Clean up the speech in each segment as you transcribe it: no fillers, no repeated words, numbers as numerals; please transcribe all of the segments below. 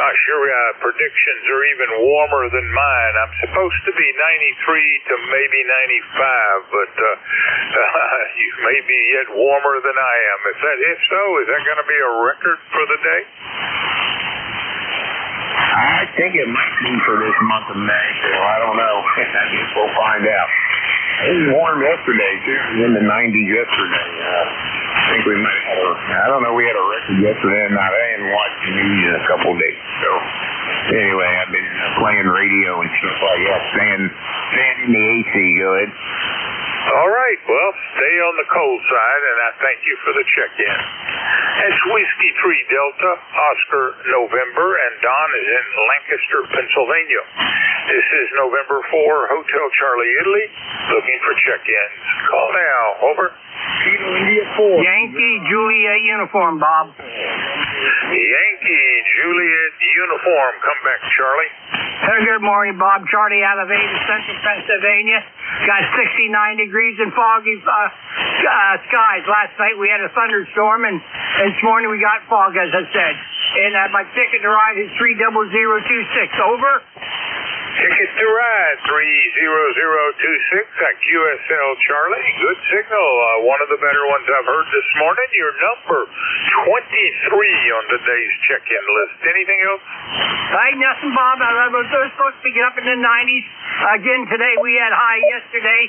Your predictions are even warmer than mine. I'm supposed to be 93 to maybe 95, but you may be yet warmer than I am. If so, is that going to be a record for the day? I think it might be for this month of May, so I don't know. I guess we'll find out. It was warm yesterday, too. In the 90s yesterday. I think we might have I don't know, we had a record yesterday, and I hadn't watched the news in a couple of days. So, anyway, I've been playing radio and stuff like that, staying in the AC. Go ahead. All right, well, stay on the cold side, and I thank you for the check-in. It's Whiskey 3 Delta, Oscar November, and Don is in Lancaster, Pennsylvania. This is November 4, Hotel Charlie, Italy, looking for check-ins. Call now, over. Kilo India 4. Yankee Juliet uniform, Bob. Yankee Juliet uniform, come back, Charlie. Good morning, Bob. Charlie out of Ada, Central Pennsylvania. Got 69 degrees and foggy skies. Last night we had a thunderstorm, and this morning we got fog, as I said. And my ticket to ride is 30026. Over. Ticket to ride 30026 at QSL Charlie. Good signal. One of the better ones I've heard this morning. Your number 23 on today's check-in list. Anything else? Nothing, Bob. I was supposed to pick it up in the 90s. Again, today we had high yesterday.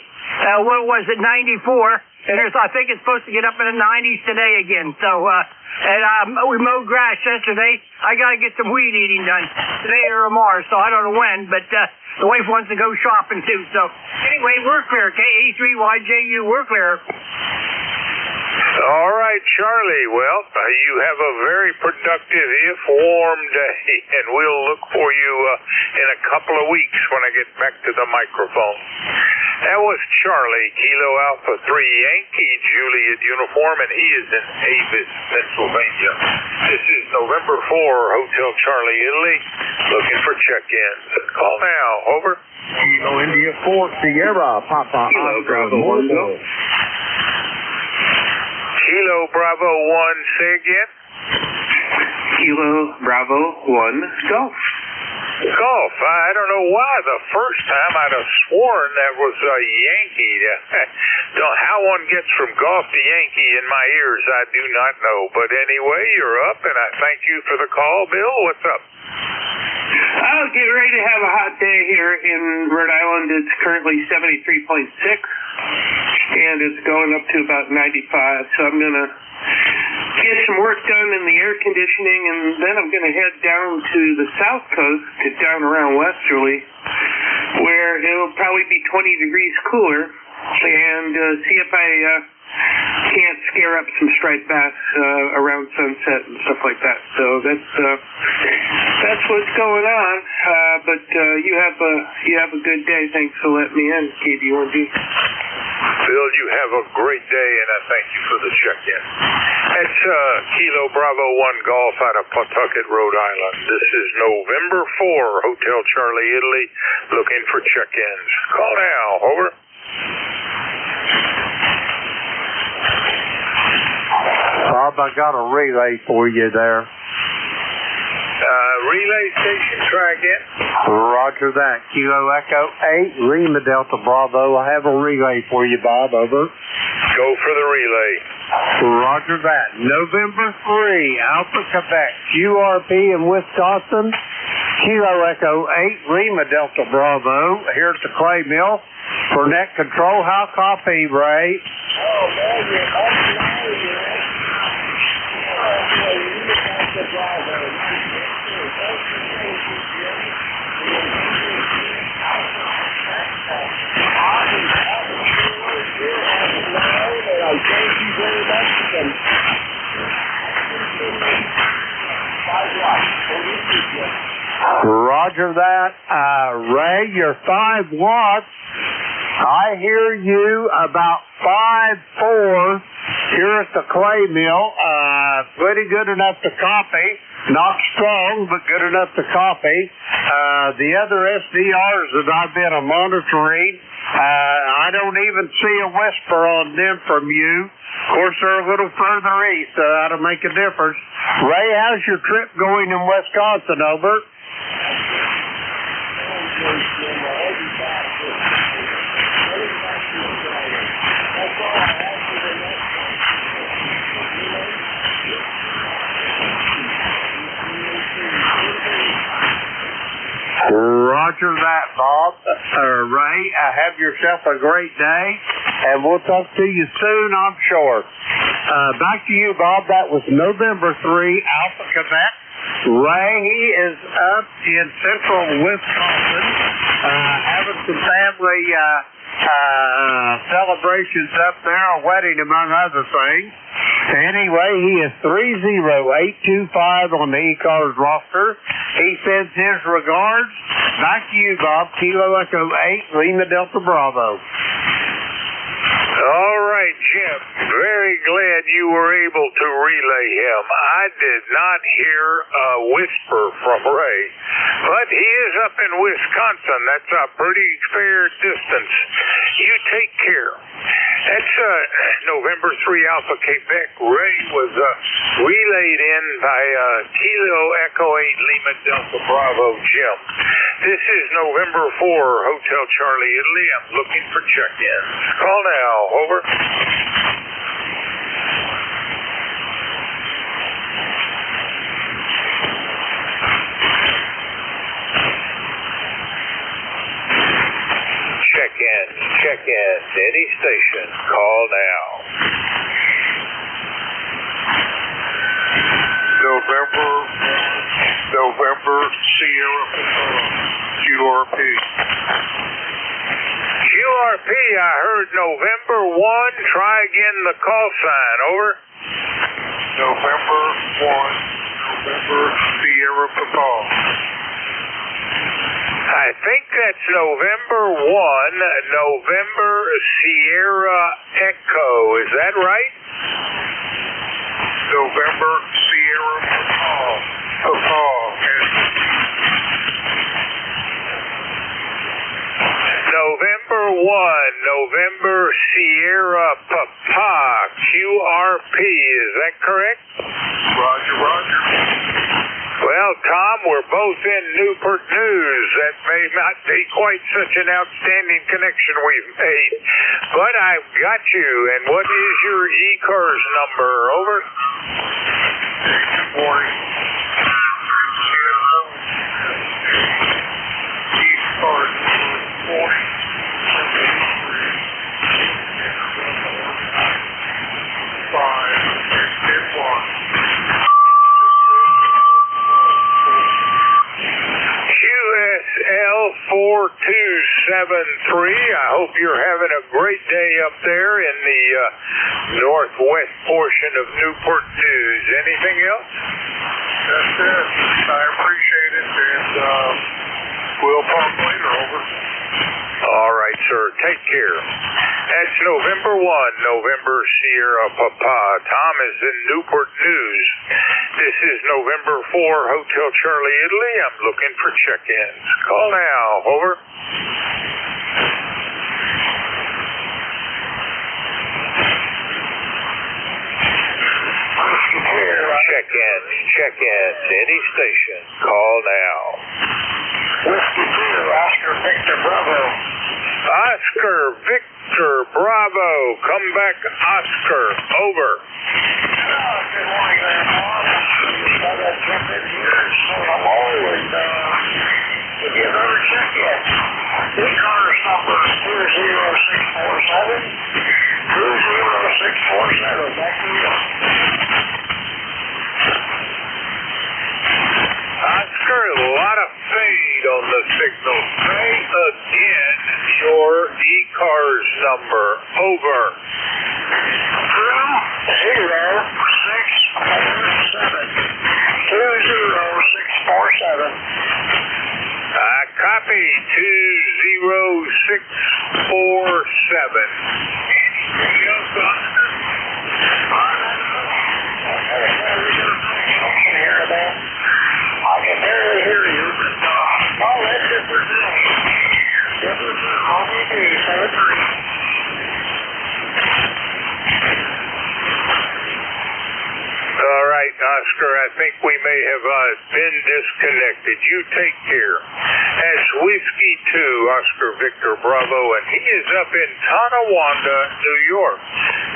What was it, 94? And I think it's supposed to get up in the 90s today again. So, we mowed grass yesterday. I got to get some weed eating done today or tomorrow, so I don't know when, but the wife wants to go shopping too. So, anyway, we're clear. KA3YJU, we're clear. All right, Charlie. Well, you have a very productive, if warm day, and we'll look for you in a couple of weeks when I get back to the microphone. That was Charlie, Kilo Alpha 3 Yankee Juliet uniform, and he is in Avis, Pennsylvania. This is November 4, Hotel Charlie, Italy, looking for check-ins. Call now. Over. Kilo India 4 Sierra, Papa Kilo Oscar Bravo 1, go. Kilo Bravo 1, say again. Kilo Bravo 1, Golf. Golf. I don't know why. The first time I'd have sworn that was a Yankee. How one gets from golf to Yankee in my ears, I do not know. But anyway, you're up, and I thank you for the call. Bill, what's up? I'll get ready to have a hot day here in Rhode Island. It's currently 73.6, and it's going up to about 95. So I'm going to get some work done in the air conditioning, and then I'm going to head down to the south coast, get down around Westerly, where it'll probably be 20 degrees cooler, and see if I can't scare up some striped bass around sunset and stuff like that. So that's what's going on. But you have a good day. Thanks for letting me in, KB1D. Bill, you have a great day, and I thank you for the check-in. It's Kilo Bravo 1 Golf out of Pawtucket, Rhode Island. This is November 4, Hotel Charlie, Italy, looking for check-ins. Call now. Over. Bob, I got a relay for you there. Relay station, try again. Roger that. Kilo Echo 8, Lima Delta Bravo. I have a relay for you, Bob. Over. Go for the relay. Roger that. November 3, Alpha Quebec, QRP in Wisconsin. Kilo Echo 8, Lima Delta Bravo. Here at the clay mill for net control. How copy, Ray? Roger that. Ray, you're 5 watts. I hear you about 5-4 here at the clay mill. Pretty good enough to copy. Not strong, but good enough to copy. The other SDRs that I've been monitoring I don't even see a whisper on them from you. Of course, they're a little further east, so that'll make a difference. Ray, how's your trip going in Wisconsin? Over. Roger that, Bob. Ray, have yourself a great day, and we'll talk to you soon, I'm sure. Back to you, Bob. That was November 3, Alpha Quebec. Ray, he is up in central Wisconsin, having some family celebrations up there, a wedding among other things. Anyway, he is 30825 on the ECARS roster. He sends his regards. Back to you, Bob. Kilo Echo 8, Lima Delta Bravo. All right, Jim. Very glad you were able to relay him. I did not hear a whisper from Ray, but he is up in Wisconsin. That's a pretty fair distance. You take care. That's November 3 Alpha Quebec. Ray was relayed in by Kilo Echo 8 Lima Delta Bravo Jim. This is November 4 Hotel Charlie Italy. I'm looking for check-ins. Call now. Over. Check-in. Any station. Call now. November Sierra QRP. QRP, I heard November 1. Try again the call sign. Over. November 1. November Sierra Papa. I think that's November 1, November Sierra Echo. Is that right? November Sierra Papa. November 1, November Sierra Papa, QRP. Is that correct? Roger. Well, Tom, we're both in Newport News. That may not be quite such an outstanding connection we've made, but I've got you. And what is your ECARS number? Over. Good morning. ECARS 40. L4273. I hope you're having a great day up there in the northwest portion of Newport News. Anything else? That's it. I appreciate it, and we'll talk later. Over. All right, sir. Take care. That's November 1, November Sierra Papa. Tom is in Newport News. This is November 4, Hotel Charlie Italy. I'm looking for check-ins. Call now. Over. Check-ins. Any station. Call now. Whiskey 2, Oscar Victor Bravo. Oscar Victor Bravo. Come back, Oscar. Over. Good morning there, Bob. I've got 10 years, so I'm always with you another check-in. ECARS number 20647. 20647. Back to you. Oscar, a lot of fade on the signal. Say again your ECARS number. Over. 20647. Copy 20647. I can barely hear you, but all that's different. Different from all we do, so it's Oscar. I think we may have been disconnected. You take care. That's Whiskey 2, Oscar Victor Bravo, and he is up in Tonawanda, New York.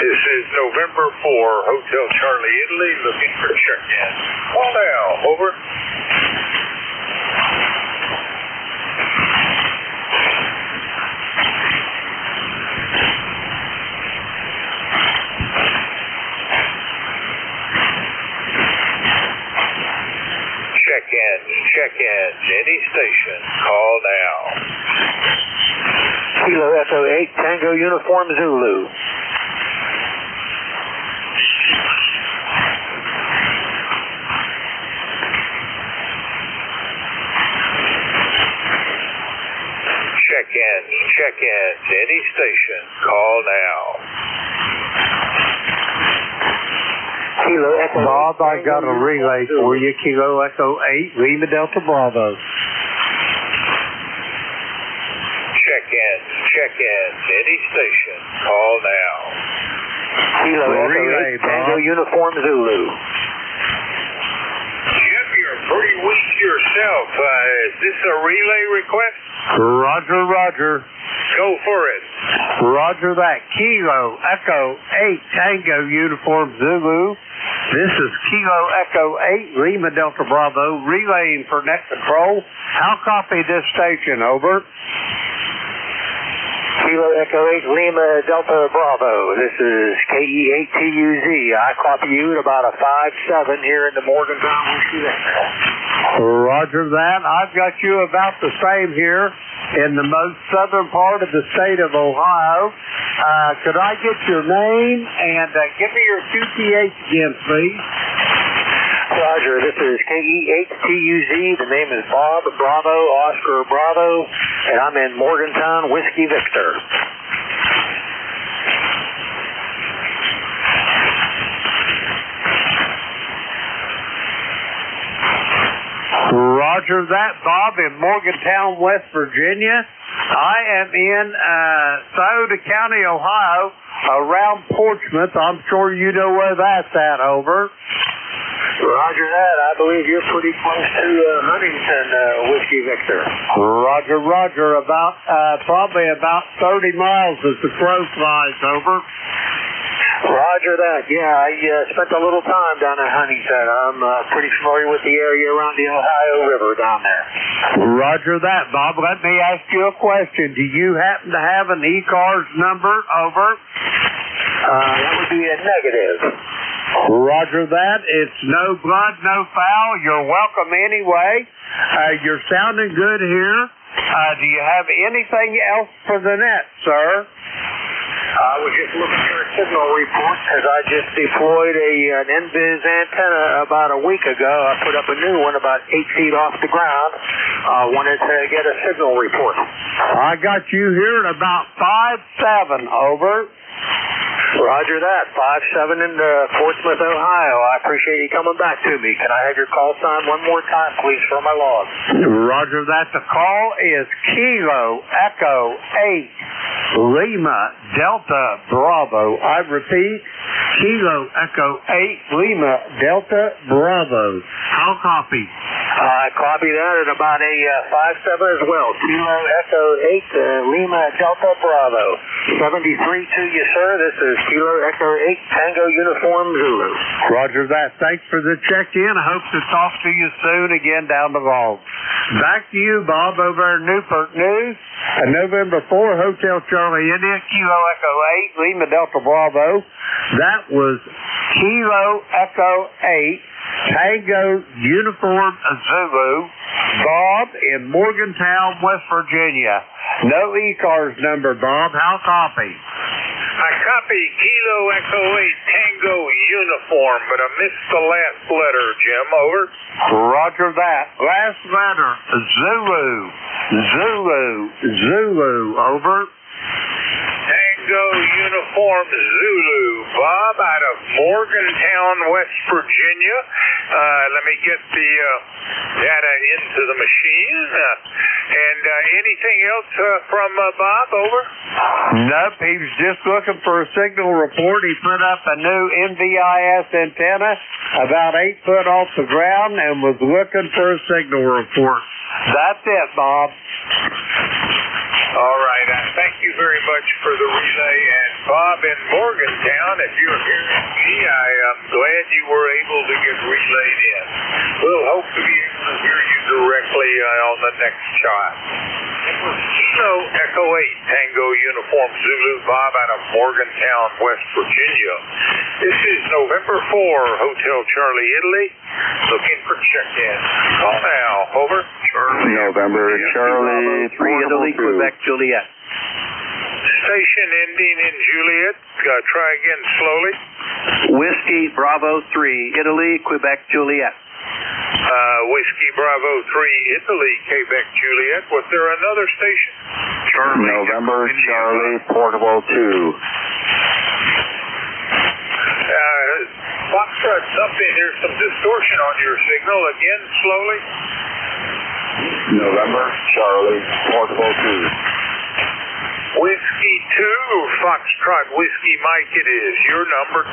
This is November 4, Hotel Charlie, Italy, looking for check-in. Call now, over. Check-ins, any station, call now. Kilo Echo 8, Tango Uniform Zulu. Check-ins, any station, call now. Kilo Echo Bob, I got a relay for you. Kilo Echo 8, Lima Delta Bravo. Check-ins, any station, call now. Kilo Echo 8, Tango Uniform Zulu. Jim, you're pretty weak yourself. Is this a relay request? Roger. Go for it. Roger that. Kilo Echo 8, Tango Uniform Zulu. This is Kilo Echo 8, Lima Delta Bravo, relaying for net control. How copy this station, over? Kilo Echo 8, Lima Delta Bravo. This is KE8TUZ. I copy you at about a 5-7 here in the Morgantown, Whiskey Victor. Roger that. I've got you about the same here in the most southern part of the state of Ohio. Could I get your name and give me your QTH again, please? Roger, this is KE8TUZ. The name is Bob Bravo, Oscar Bravo, and I'm in Morgantown, Whiskey Victor. Roger that, Bob, in Morgantown, West Virginia. I am in Scioto County, Ohio, around Portsmouth. I'm sure you know where that's at, over. Roger that. I believe you're pretty close to Huntington, Whiskey Victor. Roger. Probably about 30 miles as the crow flies, over. Roger that. Yeah, I spent a little time down in Huntington. I'm pretty familiar with the area around the Ohio River down there. Roger that, Bob. Let me ask you a question. Do you happen to have an ECARS number, over? That would be a negative. Roger that. It's no blood, no foul. You're welcome anyway. You're sounding good here. Do you have anything else for the net, sir? I was just looking for a signal report because I just deployed an NVIS antenna about a week ago. I put up a new one about 8 feet off the ground. I wanted to get a signal report. I got you here at about 5-7, over. Roger that. 5-7 in Portsmouth, Ohio. I appreciate you coming back to me. Can I have your call sign one more time, please, for my log? Roger that. The call is Kilo Echo 8, Lima Delta Bravo. I repeat, Kilo Echo 8, Lima Delta Bravo. How copy? I copy that at about a 5-7 as well. Kilo Echo 8, Lima Delta Bravo. 73 to you, sir. This is Kilo Echo 8, Tango Uniform Zulu. Roger that. Thanks for the check-in. I hope to talk to you soon again down the vault. Back to you, Bob, over in Newport News. November 4, Hotel Charlie, India, Kilo Echo 8, Lima Delta Bravo. That was Kilo Echo 8, Tango Uniform Zulu, Bob in Morgantown, West Virginia. No ECARS number, Bob. How copy? I copy Kilo Echo 8, Tango Uniform, but I missed the last letter, Jim, over. Roger that. Last letter, Zulu, over. Tango Tango Uniform Zulu. Bob out of Morgantown, West Virginia. Let me get the data into the machine. And anything else from Bob? Over? Nope, he was just looking for a signal report. He put up a new NVIS antenna about 8 foot off the ground and was looking for a signal report. That's it, Bob. All right. Thank you very much for the relay. And Bob in Morgantown, if you're hearing me, I am glad you were able to get relayed in. We'll hope to be able to hear you directly on the next shot. So, Echo 8, Tango Uniform Zulu, Bob out of Morgantown, West Virginia. This is November 4, Hotel Charlie, Italy. Looking for check-in. Call now. Over. Charlie. November Charlie 3 Italy, Quebec, Juliet. Station ending in Juliet. Try again slowly. Whiskey Bravo 3 Italy, Quebec, Juliet. Whiskey Bravo 3 Italy, Quebec, Juliet. Was there another station? Charlie. November Charlie Portable 2. Foxtrot, something. There's some distortion on your signal. Again, slowly. November Charlie Portable 2. Whiskey 2, Foxtrot, Whiskey Mike it is. You're number 2.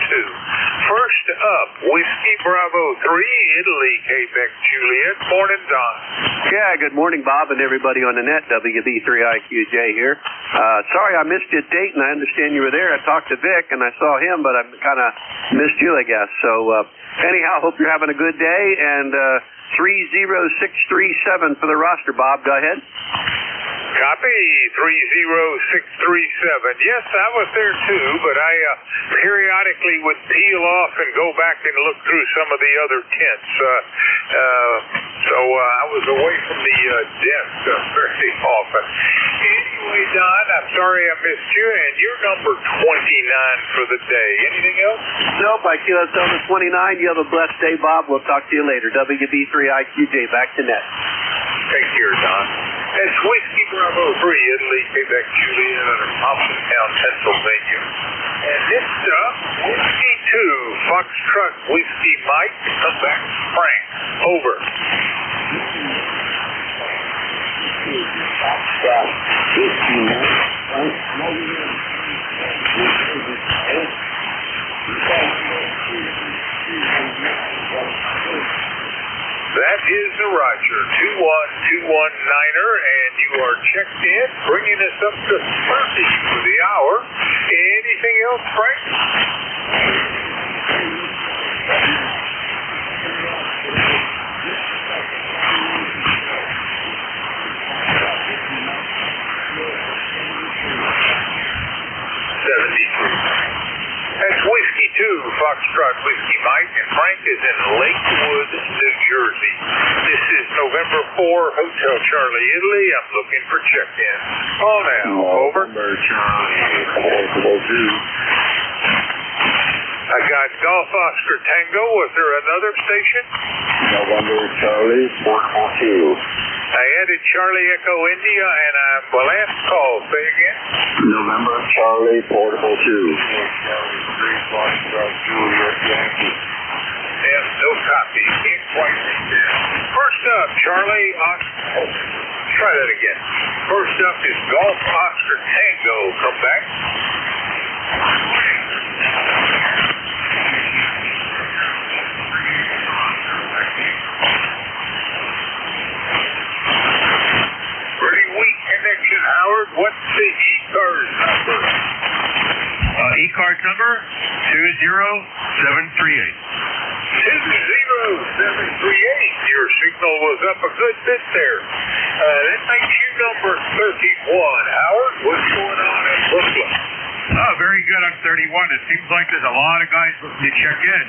First up, Whiskey Bravo 3, Italy, Quebec, Juliet. Morning, Don. Yeah, good morning, Bob, and everybody on the net. WB3IQJ here. Sorry I missed you at Dayton. I understand you were there. I talked to Vic, and I saw him, but I kind of missed you, I guess. So, anyhow, hope you're having a good day, and 30637 for the roster, Bob. Go ahead. Copy, 30637. Yes, I was there too, but I periodically would peel off and go back and look through some of the other tents. So I was away from the desk very often. Anyway, Don, I'm sorry I missed you, and you're number 29 for the day. Anything else? Nope, I QSL to 29. You have a blessed day, Bob. We'll talk to you later. WB3IQJ, back to net. Take care, Don. It's Whiskey Bravo 3, Italy, Quebec, Juliet, out of Thompsontown, Pennsylvania. And next up, Whiskey 2, Foxtrot, Whiskey Mike, come back, Frank. Over. That is the Roger, 21219er, and you are checked in, bringing us up to 30 for the hour. Anything else, Frank? That's Whiskey 2, Foxtrot, Whiskey Mike, and Frank is in Lakewood, New Jersey. This is November 4, Hotel Charlie, Italy. I'm looking for check-in. Oh, now, over. November Charlie Portable 2. I got Golf Oscar Tango. Was there another station? November Charlie Portable 2. I added Charlie Echo India, and I'm the last call. Say again. November Charlie Portable 2. Yes, no copy. Can't quite read that. First up, Charlie Oscar. Try that again. First up is Golf Oscar Tango. Come back. Pretty weak connection, Howard. What's the ECARS number? ECARS number 20738. 20738. Your signal was up a good bit there. That makes you number 31. Howard, what's going on in Brooklyn? Oh, very good on 31. It seems like there's a lot of guys looking to check in.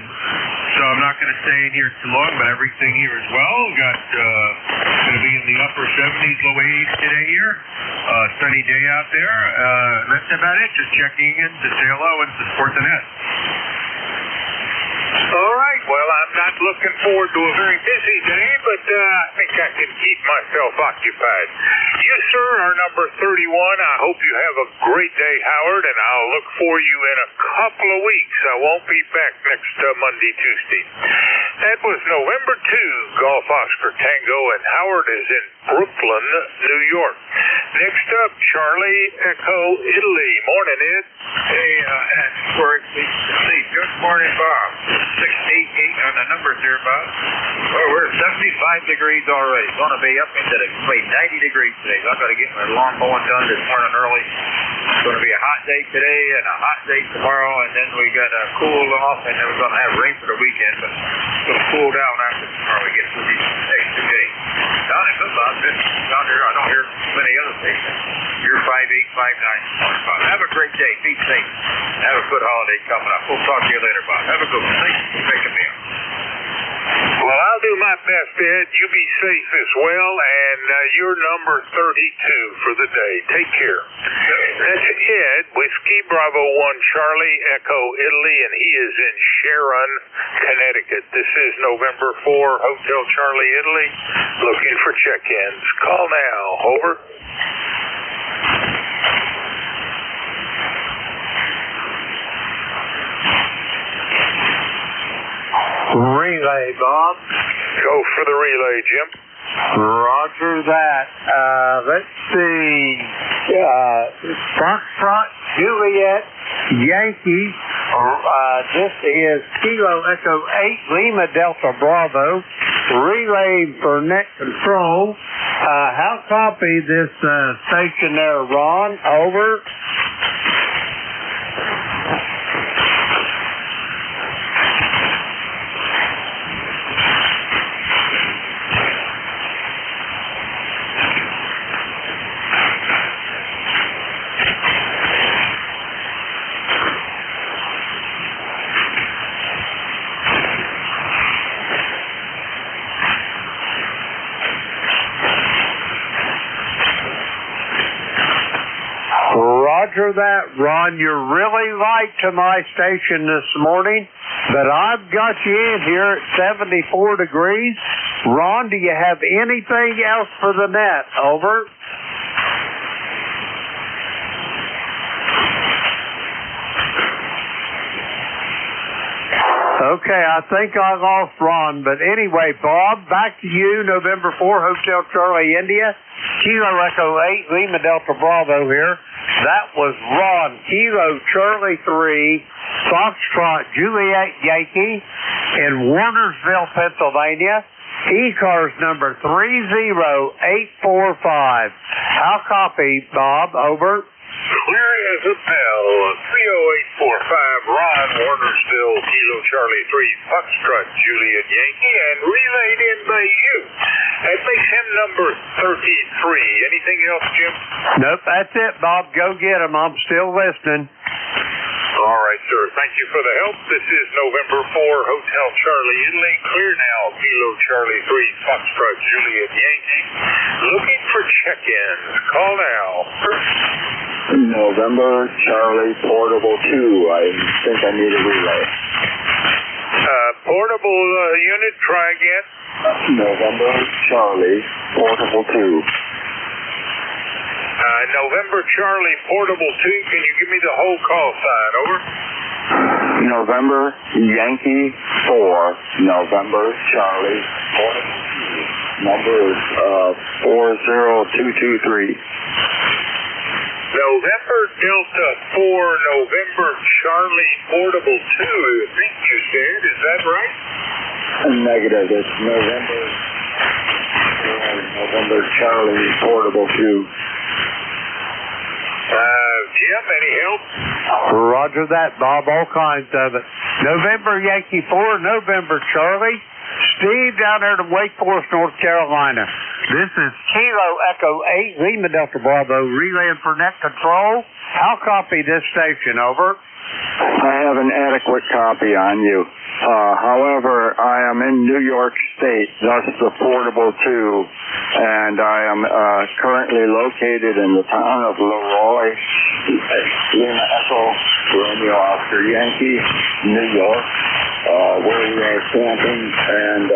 So I'm not going to stay in here too long, but everything here as well. Got going to be in the upper 70s, low 80s today here. Sunny day out there. That's about it. Just checking in to say hello and to support the net. All right. Well, I'm not looking forward to a very busy day, but I think I can keep myself occupied. You, sir, are number 31. I hope you have a great day, Howard, and I'll look for you in a couple of weeks. I won't be back next Monday, Tuesday. That was November 2, Golf Oscar Tango, and Howard is in Brooklyn, New York. Next up, Charlie Echo, Italy. Morning, Ed. Hey, Corey, good morning, Bob. 688 on the numbers here, Bob. Well, we're 75 degrees already. It's going to be up into the 90 degrees today. So I've got to get my lawn mowing done this morning early. It's going to be a hot day today and a hot day tomorrow, and then we got to cool off, and then we're going to have rain for the weekend, but it's going to cool down after tomorrow. We get through these next 2 days. Down in Football, down here, I don't hear many other stations. You're 5859. Bob, have a great day. Be safe. Have a good holiday coming up. We'll talk to you later, Bob. Have a good one. Thanks for picking me up. Well, I'll do my best, Ed. You be safe as well, and you're number 32 for the day. Take care. That's Ed, Whiskey Bravo 1 Charlie Echo Italy, and he is in Sharon, Connecticut. This is November 4, Hotel Charlie Italy, looking for check-ins. Call now. Over. Relay, Bob. Go for the relay, Jim. Roger that. Let's see. Foxtrot, Juliet, Yankee. This is Kilo Echo 8, Lima Delta Bravo. Relay for net control. How copy this station there, Ron? Over. Roger that, Ron. You're really late to my station this morning, but I've got you in here at 74 degrees. Ron, do you have anything else for the net? Over. Okay, I think I lost Ron, but anyway, Bob, back to you, November 4, Hotel Charlie, India, Kilo Echo 8, Lima Delta Bravo here. That was Ron, Kilo Charlie 3, Foxtrot Juliet Yankee in Warnersville, Pennsylvania, ECARS number 30845. How copy, Bob? Over. Clear as a bell. 30845, Ron, Warnersville, Kilo Charlie 3, Foxtrot Juliet Yankee, and relayed in by you. That makes him number 33. Anything else, Jim? Nope, that's it, Bob. Go get him. I'm still listening. All right, sir. Thank you for the help. This is November 4, Hotel Charlie Italy. Clear now, Kilo Charlie 3, Foxtrot Juliet Yankee. Looking for check-ins. Call now. November Charlie Portable 2. I think I need a relay. Portable unit, try again. November Charlie Portable 2. November Charlie Portable 2. Can you give me the whole call sign? Over. November Yankee 4. November Charlie Portable 2. Number is 40223. November Delta 4, November Charlie Portable 2, I think you said. Is that right? Negative. It's November Charlie Portable 2. Jim, any help? Roger that, Bob. All kinds of it. November Yankee 4, November Charlie. Steve down there to Wake Forest, North Carolina. This is Kilo Echo 8, Lima Delta Bravo, relaying for net control. How copy this station? Over. I have an adequate copy on you. However, I am in New York State, thus the Portable 2, and I am currently located in the town of Leroy, Lima Echo, Romeo Oscar Yankee, New York. where we are camping, and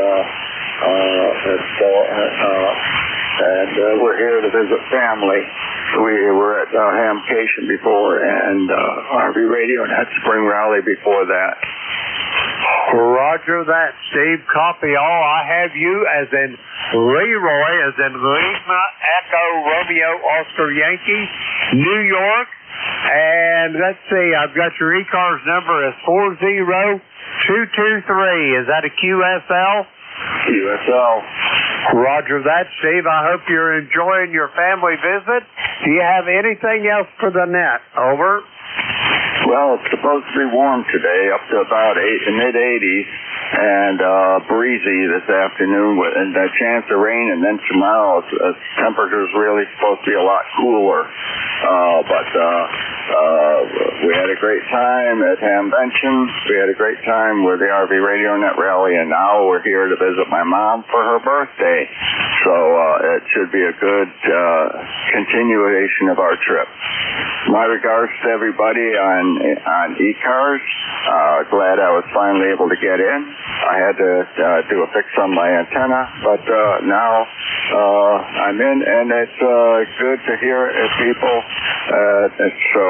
we're here to visit family. We were at Hamcation before, and RV Radio and at Spring Rally before that. Roger that, Steve. Copy all. I have you as in Leroy, as in Lima Echo Romeo Oscar Yankee, New York. And let's see, I've got your ECARS number as 40223. Is that a QSL? QSL. Roger that, Steve. I hope you're enjoying your family visit. Do you have anything else for the net? Over. Well, it's supposed to be warm today, up to about mid-80s, and breezy this afternoon, and a chance of rain, and then tomorrow temperature's really supposed to be a lot cooler. But we had a great time at Hamvention. We had a great time with the RV Radio Net Rally, and now we're here to visit my mom for her birthday. So it should be a good continuation of our trip. My regards to everybody on ECARS. Glad I was finally able to get in. I had to do a fix on my antenna, but now I'm in, and it's good to hear people. So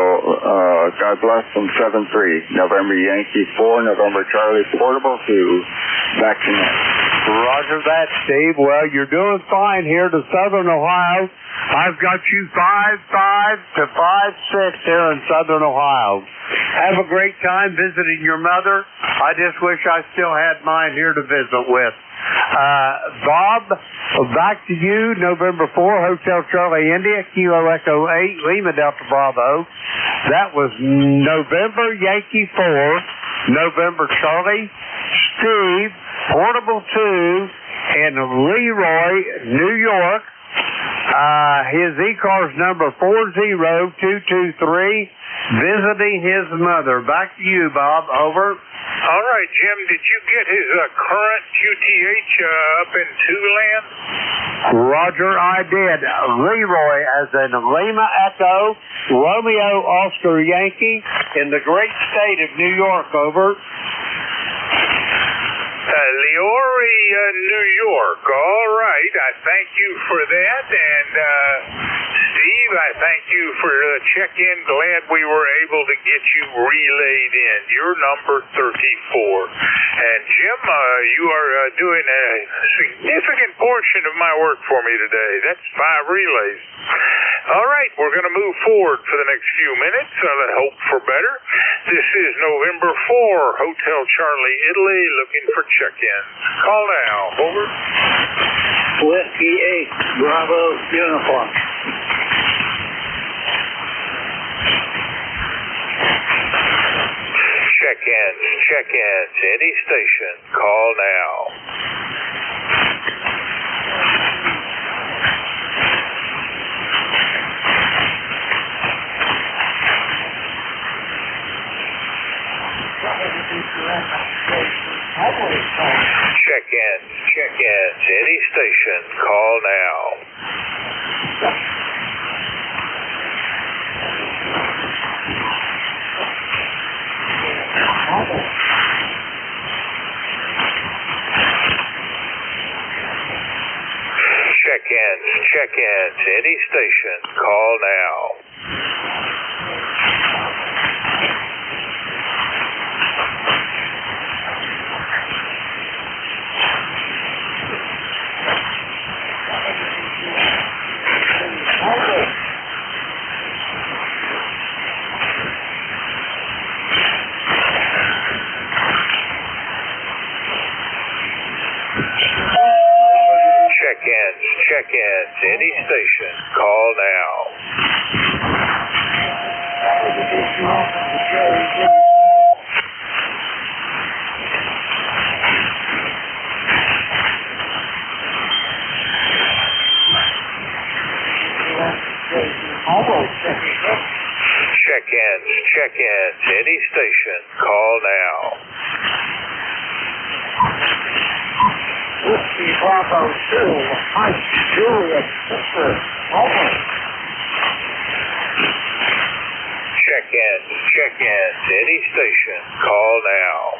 God bless them. 7-3, November Yankee 4, November Charlie Portable 2. Back to net. Roger that, Steve. Well, you're doing fine here to Southern Ohio. I've got you 5-5 to 5-6 here in Southern Ohio. Have a great time visiting your mother. I just wish I still had mine here to visit with. Bob, back to you. November 4, Hotel Charlie India, Kilo Echo 8, Lima Delta Bravo. That was November Yankee 4, November Charlie, Steve, Portable 2, and Leroy, New York. His ECARS number 40223, visiting his mother. Back to you, Bob. Over. All right, Jim, did you get his current QTH up in Tulan? Roger, I did. Leroy, as in Lima Echo, Romeo Oscar Yankee, in the great state of New York. Over. Leroy, New York. All right. I thank you for that. And Steve, I thank you for the check-in. Glad we were able to get you relayed in. You're number 34. And Jim, you are doing a significant portion of my work for me today. That's 5 relays. All right, we're going to move forward for the next few minutes. I hope for better. This is November 4, Hotel Charlie, Italy, looking for check-ins. Call now. Over. Whiskey 8, Bravo, uniform. Check-ins, any station. Call now. Check-ins, any station. Call now. Check-ins, any station. Call now. Check-ins, any station. Call now. Check-ins, any station. Call now. Whiskey Bravo 2, Mike Juliet, Sister, over. Check-ins, any station. Call now.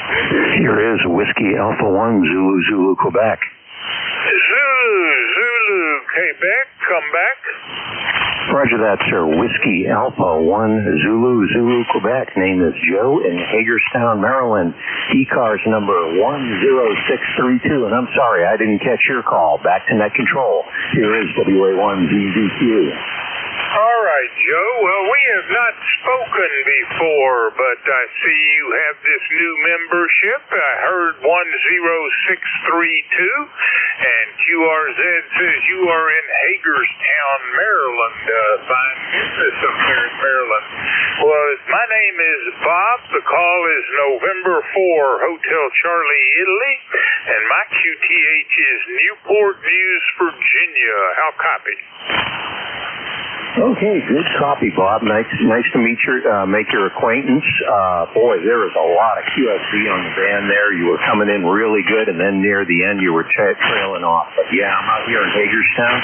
Here is Whiskey Alpha 1, Zulu, Zulu, Quebec. Zulu, Quebec, come back. Roger that, sir. Whiskey Alpha 1, Zulu, Zulu, Quebec. Name is Joe in Hagerstown, Maryland. ECARS number 10632. And I'm sorry, I didn't catch your call. Back to net control. Here is WA1ZZQ. All right, Joe. Well, we have not spoken before, but I see you have this new membership. I heard 10632, and QRZ says you are in Hagerstown, Maryland. Fine business up there in Maryland. Well, my name is Bob. The call is November 4, Hotel Charlie, Italy, and my QTH is Newport News, Virginia. How copy? Okay, good copy, Bob. Nice to meet make your acquaintance. Boy, there was a lot of QSC on the band there. You were coming in really good, and then near the end you were trailing off. But yeah, I'm out here in Hagerstown,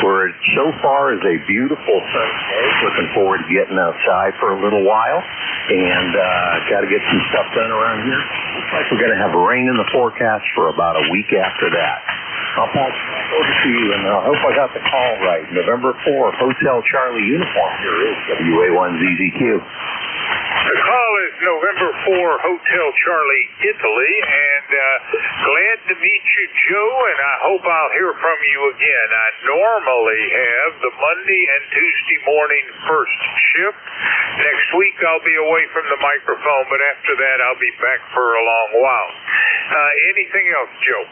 where it so far is a beautiful sunny day. Looking forward to getting outside for a little while, and got to get some stuff done around here. Looks like we're going to have rain in the forecast for about a week after that. I'll pass it back over to you, and I hope I got the call right. November 4, Hotel Charlie uniform. Here is WA1ZZQ. The call is November 4, Hotel Charlie, Italy, and glad to meet you, Joe, and I hope I'll hear from you again. I normally have the Monday and Tuesday morning first shift. Next week I'll be away from the microphone, but after that I'll be back for a long while. Anything else, Joe?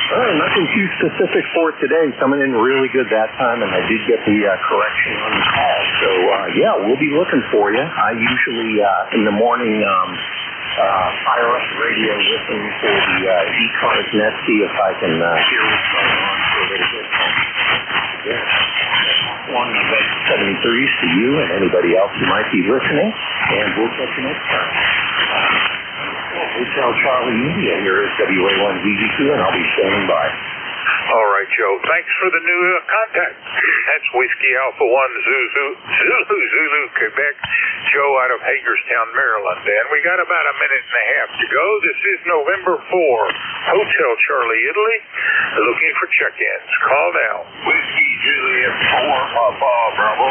Nothing too specific for today. Coming in really good that time, and I did get the correction on the call. So, yeah, we'll be looking for you. I usually, in the morning, fire up the radio, listen for the ECARS net, see if I can hear what's going on for a little bit. Yeah. One of 73s to you and anybody else who might be listening, and we'll catch you next time. Hotel Charlie, India. Here is WA1ZZQ, and I'll be standing by. All right, Joe. Thanks for the new contact. That's Whiskey Alpha 1 Zulu, Quebec. Joe out of Hagerstown, Maryland. And we got about a minute and a half to go. This is November 4, Hotel Charlie, Italy. Looking for check-ins. Call now. Whiskey Juliet 4, Papa Bravo.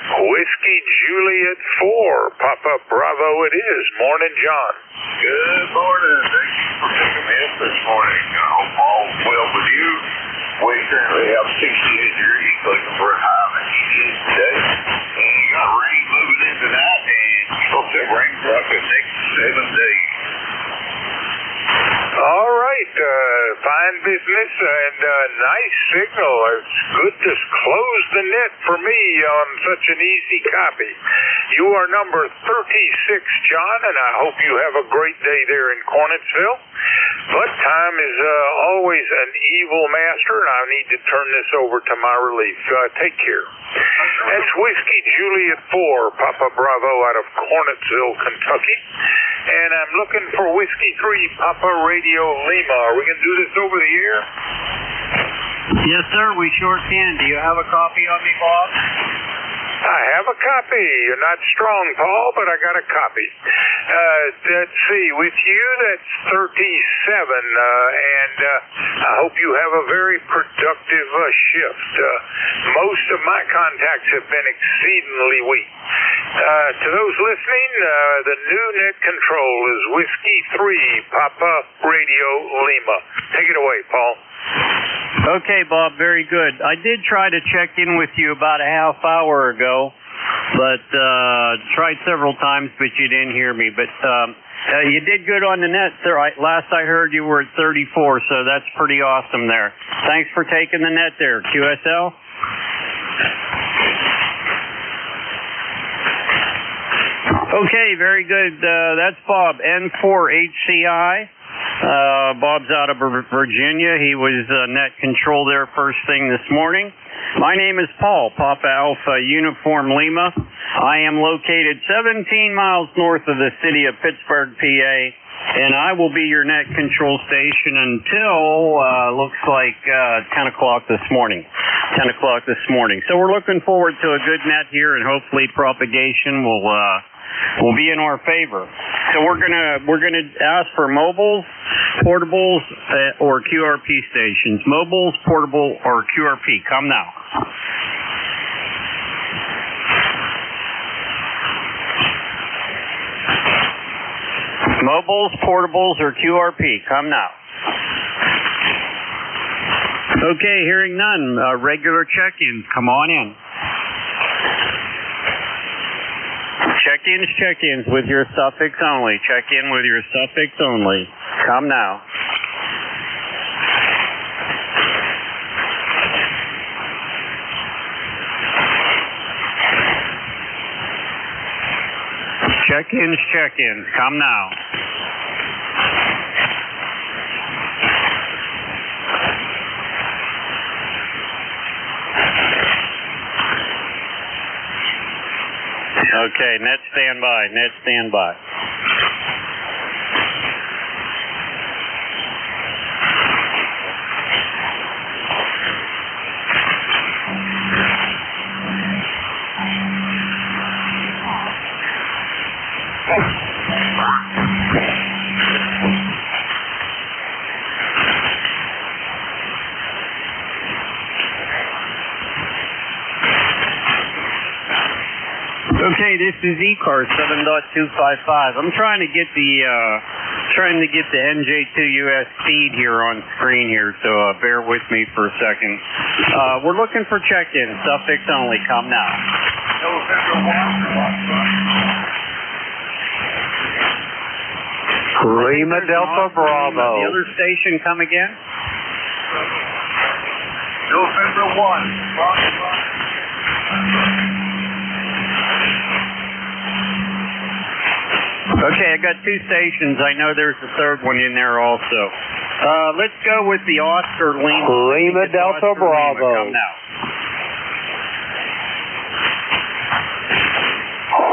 Whiskey Juliet 4, Papa Bravo it is. Morning, John. Good morning. Thank you for picking me up this morning. I hope all's well with you. We currently have 68 degrees, looking for a high of 88 today. And you got rain moving in tonight, and you're supposed to have rain for up the next 7 days. All right, fine business and nice signal. It's good to close the net for me on such an easy copy. You are number 36, John, and I hope you have a great day there in Cornetsville. But time is always an evil master, and I need to turn this over to my relief. Take care. That's Whiskey Juliet 4, Papa Bravo out of Cornetsville, Kentucky. And I'm looking for Whiskey 3, Papa Radio Lima. Are we going to do this over the air? Yes, sir, we sure can. Do you have a copy of me, Bob? I have a copy. You're not strong, Paul, but I got a copy. Let's see. With you, that's 37, and I hope you have a very productive shift. Most of my contacts have been exceedingly weak. To those listening, the new net control is Whiskey 3, Papa Radio Lima. Take it away, Paul. Okay, Bob, very good. I did try to check in with you about a half hour ago, but tried several times, but you didn't hear me. But you did good on the net, sir. Last I heard you were at 34, so that's pretty awesome there. Thanks for taking the net there, QSL. Okay, very good. That's Bob, N4HCI. Bob's out of Virginia. He was net control there first thing this morning. My name is Paul, Papa Alpha Uniform Lima. I am located 17 miles north of the city of Pittsburgh, PA, and I will be your net control station until, looks like 10 o'clock this morning. 10 o'clock this morning. So we're looking forward to a good net here, and hopefully propagation will will be in our favor. So we're gonna ask for mobiles, portables, or QRP stations. Mobiles, portable, or QRP. Come now. Mobiles, portables, or QRP. Come now. Okay, hearing none. Regular check-ins. Come on in. Check-ins with your suffix only. Check in with your suffix only. Come now. Check-ins. Come now. Okay, net standby. Okay, this is ECARS 7.255. I'm trying to get the NJ2US feed here on screen here, so bear with me for a second. We're looking for check-in, suffix only. Come now. Lima Delta Bravo. The other station, come again? November 1. Okay, I got two stations. I know there's a third one in there also. Let's go with the Oscar Lima. Lima Delta Bravo. Come now.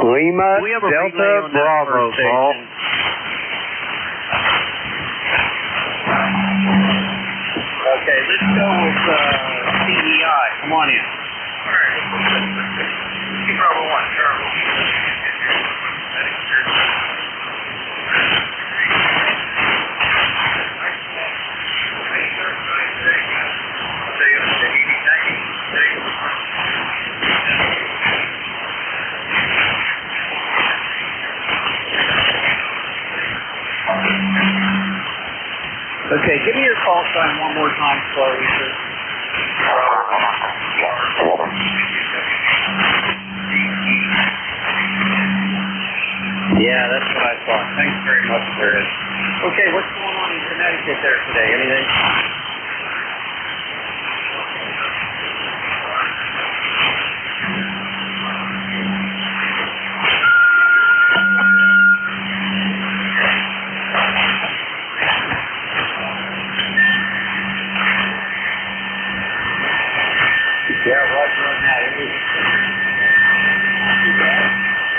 Lima We have a Delta relay on that Bravo, first Paul. station. Okay, let's go with CEI. Come on in. All right. Bravo 1, terrible. Okay, give me your call sign one more time slowly, sir. Yeah, that's what I thought. Thanks very much, sir. Okay, what's going on in Connecticut there today? Anything? Yeah, Roger on that. It was too bad.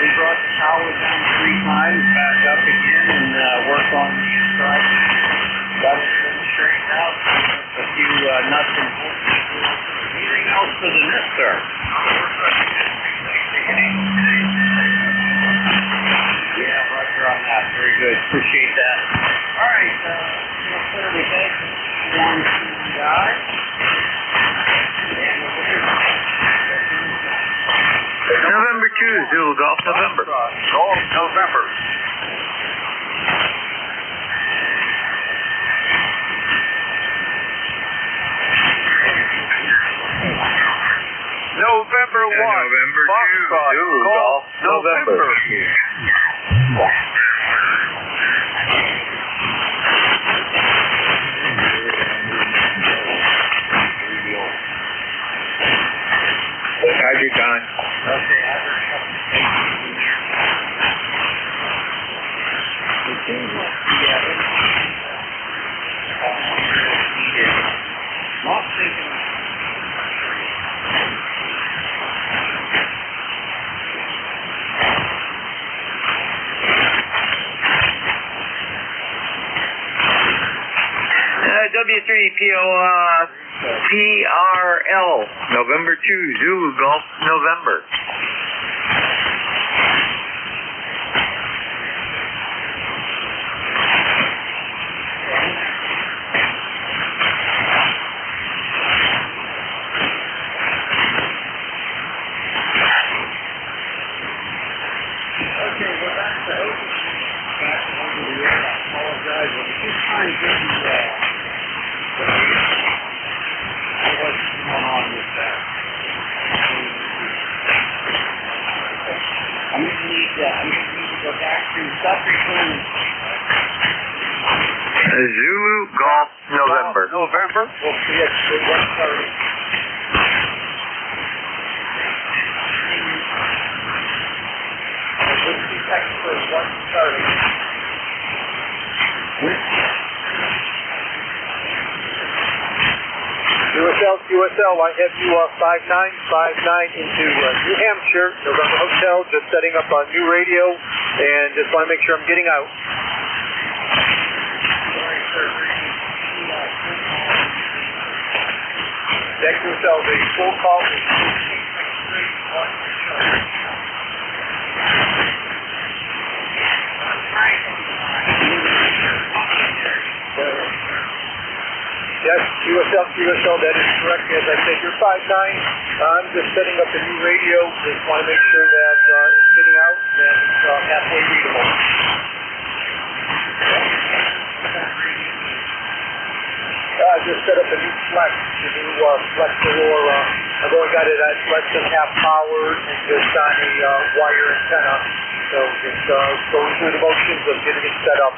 We brought the tower down 3 times, back up again, and worked on the inside. Got it straightened out. A few nuts and bolts. Anything else for the net, sir? Yeah, Roger on that. Very good. Appreciate that. All right. Clear with that. One guy. November 2, Zulu Golf, November. November. November 1. November 2, Zulu Golf, November. How's your time? Okay, W3PO PRL, November 2, Zulu Golf, November. We'll see it at 1:30. Whiskey Texas 1:30. QSL, I have you 5959 into New Hampshire, November Hotel, just setting up a new radio, and just want to make sure I'm getting out. That QSL, the full call is 1663. Yes, QSL, that is correct. As I said, you're 59. I'm just setting up a new radio. Just want to make sure that it's getting out and it's halfway readable. Just set up a new flex, the new flex Aurora. I've only got it at less than half power and just on a wire antenna. So just going through the motions of getting it set up.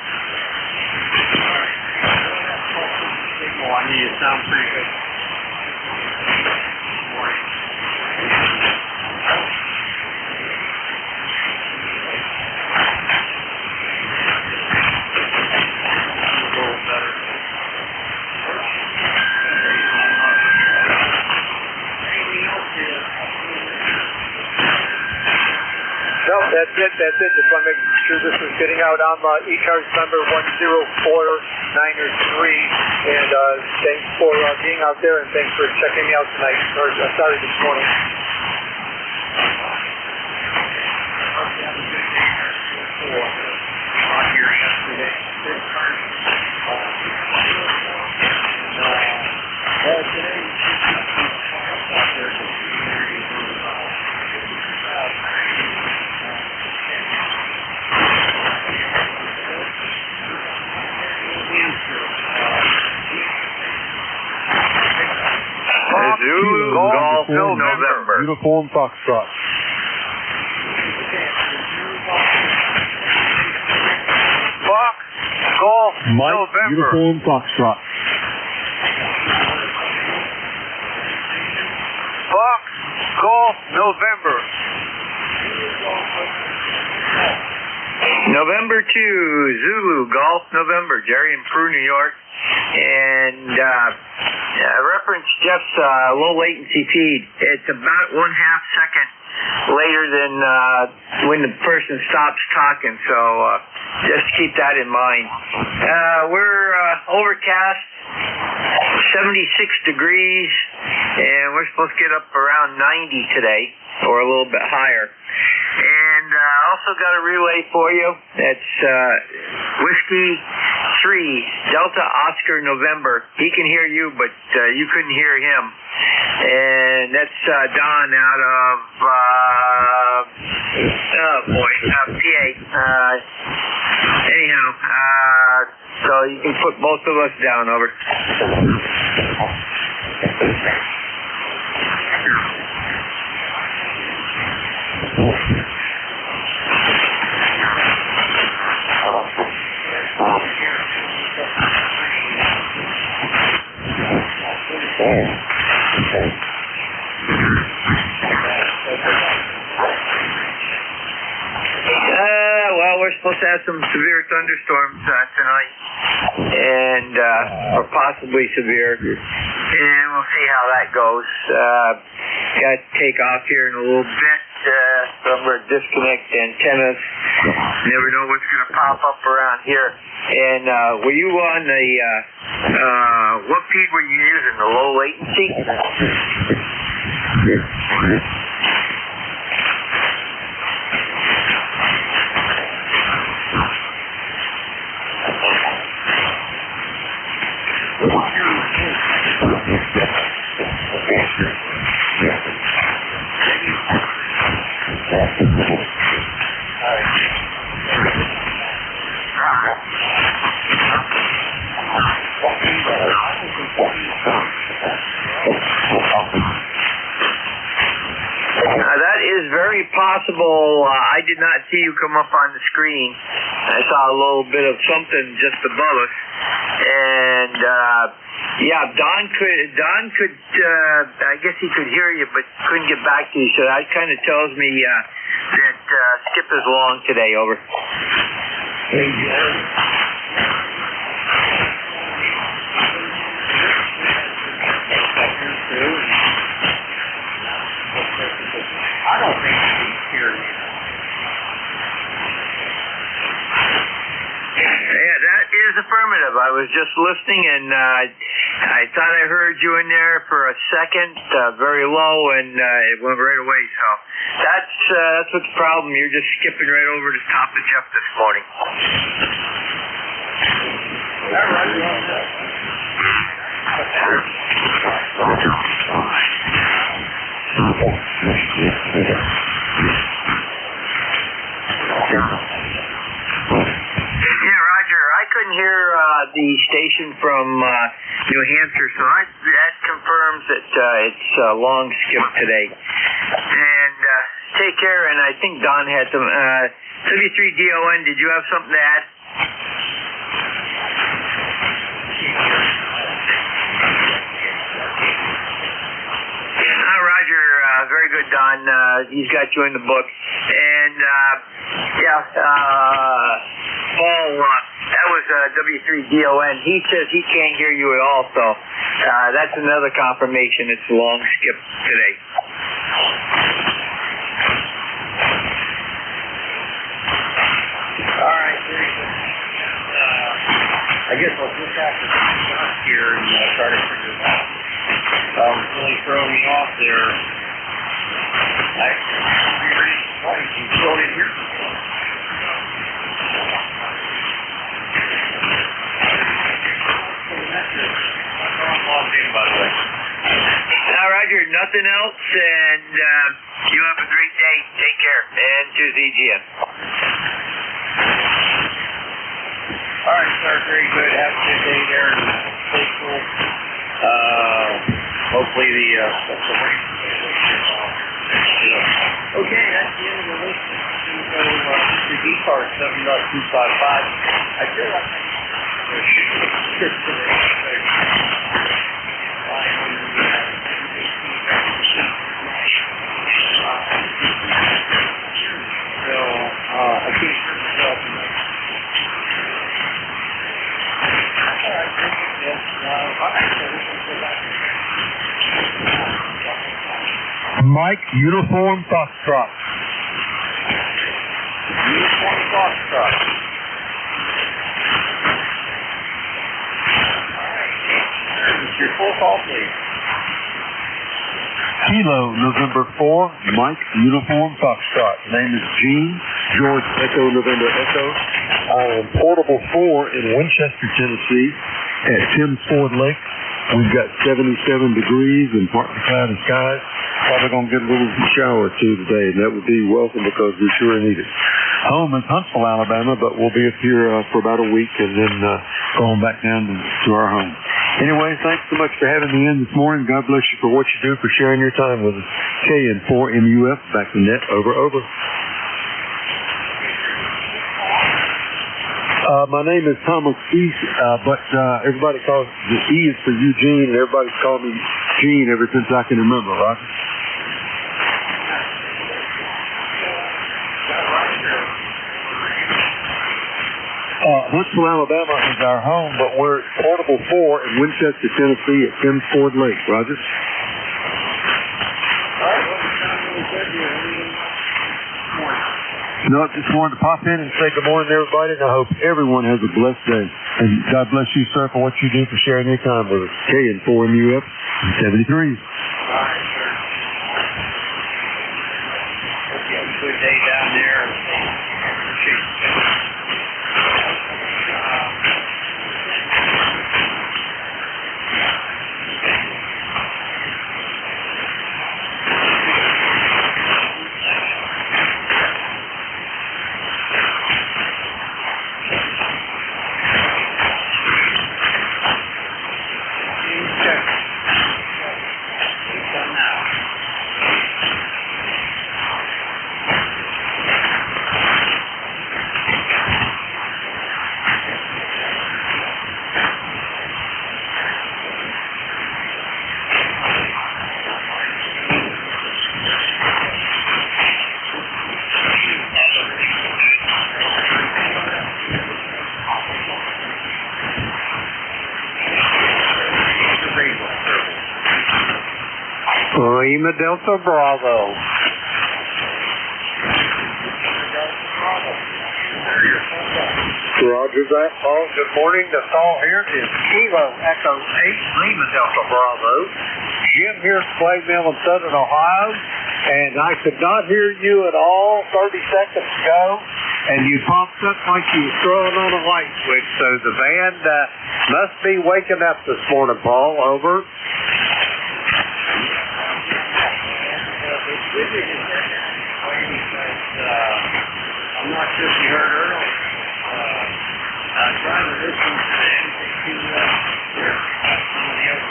I need you to sound pretty good. No, that's it. Just want to make sure this is getting out. I'm ECARS number 104903, and thanks for being out there, and thanks for checking me out tonight, or sorry, this morning. Golf November. Uniform Foxtrot. Fox Golf Mike, November. Uniform Foxtrot. Fox Golf November. November 2, Zulu Golf November. Jerry in Peru, New York. And reference Jeff's low latency feed. It's about 1/2 second later than when the person stops talking, so just keep that in mind. We're overcast, 76 degrees, and we're supposed to get up around 90 today, or a little bit higher. And also got a relay for you. That's Whiskey 3, Delta Oscar November. He can hear you, but you couldn't hear him. And that's Don out of, PA. Anyhow, so you can put both of us down, over. Well, we're supposed to have some severe thunderstorms tonight, and or possibly severe, and we'll see how that goes. Got to take off here in a little bit. So I'm going to disconnect antennas. Never know what's going to pop up around here. And were you on the what feed were you using? The low latency? possible. I did not see you come up on the screen. I saw a little bit of something just above us, and yeah, Don could. I guess he could hear you, but couldn't get back to you. So that kind of tells me that Skip is long today. Over. Hey, I don't think he's here. Yeah, that is affirmative. I was just listening, and I thought I heard you in there for a second, very low, and it went right away. So that's what's the problem. You're just skipping right over the top of Jeff this morning. Yeah, Roger, I couldn't hear the station from New Hampshire, so that confirms that it's long skip today. And take care, and I think Don had some. W3DON, did you have something to add? Roger, very good, Don. He's got you in the book. And, Paul, that was W3DON. He says he can't hear you at all, so that's another confirmation it's a long skip today. All right, very good. I guess I'll just have to stop here and try to figure it out. It's really throwing me off there. I you still in here? I'm logged in, by the way. Roger, nothing else, and you have a great day. Take care. And to ZGM. All right, sir. Very good. Have a good day there. Stay cool. Hopefully the rain. Okay, that's the end of the list. So the ECARS 7.255. I feel like I can't hear myself. Mike, Uniform Foxtrot. Uniform Foxtrot. Alright, your full call, please. Kilo, November 4, Mike, Uniform Foxtrot. Name is Gene, George Echo, November Echo. I am Portable 4 in Winchester, Tennessee at Tim's Ford Lake. We've got 77 degrees and partly cloudy skies. Probably going to get a little shower or two today, and that would be welcome because we sure need it. Home in Huntsville, Alabama, but we'll be up here for about a week and then going back down to our home. Anyway, thanks so much for having me in this morning. God bless you for what you do, for sharing your time with us. KN4MUF, back to net, over. My name is Thomas East, but everybody calls the E is for Eugene, and everybody's called me Gene ever since I can remember, right? Huntsville, Alabama is our home, but we're at Portable 4 in Winchester, Tennessee at Tim's Ford Lake. Roger? No, just wanted to pop in and say good morning to everybody, and I hope everyone has a blessed day. And God bless you, sir, for what you do for sharing your time with us. KN4MUF 73. All right, sir. Hope you have a good day down there. Appreciate it. Lima Delta Bravo. Roger that, Paul. Good morning. That's all here is Kilo Echo 8 Lima Delta Bravo. Jim here at Clay Mill in Southern Ohio, and I could not hear you at all 30 seconds ago, and you popped up like you were throwing on a light switch, so the band must be waking up this morning, Paul. Over. I'm not sure if you heard earlier. Trying to listen to the NJ2US here. Some of the other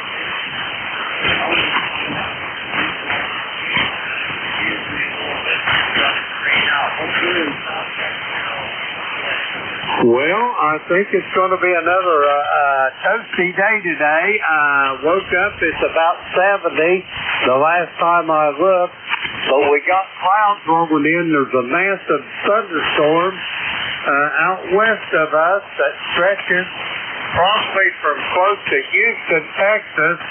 Well, I think it's going to be another toasty day today. Woke up, it's about 70 the last time I looked, but we got clouds rolling in. There's a massive thunderstorm out west of us that stretches probably from close to Houston, Texas,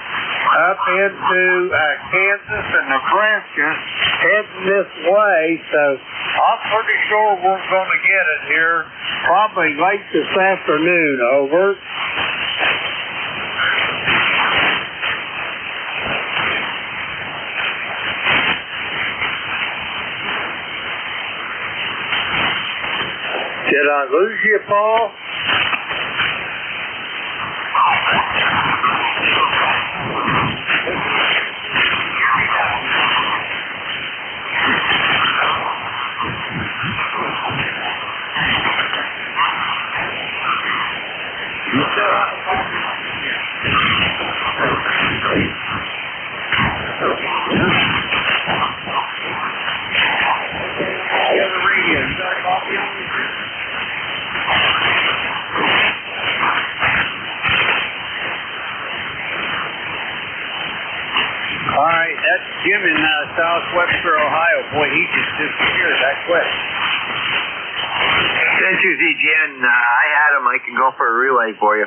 up into Kansas and Nebraska, heading this way. So I'm pretty sure we're going to get it here probably late this afternoon. Over. Did I lose you, Paul? All right, that's Jim in southwestern Ohio. Boy, he just disappeared that quick. N2ZGN, I had him. I can go for a relay for you.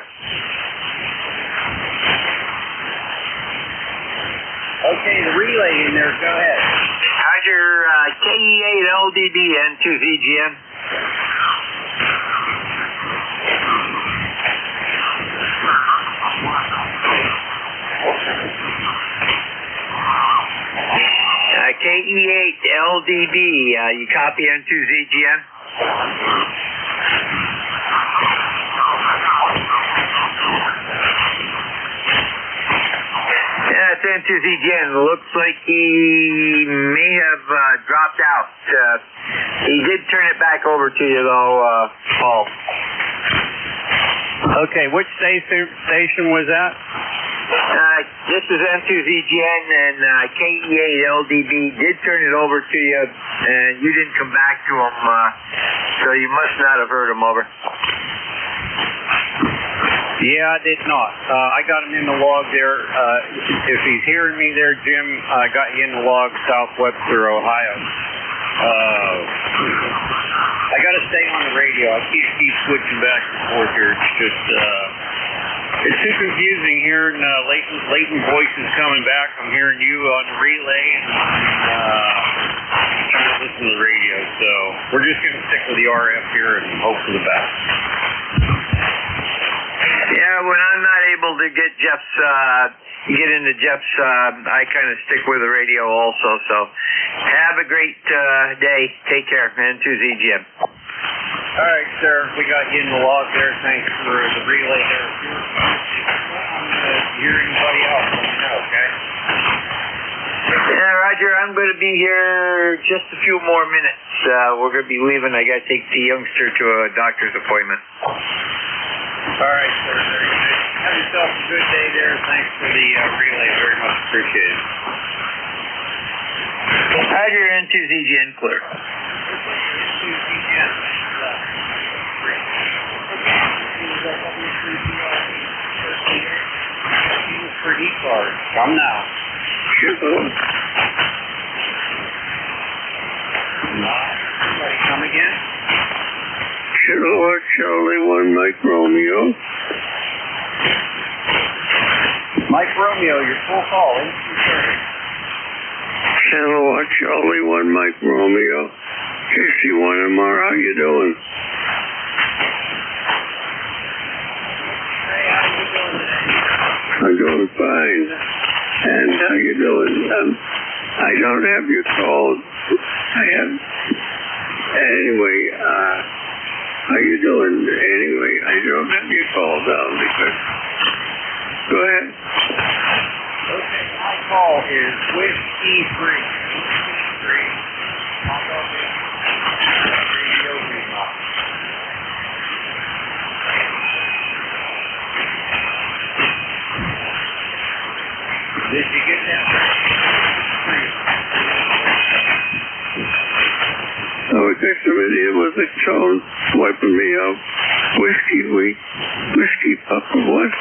Okay, the relay in there. Go ahead. Roger, KE8LDD, N2ZGN. KE8LDD, you copy N2ZGN? Yeah, it's N2ZGN. Looks like he may have dropped out. He did turn it back over to you, though, Paul. Okay, which station was that? This is N2ZGN, and KE8LDB did turn it over to you, and you didn't come back to him, so you must not have heard him. Over. Yeah, I did not. I got him in the log there. If he's hearing me there, Jim, I got you in the log southwestern Ohio. I got to stay on the radio. I can't keep switching back and forth here. It's just... it's too confusing hearing Leighton's voices coming back. I'm hearing you on the relay and trying to listen to the radio. So we're just going to stick with the RF here and hope for the best. Yeah, when I'm not able to get into Jeff's, I kind of stick with the radio also. So have a great day. Take care, N2ZGN. All right, sir. We got you in the log there. Thanks for the relay there. If you hear anybody else, let me know, okay? Yeah, Roger. I'm going to be here just a few more minutes. We're going to be leaving. I got to take the youngster to a doctor's appointment. All right, sir. Very good. Have yourself a good day there. Thanks for the relay. Very much appreciated. Roger, N2ZGN clear. N2ZGN. For ECARS. Come now. Somebody come again? Kilowatt Charlie 1 Mike Romeo. Mike Romeo, your full call. Channel Watch Charlie 1 Mike Romeo. KC1MR, how you doing? Hey, how you doing today? I'm doing fine. And how you doing? I don't have your calls. Anyway, how you doing? Anyway, I don't have your call down because... Go ahead. Okay, my call is Whiskey 3. Radio Lima. Did you get that? Oh, I got some idiot with a tone wiping me out. Whiskey Papa, what?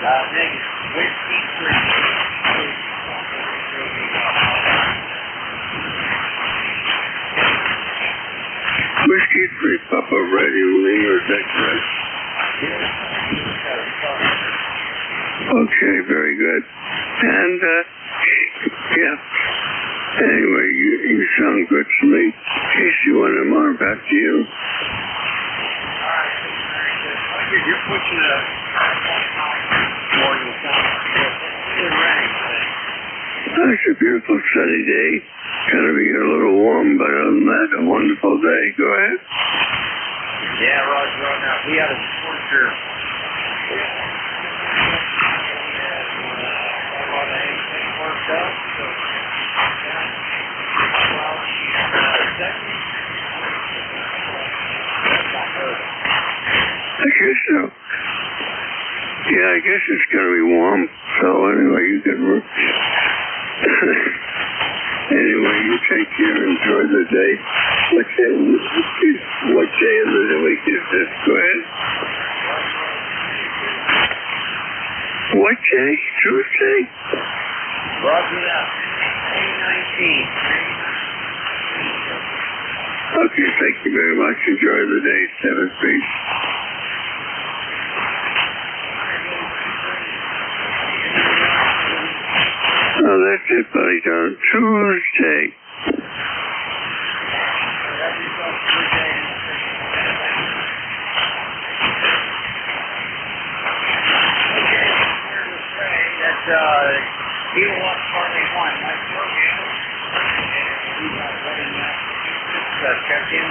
Negative. Whiskey 3. Whiskey 3 Papa Radio Lima, is that correct? Okay, very good. And, yeah. Anyway, you sound good to me. KC1MR, back to you. You're pushing a more than good rain. It's a beautiful sunny day. Gonna be a little warm, but other than that, a wonderful day. Go ahead. Yeah, Roger. Now, we had a scorcher. I guess so. Yeah, I guess it's gonna be warm. So anyway, you can... Anyway, you take care and enjoy the day. What day of the week is this? Go ahead. What day? Tuesday? Roger that. 19. Okay, thank you very much. Enjoy the day. 7th Street. Oh, that's it, buddy. On Tuesday. That's Eagle Walk Charlie 1, Mike Logan. Check in.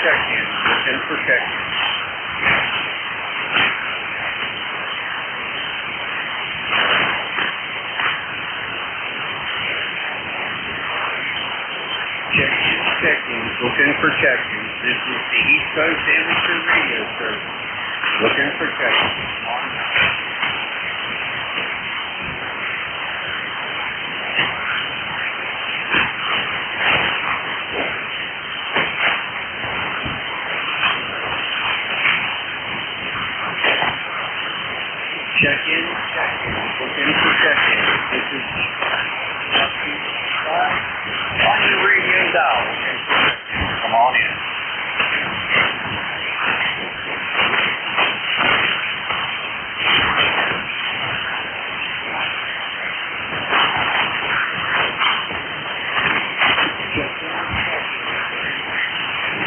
Check-in, looking for check-in. Check-in, looking for check-in. This is the East Coast Amateur Radio Service. Looking for check-in. Check-in, looking for check-in. This is on your radio dial. Come on in.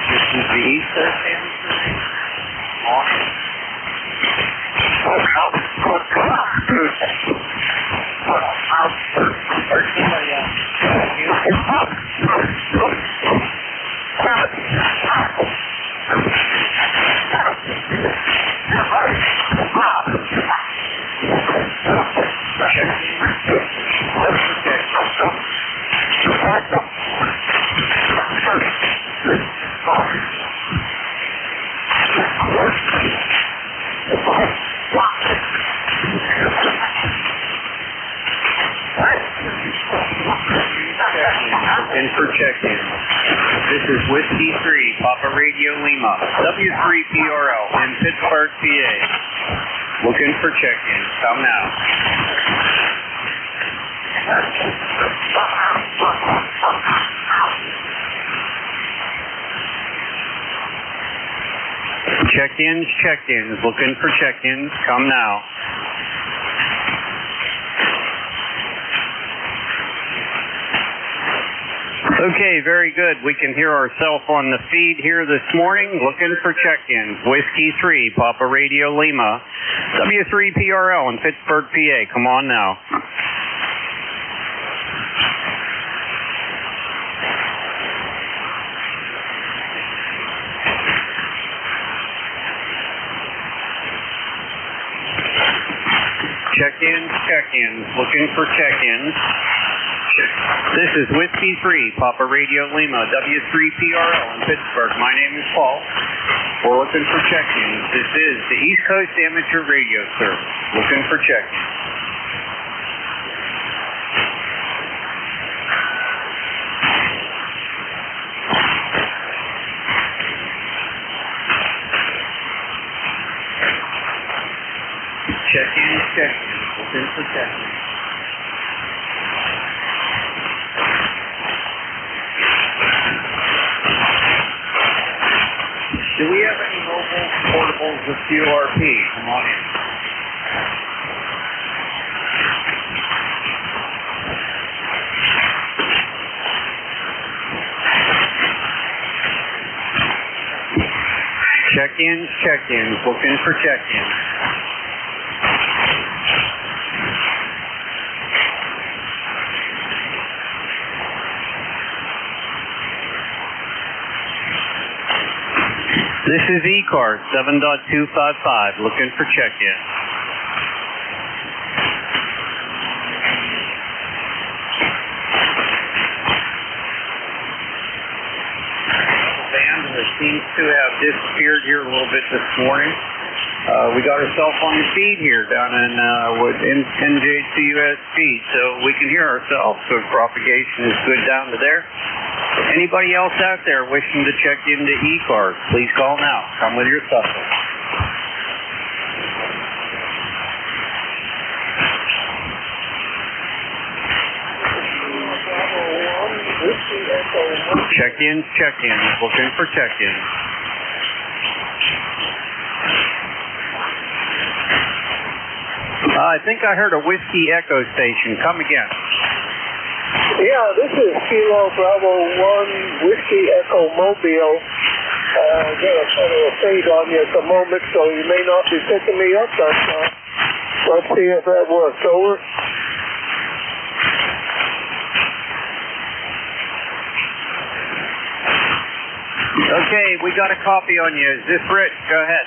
This is the East Coast Amateur Radio. Come on in. In for check-in. This is Whiskey 3, Papa Radio Lima, W3PRL in Pittsburgh, PA. Looking for check-ins. Come now. Check-ins. Looking for check-ins. Come now. Okay, very good. We can hear ourselves on the feed here this morning. Looking for check-ins. Whiskey 3, Papa Radio Lima. W3PRL in Pittsburgh, PA. Come on now. Check-ins. Looking for check-ins. This is Whiskey 3, Papa Radio Lima, W3PRL in Pittsburgh. My name is Paul. We're looking for check-ins. This is the East Coast Amateur Radio Service. Looking for check-ins. Check-ins. Looking for check-ins. Do we have any mobile portables with QRP? Come on in. Check-ins. Looking for check-ins. This is ECARS 7.255, looking for check-in. The band seems to have disappeared here a little bit this morning. We got ourselves on the feed here down in with NJ2US feed, so we can hear ourselves, so propagation is good down to there. Anybody else out there wishing to check into ECARS, please call now. Come with your suspect. Check-ins. Looking for check-ins. I think I heard a Whiskey Echo station. Come again. Yeah, this is Kilo Bravo 1 Whiskey Echo Mobile. Got a kind of a fade on you at the moment, so you may not be picking me up. But, let's see if that works. Over. Okay, we got a copy on you. Is this Rich? Go ahead.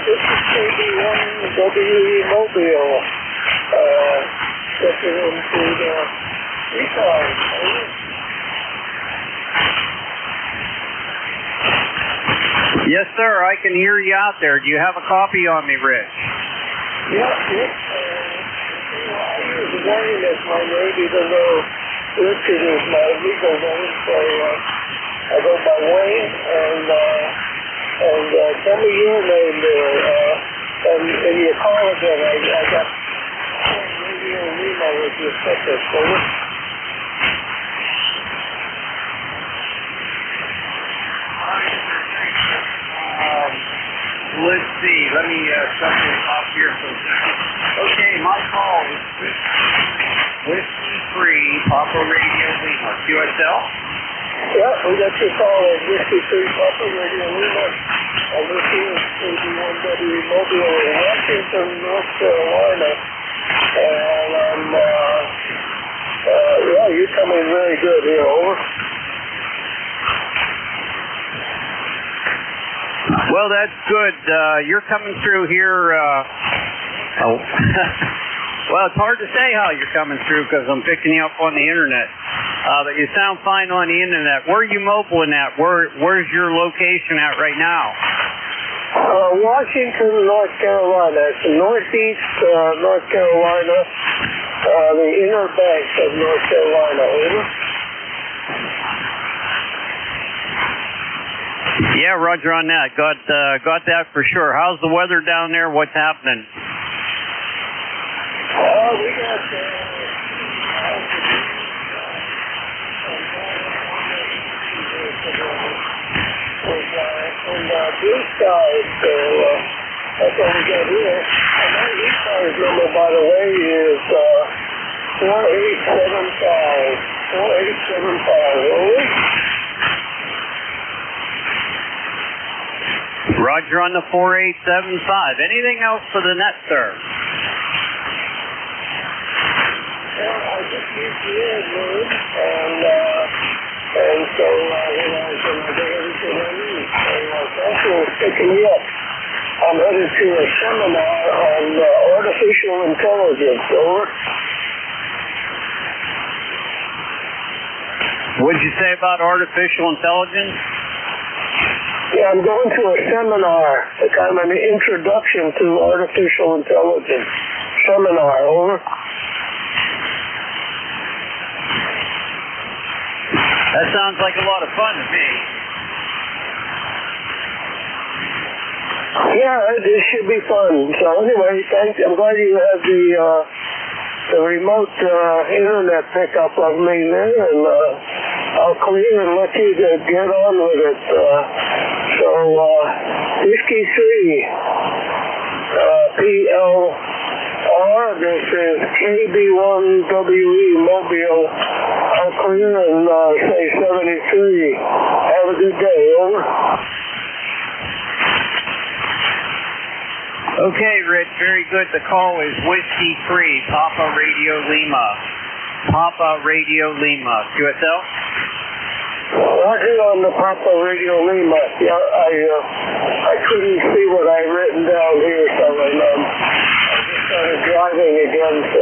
This is KB1WE Mobile. Stepping into the ECARS. Yes, sir. I can hear you out there. Do you have a copy on me, Rich? Yeah. I use Wayne as my name, even though Richard is my legal name. So I go by Wayne, and tell me your name there. And your call again. I got Radio Lima with your second. So let's see. Let me shut this off here for a second. Okay, my call is Whiskey 3, Papa Radio Lima. QSL? Yeah, we got your call at Whiskey 3, Papa Radio Lima. This is KB1W Mobile in Washington, North Carolina. And yeah, you're coming very good here. Over. Well, that's good. You're coming through here. Well, it's hard to say how you're coming through because I'm picking you up on the internet. But you sound fine on the internet. Where are you mobiling at? Where's your location at right now? Washington, North Carolina. It's northeast North Carolina. the inner banks of North Carolina. Over. Yeah, roger on that. Got that for sure. How's the weather down there? What's happening? We got blue skies, so that's all we got here. And my ECARS number, by the way, is 4875. 4875. Over. Roger on the 4875. Anything else for the net, sir? Well, I just used the air mood, and so, I get everything I need. So, thanks for picking me up. I'm headed to a seminar on artificial intelligence. Over. What'd you say about artificial intelligence? Yeah, I'm going to a seminar, a kind of an introduction to artificial intelligence seminar. Over. That sounds like a lot of fun to me. Yeah, it should be fun. So anyway, thanks. I'm glad you have the remote internet pickup of me there, and I'll clear and let you get on with it. So Whiskey 3, PLR, this is KB1WE Mobile. I'll clear and say 73. Have a good day. Over. Okay, Rich, very good. The call is Whiskey 3, Papa Radio Lima. Papa Radio Lima. QSL? Roger on the Papa Radio Lima. Yeah, I couldn't see what I written down here, so I just started driving again, so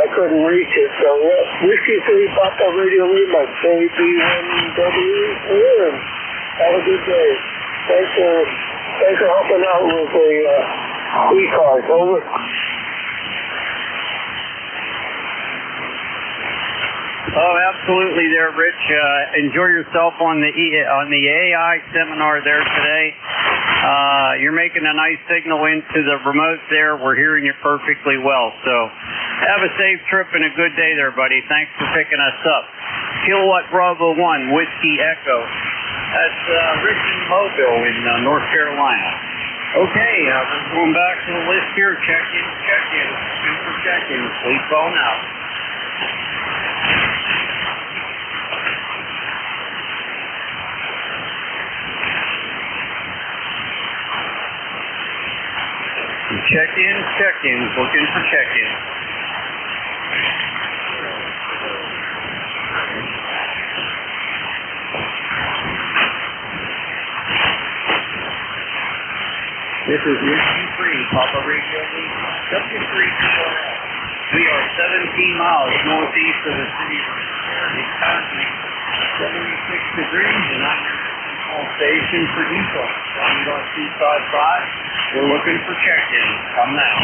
I couldn't reach it. So, yeah, Whiskey 3, Papa Radio Lima, KB1W. Have a good day. Thanks for helping out with the ECARS. Over. Oh, absolutely there, Rich. Enjoy yourself on the AI seminar there today. You're making a nice signal into the remote there. We're hearing you perfectly well. So have a safe trip and a good day there, buddy. Thanks for picking us up. Kilowatt Bravo 1, Whiskey Echo. That's Richmond Mobile in North Carolina. Okay, we're going back to the list here. Check-in. Super check-in. Please phone out. Check-ins. Looking for check-ins. This is Whiskey 3, Papa Radio Lima. W3QRS. We are 17 miles northeast of the city of Richmond. It's currently 76 degrees, and I'm your control station for diesel. I'm on 255. We're looking for check-ins. Come now.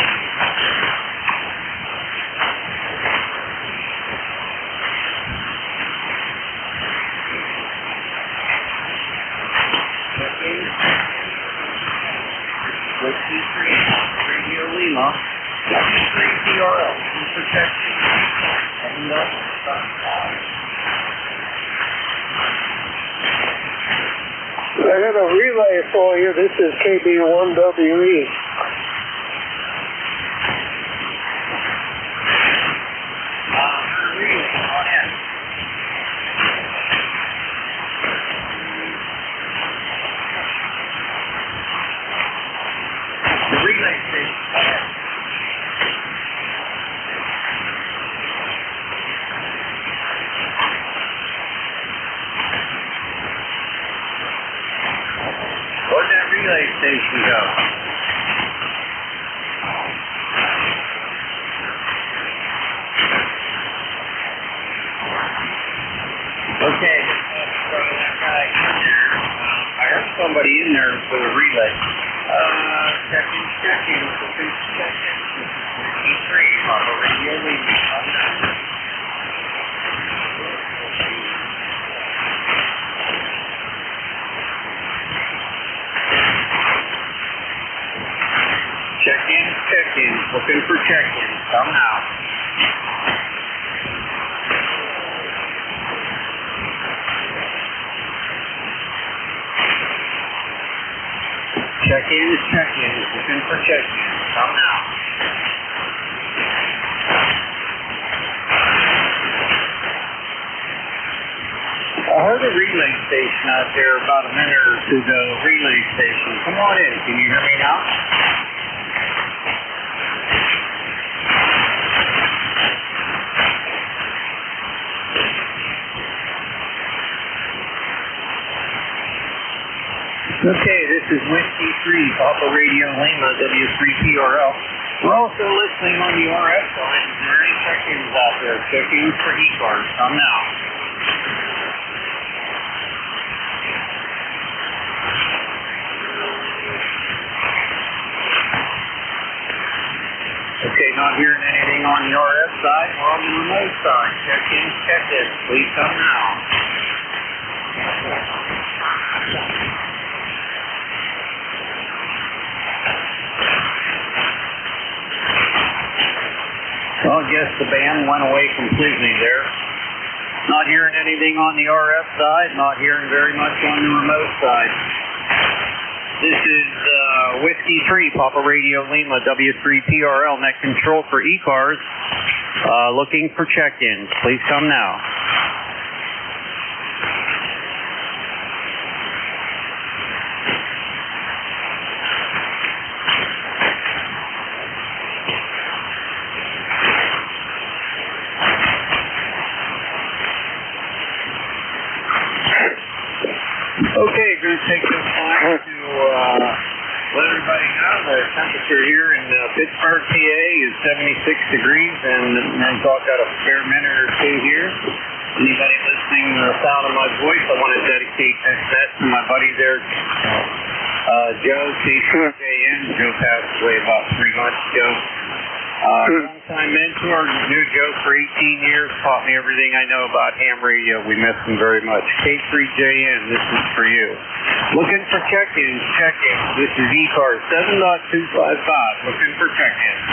Whiskey 3, Radio Lima, W3CRL, for check-in. And I got a relay for you. This is KB1WE. Station go. Okay, that guy in there. I heard somebody in there with a relay. Check-in. This is 3, Papa Radio Lima. Come now. Check-ins, check-ins. Looking for check-ins. Come now. I heard a relay station out there about a minute or two ago. Relay station. Come on in. Can you hear me now? Okay, this is Whiskey 3, Papa Radio Lima, W3PRL. We're also listening on the RF line. Is there any check-ins out there? Check-ins for ECARS. Come now. Okay, not hearing anything on the RF side. We're on the remote side. Check-ins, check-ins. Please come now. Well, I guess the band went away completely there. Not hearing anything on the RF side, not hearing very much on the remote side. This is Whiskey 3, Papa Radio Lima, W3PRL, net control for ECARS. Looking for check-ins. Please come now. Okay, going to take this time to let everybody know the temperature here in Pittsburgh, PA is 76 degrees, and then I've got a spare minute or two here. Anybody listening to the sound of my voice, I want to dedicate this set to my buddy there, Joe, TCJN. Joe passed away about 3 months ago. Long-time mentor, knew Joe for 18 years, taught me everything I know about ham radio. We miss him very much. K3JN, this is for you. Looking for check-ins, check-ins. This is ECARS 7.255. Looking for check-ins.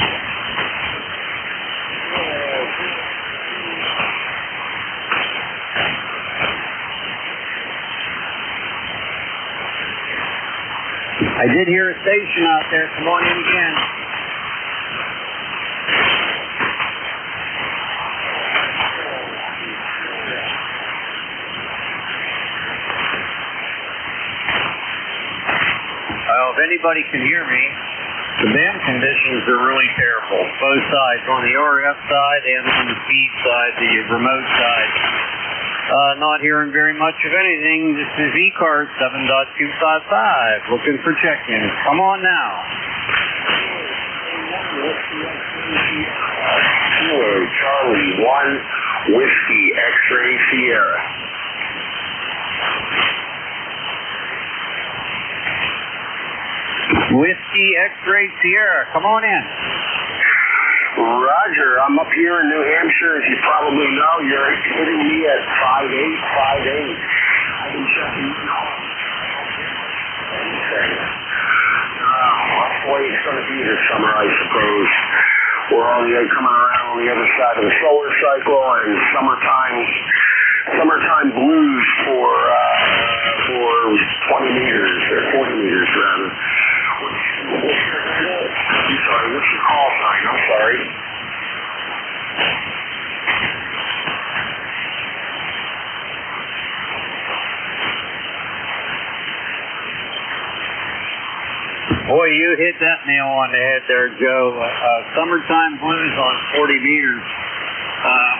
I did hear a station out there. Come on in again. Well, if anybody can hear me, the band conditions are really terrible. Both sides, on the RF side and on the feed side, the remote side. Not hearing very much of anything. This is ECARS 7.255. Looking for check-ins. Come on now. Charlie 1, Whiskey X-Ray Sierra. Whiskey X-Ray Sierra, come on in. Roger, I'm up here in New Hampshire. As you probably know, you're hitting me at 5858. I've been checking. Rough way it's going to be this summer, I suppose. We're already coming around on the other side of the solar cycle and summertime blues for 20 meters, or 40 meters rather. I'm sorry, what's your call sign? I'm sorry. Boy, you hit that nail on the head there, Joe. Summertime blues on 40 meters.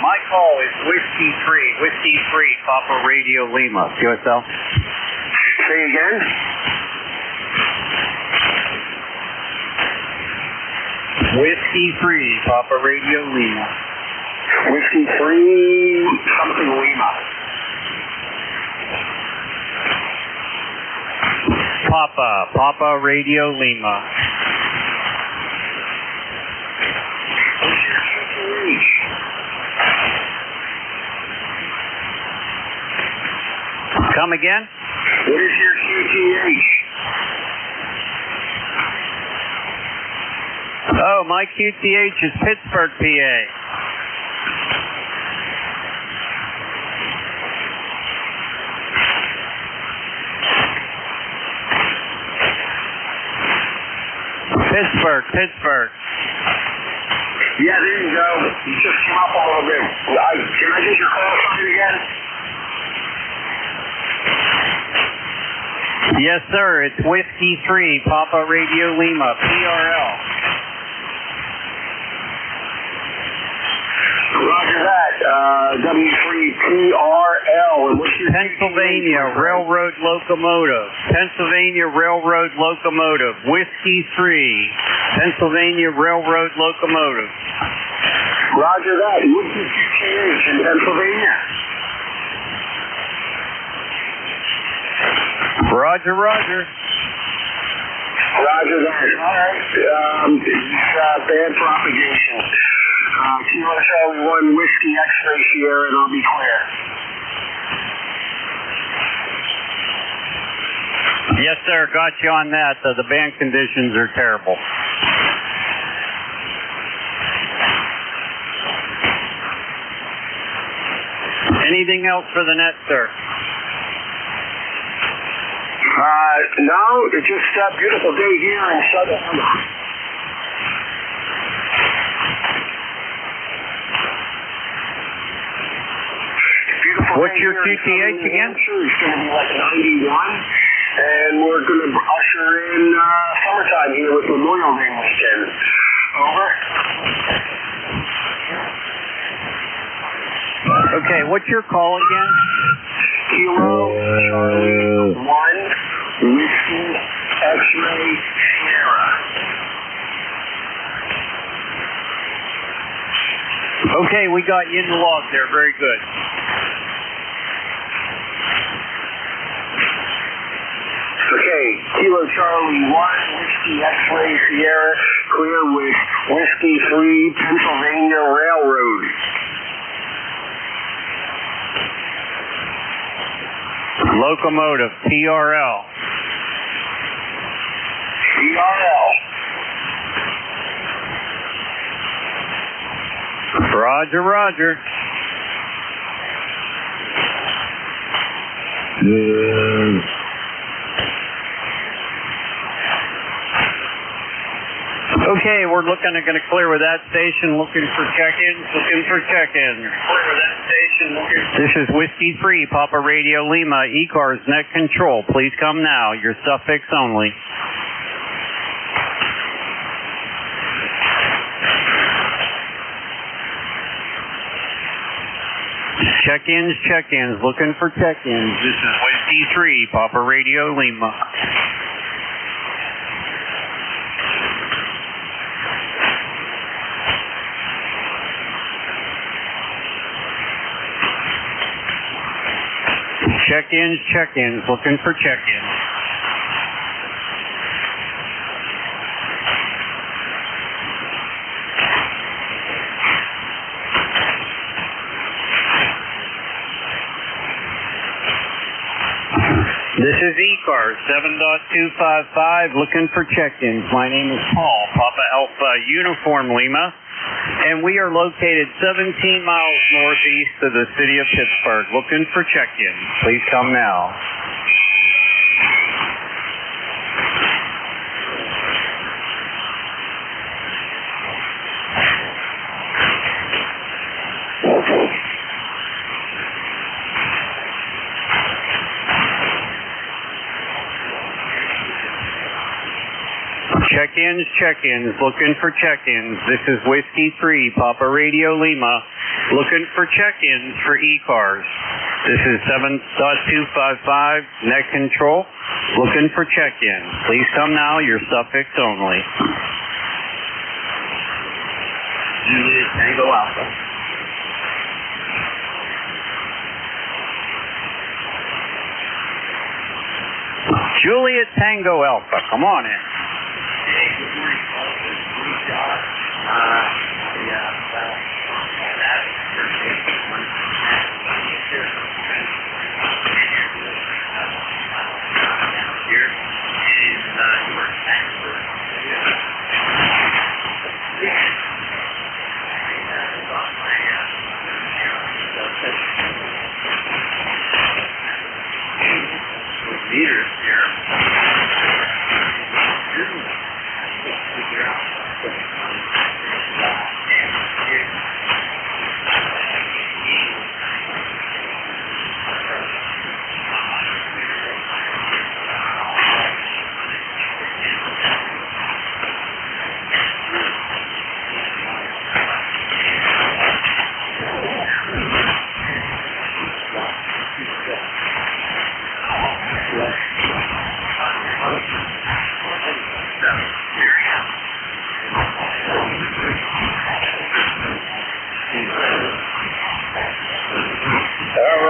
My call is Whiskey 3, Papa Radio Lima. QSL. Say again? Whiskey 3, Papa Radio Lima. Whiskey 3, something Lima. Papa Radio Lima. Come again? What is your QTH? Oh, my QTH is Pittsburgh, PA. Pittsburgh. Yeah, there you go. You just came up a little bit. Can I get your call sign again? Yes, sir. It's Whiskey 3, Papa Radio Lima, PRL. Roger that. W3PRL. And what's your Pennsylvania Railroad Locomotive. Pennsylvania Railroad Locomotive. Whiskey 3, Pennsylvania Railroad Locomotive. Roger that. What's your QTH in Pennsylvania? Roger. Roger that. All right. Bad propagation. Kilo Charlie 1 Whiskey X-ray Sierra, and I'll be clear. Yes, sir. Got you on that. The band conditions are terrible. Anything else for the net, sir? No, it's just a beautiful day here in Southern. What's your QTH again? It's going to be like 91, and we're going to usher in summertime here with Memorial Day weekend. Over. Okay, what's your call again? Kilo Charlie 1 Whiskey X-ray Sierra. Okay, we got you in the log there. Very good. Okay, Kilo Charlie 1 Whiskey X-ray Sierra, clear with Whiskey 3 Pennsylvania Railroad. Locomotive, TRL. Roger. Okay, we're going to clear with that station, looking for check-ins. This is Whiskey 3, Papa Radio Lima, ECARS Net Control. Please come now, your suffix only. Check-ins, looking for check-ins. This is Whiskey 3, Papa Radio Lima. Check-ins, looking for check-ins. This is ECARS 7.255, looking for check-ins. My name is Paul, Papa Alpha Uniform Lima, and we are located 17 miles northeast of the city of Pittsburgh, looking for check-ins. Please come now. Check-ins, looking for check-ins. This is Whiskey 3, Papa Radio Lima, looking for check-ins for ECARS. This is 7.255, Net Control, looking for check-ins. Please come now, your suffix only. Juliet Tango Alpha. Juliet Tango Alpha, come on in.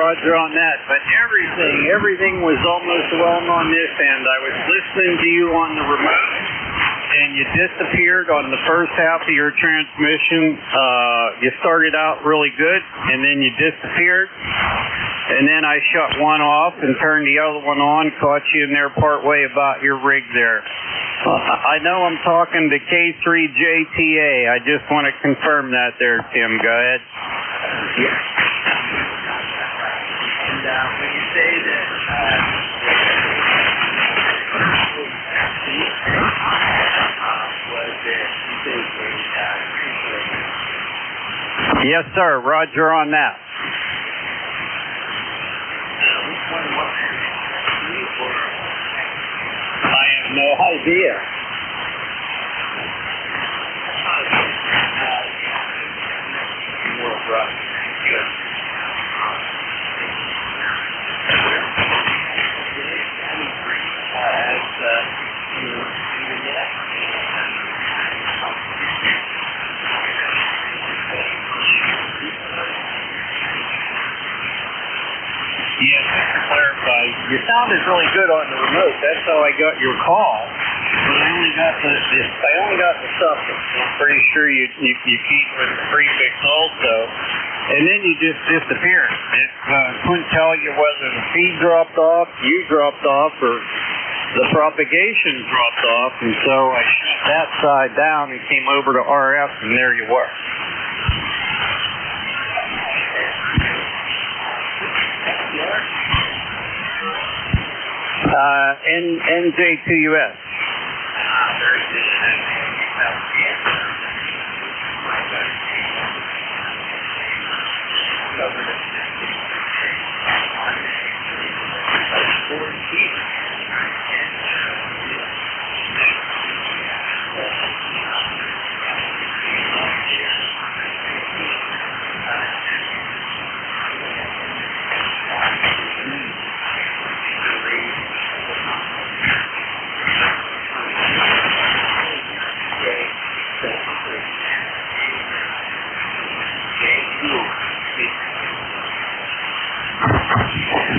Roger on that. But everything was almost well on this end. I was listening to you on the remote, and you disappeared on the first half of your transmission. You started out really good, and then you disappeared. And then I shut one off and turned the other one on, caught you in there partway about your rig there. I know I'm talking to K3JTA. I just want to confirm that there, Tim. Go ahead. And when you say that yes, sir. Roger on that. I have no idea. Yeah, just to clarify, you sounded really good on the remote. That's how I got your call. But I only got the suffix. I'm pretty sure you came with the prefix also. And then you just disappeared. Couldn't tell you whether the feed dropped off, you dropped off, or the propagation dropped off. And so I shut that side down and came over to RF, and there you were. NJ2US.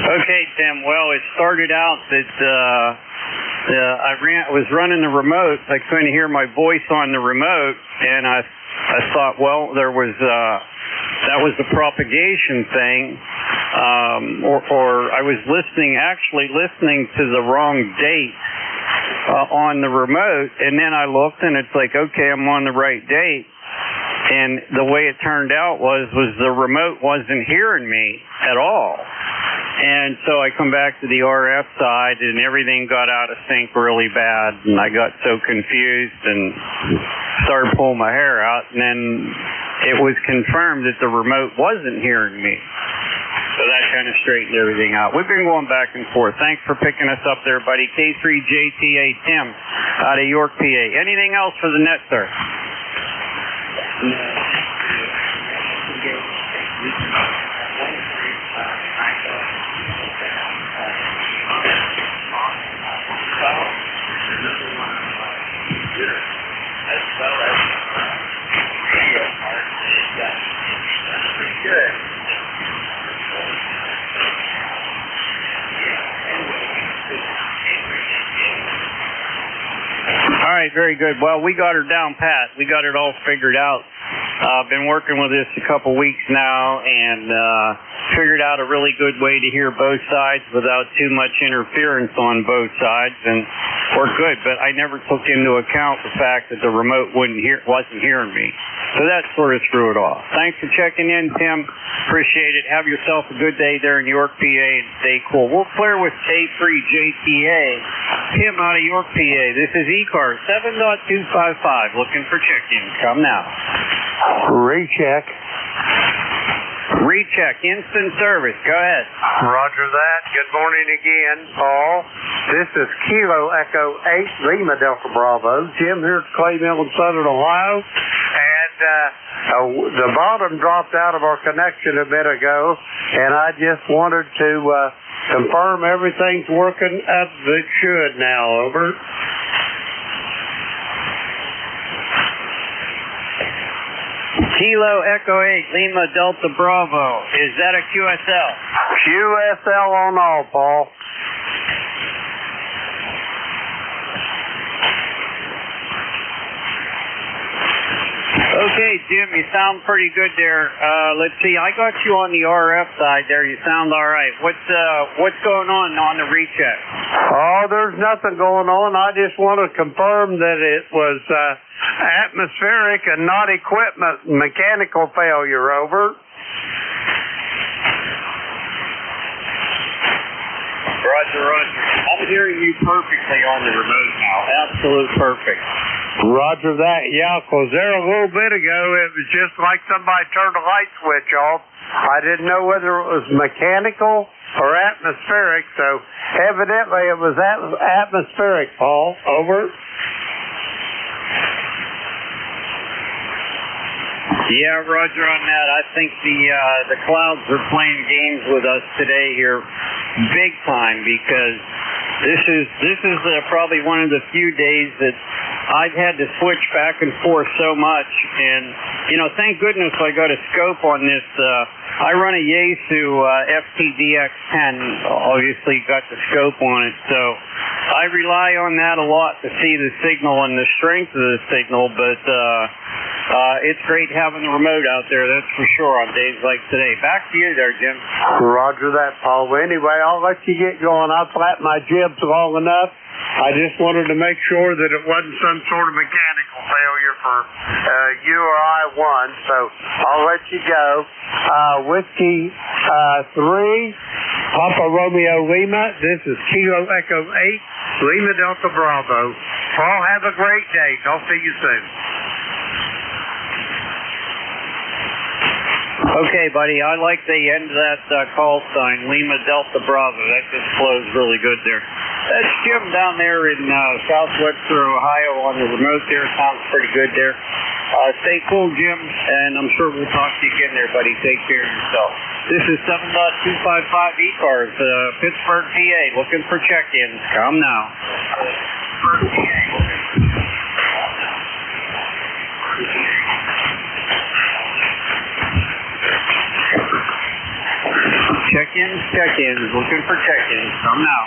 Okay, Tim. Well, it started out that I was running the remote. I couldn't hear my voice on the remote, and I thought, well, that was the propagation thing, or I was actually listening to the wrong date on the remote, and then I looked, and it's like, okay, I'm on the right date. And the way it turned out was the remote wasn't hearing me at all. And so I come back to the RF side, and everything got out of sync really bad, and I got so confused and started pulling my hair out, and then it was confirmed that the remote wasn't hearing me. So that kind of straightened everything out. We've been going back and forth. Thanks for picking us up there, buddy. K3JTA Tim out of York, PA. Anything else for the net, sir? All right, very good. Well, we got her down pat. We got it all figured out. I've been working with this a couple weeks now, and figured out a really good way to hear both sides without too much interference on both sides, and we're good. But I never took into account the fact that the remote wasn't hearing me. So that sort of threw it off. Thanks for checking in, Tim. Appreciate it. Have yourself a good day there in York, PA, and stay cool. We'll clear with K3JTA. Tim out of York, PA. This is ECARS 7.255. Looking for check-ins. Come now. Recheck. Recheck. Instant service. Go ahead. Roger that. Good morning again, Paul. This is Kilo Echo 8 Lima Delta Bravo. Jim here at Clay Mill in Southern Ohio. And the bottom dropped out of our connection a bit ago, and I just wanted to confirm everything's working as it should now. Over. Kilo Echo 8 Lima Delta Bravo. Is that a QSL? QSL on all, Paul. Okay, Jim, you sound pretty good there. Let's see, I got you on the RF side there. You sound all right. What's going on the recheck? Oh, there's nothing going on. I just want to confirm that it was atmospheric and not equipment mechanical failure. Over. Roger. I'm hearing you perfectly on the remote now. Absolute perfect. Roger that, yeah, 'cause there a little bit ago, it was just like somebody turned a light switch off. I didn't know whether it was mechanical or atmospheric, so evidently it was atmospheric, Paul. Over. Yeah, Roger on that. I think the clouds are playing games with us today here, big time, because this is probably one of the few days that I've had to switch back and forth so much, and thank goodness I got a scope on this. I run a Yaesu FTDX10, obviously got the scope on it, so I rely on that a lot to see the signal and the strength of the signal, but it's great having the remote out there, that's for sure, on days like today. Back to you there, Jim. Roger that, Paul. Anyway, I'll let you get going. I've flapped my jibs long enough. I just wanted to make sure that it wasn't some sort of mechanical failure for you or I-1, so I'll let you go. Whiskey 3, Papa Romeo Lima. This is Kilo Echo 8, Lima Delta Bravo. Paul, have a great day. I'll see you soon. Okay, buddy, I like the end of that call sign, Lima Delta Bravo. That just flows really good there. That's Jim down there in southwestern Ohio on the remote there. Sounds pretty good there. Stay cool, Jim, and I'm sure we'll talk to you again there, buddy. Take care of yourself. This is 7.255 ECARS, Pittsburgh, PA. Looking for check-ins. Come now. Check-ins, looking for check-ins. Come now.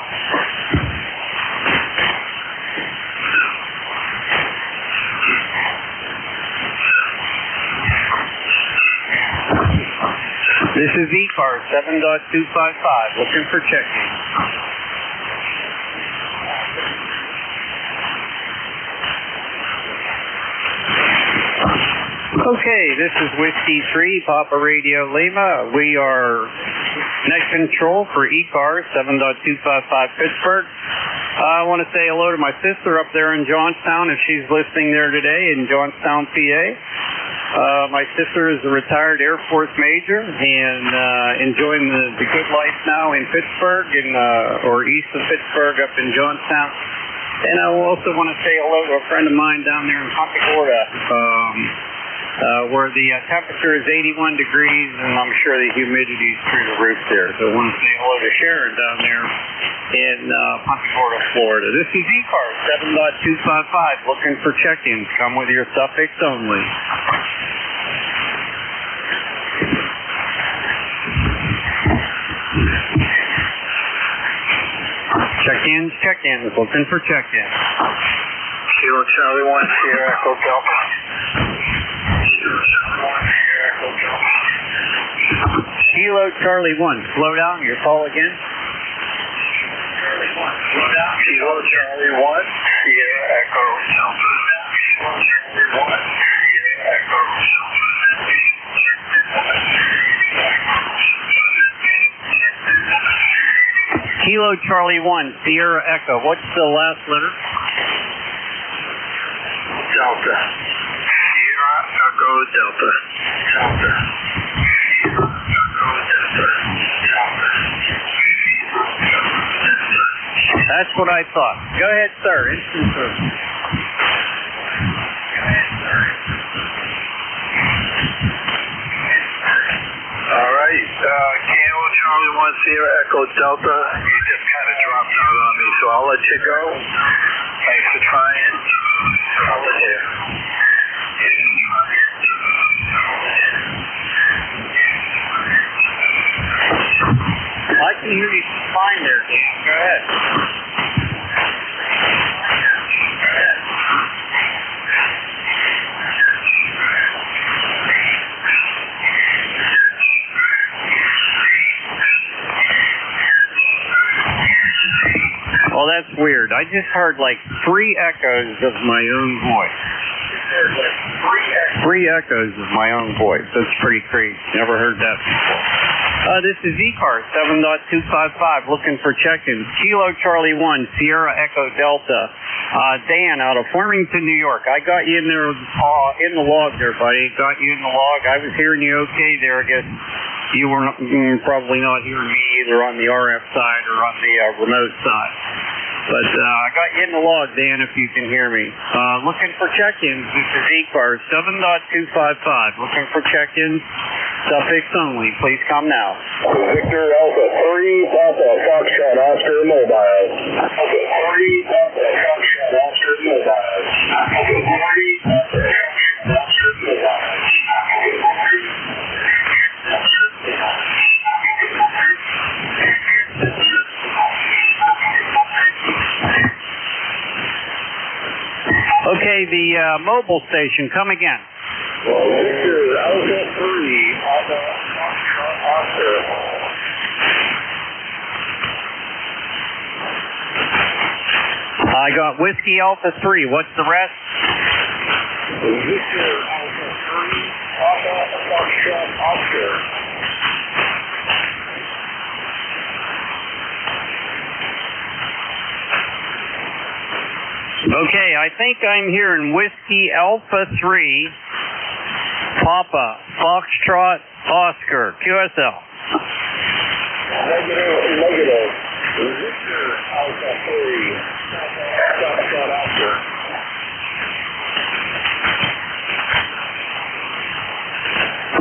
This is ECARS 7.255, looking for check-ins. Okay, this is Whiskey 3, Papa Radio Lima. We are net control for ECARS 7.255 Pittsburgh. I want to say hello to my sister up there in Johnstown, if she's listening there today in Johnstown, PA. My sister is a retired Air Force major and enjoying the good life now in Pittsburgh or east of Pittsburgh up in Johnstown. And I also want to say hello to a friend of mine down there in Punta Gorda, where the temperature is 81 degrees, and I'm sure the humidity is through the roof there. So I want to say hello to Sharon down there in Punta Gorda, Florida. This is ECARS 7.255, looking for check-ins. Come with your suffix only. Check-ins, looking for check-ins. Kilo Charlie 1, Sierra Echo Delta. Kilo Charlie 1, slow down, your call again. Slow down. Kilo Charlie 1, Sierra Echo Delta. Kilo Charlie 1, Sierra Echo Kilo Charlie 1, Sierra Echo. What's the last letter? Delta. Sierra Echo Delta. Delta. Sierra Echo Delta. Delta. That's what I thought. Go ahead, sir. Instant service. Go ahead, sir. All right. Kilo Charlie 1, Sierra Echo Delta. You just kind of dropped out on me, so I'll let you go. Thanks for trying. I'll let you. Well, that's weird. I just heard like 3 echoes of my own voice. 3 echoes of my own voice. That's pretty crazy. Never heard that before. This is ECARS 7.255, looking for check-ins. Kilo Charlie 1, Sierra Echo Delta. Dan out of Farmington, New York. I got you in there, in the log there, buddy. Got you in the log. I was hearing you okay there. I guess you were probably not hearing me either on the RF side or on the remote side. But I got you in the log, Dan, if you can hear me. Looking for check-ins. This is ECARS 7.255. Looking for check-ins. Suffix only. Please come now. Victor Alpha 3, Papa Foxtrot Oscar Mobile. Alpha 3, Papa Foxtrot Oscar Mobile. Alpha 3, Papa Foxtrot Oscar Mobile. Okay, the mobile station, come again. Victor Alpha 3, Papa Foxtrot Oscar. I got Whiskey Alpha 3. What's the rest? Victor Alpha 3, Papa Foxtrot Oscar. Okay, I think I'm hearing Whiskey Alpha 3, Papa Foxtrot Oscar, QSL. Negative. Victor Alpha 3, Papa Foxtrot Oscar.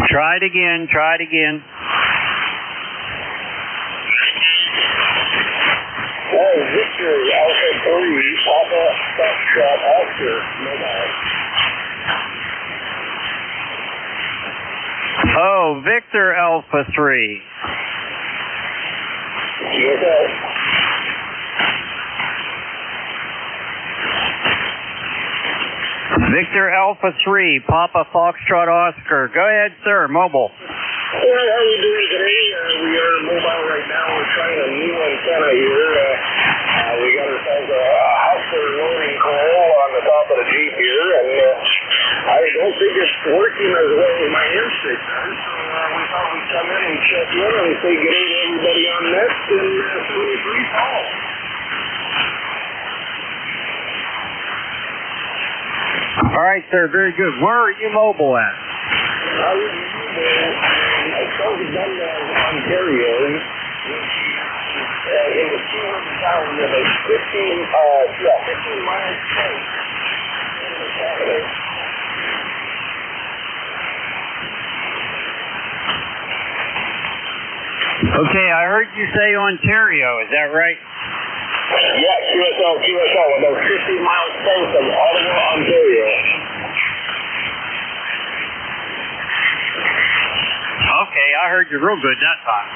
Try it again. Victor Alpha 3, Papa Foxtrot Oscar, mobile. Oh, Victor Alpha 3. Yes, Victor Alpha 3, Papa Foxtrot Oscar. Go ahead, sir, mobile. How are we doing today? We are mobile right now. We're trying a new antenna here. We got ourselves a Hustler loading coil on the top of the Jeep here, and I don't think it's working as well as my instinct does. So we thought we'd come in and check in and say good day to everybody on Nest and 73 Paul. All right, sir, very good. Where are you mobile at? I started Dundas, Ontario, in the Sealand town with a 15 miles south in Canada. Okay, I heard you say Ontario, is that right? Yeah, QSL, about 15 miles south of Ottawa, Ontario. Okay, I heard you real good that time.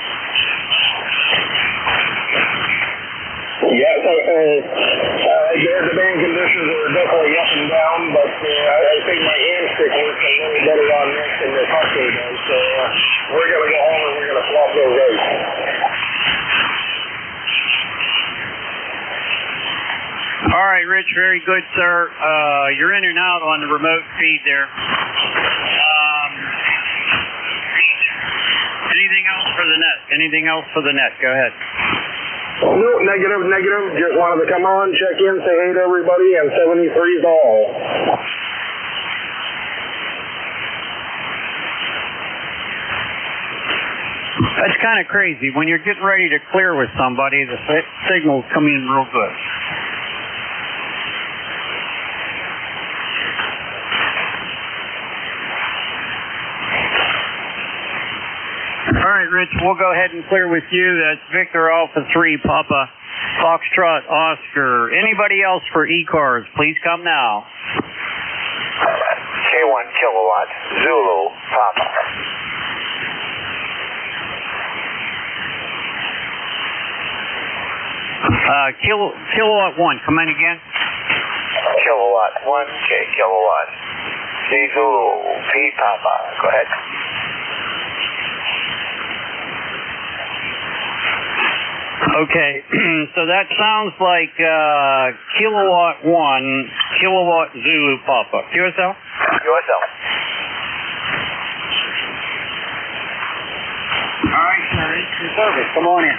Yeah, so the band conditions are definitely up and down, but I think my handstick works a little better on this than this Hustler does, so we're going to go home and we're going to swap those out. All right, Rich, very good, sir. You're in and out on the remote feed there. Anything else for the net? Go ahead. No, negative. Just wanted to come on, check in, say hey to everybody, and 73's all. That's kind of crazy. When you're getting ready to clear with somebody, the signals come in real good. All right, Rich, we'll go ahead and clear with you. That's Victor Alpha 3, Papa Foxtrot Oscar. Anybody else for ECARS, please come now. K1 kilowatt, Zulu, Papa. Kilowatt 1, come in again. Kilowatt 1, K kilowatt. Zulu, P Papa. Go ahead. Okay, so that sounds like kilowatt 1, kilowatt Zulu Papa. QSL? QSL. All right, sir. Instant service. Come on in.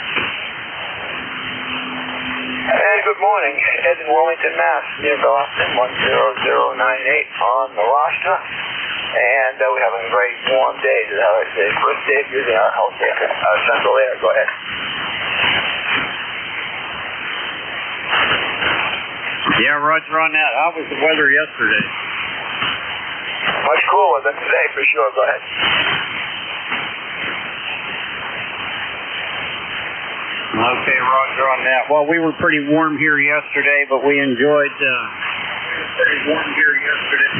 And good morning. Ed in Wilmington, Mass. Near Boston, 10098 on the roster. And we're having a very warm day. It's the first day of using our health central air. Go ahead. Yeah, Roger on that. How was the weather yesterday? Much cooler than today, for sure. Go ahead. Okay, Roger on that. Well, we were pretty warm here yesterday, but we enjoyed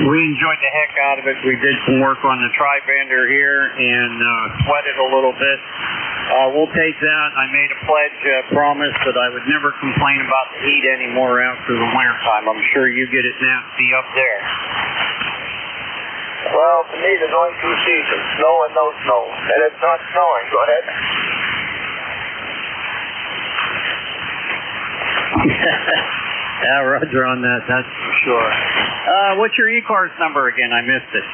we enjoyed the heck out of it. We did some work on the tri-bander here and sweated a little bit. We'll take that. I made a pledge, promise that I would never complain about the heat anymore after the winter time. I'm sure you get it nasty up there. Well, to me, there's only two seasons, snow and no snow. And it's not snowing. Go ahead. Yeah, Roger on that. That's for sure. What's your ECARS number again? I missed it.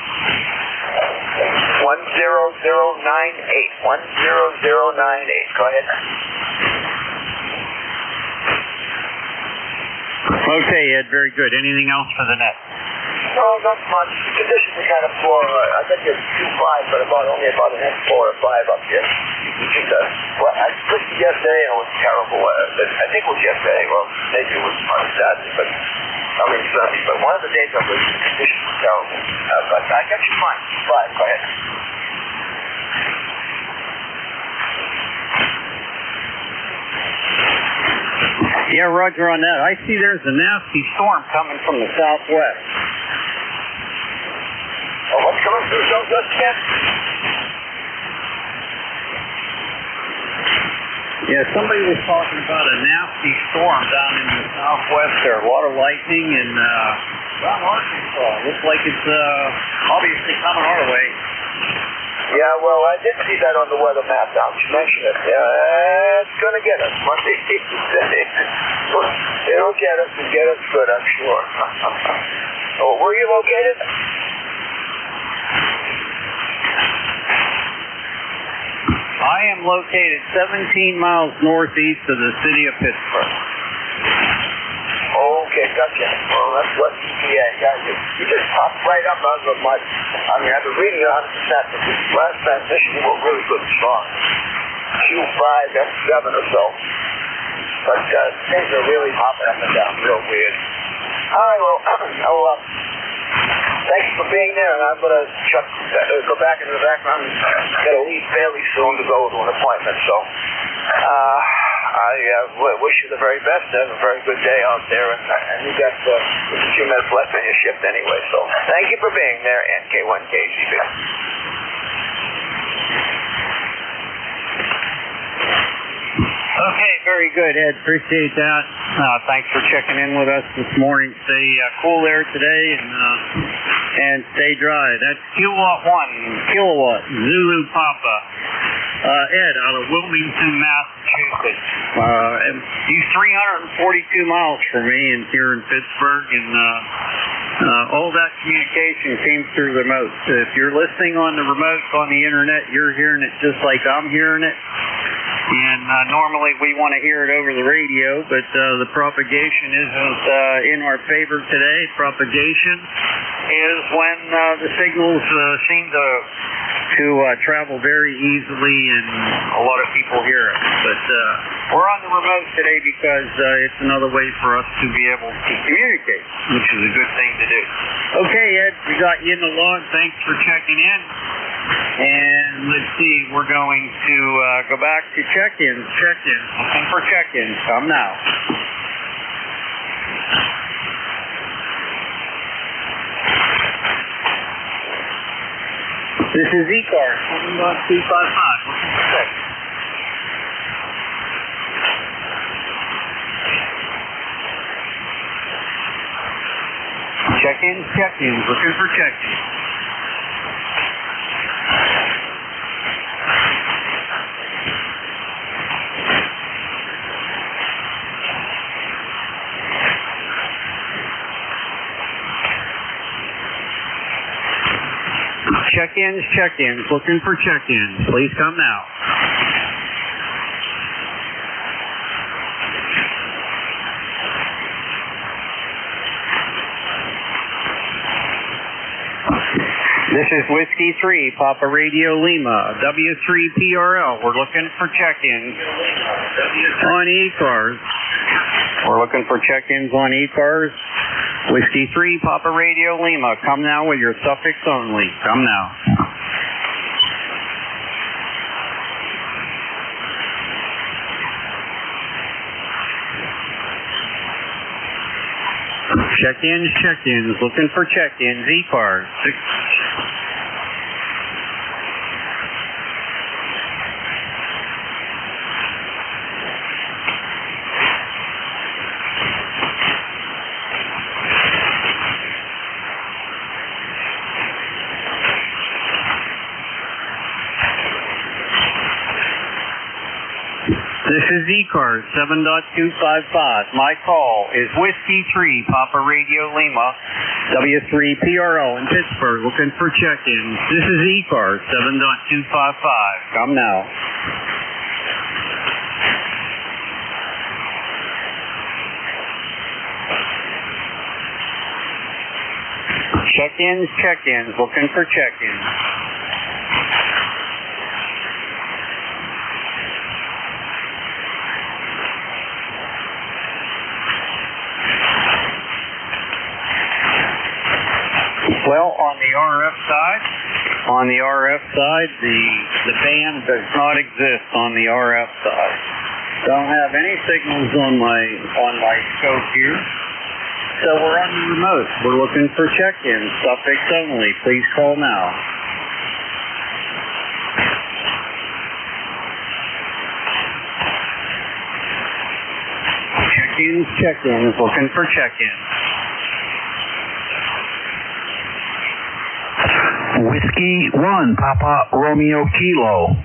10098. 10098. Go ahead. Okay, Ed. Very good. Anything else for the net? No, not much. The conditions are kind of poor. I bet you're 2.5, but only about an inch 4 or 5 up here. Well, I switched yesterday and it was terrible. I think it was yesterday. Well, maybe it was on Saturday, but Sunday. But one of the days up, the conditions were terrible. But I got you fine. 5. Go ahead. Yeah, Roger on that. I see there's a nasty storm coming from the southwest. Oh, what's coming through the southwest again? Yeah, somebody was talking about a nasty storm down in the southwest there. A lot of lightning and around Arkansas. Looks like it's obviously coming our way. Yeah, well, I did see that on the weather map down. You mentioned it. Yeah, it's going to get us. Monday, Tuesday. It'll get us and get us good, I'm sure. Oh, where are you located? I am located 17 miles northeast of the city of Pittsburgh. Okay, gotcha. Well, that's what, yeah, you just popped right up out of the mud. I mean, I've been reading it 100%, but this last transmission, you were really good and strong. Q5, F7 or so. But things are really hopping up and down, real weird. All right, well, thanks for being there, and I'm going to go back into the background and get a leave fairly soon to go to an appointment, so I wish you the very best. Have a very good day out there, and you got just a few minutes left in your shift anyway, so thank you for being there, and K1KGB. Okay, very good, Ed. Appreciate that. Thanks for checking in with us this morning. Stay cool there today and stay dry. That's kilowatt 1, kilowatt, Zulu Papa. Ed out of Wilmington, Massachusetts. And he's 342 miles from me and here in Pittsburgh, and all that communication came through the remote. If you're listening on the remote on the internet, you're hearing it just like I'm hearing it. And normally we want to hear it over the radio, but the propagation isn't in our favor today. Propagation is when the signals seem to travel very easily and a lot of people hear it. But we're on the remote today because it's another way for us to be able to communicate, which is a good thing to do. Okay, Ed, we got you in the log. Thanks for checking in. And let's see, we're going to go back to check-ins. Looking for check-ins. Come now. This is ECARS, 7.255. Looking for check-ins. Check-ins. Looking for check-ins. check-ins, looking for check-ins. Please come now. This is Whiskey 3, Papa Radio Lima, W3PRL. We're looking for check-ins on ECARS. We're looking for check-ins on ECARS. Whiskey 3, Papa Radio Lima. Come now with your suffix only. Come now. Check-ins, looking for check-ins, ECARS. This is ECARS 7.255. My call is Whiskey 3, Papa Radio Lima, W3PRO in Pittsburgh, looking for check-ins. This is ECARS 7.255. Come now. Check-ins, looking for check-ins. Well, on the RF side, the band does not exist on the RF side. Don't have any signals on my scope here. So we're on the remote. We're looking for check-ins, suffix only. Please call now. Check-ins, looking for check-ins. Whiskey 1, Papa Romeo Kilo.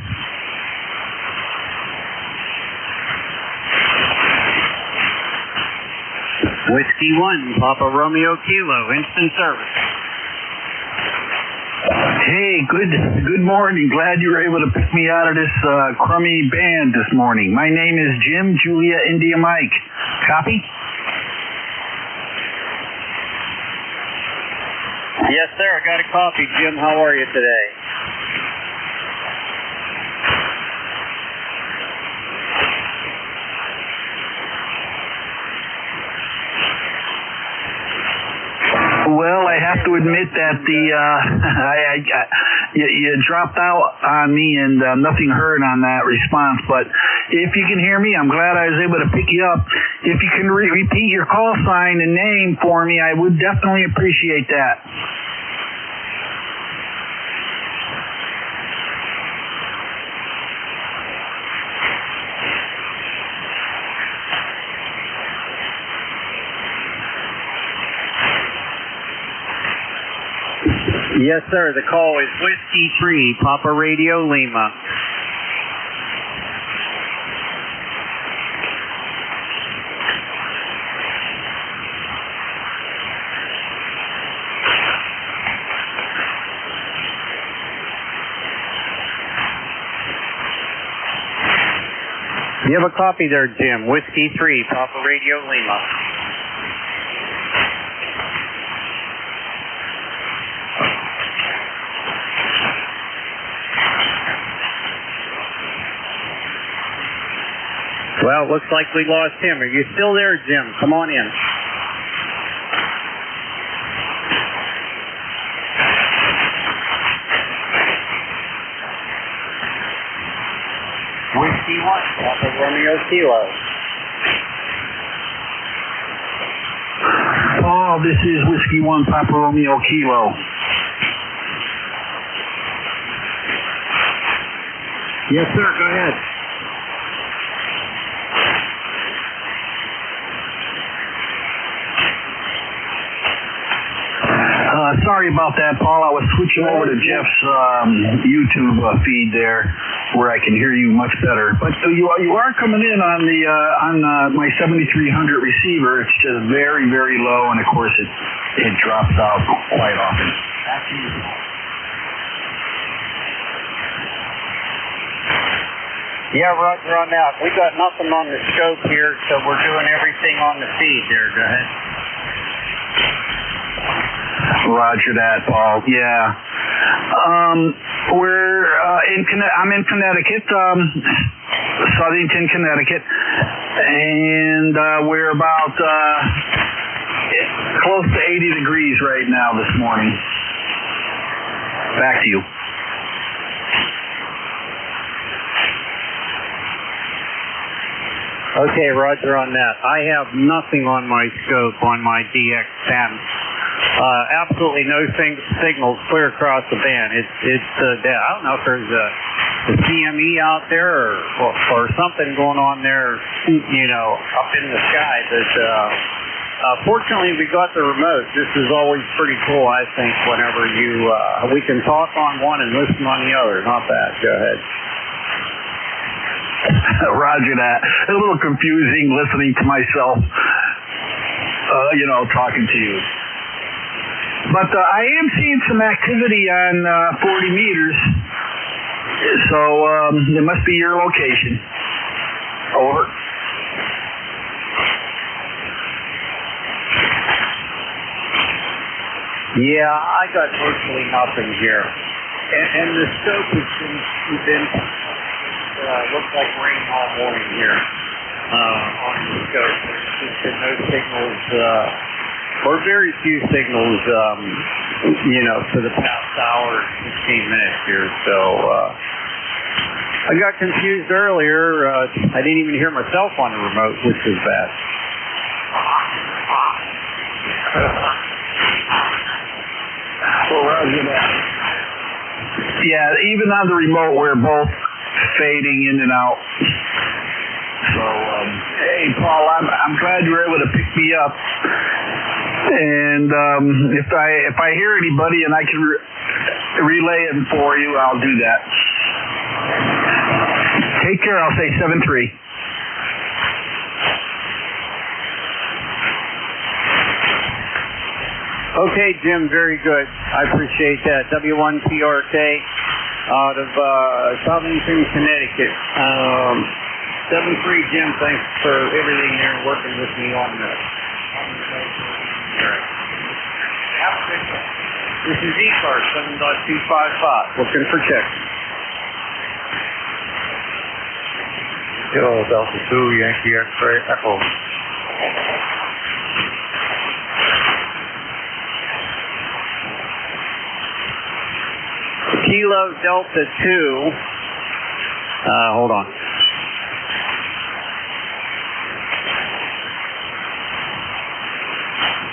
Whiskey 1, Papa Romeo Kilo, instant service. Hey, good morning. Glad you were able to pick me out of this crummy band this morning. My name is Jim, Julia, India, Mike. Copy? Yes, sir. I got a copy. Jim, how are you today? Well, I have to admit that you dropped out on me and nothing heard on that response. But if you can hear me, I'm glad I was able to pick you up. If you can repeat your call sign and name for me, I would definitely appreciate that. Yes, sir. The call is Whiskey 3, Papa Radio Lima. You have a copy there, Jim. Whiskey 3, Papa Radio Lima. Well, it looks like we lost him. Are you still there, Jim? Come on in. Whiskey 1, Papa Romeo Kilo. Paul, this is Whiskey 1, Papa Romeo Kilo. Yes, sir. Go ahead. Sorry about that, Paul. I was switching over to Jeff's YouTube feed there, where I can hear you much better. But you are coming in on the on my 7300 receiver. It's just very, very low, and of course it drops out quite often. Yeah, Roger on that. We got nothing on the scope here, so we're doing everything on the feed there. Go ahead. Roger that, Paul. Yeah. I'm in Connecticut, Southington, Connecticut, and we're about close to 80 degrees right now this morning. Back to you. Okay, Roger on that. I have nothing on my scope on my DX10. Absolutely no signals clear across the band. It's dead. I don't know if there's a CME out there or something going on there, you know, up in the sky. But fortunately, we got the remote. This is always pretty cool, I think. Whenever we can talk on one and listen on the other. Not bad. Go ahead. Roger that. A little confusing listening to myself, talking to you. But I am seeing some activity on 40 meters, so it must be your location. Over. Yeah, I got virtually nothing here. And the scope has been looks like rain all morning here on the scope. There's just been no signals, or very few signals, for the past hour and 15 minutes here. So I got confused earlier. I didn't even hear myself on the remote, which was bad. Yeah, even on the remote, we're both fading in and out. So, hey, Paul, I'm glad you were able to pick me up. And if I hear anybody and I can relay it for you, I'll do that. Take care. I'll say 7-3. Okay, Jim, very good. I appreciate that. W1PRK out of Southington, Connecticut. 7-3, Jim, thanks for everything there and working with me on this. This is ECARS 7.255, looking for check. Kilo Delta 2, Yankee X-ray, Echo. Kilo Delta 2. Hold on.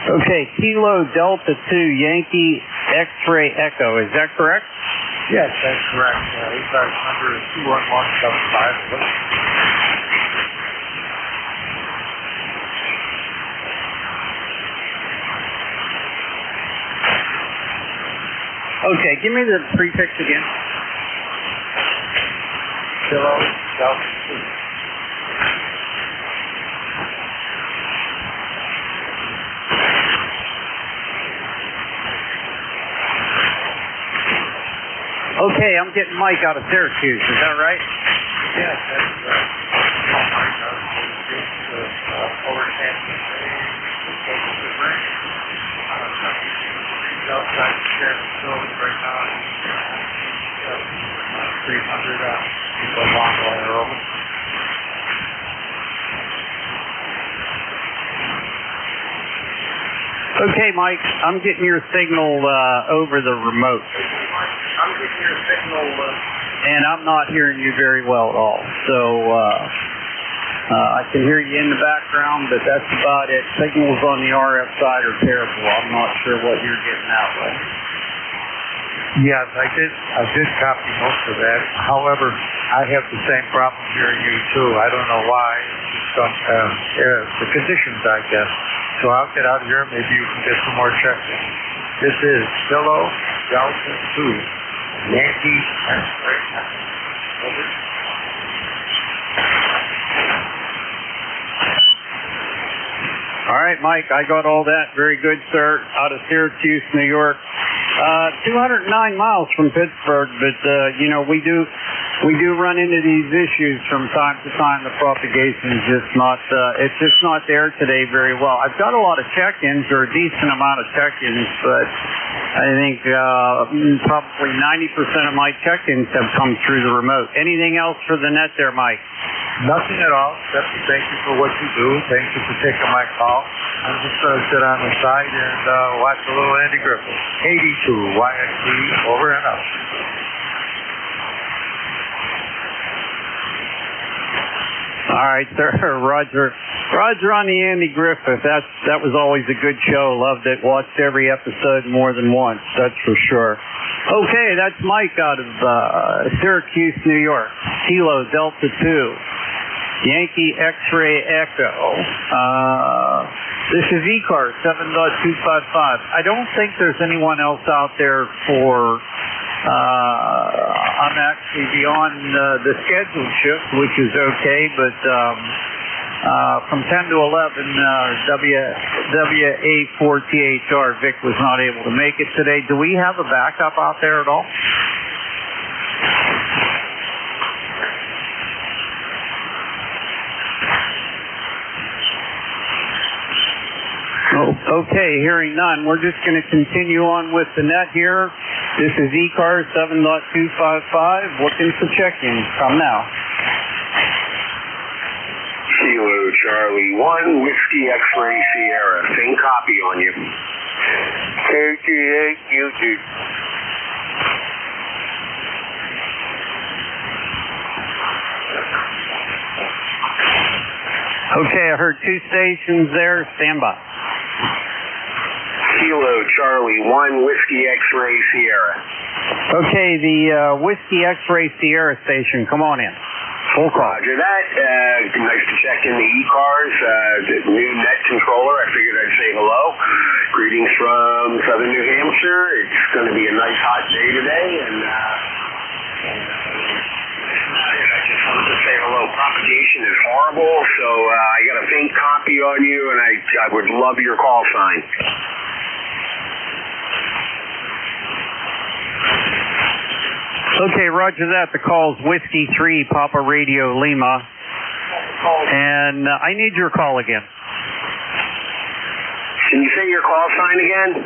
Okay, Kilo Delta 2 Yankee X-ray Echo. Is that correct? Yes, that's correct. ECARS number is 21175. Okay, give me the prefix again. Kilo Delta 2. Okay, I'm getting Mike out of Syracuse. Is that right? Yes, that's right. Mike out of Syracuse. Over Hampton Bay. Outside the sheriff's building right now. 300 people long way over. Okay, Mike, I'm getting your signal over the remote. I'm getting your signal, and I'm not hearing you very well at all. So I can hear you in the background, but that's about it. Signals on the RF side are terrible. I'm not sure what you're getting out with. Yes, I did copy most of that. However, I have the same problem hearing you too. I don't know why. It's just the conditions, I guess. So I'll get out of here. Maybe you can get some more checks in. This is Kilo Delta 2 Yankee X-ray. Over. All right, Mike, I got all that. Very good, sir. Out of Syracuse, New York. 209 miles from Pittsburgh, but, we do We do run into these issues from time to time. The propagation is just not, it's just not there today very well. I've got a lot of check-ins, or a decent amount of check-ins, but I think probably 90% of my check-ins have come through the remote. Anything else for the net there, Mike? Nothing at all, except to thank you for what you do. Thank you for taking my call. I'm just going to sit on the side and watch a little Andy Griffith. 82 YXC, over and out. All right, sir. Roger on the Andy Griffith. That was always a good show. Loved it. Watched every episode more than once. That's for sure. Okay, that's Mike out of Syracuse, New York. Kilo Delta 2, Yankee X-Ray Echo. This is ECARS 7.255. I don't think there's anyone else out there for. I'm actually beyond the scheduled shift, which is okay, but from 10 to 11, WA4THR, Vic was not able to make it today. Do we have a backup out there at all? Oh, okay, hearing none. We're just going to continue on with the net here. This is ECARS 7.255, looking for check-ins. Come now. Kilo Charlie 1, Whiskey X-Ray Sierra. Same copy on you. KG8UG. Okay, I heard 2 stations there. Stand by. Kilo Charlie 1, Whiskey X-Ray Sierra. Okay, the Whiskey X-Ray Sierra station, come on in. Full call. Roger that. Nice to check in the ECARS, the new net controller. I figured I'd say hello. Greetings from southern New Hampshire. It's going to be a nice hot day today, and I just wanted to say hello. Propagation is horrible, so I got a faint copy on you, and I would love your call sign. Okay, roger that. The call's Whiskey 3, Papa Radio Lima. And I need your call again. Can you say your call sign again?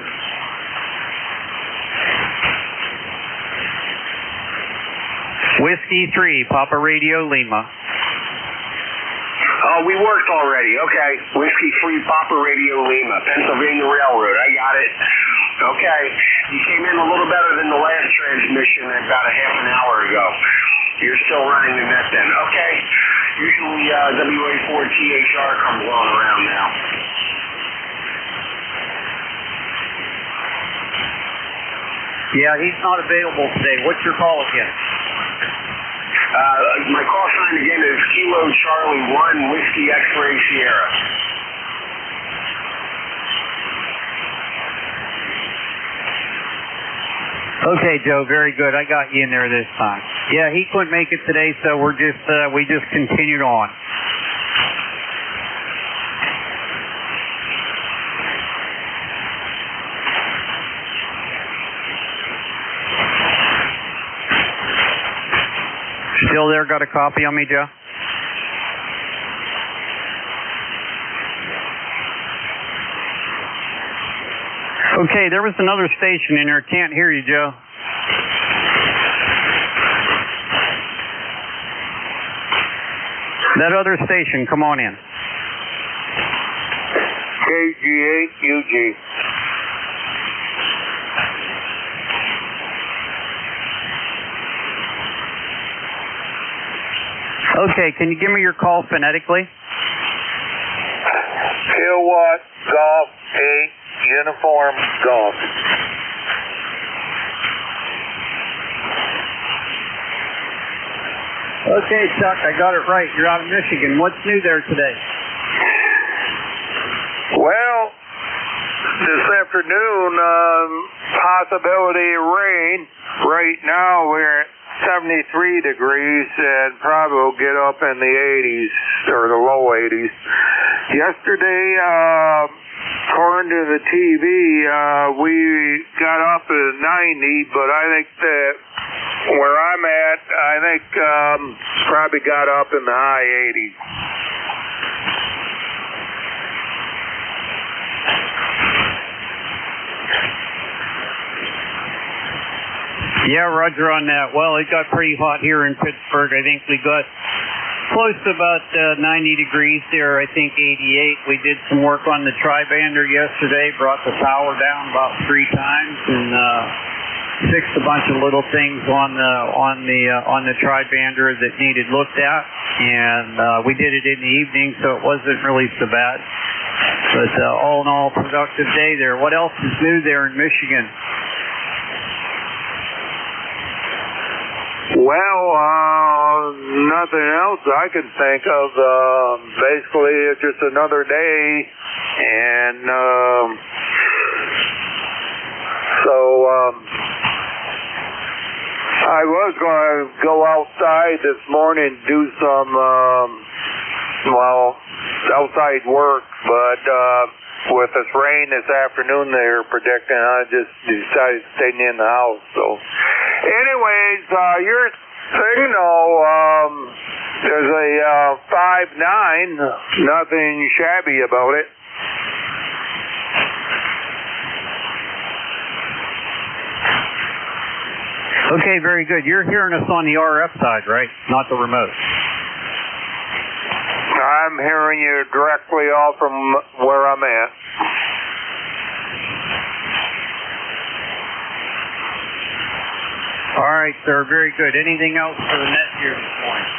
Whiskey 3, Papa Radio Lima. Oh, we worked already. Okay. Whiskey 3, Papa Radio Lima, Pennsylvania Railroad. I got it. Okay. You came in a little better than the last transmission about a half an hour ago. You're still running the net then. Okay. Usually WA4THR comes on around now. Yeah, he's not available today. What's your call again? My call sign again is Kilo Charlie 1, Whiskey X-Ray Sierra. Okay, Joe, very good. I got you in there this time. Yeah, he couldn't make it today, so we just continued on. Still there? Got a copy on me, Joe? Okay, there was another station in there. Can't hear you, Joe. That other station, come on in. KG8UG. Okay, can you give me your call phonetically? Kilowatt Golf 8 Uniform Golf. Okay, Chuck, I got it right. You're out of Michigan. What's new there today? Well, this afternoon, possibility of rain. Right now, we're at 73 degrees and probably will get up in the 80s or the low 80s. Yesterday, according to the TV, we got up at 90, but I think that where I'm at, I think probably got up in the high 80s. Yeah, Roger on that. Well, it got pretty hot here in Pittsburgh. I think we got close to about 90 degrees there, I think 88. We did some work on the tri-bander yesterday, brought the power down about 3 times, and fixed a bunch of little things on the tri-bander that needed looked at. And we did it in the evening, so it wasn't really so bad. But all in all, productive day there. What else is new there in Michigan? Well, nothing else I can think of. Basically, it's just another day, and so I was going to go outside this morning and do some, outside work, but with this rain this afternoon they're predicting, I just decided to stay in the house. So anyways, your signal, there's a 5.9, nothing shabby about it. Okay, very good. You're hearing us on the RF side, right? Not the remote. I'm hearing you directly off from where I'm at. All right, sir. Very good. Anything else for the net here this morning?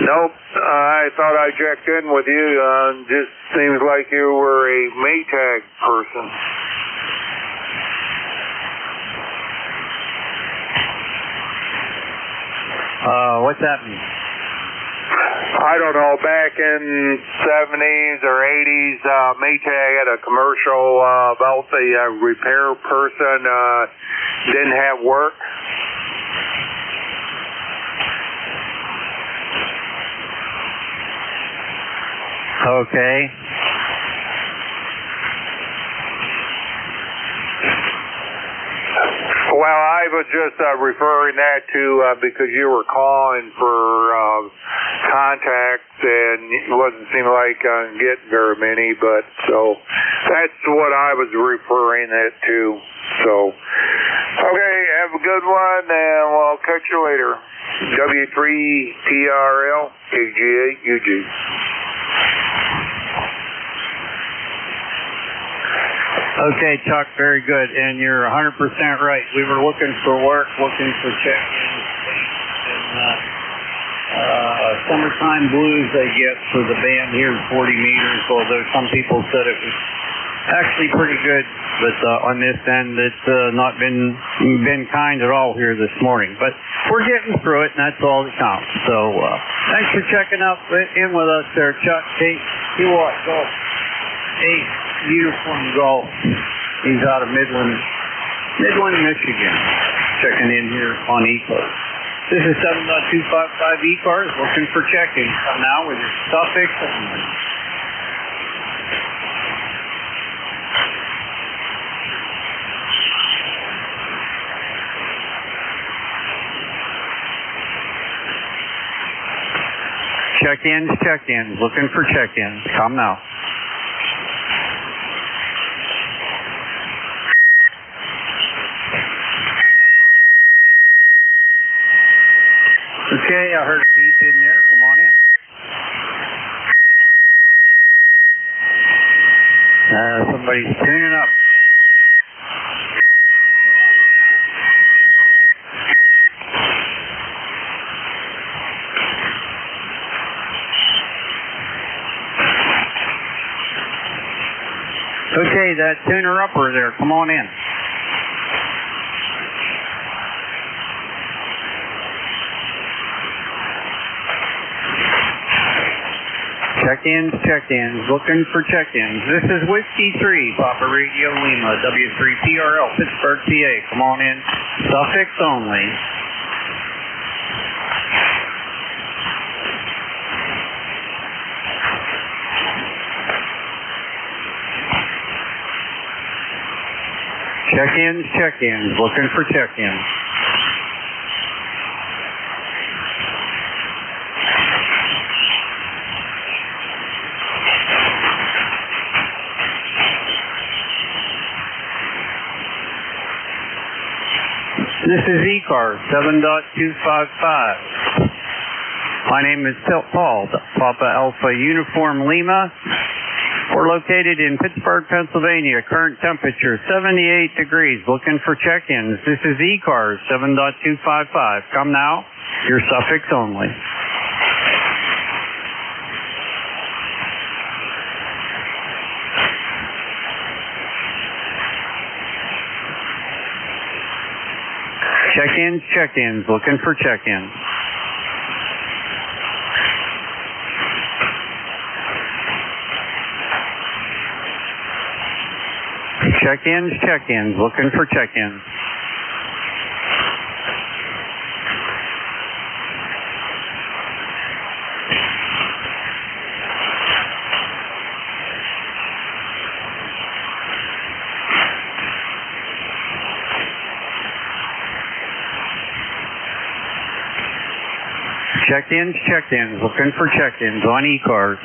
Nope. I thought I'd check in with you. Just seems like you were a Maytag person. What's that mean? I don't know. Back in 70s or 80s, Maytag had a commercial about the repair person didn't have work. Okay. Well, I was just referring that to because you were calling for contacts and it wasn't seeming like getting very many, but so that's what I was referring it to. So, okay, have a good one, and we'll catch you later. W3TRL, KG8UG. Okay, Chuck, very good. And you're 100% right. We were looking for work, looking for check-ins, and summertime blues, I guess, for the band here is 40 meters, although some people said it was actually pretty good. But on this end, it's not been kind at all here this morning. But we're getting through it, and that's all that counts. So thanks for checking in with us there, Chuck. Hey, you what? Go. Hey, Uniform Golf. He's out of Midland, Michigan. Checking in here on ECARS. This is 7.255 ECARS, looking for check-in. Come now with your suffix only. Check-ins, looking for check-ins. Come now. Okay, I heard a beep in there. Come on in. Somebody's tuning up. Okay, that tuner-upper there. Come on in. Check-ins, looking for check-ins. This is Whiskey 3, Papa Radio Lima, W3PRL, Pittsburgh, PA. Come on in, suffix only. Check-ins, looking for check-ins. This is ECARS 7.255. My name is Paul, Papa Alpha Uniform Lima. We're located in Pittsburgh, Pennsylvania. Current temperature 78 degrees. Looking for check-ins. This is ECARS 7.255. Come now. Your suffix only. Check-ins. Looking for check-ins. Check-ins. Looking for check-ins. Check-ins. Looking for check-ins on ECARS.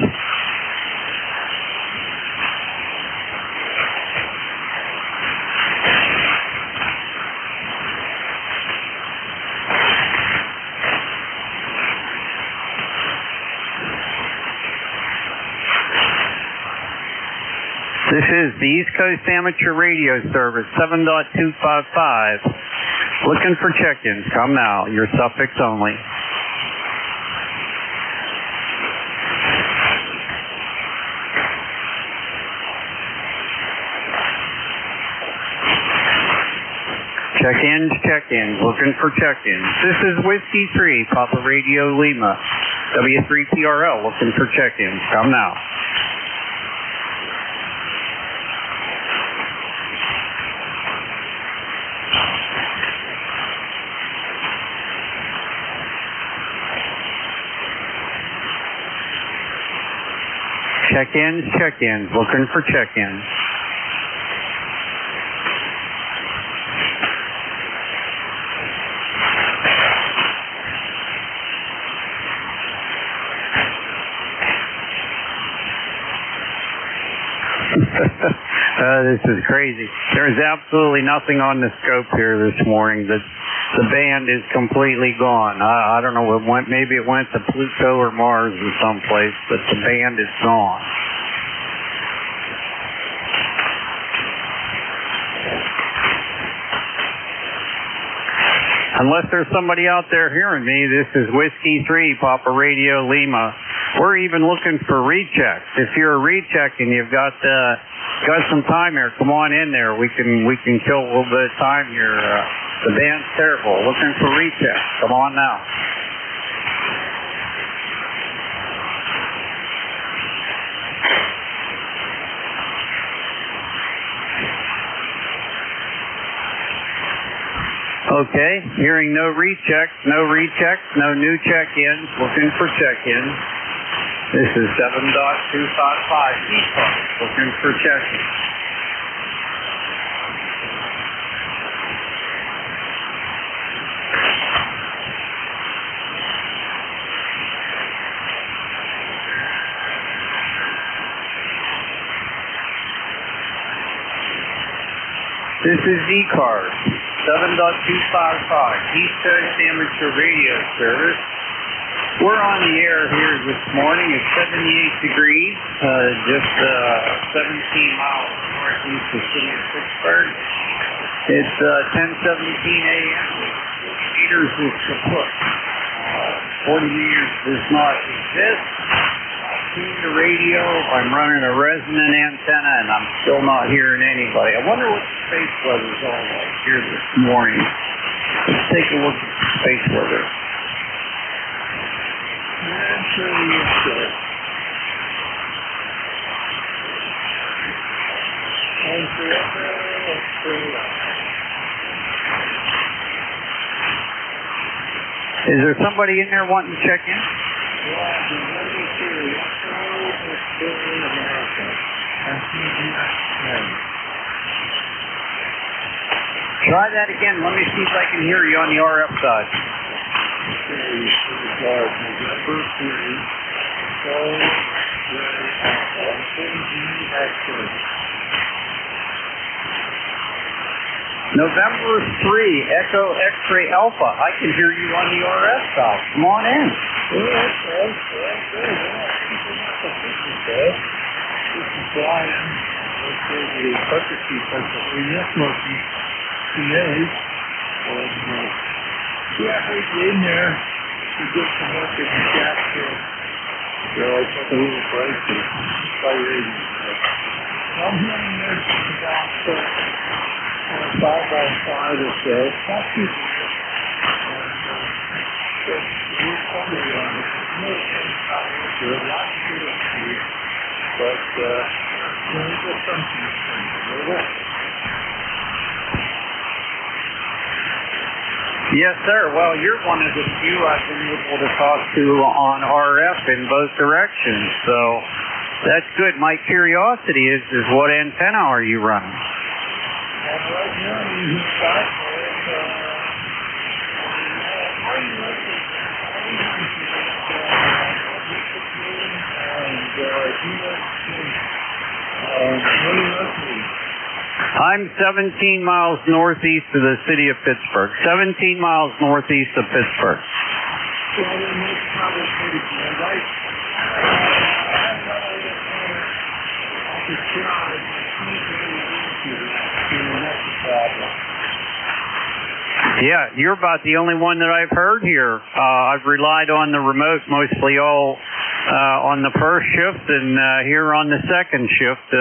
This is the East Coast Amateur Radio Service 7.255. Looking for check-ins. Come now. Your suffix only. Check-ins. Looking for check-ins. This is Whiskey 3, Papa Radio Lima. W3PRL. Looking for check-ins. Come now. Check-ins. Looking for check-ins. This is crazy. There's absolutely nothing on the scope here this morning. The band is completely gone. I don't know. Maybe it went to Pluto or Mars or someplace, but the band is gone. Unless there's somebody out there hearing me, this is Whiskey 3, Papa Radio Lima. We're even looking for rechecks. If you're a recheck and you've got some time here, come on in there. We can kill a little bit of time here. The band's terrible. Looking for rechecks. Come on now. Okay, hearing no rechecks, no new check-ins, looking for check-ins. This is 7.255 ECARS, looking for check-ins. This is ECARS 7.255 East Coast Amateur Radio Service. We're on the air here this morning. It's 78 degrees, just 17 miles northeast of the city of Pittsburgh. It's 10:17 a.m. Meters is kaput. 40 meters does not exist. Tune the radio. I'm running a resonant antenna, and I'm still not hearing anybody. I wonder what the space weather's all like here this morning. Let's take a look at the space weather. That's really good. Is there somebody in there wanting to check in? Try that again. Let me see if I can hear you on the RF side. November 3, Echo X-Ray Alpha. I can hear you on the RF side. Come on in. Yeah, he's in there. He did some work in the shaft there. So I took a little break and started. I'm hearing this about 5 by 5 or so. It's not too bad. And we're probably on it. No sense out here. A lot to do up here. But, there's just something to do. Yes, sir. Well, you're one of the few I've been able to talk to on RF in both directions, so that's good. My curiosity is what antenna are you running? And right now, you start I'm 17 miles northeast of the city of Pittsburgh. 17 miles northeast of Pittsburgh. Yeah, you're about the only one that I've heard here. I've relied on the remote mostly all on the first shift and here on the second shift.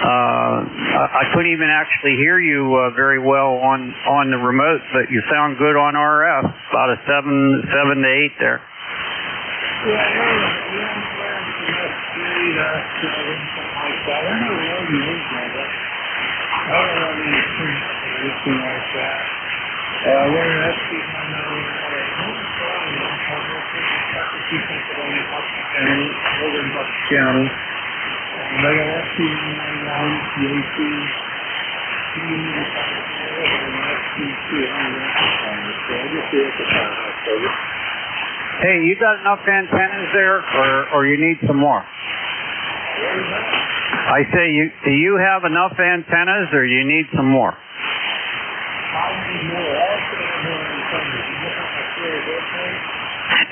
I couldn't even actually hear you very well on the remote, but you sound good on RF. About a 7 to 8 there. Hey, you got enough antennas there, or you need some more? I say, do you have enough antennas, or you need some more?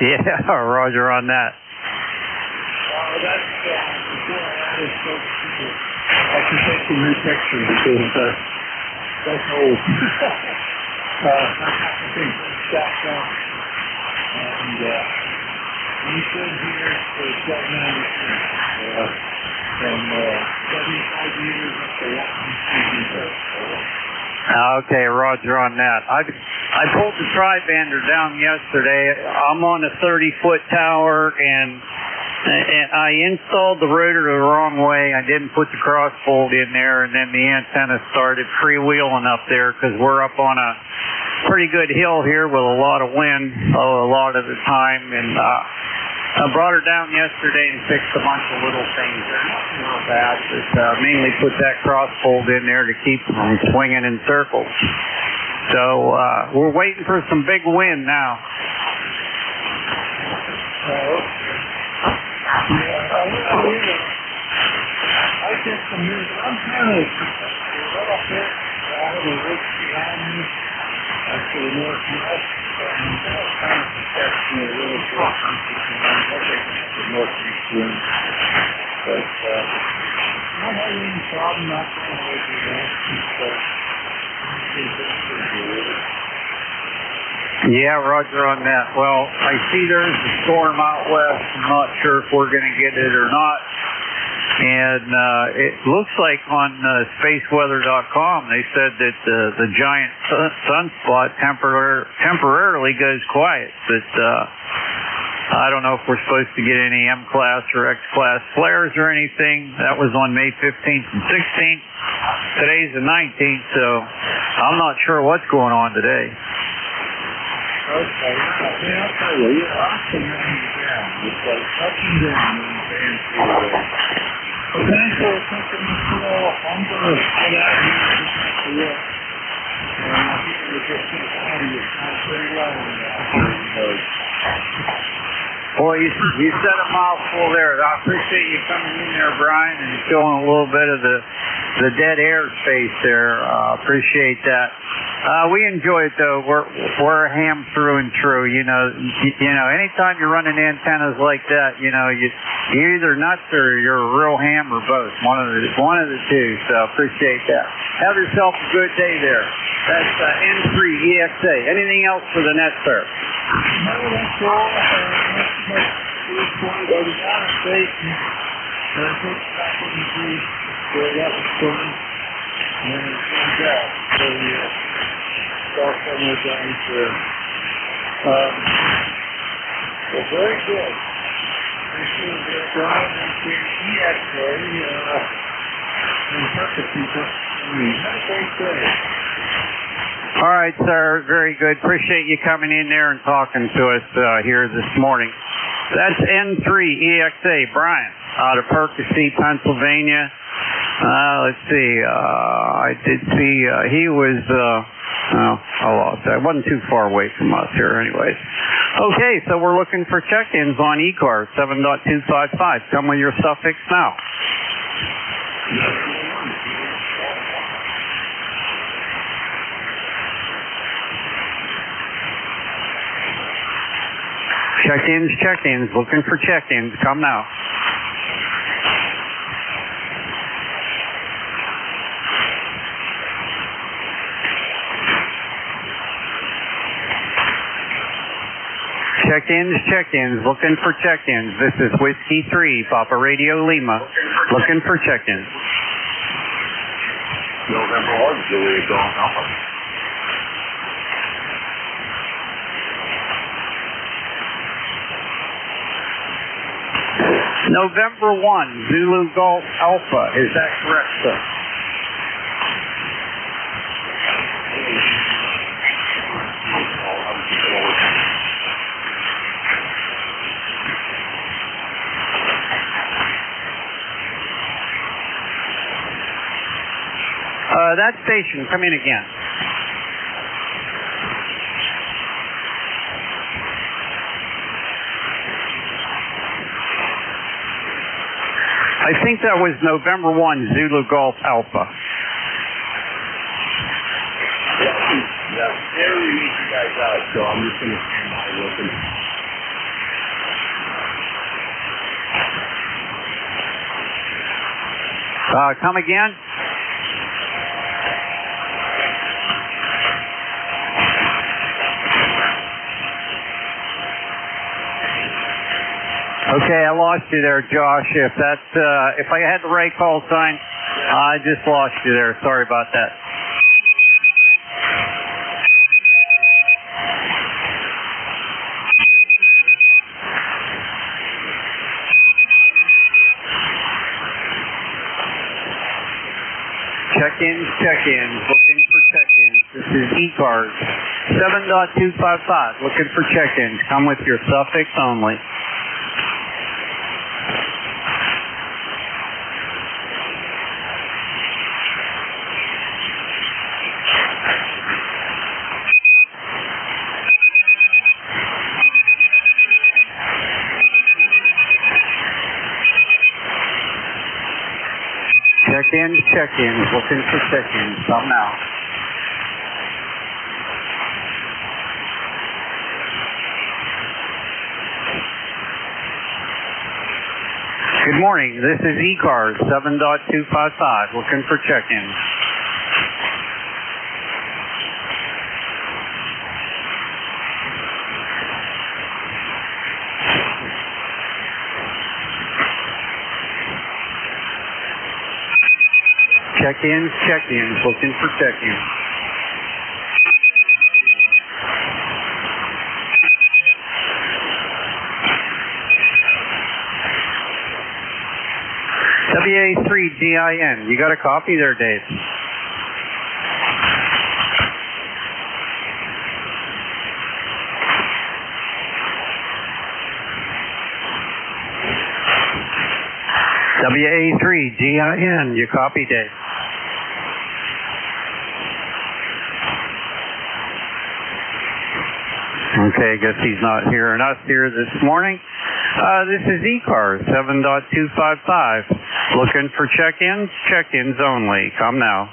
Yeah, Roger on that. I can take some new pictures because that's old. I think stacked up. And we stood here for 793. From 75 years up to 1. Okay, Roger on that. I pulled the tri-bander down yesterday. I'm on a 30-foot tower, and I installed the rotor the wrong way. I didn't put the crossfold in there, and then the antenna started freewheeling up there because we're up on a pretty good hill here with a lot of wind a lot of the time. And I brought her down yesterday and fixed a bunch of little things. They're nothing real bad, but mainly put that crossfold in there to keep them swinging in circles. So we're waiting for some big wind now. I get some news. I'm kind of right up there. I have a ridge behind me to the northwest, and that kind of protects me a little bit from the northeast wind. But I don't have any problem not going over there. Yeah, Roger on that. Well, I see there's a storm out west. I'm not sure if we're going to get it or not. And it looks like on spaceweather.com they said that the giant sunspot temporarily goes quiet. But I don't know if we're supposed to get any M-class or X-class flares or anything. That was on May 15th and 16th. Today's the 19th, so I'm not sure what's going on today. Okay, I'll tell you, I can run you down. It's like touching down in the fancy way. Okay, so something to pull off. I'm going to pull out here and look. Boy, you said a mouthful there. I appreciate you coming in there, Brian, and showing a little bit of the dead air space there. Appreciate that. We enjoy it though. We're a ham through and true. You know, anytime you're running antennas like that, you're either nuts or you're a real ham or both. One of the two. So appreciate that. Have yourself a good day there. That's N3EXA. Anything else for the net, sir? No, that's all. First one goes out of state. I think back when you see where that was going. And then it comes out. So, yeah. Saw some of the guys there. Well, very good. Appreciate that, Brian. ECARS. And circuit people. Have a great day. All right, sir. Very good. Appreciate you coming in there and talking to us here this morning. That's N3EXA, Brian, out of Percy, Pennsylvania. Let's see. I did see he was, I lost that. Wasn't too far away from us here anyways. Okay, so we're looking for check-ins on ECARS 7.255. Come with your suffix now. Check-ins, looking for check-ins. Come now. Check-ins, looking for check-ins. This is Whiskey 3, Papa Radio Lima, looking for check-ins. November 1, Julia Golf Alpha. November 1, Zulu Golf Alpha. Is that correct, sir? That station, come in again. I think that was November 1, Zulu Golf Alpha. Yeah, they're leaving you guys out, so I'm just going to stand by looking. Come again? Okay, I lost you there, Josh. If I had the right call sign, I just lost you there. Sorry about that. Check-ins, looking for check-ins. This is ECARS 7.255, looking for check-ins. Come with your suffix only. Check-ins, looking for check-ins. Come now. Good morning. This is ECARS 7.255, looking for check-ins. Check-ins, looking for check-ins. WA3GIN, you got a copy there, Dave? WA3GIN, you copy, Dave? Okay, I guess he's not hearing us here this morning. This is ECARS 7.255. Looking for check-ins? Check-ins only. Come now.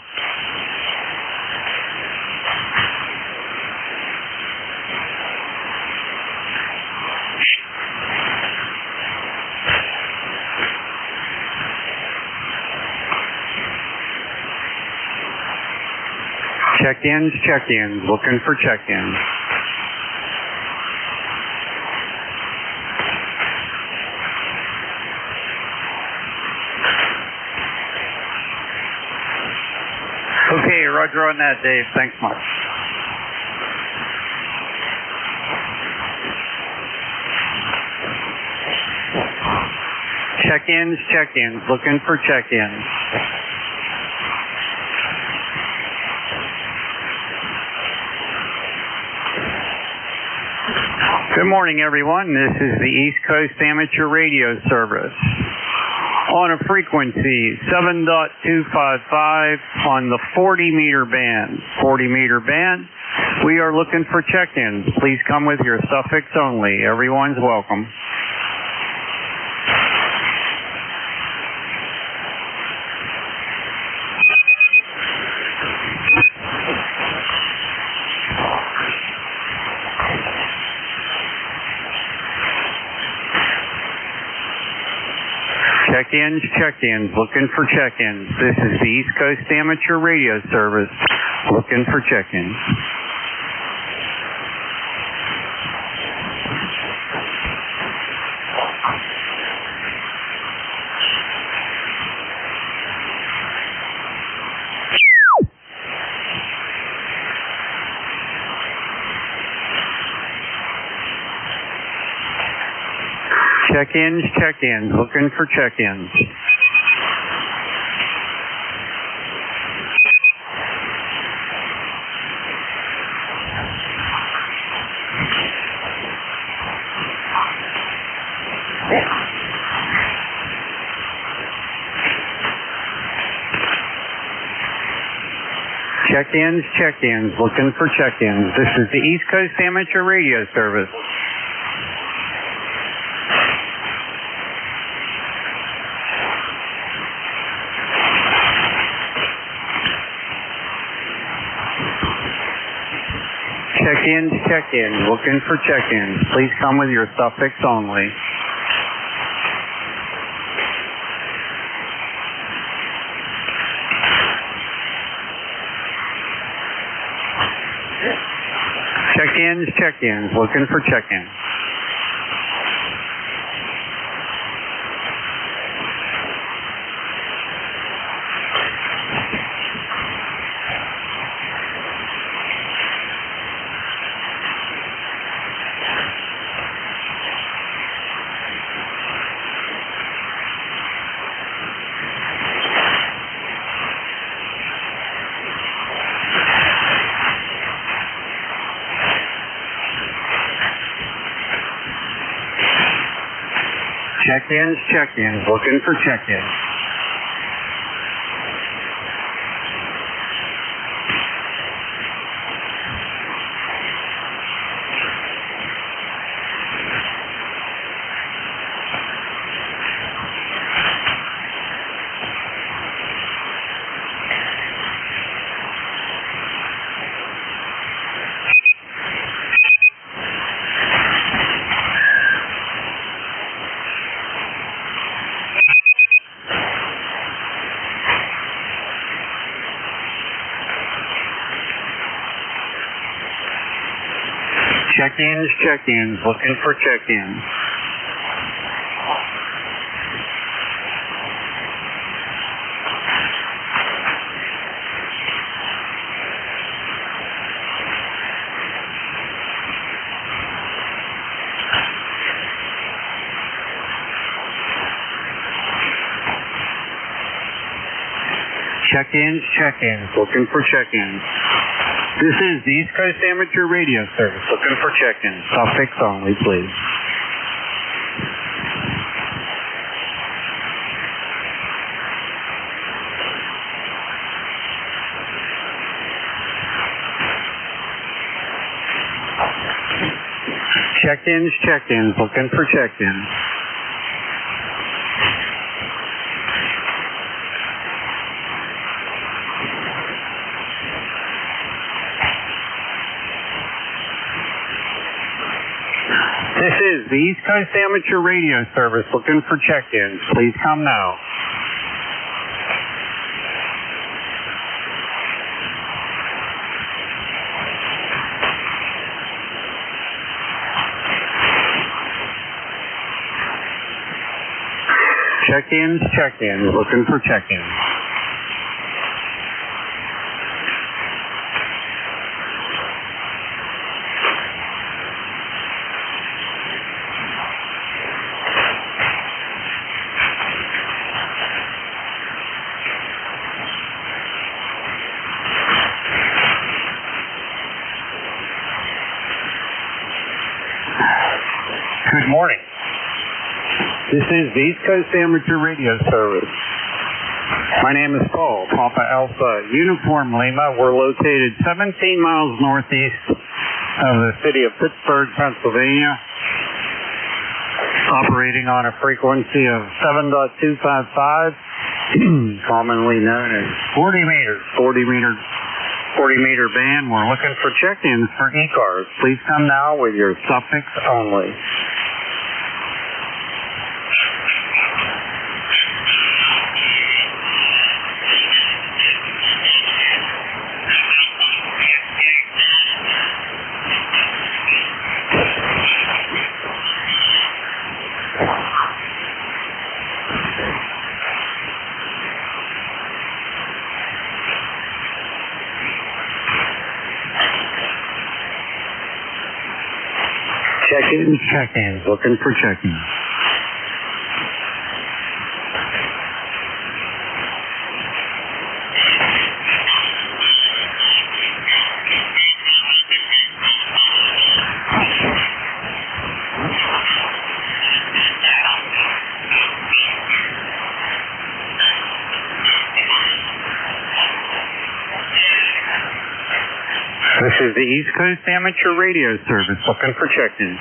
Check-ins, check-ins. Looking for check-ins. Okay, roger on that, Dave. Thanks much. Check-ins, check-ins. Looking for check-ins. Good morning, everyone. This is the East Coast Amateur Radio Service. On a frequency 7.255 on the 40-meter band. 40-meter band, we are looking for check-ins. Please come with your suffix only. Everyone's welcome. Check-ins, check-ins, looking for check-ins. This is the East Coast Amateur Radio Service, looking for check-ins. Check-ins, check-ins, looking for check-ins. Check-ins, check-ins, looking for check-ins. This is the East Coast Amateur Radio Service. Check-ins, check-ins, looking for check-ins. Please come with your suffix only. Check-ins, check-ins, looking for check-ins. Check-ins, check-ins, looking for check-ins. Check-ins, check-ins, looking for check-ins. Check-ins, check-ins, looking for check-ins. This is the East Coast Amateur Radio Service, looking for check-ins. Suffix only, please. Check-ins, check-ins, looking for check-ins. This is the East Coast Amateur Radio Service looking for check-ins. Please come now. Check-ins, check-ins, looking for check-ins. Good morning. This is the East Coast Amateur Radio Service. My name is Paul, Papa Alpha, Uniform Lima. We're located 17 miles northeast of the city of Pittsburgh, Pennsylvania, operating on a frequency of 7.255, commonly known as 40 meters, 40 meter band. We're looking for check-ins for ECARS. Please come now with your suffix only. Check-ins, check-ins, looking for check-ins. This is the East Coast Amateur Radio Service looking for check-ins.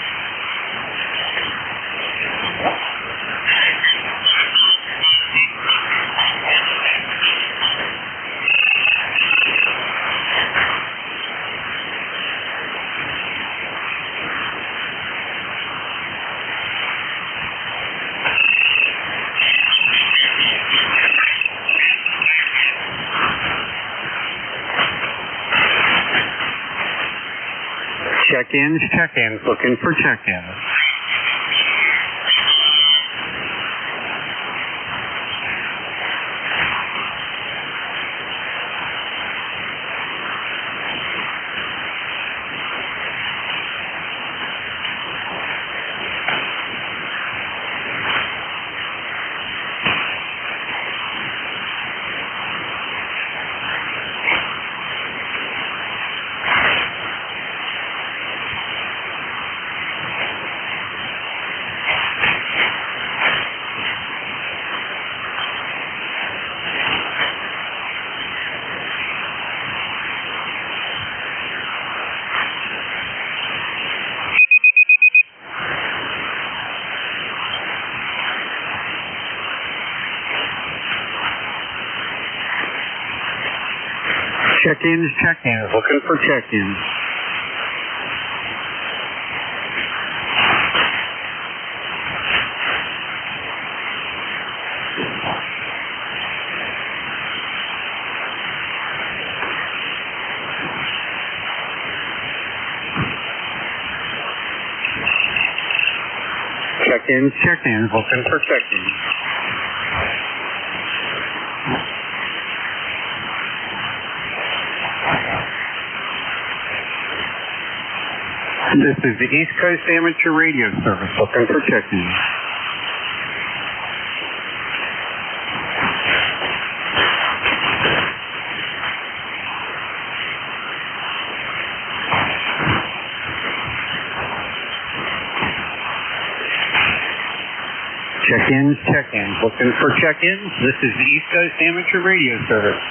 Check-ins, check-ins, looking for check-ins. Check-ins, check-ins, looking for check-ins. Check-ins, check-ins, looking for check-ins. This is the East Coast Amateur Radio Service looking for check-ins. Check-ins, check-ins, looking for check-ins. This is the East Coast Amateur Radio Service.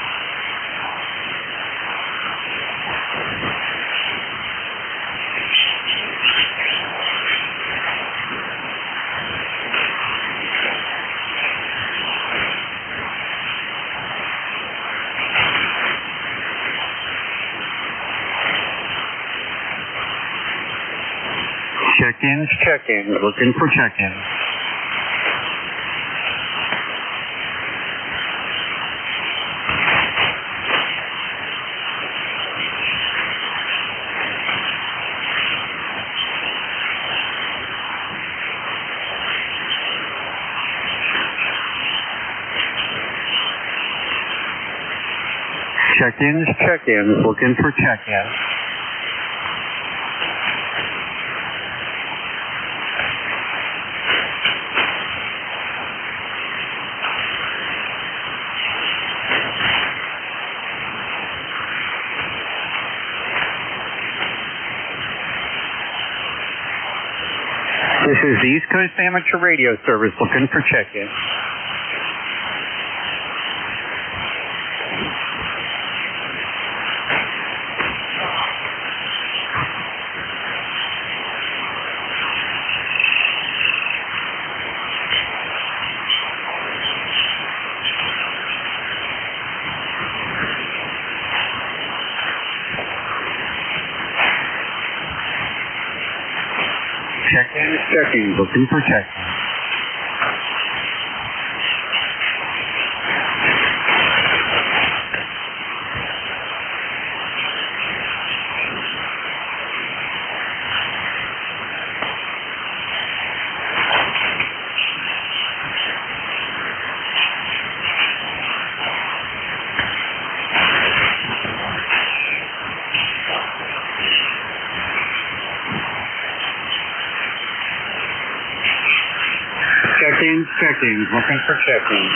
Check-ins, check-ins, looking for check-ins. Check-ins, check-ins, looking for check-ins. This is the East Coast Amateur Radio Service looking for check-in. Check-in, checking, looking for check-in. Check-ins, check-ins, looking for check-ins.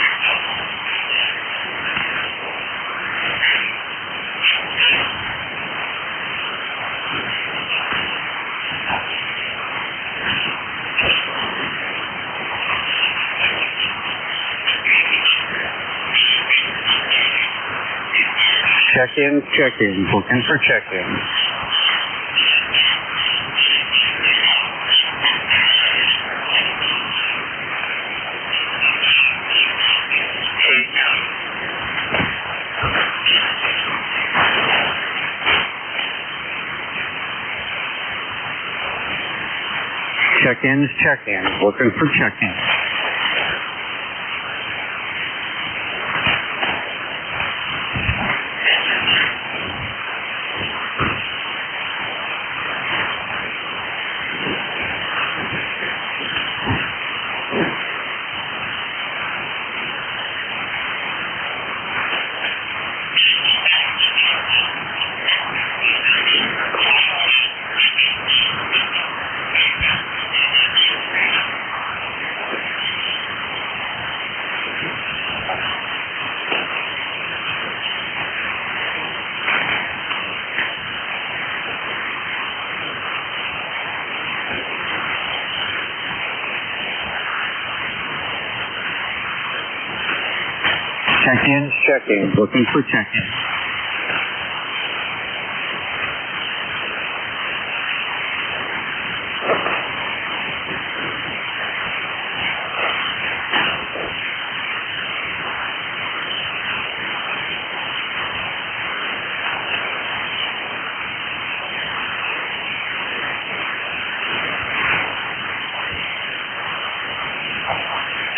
Check-ins, check-ins, looking for check-ins. Check-ins, check-ins, looking for check-ins. Check-ins, check-ins, looking for check-ins.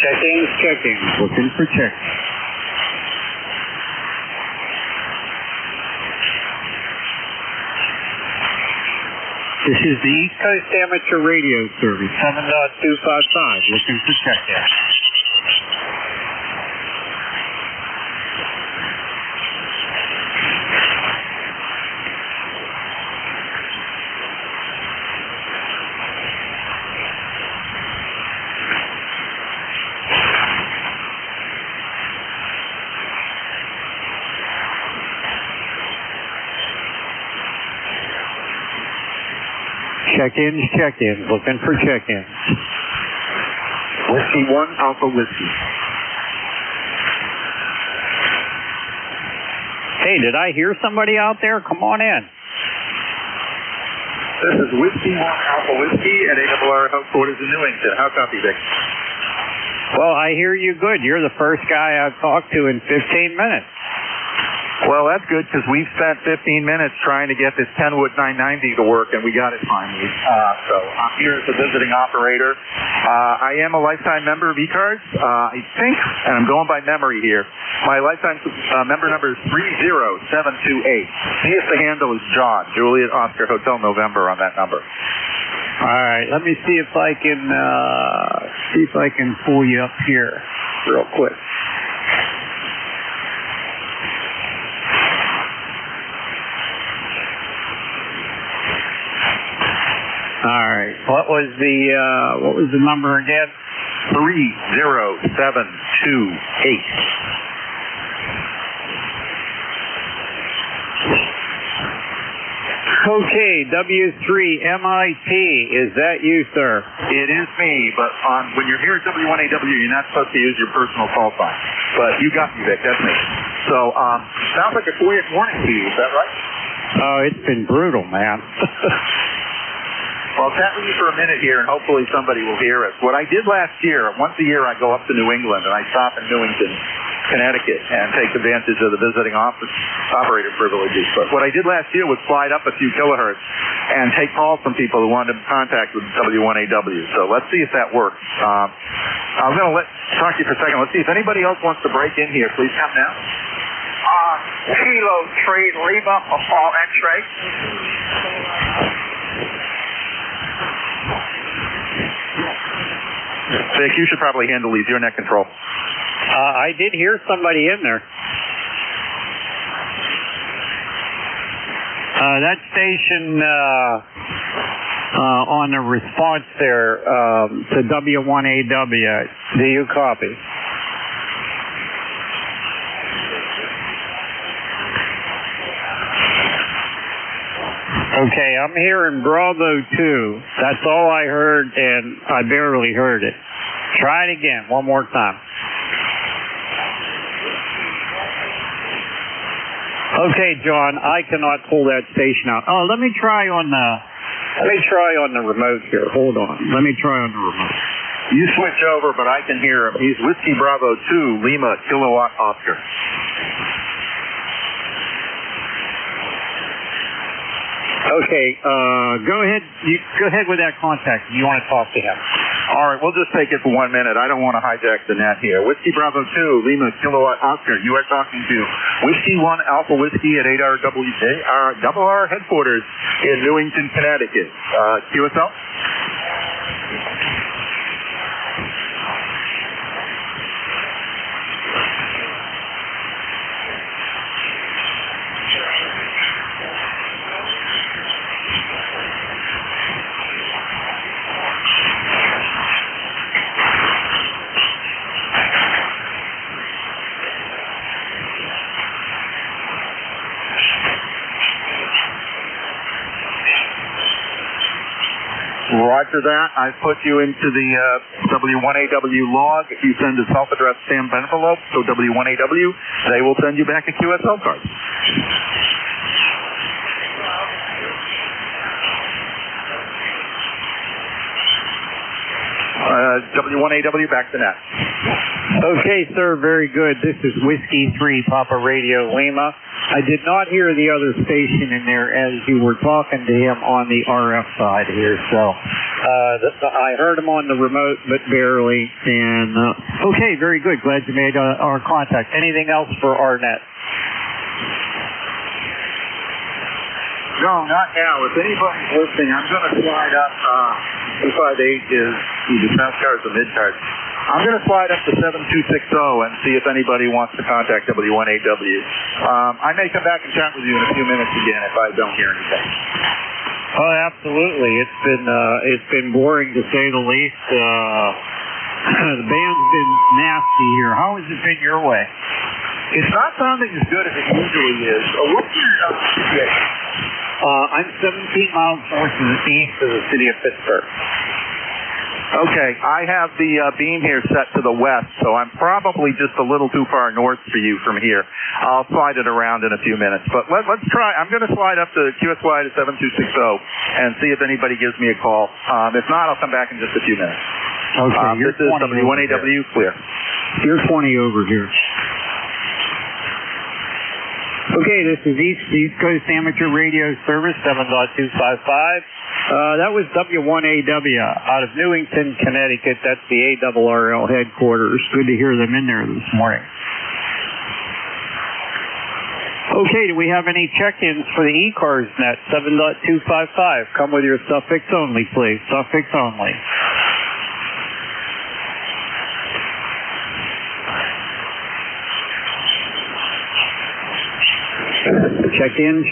Check-ins, check-ins, looking for check-ins. This is the East Coast Amateur Radio Service, 7.255, looking for check-in. Check-ins, check-ins, looking for check-ins. Whiskey 1, Alpha Whiskey. Hey, did I hear somebody out there? Come on in. This is Whiskey 1, Alpha Whiskey at ARR headquarters in Newington. How copy, Vic? Well, I hear you good. You're the first guy I've talked to in 15 minutes. Well, that's good because we've spent 15 minutes trying to get this Kenwood 990 to work, and we got it finally. So I'm here as a visiting operator. I am a lifetime member of ECARS. I think, and I'm going by memory here, my lifetime member number is 30728. See if the handle is John, Juliet Oscar Hotel November on that number. All right, let me see if I can pull you up here real quick. All right. What was the number again? 30728. Okay, W3MIT, is that you, sir? It is me, but when you're here at W1AW, you're not supposed to use your personal call sign. But you got me, Vic, that's me. So, sounds like a quiet morning to you, is that right? Oh, it's been brutal, man. Well, chat with you for a minute here, and hopefully somebody will hear us. What I did last year, once a year I go up to New England, and I stop in Newington, Connecticut, and take advantage of the visiting operator privileges. But what I did last year was slide up a few kilohertz and take calls from people who wanted to contact with W1AW. So let's see if that works. I'm going to talk to you for a second. Let's see if anybody else wants to break in here. Please come now. Kilo 3 Lima for X-ray. Vic, you should probably handle these. You're net control. I did hear somebody in there. That station on the response there to W1AW, do you copy? Okay, I'm hearing Bravo 2. That's all I heard, and I barely heard it. Try it again, one more time. Okay, John, I cannot pull that station out. Oh, let me try on the remote here. Hold on. Let me try on the remote. You switch over, but I can hear him. He's Whiskey Bravo 2, Lima, Kilowatt, Oscar. Okay, go ahead. Go ahead with that contact. You want to talk to him? All right, we'll just take it for 1 minute. I don't want to hijack the net here. Whiskey Bravo 2, Lima, Kilowatt, Oscar. You are talking to Whiskey 1 Alpha Whiskey at 8RWJ, our RR headquarters in Newington, Connecticut. QSL? Roger that. I've put you into the W1AW log. If you send a self-addressed stamped envelope to W1AW, they will send you back a QSL card. W1AW, back to net. Okay, sir, very good. This is Whiskey 3 Papa Radio Lima. I did not hear the other station in there as you were talking to him on the RF side here, so I heard him on the remote, but barely. And okay, very good. Glad you made our contact. Anything else for our net? No, not now. If anybody's listening, I'm going to slide up. 258 is either fast cards or mid cards. I'm going to slide up to 7260 and see if anybody wants to contact W1AW. I may come back and chat with you in a few minutes again if I don't hear anything. Oh, absolutely. It's been boring to say the least. The band's been nasty here. How has it been your way? It's not sounding as good as it usually is. What's your situation? I'm 17 miles north of the east of the city of Pittsburgh. Okay, I have the beam here set to the west, so I'm probably just a little too far north for you from here. I'll slide it around in a few minutes. But let's try. I'm going to slide up to QSY to 7260 and see if anybody gives me a call. If not, I'll come back in just a few minutes. Okay, this is W1AW, clear. You're 20 over here. Okay, this is East Coast Amateur Radio Service 7.255. That was W1AW out of Newington, Connecticut. That's the ARRL headquarters. Good to hear them in there this morning. Okay, do we have any check-ins for the ECARS net 7.255? Come with your suffix only, please. Suffix only. Check-ins.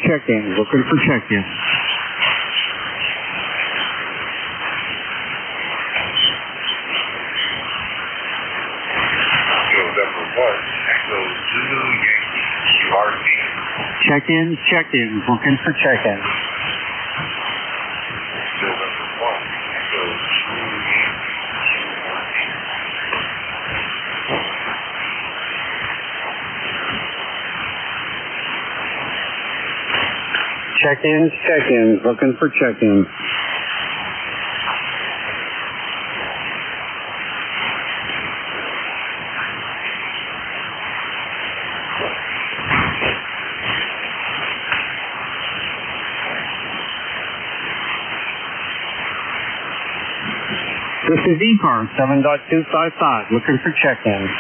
Looking for check-ins. November 1, Echo Zulu Yankee QRP. Check-ins. Looking for check-ins. November 1, Echo Zulu Yankee QRP. Check-ins. Looking for check-ins. This is ECARS 7.255. Looking for check-ins.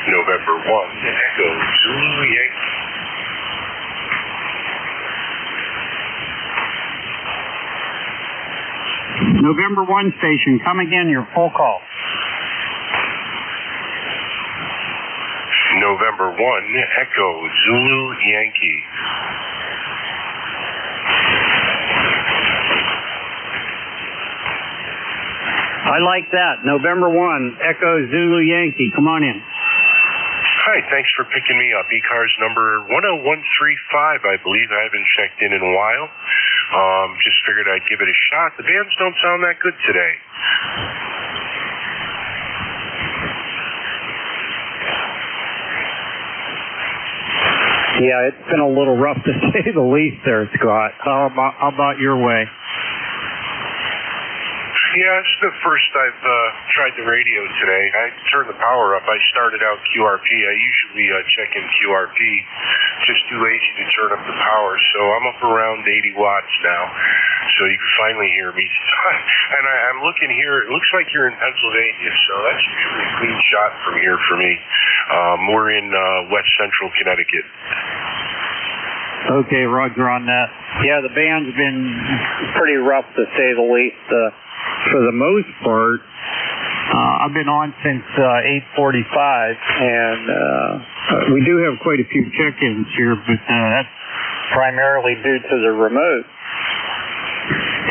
November 1, Echo Zulu Yankee. November 1 station, come again, your full call. November 1, Echo Zulu Yankee. I like that. November 1, Echo Zulu Yankee. Come on in. Hi, thanks for picking me up. ECARS number 10135, I believe. I haven't checked in a while. Just figured I'd give it a shot. The bands don't sound that good today. Yeah, it's been a little rough to say the least there, Scott. How about your way? Yeah, it's the first I've tried the radio today. I turned the power up. I started out QRP. I usually check in QRP. Just too lazy to turn up the power. So I'm up around 80 watts now. So you can finally hear me. And I'm looking here. It looks like you're in Pennsylvania. So that's usually a clean shot from here for me. We're in West Central Connecticut. Okay, Roger on that. Yeah, the band's been pretty rough to say the least. For the most part, I've been on since 8:45, and we do have quite a few check-ins here, but that's primarily due to the remote.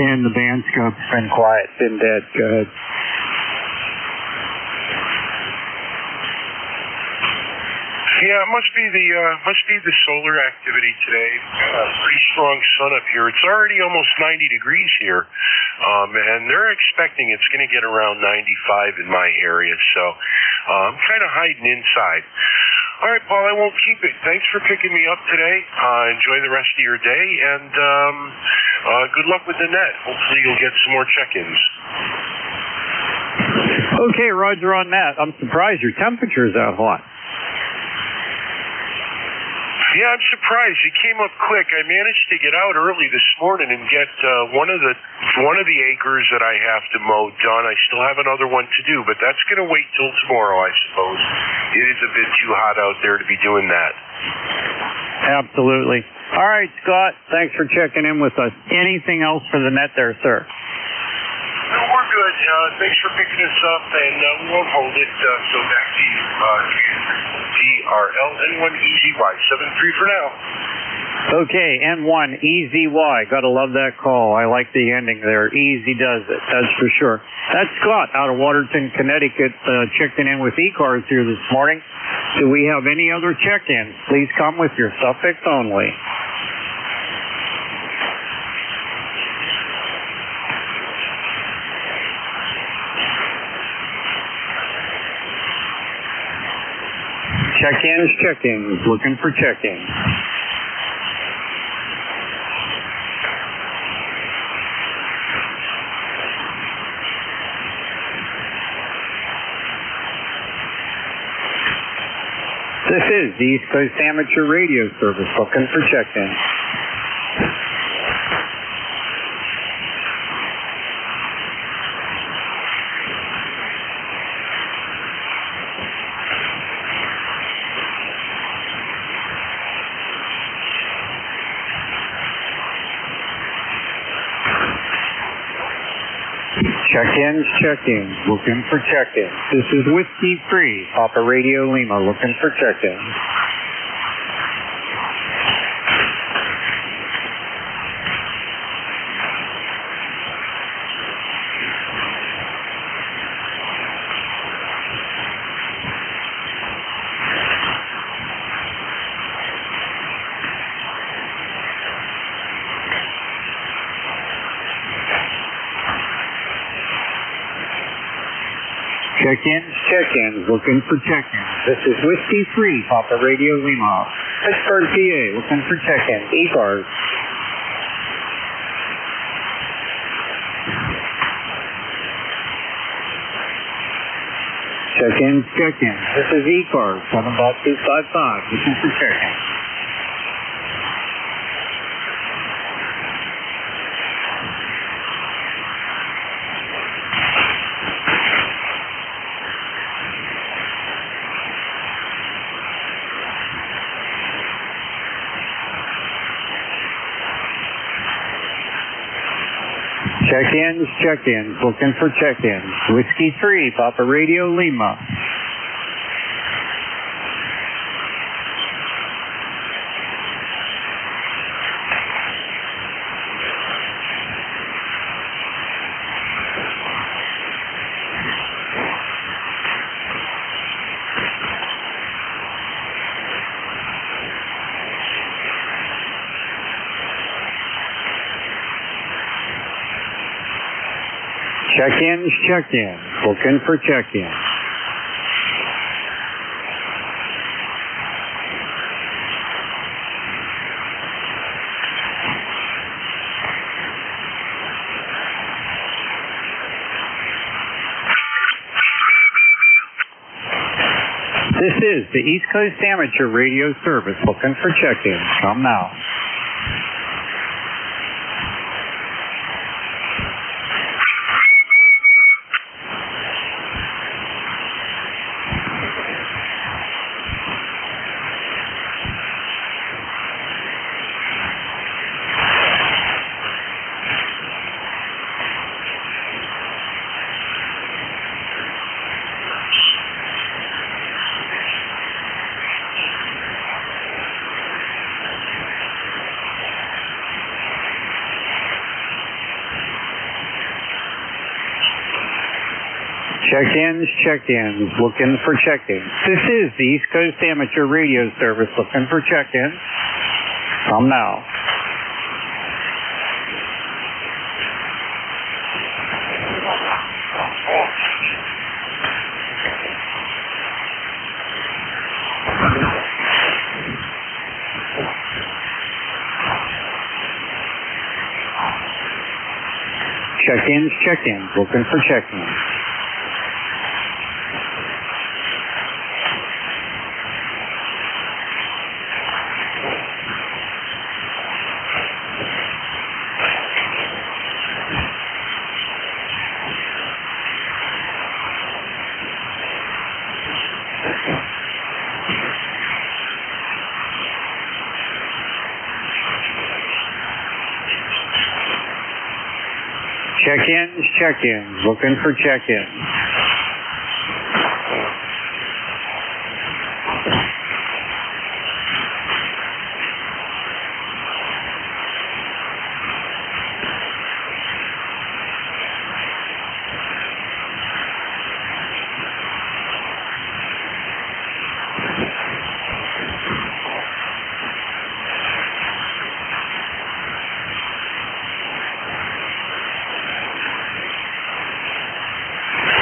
And the band scope's been quiet, been dead. Go ahead. Yeah, it must be the solar activity today. Pretty strong sun up here. It's already almost 90 degrees here, and they're expecting it's going to get around 95 in my area. So I'm kind of hiding inside. All right, Paul, I won't keep it. Thanks for picking me up today. Enjoy the rest of your day, and good luck with the net. Hopefully you'll get some more check-ins. Okay, Roger on that. I'm surprised your temperature's that hot. Yeah, I'm surprised. It came up quick. I managed to get out early this morning and get one of the acres that I have to mow done. I still have another one to do, but that's going to wait till tomorrow, I suppose. It is a bit too hot out there to be doing that. Absolutely. All right, Scott, thanks for checking in with us. Anything else for the net there, sir? No, we're good. Thanks for picking us up, and we won't hold it. So back to you. TRL N1 EZY 73 for now. Okay, N1 EZY. Gotta love that call. I like the ending there. Easy does it. That's for sure. That's Scott out of Waterton, Connecticut, checking in with ECARS here this morning. Do we have any other check-ins? Please come with your suffix only. Check-ins. Looking for check-ins. This is the East Coast Amateur Radio Service looking for check-in. Check-ins, check-ins, looking for check-ins. This is Whiskey 3, Papa Radio Lima, looking for check-ins. Check-ins, check-ins, looking for check-ins. This is Whiskey 3, Papa Radio Lima. Pittsburgh, PA, looking for check-ins. ECARS. Check-ins, check-ins. This is ECARS, 7.255, looking for check-ins. Check-ins, check-ins, looking for check-ins. Whiskey 3, Papa Radio Lima. Check-ins, check-ins, looking for check-ins. This is the East Coast Amateur Radio Service looking for check-ins. Come now. Check-ins, check-ins, looking for check-ins. This is the East Coast Amateur Radio Service looking for check-ins. Come now. Check-ins, check-ins, looking for check-ins. Check-ins, check-ins, looking for check-ins.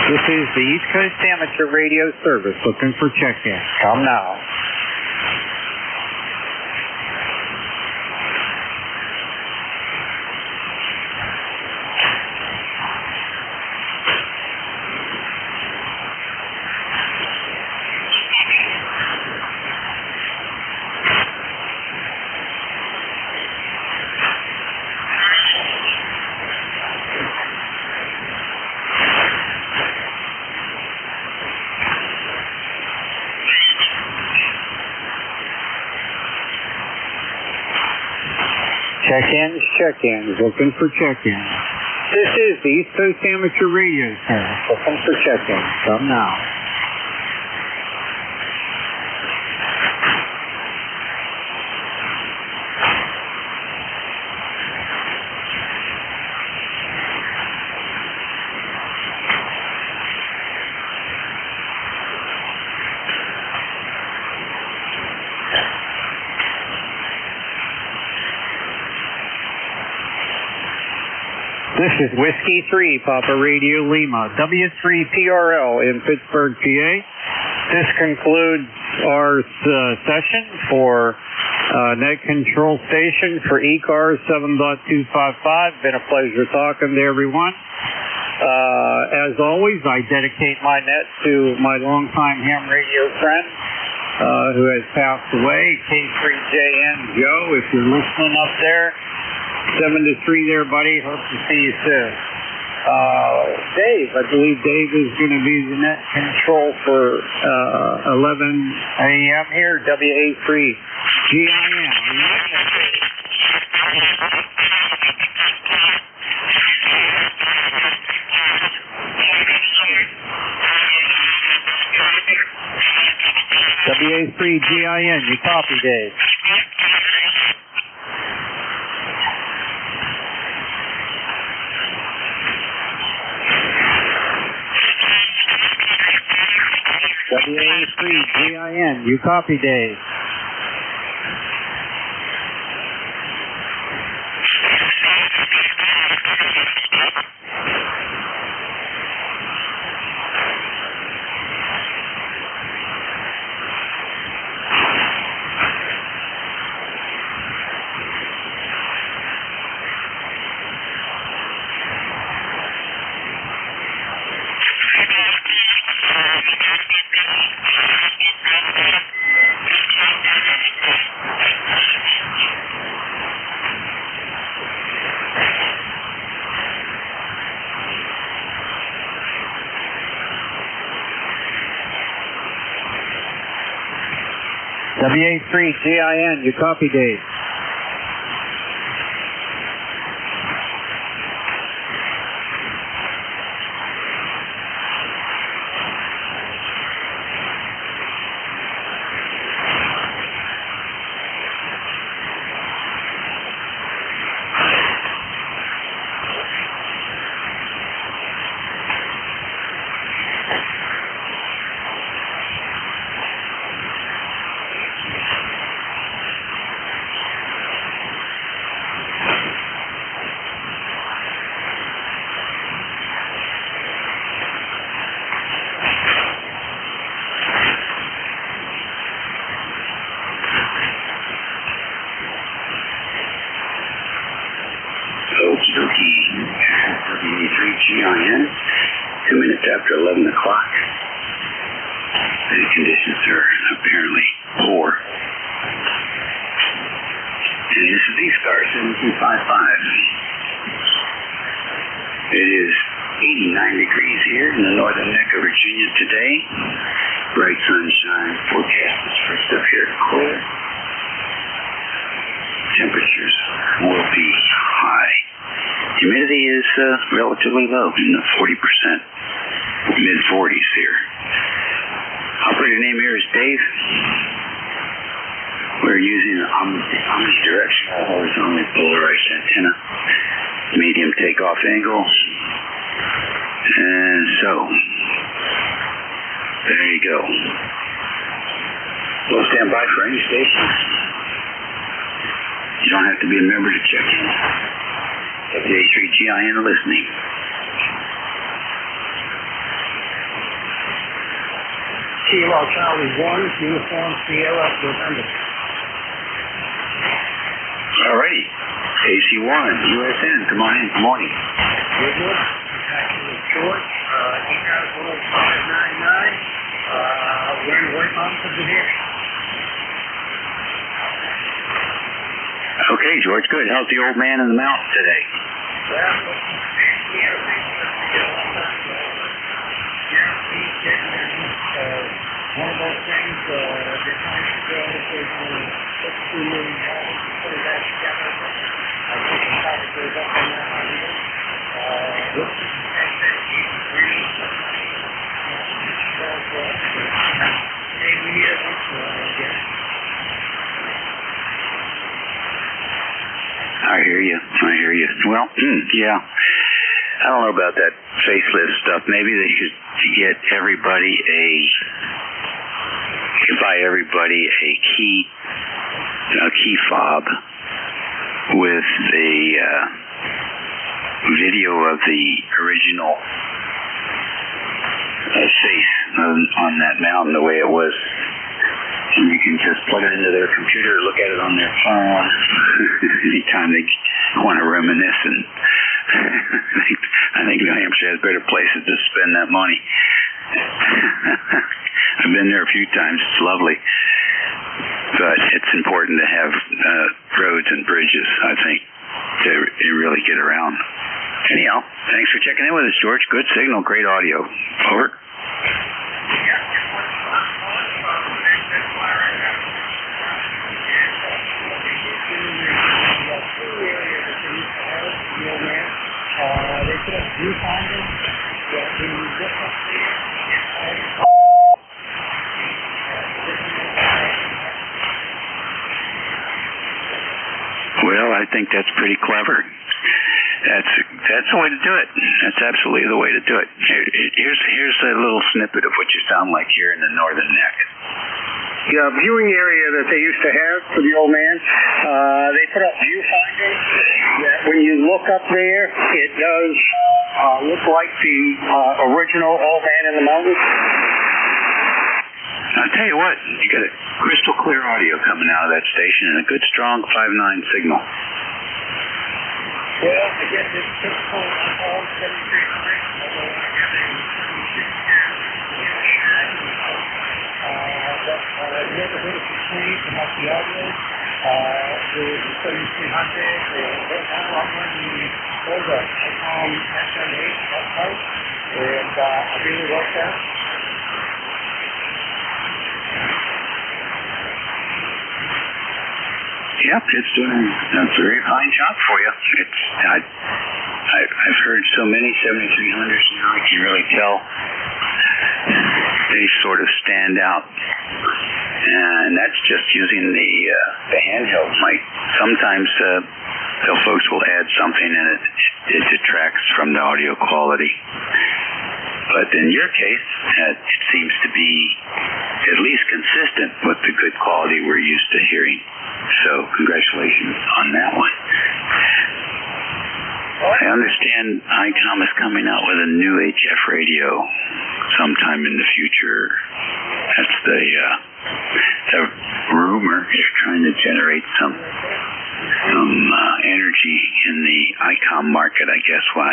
This is the East Coast Amateur Radio Service looking for check-in. Come now. Check-ins, looking for check-ins. This is the East Coast Amateur Radio Center, looking for check-ins. Come now. This is Whiskey 3, Papa Radio Lima, W3PRL in Pittsburgh, PA. This concludes our session for Net Control Station for ECARS 7.255. Been a pleasure talking to everyone. As always, I dedicate my net to my longtime ham radio friend who has passed away, K3JN Joe, if you're listening up there. 7 to 3 there, buddy. Hope to see you soon. Dave, I believe Dave is going to be the net control for 11 a.m. here, WA3GIN. WA3GIN, you copy, Dave. WA3GIN, you copy, Dave. WA3GIN, you copy, Dave. WA3GIN, 2 minutes after 11 o'clock. The conditions are apparently poor. And this is ECARS 7255. It is 89 degrees here in the northern neck of Virginia today. Bright sunshine. Forecast is first up here clear. Temperatures will be high. Humidity is relatively low, in the 40%, mid-40s here. Operator name here is Dave. We're using an omnidirectional horizontally polarized antenna. Medium takeoff angle. And so, there you go. We'll stand by for any station. You don't have to be a member to check in. WA3GIN listening. Kilo Charlie 1, Uniform Sierra, November. Alrighty. AC1, USN, come on in. Good morning. Good morning. Actually, George, ECARS 10599. We're in White Mountain, Virginia. Okay, George, good. How's the old man in the mountain today? Well, he's getting there. One of those things, they're trying to go, they're going to put $2 million to put it back together. I hear you. Well, yeah. I don't know about that facelift stuff. Maybe they should get everybody buy everybody a key fob with a video of the original face on that mountain the way it was. And you can just plug it into their computer, look at it on their phone anytime they want to reminisce. And I think New Hampshire has better places to spend that money. I've been there a few times. It's lovely. But it's important to have roads and bridges, I think, to really get around. Anyhow, thanks for checking in with us, George. Good signal, great audio. Over. Well, I think that's pretty clever. That's the way to do it. That's absolutely the way to do it. Here's a little snippet of what you sound like here in the northern neck. The viewing area that they used to have for the old man, they put up viewfinders that when you look up there, it does look like the original old man in the mountains. I'll tell you what, you got a crystal clear audio coming out of that station and a good strong 5.9 signal. Well, I guess it's typical of 7300. I've never heard of the change about the audio. The 7300, that's how I'm running the older SM8 house, and I really like that. Yep, it's doing a very fine job for you. I've heard so many 7300s now, I can really tell they sort of stand out. And that's just using the handheld mic. Sometimes folks will add something and it detracts from the audio quality. But in your case, it seems to be at least consistent with the good quality we're used to hearing. So congratulations on that one. I understand ICOM is coming out with a new HF radio sometime in the future. That's the rumor. They're trying to generate some energy in the ICOM market, I guess, why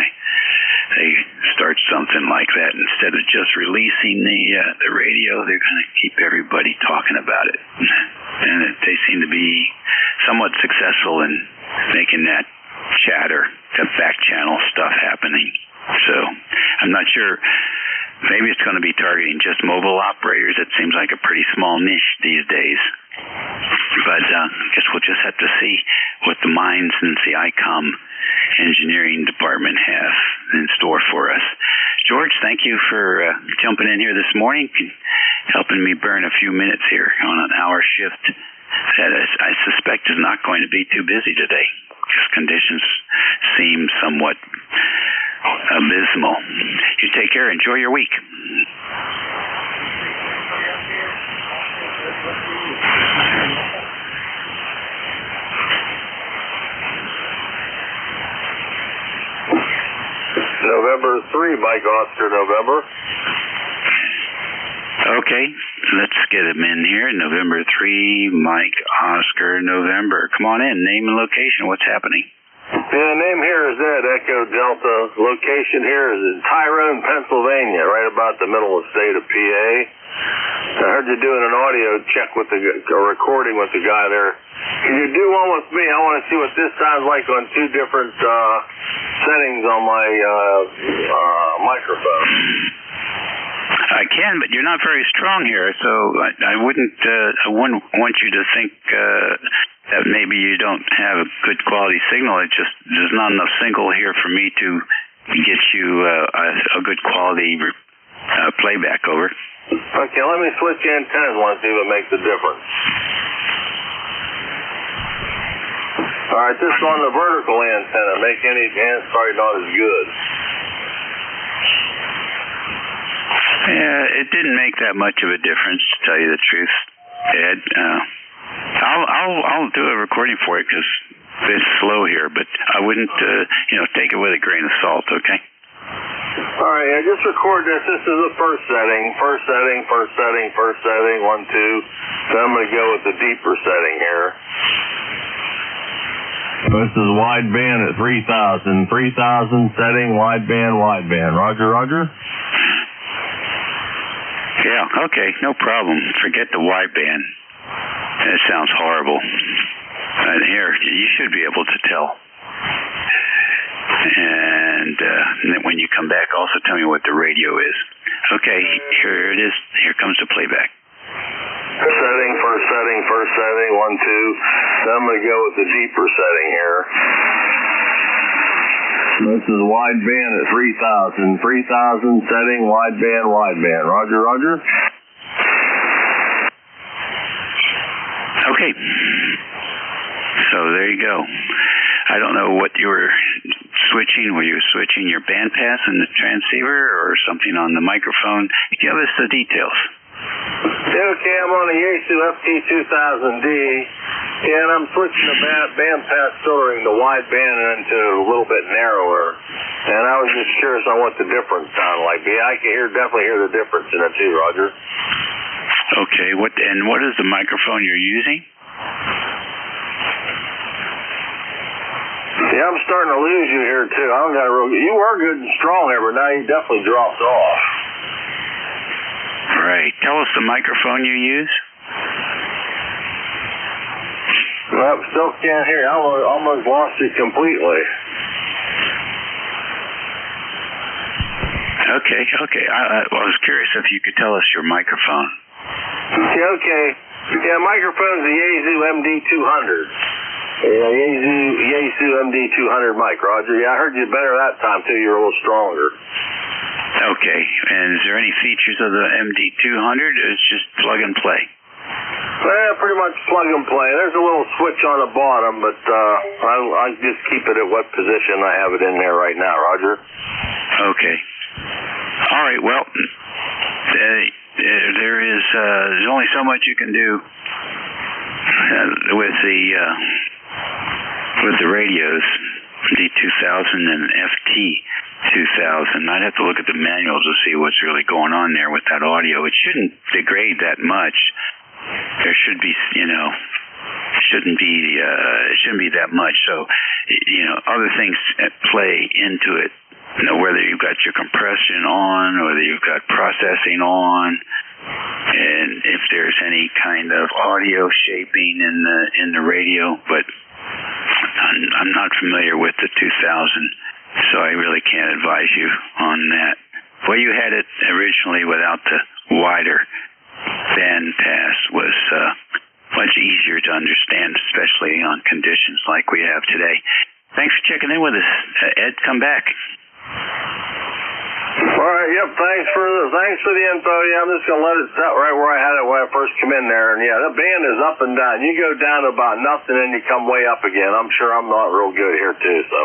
they start something like that. Instead of just releasing the radio, they're going to keep everybody talking about it. And they seem to be somewhat successful in making that chatter, the back channel stuff happening. So I'm not sure. Maybe it's going to be targeting just mobile operators. It seems like a pretty small niche these days. But I guess we'll just have to see what the minds and the ICOM engineering department have in store for us. George, thank you for jumping in here this morning, helping me burn a few minutes here on an hour shift that I suspect is not going to be too busy today, because conditions seem somewhat abysmal. You take care. Enjoy your week. November 3, Mike Oscar, November. Okay, let's get him in here. November 3, Mike Oscar, November. Come on in. Name and location. What's happening? Yeah, name here is Ed, Echo Delta. Location here is in Tyrone, Pennsylvania, right about the middle of the state of PA. I heard you doing an audio check with a recording with the guy there. Can you do one with me? I want to see what this sounds like on two different settings on my microphone. I can, but you're not very strong here, so I wouldn't want you to think that maybe you don't have a good quality signal. It just there's not enough signal here for me to get you a good quality playback over. Okay, let me switch antennas once, see if it makes a difference. All right, this is on the vertical antenna. Make any chance, probably not as good. Yeah, it didn't make that much of a difference, to tell you the truth, Ed. I'll do a recording for you because it's slow here, but I wouldn't, take it with a grain of salt, okay? All right, yeah, just record this. This is the first setting. First setting, 1, 2. Then I'm going to go with the deeper setting here. This is wideband at 3,000. 3,000 setting, wideband. Roger. Yeah, okay, no problem. Forget the wideband. That sounds horrible. And here, you should be able to tell. And then when you come back, also tell me what the radio is. Okay, here it is. Here comes the playback. Setting, first setting, 1, 2. Then I'm going to go with the deeper setting here. This is wideband at 3,000. 3,000 setting, wideband. Roger. Okay. So there you go. I don't know what you were switching. Were you switching your bandpass in the transceiver or something on the microphone? Give us the details. Okay, I'm on a Yaesu FT2000D, and I'm switching the bandpass filtering, the wideband, into a little bit narrower. And I was just curious on what the difference sounded like. I can definitely hear the difference in it too, Roger. Okay, what is the microphone you're using? Yeah, I'm starting to lose you here too. I don't got a real. You were good and strong there, but now you definitely dropped off. Right. Tell us the microphone you use. Well, still can't hear you. I almost lost you completely. Okay. I was curious if you could tell us your microphone. Okay. Yeah, microphone's the Yaesu MD200. Yeah, Yaesu MD200 mic, Roger. Yeah, I heard you better that time too. You're a little stronger. Okay. And is there any features of the MD200? It's just plug and play. Well, pretty much plug and play. There's a little switch on the bottom, but I just keep it at what position I have it in there right now, Roger. Okay. All right. Well, there's only so much you can do with the radios, D2000 and FT2000. I'd have to look at the manual to see what's really going on there with that audio. It shouldn't degrade that much. There should be, it shouldn't be that much. So, other things play into it. Whether you've got your compression on, whether you've got processing on, and if there's any kind of audio shaping in the radio. But I'm not familiar with the 2000, so I really can't advise you on that. Well, you had it originally without the wider band pass was much easier to understand, especially on conditions like we have today. Thanks for checking in with us. Ed, come back. All right, yep, thanks for the info. Yeah, I'm just going to let it set right where I had it when I first come in there. And yeah, the band is up and down. You go down to about nothing and you come way up again. I'm sure I'm not real good here too. So,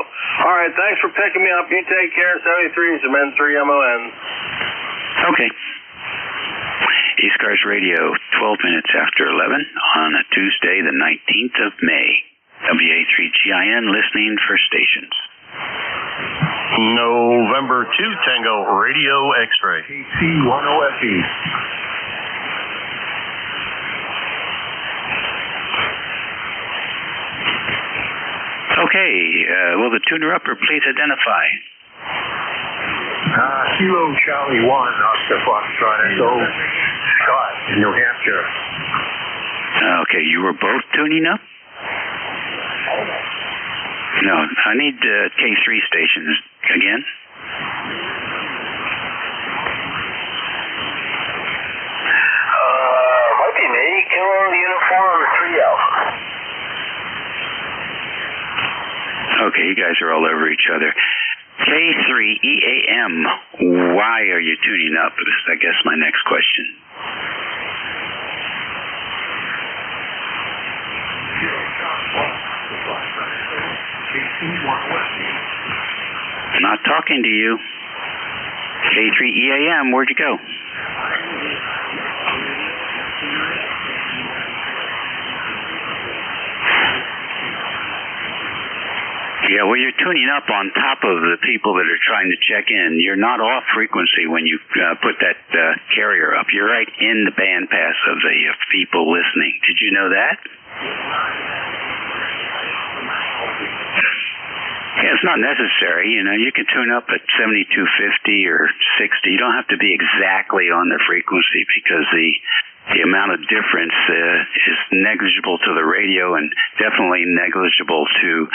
all right, thanks for picking me up. You take care. 73 is M3 MON. Okay. ECARS Radio, 12 minutes after 11 on a Tuesday, the 19th of May. WA3GIN listening for stations. November 2 Tango Radio X-Ray. KC10FE. Okay, will the tuner-upper please identify? Kilo Charlie 1, Oscar Foxtrot, Echo, Scott, New Hampshire. Okay, you were both tuning up? No, I need K3 stations again. Might be me, Kilo Uniform 3 Alpha. Okay, you guys are all over each other. K3EAM, why are you tuning up? Is, I guess, my next question. Not talking to you. K3EAM, where'd you go? Yeah, well, you're tuning up on top of the people that are trying to check in. You're not off frequency when you put that carrier up. You're right in the bandpass of the people listening. Did you know that? Yeah, it's not necessary. You know, you can tune up at 7250 or 60. You don't have to be exactly on the frequency because the amount of difference is negligible to the radio and definitely negligible to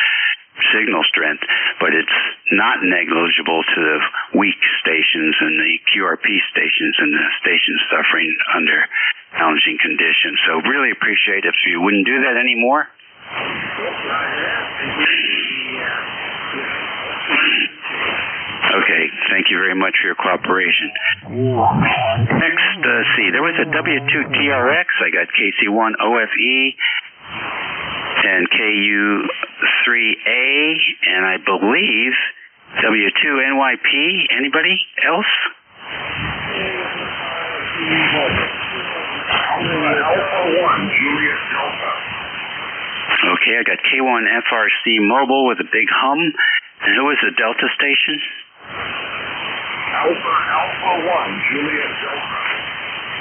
signal strength, but it's not negligible to the weak stations and the QRP stations and the stations suffering under challenging conditions. So really appreciate if you wouldn't do that anymore. Okay, thank you very much for your cooperation. Next, see, there was a W2TRX. I got KC1OFE and KU3A, and I believe W2NYP. Anybody else? Okay, I got K1FRC Mobile with a big hum. And who was the Delta station? Alpha 1, Juliet Delta.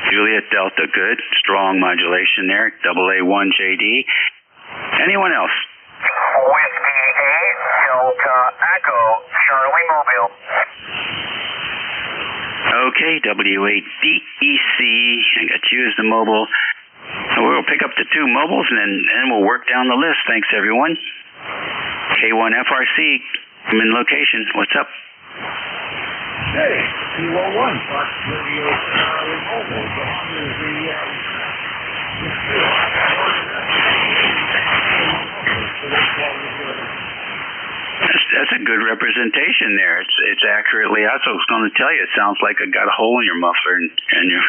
Juliet Delta, good. Strong modulation there. AA1JD. Anyone else? Whiskey 8, Delta Echo, Charlie Mobile. Okay, W8DEC. I got you as the mobile. We'll pick up the two mobiles and then we'll work down the list. Thanks, everyone. K1FRC, I'm in location. What's up? Hey, P11, Fox Radio Mobile. That's a good representation there. It's accurately. That's what I was going to tell you. It sounds like I got a hole in your muffler, and you're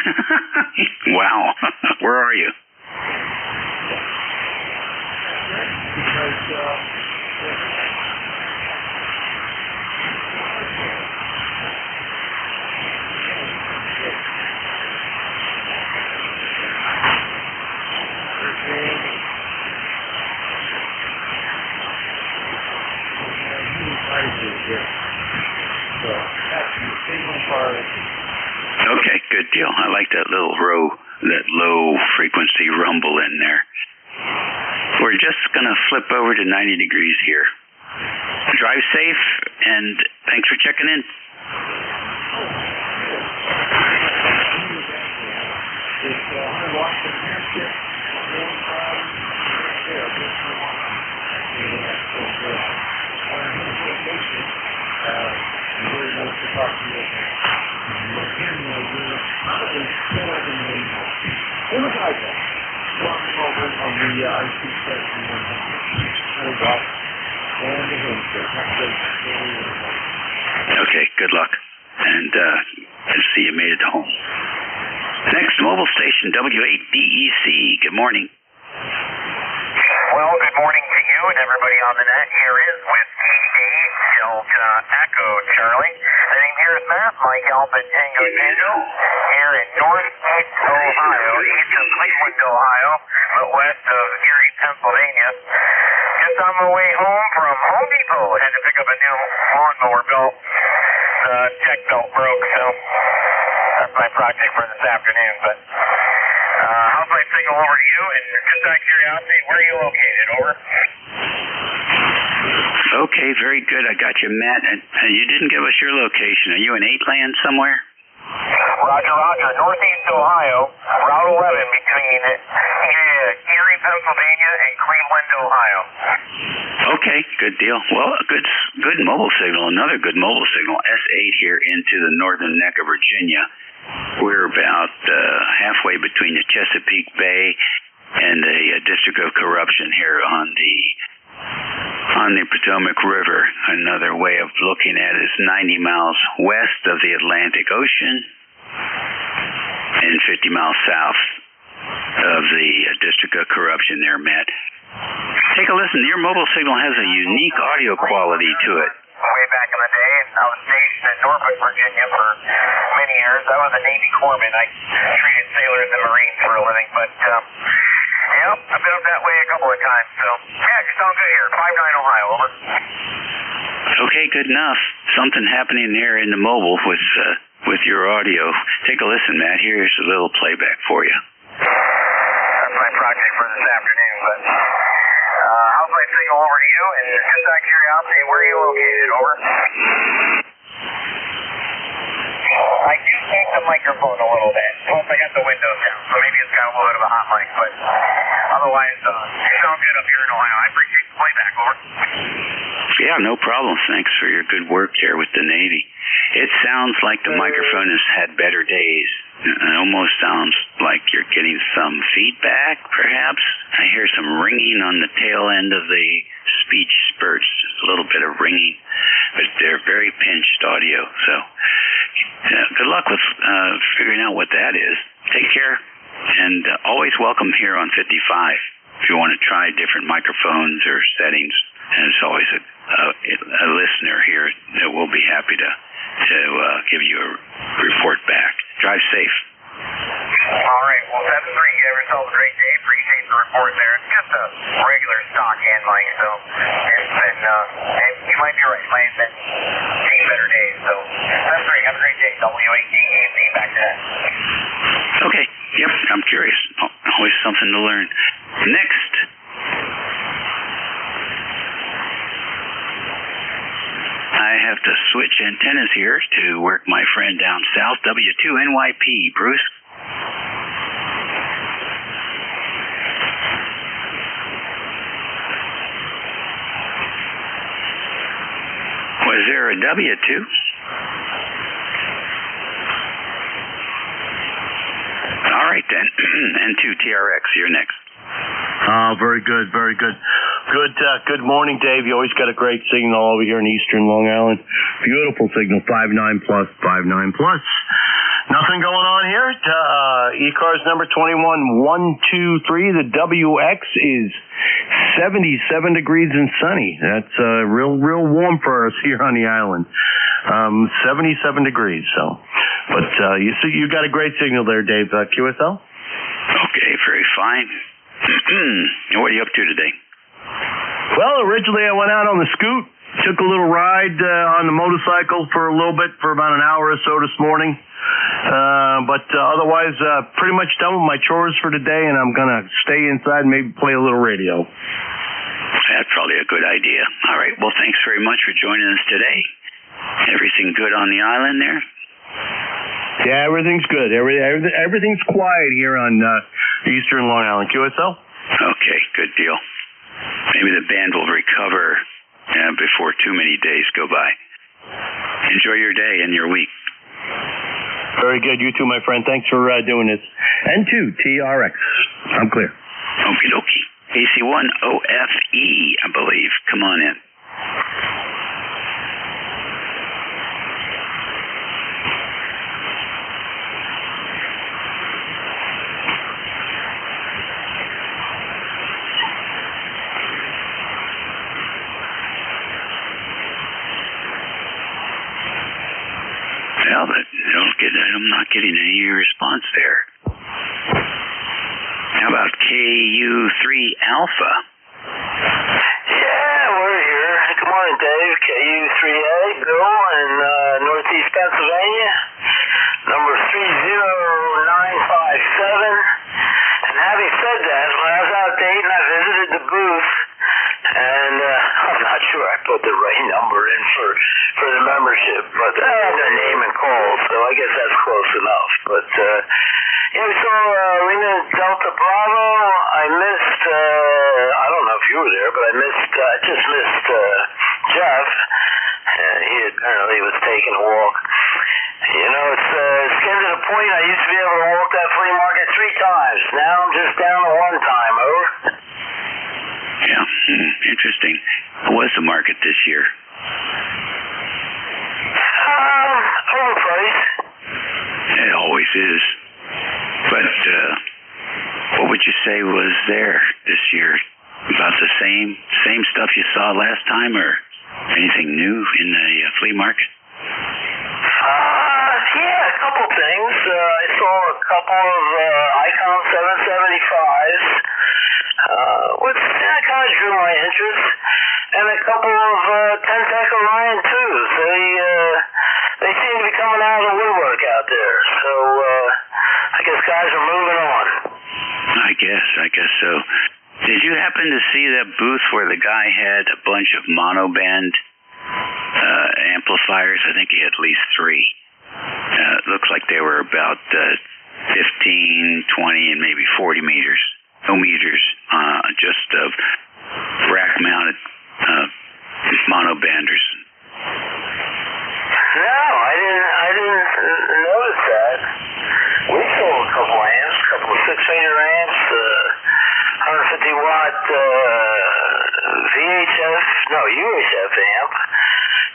wow. Where are you? Okay, good deal. I like that little that low frequency rumble in there. We're just going to flip over to 90 degrees here. Drive safe, and thanks for checking in. Okay, good luck, and see you made it home. Next mobile station, W8DEC. Good morning. Well, good morning to you and everybody on the net. Here is Whiskey 8, Delta Echo, Charlie. The name here is Matt, Mike Alpha Tango Tango, here in northeast Ohio, east of Cleveland, Ohio, but west of Erie, Pennsylvania. Just on my way home from Home Depot, had to pick up a new lawnmower belt. The deck belt broke, so that's my project for this afternoon. But how's my signal over to you? And just out of curiosity, where are you located? Over. Okay, very good. I got you, Matt. And you didn't give us your location. Are you in A-Plan somewhere? Roger, Roger. Northeast Ohio, Route 11 between Erie, Pennsylvania, and Cleveland, Ohio. Okay, good deal. Well, a good mobile signal. Another good mobile signal. S8 here into the northern neck of Virginia. We're about halfway between the Chesapeake Bay and the District of Corruption here on the on the Potomac River. Another way of looking at it is 90 miles west of the Atlantic Ocean and 50 miles south of the District of Corruption there, Matt. Take a listen. Your mobile signal has a unique audio quality to it. Way back in the day, and I was stationed in Norfolk, Virginia for many years. I was a Navy corpsman. I treated sailors and Marines for a living, but I've been up that way a couple of times. So, yeah, you sound good here. 59 Ohio, over. Okay, good enough. Something happening there in the mobile with your audio. Take a listen, Matt. Here's a little playback for you. That's my project for this afternoon, but how's my signal over to you? And just out of curiosity, where are you located, over? I do keep the microphone a little bit. Plus, I got the windows down, so maybe it's got a little bit of a hot mic, but otherwise, you sound good up here in Ohio. I appreciate the playback, over. Yeah, no problem. Thanks for your good work there with the Navy. It sounds like the microphone has had better days. It almost sounds like you're getting some feedback, perhaps. I hear some ringing on the tail end of the speech spurts, a little bit of ringing, but they're very pinched audio. So good luck with figuring out what that is. Take care, and always welcome here on 55 if you want to try different microphones or settings. And it's always a listener here that will be happy to give you a report back. Drive safe. All right. Well, 7-3. You have yourself a great day. Appreciate the report there. It's just a regular stock hand mic, so it's been, and you might be right. It might have been seen better days. So 7-3. Have a great day. WATEC back to that. Okay. Yep. I'm curious. Always something to learn. Next. I have to switch antennas here to work my friend down south, W2NYP. Bruce? Was there a W2? All right, then. N2TRX, you're next. Very good, very good. Good morning, Dave. You always got a great signal over here in eastern Long Island. Beautiful signal, 59 plus. Nothing going on here. ECARS number 21123. The WX is 77 degrees and sunny. That's real warm for us here on the island. 77 degrees. So, but you see, you got a great signal there, Dave. QSL. Okay, very fine. What are you up to today? Well, originally I went out on the scoot, took a little ride on the motorcycle for a little bit, for about an hour or so this morning. But otherwise, pretty much done with my chores for today, and I'm going to stay inside and maybe play a little radio. That's probably a good idea. All right, well, thanks very much for joining us today. Everything good on the island there? Yeah, everything's good. Everything's quiet here on eastern Long Island. QSL? Okay, good deal. Maybe the band will recover before too many days go by. Enjoy your day and your week. Very good. You too, my friend. Thanks for doing this. N2TRX. I'm clear. Okie dokie. AC1OFE, I believe. Come on in. Well, I'm not getting any response there. How about KU3 Alpha? Yeah, we're here. Good morning, Dave. KU3A, Bill, in northeast Pennsylvania. Number 30957. And having said that, when I was out dating, I visited the booth, and I'm not sure I put the right number in for the membership, but I had their name and call, so I guess that's close enough. But yeah, we saw Lima Delta Bravo. I missed, I don't know if you were there, but I just missed Jeff. He apparently was taking a walk. You know, it's getting to the point I used to be able to walk that flea market 3 times. Now I'm just down to 1 time, over. Yeah, Interesting. How was the market this year? Overpriced. It always is. But what would you say was there this year? About the same stuff you saw last time, or anything new in the flea market? Yeah, a couple things. I saw a couple of Icon 775s, which kind of drew my interest, and a couple of Tentec Orion 2s. They seem to be coming out of the woodwork out there. So I guess guys are moving on. I guess so. Did you happen to see that booth where the guy had a bunch of monoband amplifiers? I think he had at least 3. It looks like they were about 15, 20, and maybe 40 meters. No meters, just rack-mounted monobanders. No, I didn't notice that. We sold a couple amps, a couple of 6-meter amps, 150-watt UHF amp.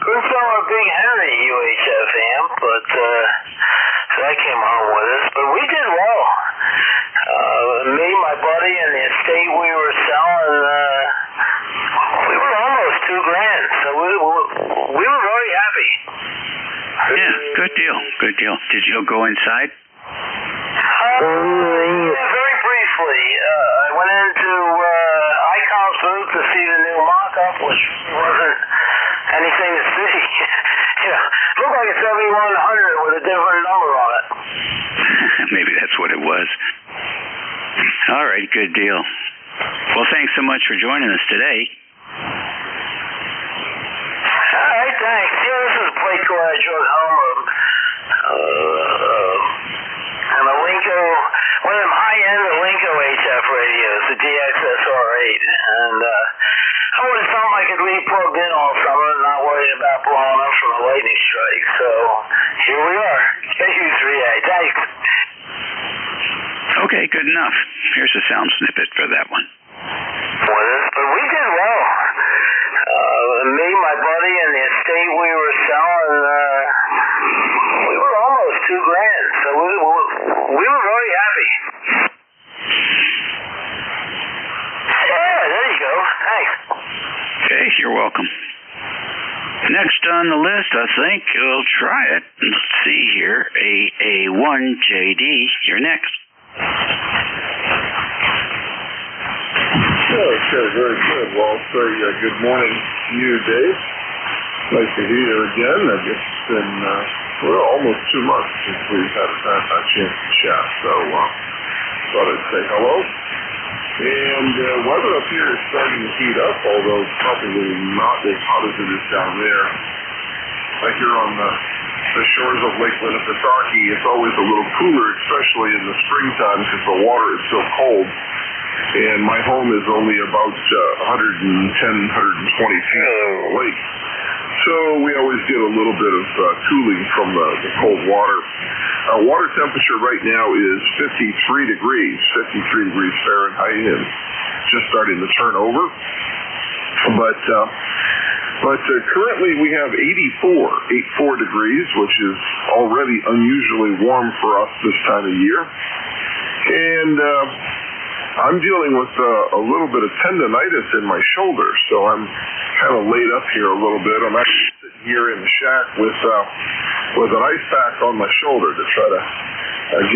Couldn't sell our big Henry UHF amp, but so that came home with us. But we did well. Me, my buddy, and the estate we were selling, we were almost $2,000. So we were very happy. Yeah, good deal. Did you go inside? Yeah, very briefly. I went into Icon's booth to see the new mock-up, which wasn't anything to see. Looked like a 7100 with a different number on it. Maybe that's what it was. All right, good deal. Well, thanks so much for joining us today. All right, thanks. Yeah, this is a plate core I drove home. And a Linko, one of them high-end Linko HF radios, the DXSR8. And I wanted something I could leave plugged in all summer and not worry about blowing up from a lightning strike. So here we are. KU3A. Thanks. Okay, good enough. Here's a sound snippet for that one. But we did well. Me, my buddy, and the estate we were selling, we were almost $2,000. So we were very happy. Yeah, there you go. Thanks. Okay, you're welcome. Next on the list, I think we'll try it. Let's see here. AA1JD, you're next. Okay, very good. Well, I'll say good morning to you, Dave. Nice to hear you again. I guess it's been almost 2 months since we've had a chance to chat, so thought I'd say hello. And weather up here is starting to heat up, although probably not as hot as it is down there. Like here on the shores of Lake Winnipesaukee, it's always a little cooler, especially in the springtime because the water is so cold. And my home is only about 110, 120 feet from the lake. So we always get a little bit of cooling from the cold water. Our water temperature right now is 53 degrees Fahrenheit, and just starting to turn over. But currently we have 84 degrees, which is already unusually warm for us this time of year. And I'm dealing with a little bit of tendonitis in my shoulder, so I'm kind of laid up here a little bit. I'm actually sitting here in the shack with an ice pack on my shoulder to try to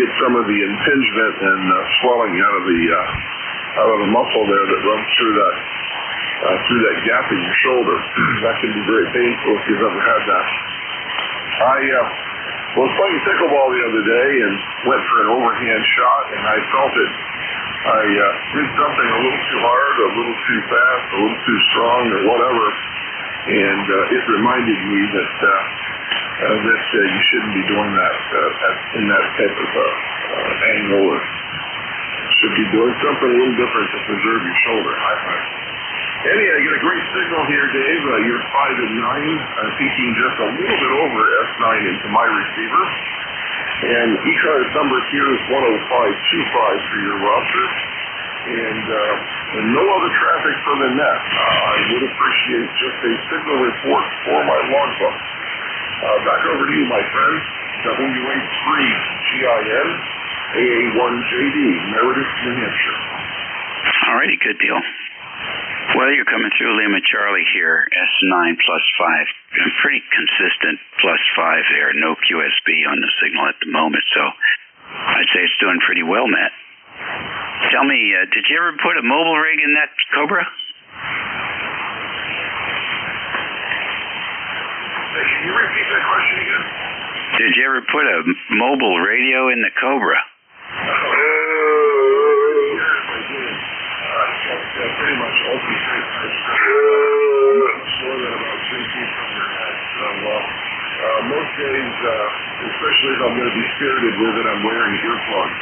get some of the impingement and swelling out of the muscle there that runs through that gap in your shoulder. That can be very painful if you've ever had that. I was playing pickleball the other day and went for an overhand shot, and I felt it. I did something a little too hard, a little too fast, a little too strong, or whatever, and it reminded me that you shouldn't be doing that in that type of angle. Or should be doing something a little different to preserve your shoulder. Anyway, I get a great signal here, Dave. You're 5 and 9. I'm peaking just a little bit over S9 into my receiver. And ECARS number here is 10525 for your roster. and no other traffic further than that. I would appreciate just a signal report for my logbook. Back over to you, my friend. W83GIN AA1JD, Meredith, New Hampshire. All righty, good deal. Well, you're coming through Lima Charlie here, S9 +5. Pretty consistent +5 there. No QSB on the signal at the moment, so I'd say it's doing pretty well, Matt. Tell me, did you ever put a mobile rig in that Cobra? Hey, can you repeat that question again? Did you ever put a mobile radio in the Cobra? Yes, I did. Pretty much open straight touch. More than about 3 feet from your head. So, most days, especially if I'm going to be spirited with it, I'm wearing earplugs.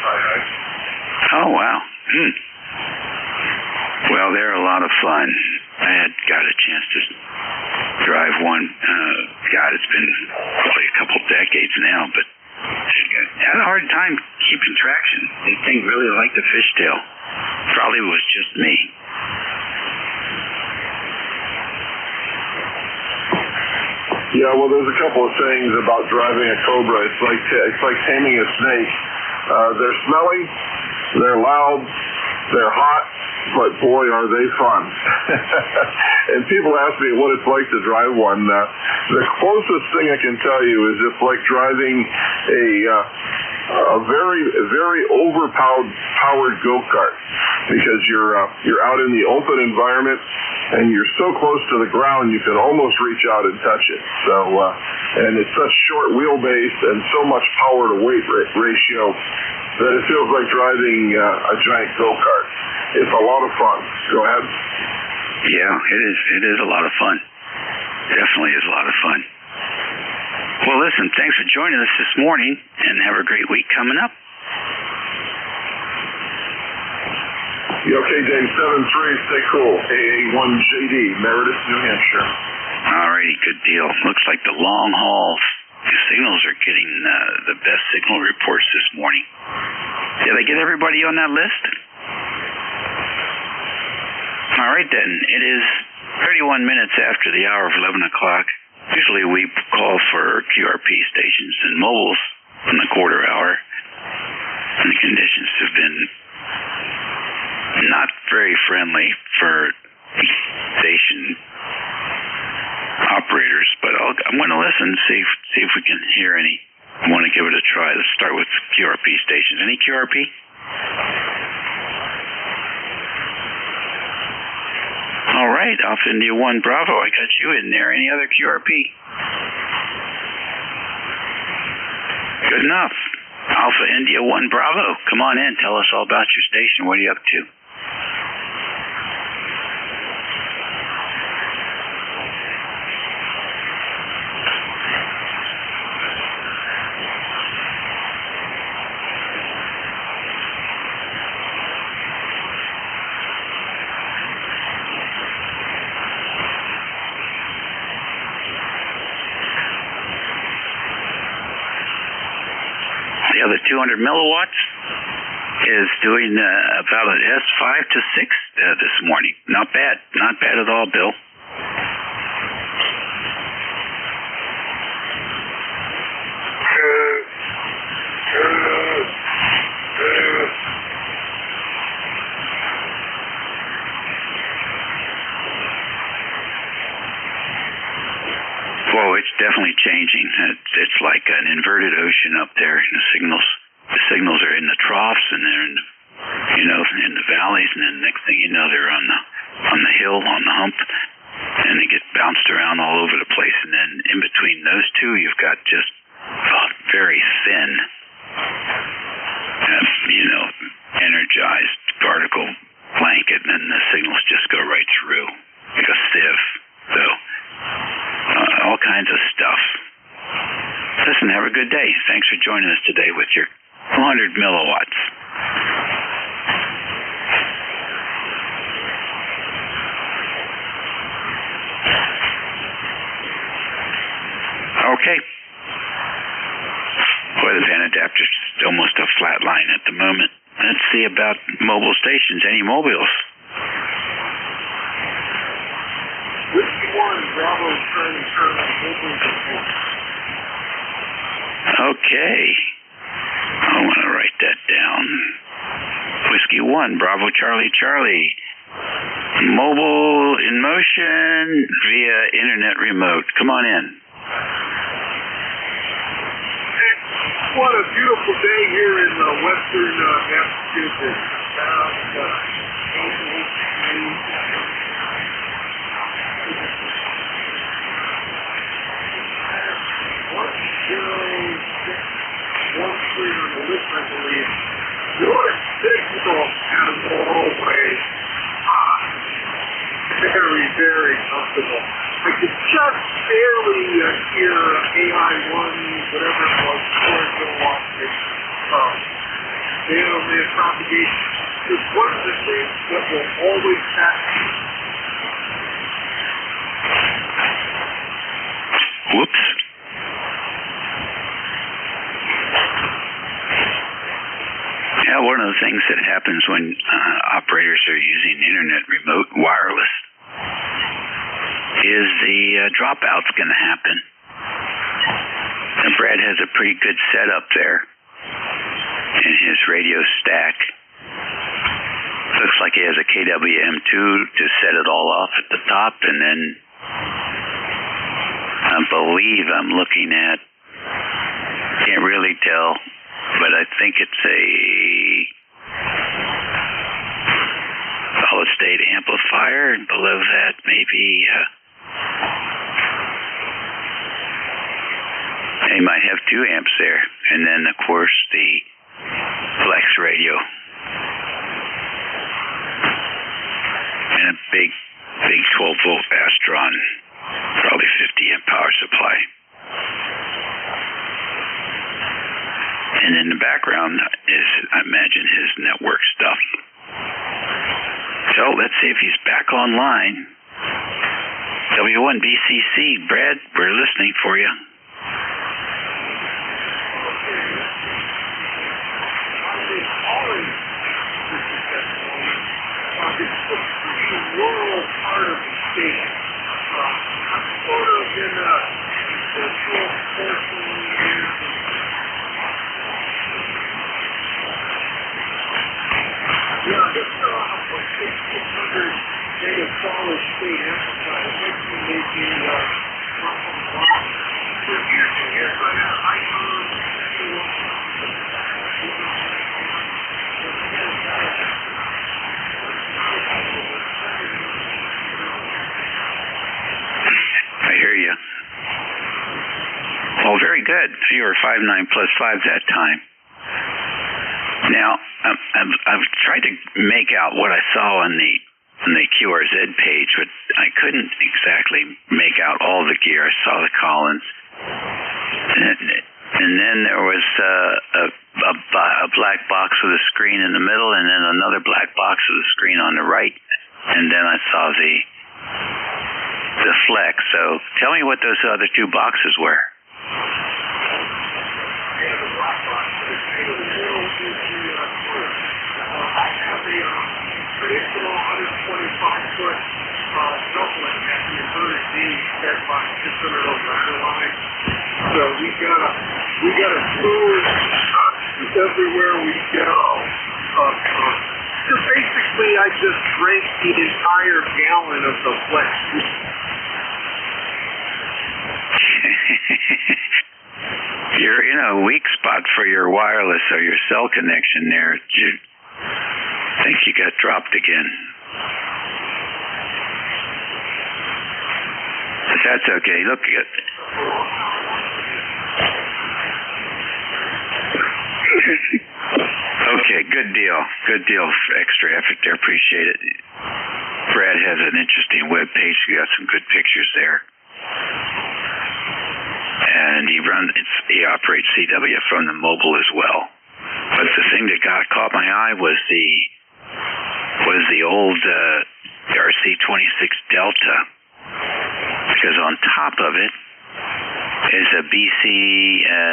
Oh, wow. Well, they're a lot of fun. I had got a chance to drive one. It's been probably a couple decades now, but I had a hard time keeping traction. The thing really liked the fishtail. Probably was just me. Yeah, well, there's a couple of things about driving a Cobra. It's like taming a snake. They're smelly, they're loud, they're hot, but boy, are they fun. And people ask me what it's like to drive one. The closest thing I can tell you is it's like driving a very overpowered go-kart, because you're out in the open environment and you're so close to the ground you can almost reach out and touch it. So and it's such short wheelbase and so much power to weight ratio that it feels like driving a giant go-kart. It's a lot of fun. Go ahead. Yeah, it is a lot of fun. Definitely is a lot of fun. Well, listen, thanks for joining us this morning, and have a great week coming up. Yeah, okay, Dave, 7-3, stay cool. AA1JD, Meredith, New Hampshire. All righty, good deal. Looks like the long haul signals are getting the best signal reports this morning. Did I get everybody on that list? All right, then. It is 31 minutes after the hour of 11 o'clock. Usually we call for QRP stations and mobiles in the quarter hour, and the conditions have been not very friendly for station operators, but I'm going to listen and see if we can hear any. I want to give it a try. Let's start with QRP stations. Any QRP? All right, Alpha India 1 Bravo, I got you in there. Any other QRP? Good enough. Alpha India 1 Bravo, come on in. Tell us all about your station. What are you up to? The other 200 milliwatts is doing about an S5 to 6 this morning. Not bad. Not bad at all, Bill. Whoa, it's definitely changing. It's like an inverted ocean up there. The signals are in the troughs, and they're in the valleys, and then next thing you know, they're on the hill, on the hump, and they get bounced around all over the place. And then in between those two, you've got just a very thin, energized particle blanket, and then the signals just go right through like a sieve. So all kinds of stuff. Listen, have a good day. Thanks for joining us today with your 200 milliwatts. Okay. Boy, the fan adapter's almost a flat line at the moment. Let's see about about mobile stations. Any mobiles? Whiskey 1, Bravo, Charlie, mobile report. Okay. I want to write that down. Whiskey 1, Bravo, Charlie. Mobile in motion via internet remote. Come on in. What a beautiful day here in western Massachusetts. One clear on the list, I believe. Your signal has always very, very comfortable. I could just barely hear AI1, whatever it was, before it go off. Mail propagation. It's one of the things that will always happen. Whoops. Yeah, one of the things that happens when operators are using internet remote wireless is the dropout's going to happen. And Brad has a pretty good setup there in his radio stack. Looks like he has a KWM2 to set it all off at the top, and then I believe I'm looking at, can't really tell, but I think it's a solid state amplifier, and below that maybe he might have 2 amps there, and then of course the flex radio and a big 12 volt Astron, probably 50 amp power supply. And in the background is, I imagine, his network stuff. So let's see if he's back online. W1BCC, Brad, we're listening for you. It's a pretty rural part of the state. I'm sort of in a central portion here. Yeah, this a 600 data solid state amplifier makes me making so here's my iPhone. I hear you. Well, very good. You were 5.9 plus 5 that time. Now, I've tried to make out what I saw on the QRZ page, but I couldn't exactly make out all the gear. I saw the Collins, and then there was a black box with a screen in the middle, and then another black box with a screen on the right, and then I saw the Flex. So tell me what those other 2 boxes were. I have a traditional 125-foot doublet at the inverted D fed by 600 ohm ladder line. So we got a smooth everywhere we go. So basically, I just drank the entire gallon of the Flex. You're in a weak spot for your wireless or your cell connection there. I think you got dropped again. But that's okay. Look at Okay, good deal. Good deal. Extra effort there. Appreciate it. Brad has an interesting web page. We got some good pictures there. And he operates CW from the mobile as well. But the thing that caught my eye was the old RC26 Delta, because on top of it is a BC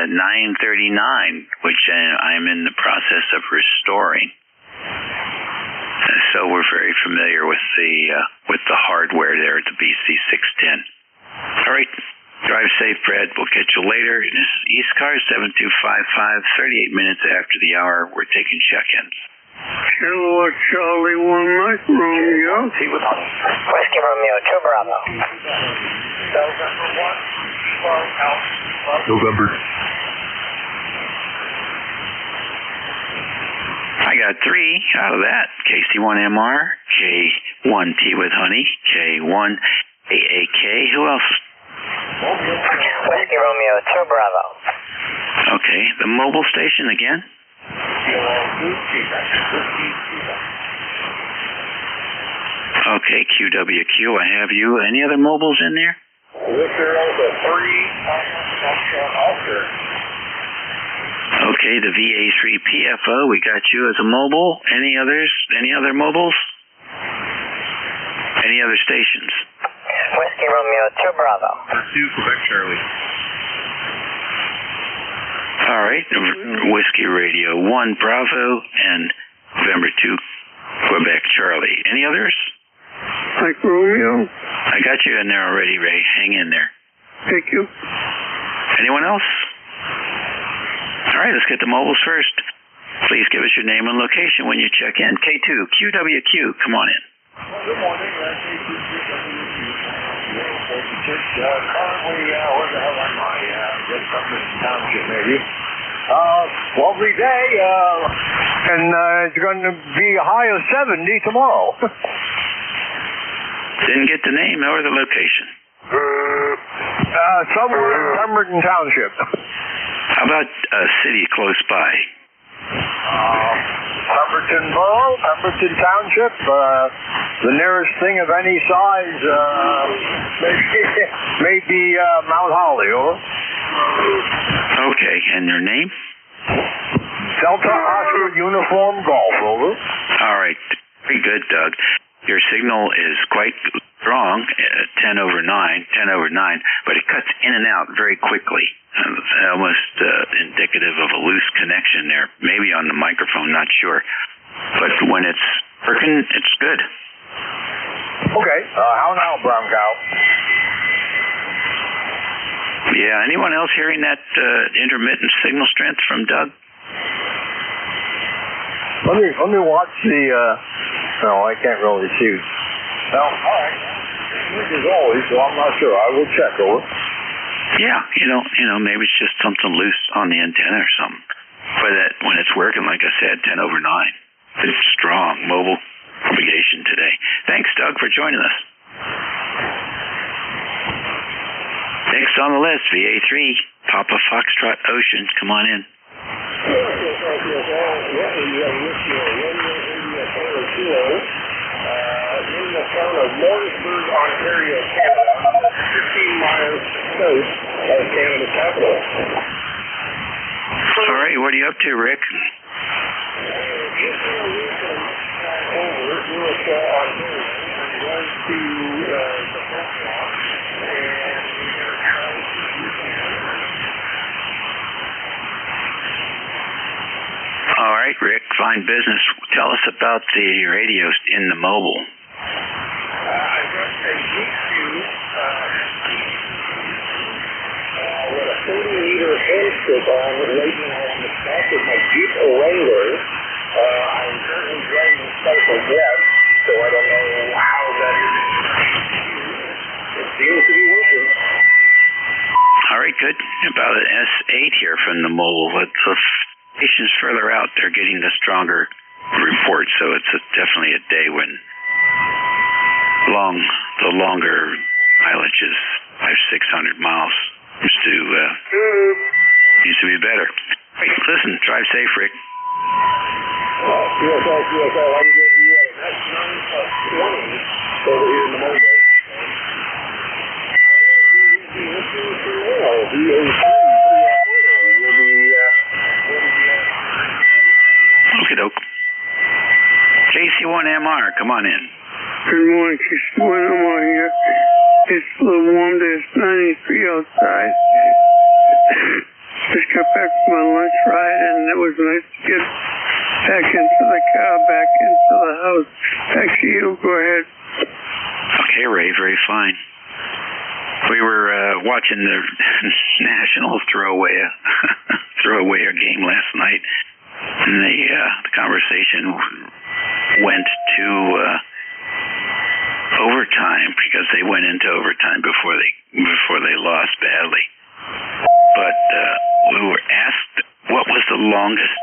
939, which I'm in the process of restoring. so we're very familiar with the hardware there at the BC610. All right. Drive safe, Brad. We'll catch you later. This is ECARS 7255, 38 minutes after the hour. We're taking check-ins. Hello, Charlie 1 Mike Romeo. Whiskey Romeo 2 Bravo. November. I got 3 out of that. KC1MR, K1T with Honey, K1 AAK. Who else? Whiskey Romeo 2 Bravo. Okay, the mobile station again? Okay, QWQ, I have you. Any other mobiles in there? Okay, the VA3 PFO, we got you as a mobile. Any others? Any other mobiles? Any other stations? Whiskey Romeo 2 Bravo. 2 Quebec Charlie. All right, Whiskey Radio 1 Bravo and November 2 Quebec Charlie. Any others? Mike Romeo. I got you in there already, Ray. Hang in there. Thank you. Anyone else? All right, let's get the mobiles first. Please give us your name and location when you check in. K2, QWQ, come on in. Good morning. Currently, where the hell am I? Just from this township, maybe. Lovely day, and it's going to be a high of 70 tomorrow. Didn't get the name or the location. Somewhere in Pemberton Township. How about a city close by? Pemberton Borough, Pemberton Township, the nearest thing of any size, maybe Mount Holly, over. Okay, and your name? Delta Oscar Uniform Golf, over. All right, very good, Doug. Your signal is quite strong, 10 over 9, but it cuts in and out very quickly. Almost indicative of a loose connection there. Maybe on the microphone, not sure. But when it's working, it's good. Okay. How now, Brown Cow? Yeah, anyone else hearing that intermittent signal strength from Doug? Let me watch the, no, I can't really see. No, all right. As always, so I'm not sure. I will check, over. Yeah, you know, maybe it's just something loose on the antenna or something. But when it's working, like I said, 10 over 9. It's strong mobile propagation today. Thanks, Doug, for joining us. Next on the list, VA3, Papa Foxtrot Ocean. Come on in. In the town of Morrisburg, Ontario, Canada, 15 miles south of Canada's capital. Sorry, what are you up to, Rick? All right, Rick, fine business. Tell us about the radios in the mobile. I got a G2 with a 30-meter hand strip on it, waiting on the back of my Jeep Wrangler. I'm currently driving southwest, so I don't know how that is. It seems to be working. All right, good. About an S8 here from the mobile. The stations further out, they're getting the stronger report, so it's definitely a day when the longer mileage is 500-600 miles used to be better. Hey, listen, drive safe, Rick. Yes, I'm getting you at an S9 +20 over here in the mobile. Okie doke. KC1MR, come on in. Good morning, KC1MR here. It's a little warm there. It's 93 outside. Just got back from my lunch ride, and it was nice to get back into the car, back into the house. Back to you. Go ahead. Okay, Ray, very fine. We were watching the Nationals throw away a game last night, and the conversation went to overtime because they went into overtime before they lost badly. But we were asked what was the longest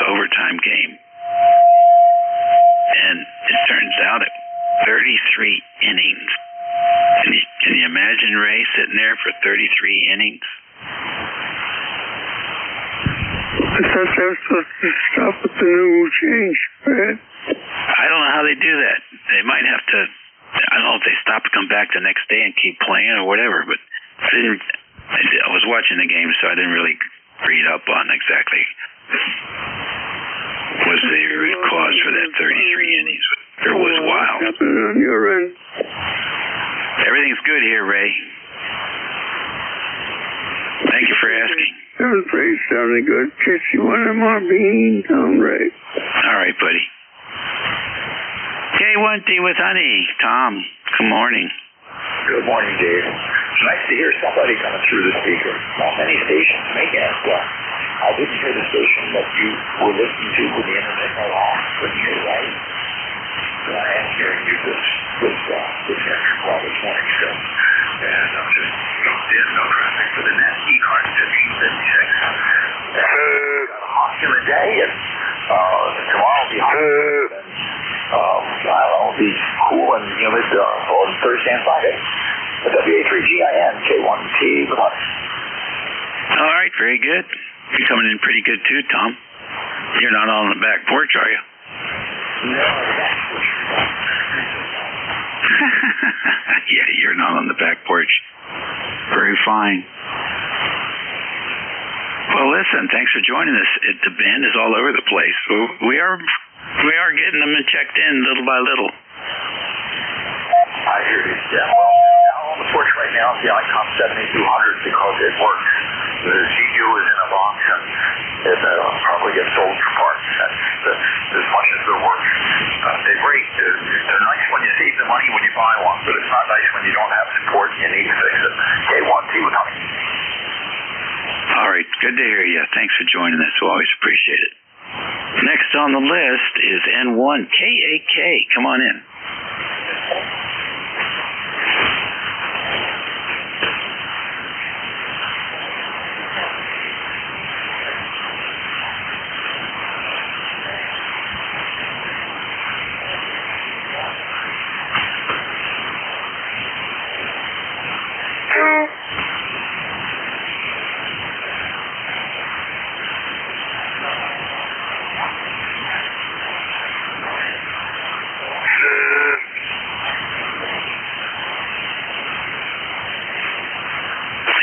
overtime game, and it turns out it 33 innings. Can you imagine Ray sitting there for 33 innings? I thought they were supposed to stop with the new change, right? I don't know how they do that. They might have to, I don't know if they stop and come back the next day and keep playing or whatever, but I was watching the game, so I didn't really read up on exactly was the root cause for that 33 innings. It was wild. On your end. Everything's good here, Ray. Thank you for asking. Sounding good. Kiss you one of more beans on, Ray. All right, buddy. K1T with honey. Tom, good morning. Good morning, Dave. It's nice to hear somebody coming through the speaker. Not many stations make it. I didn't hear the station that you were listening to with the internet no long. Couldn't hear right. But I am hearing you this after call this morning, so. And I'm just jumped in, no traffic for the net. ECARS 1556. Got a hot humid day, and tomorrow will be hot. It'll be cool and humid on Thursday and Friday. The WA3GIN, K1T with us. All right, very good. You're coming in pretty good too, Tom. You're not on the back porch, are you? No, the back porch. Yeah, you're not on the back porch. Very fine. Well, listen, thanks for joining us. The band is all over the place. We are getting them checked in little by little. I hear you. Yeah, well, now on the porch right now is the Icon 7200 because it works. The GU is in a box and it probably gets sold for parts. That's as much as they're worth. They're great. They're nice when you save the money when you buy one, but it's not nice when you don't have support and you need to fix it. K1T with honey. All right, good to hear you. Thanks for joining us. We always appreciate it. Next on the list is N1 KAK. Come on in.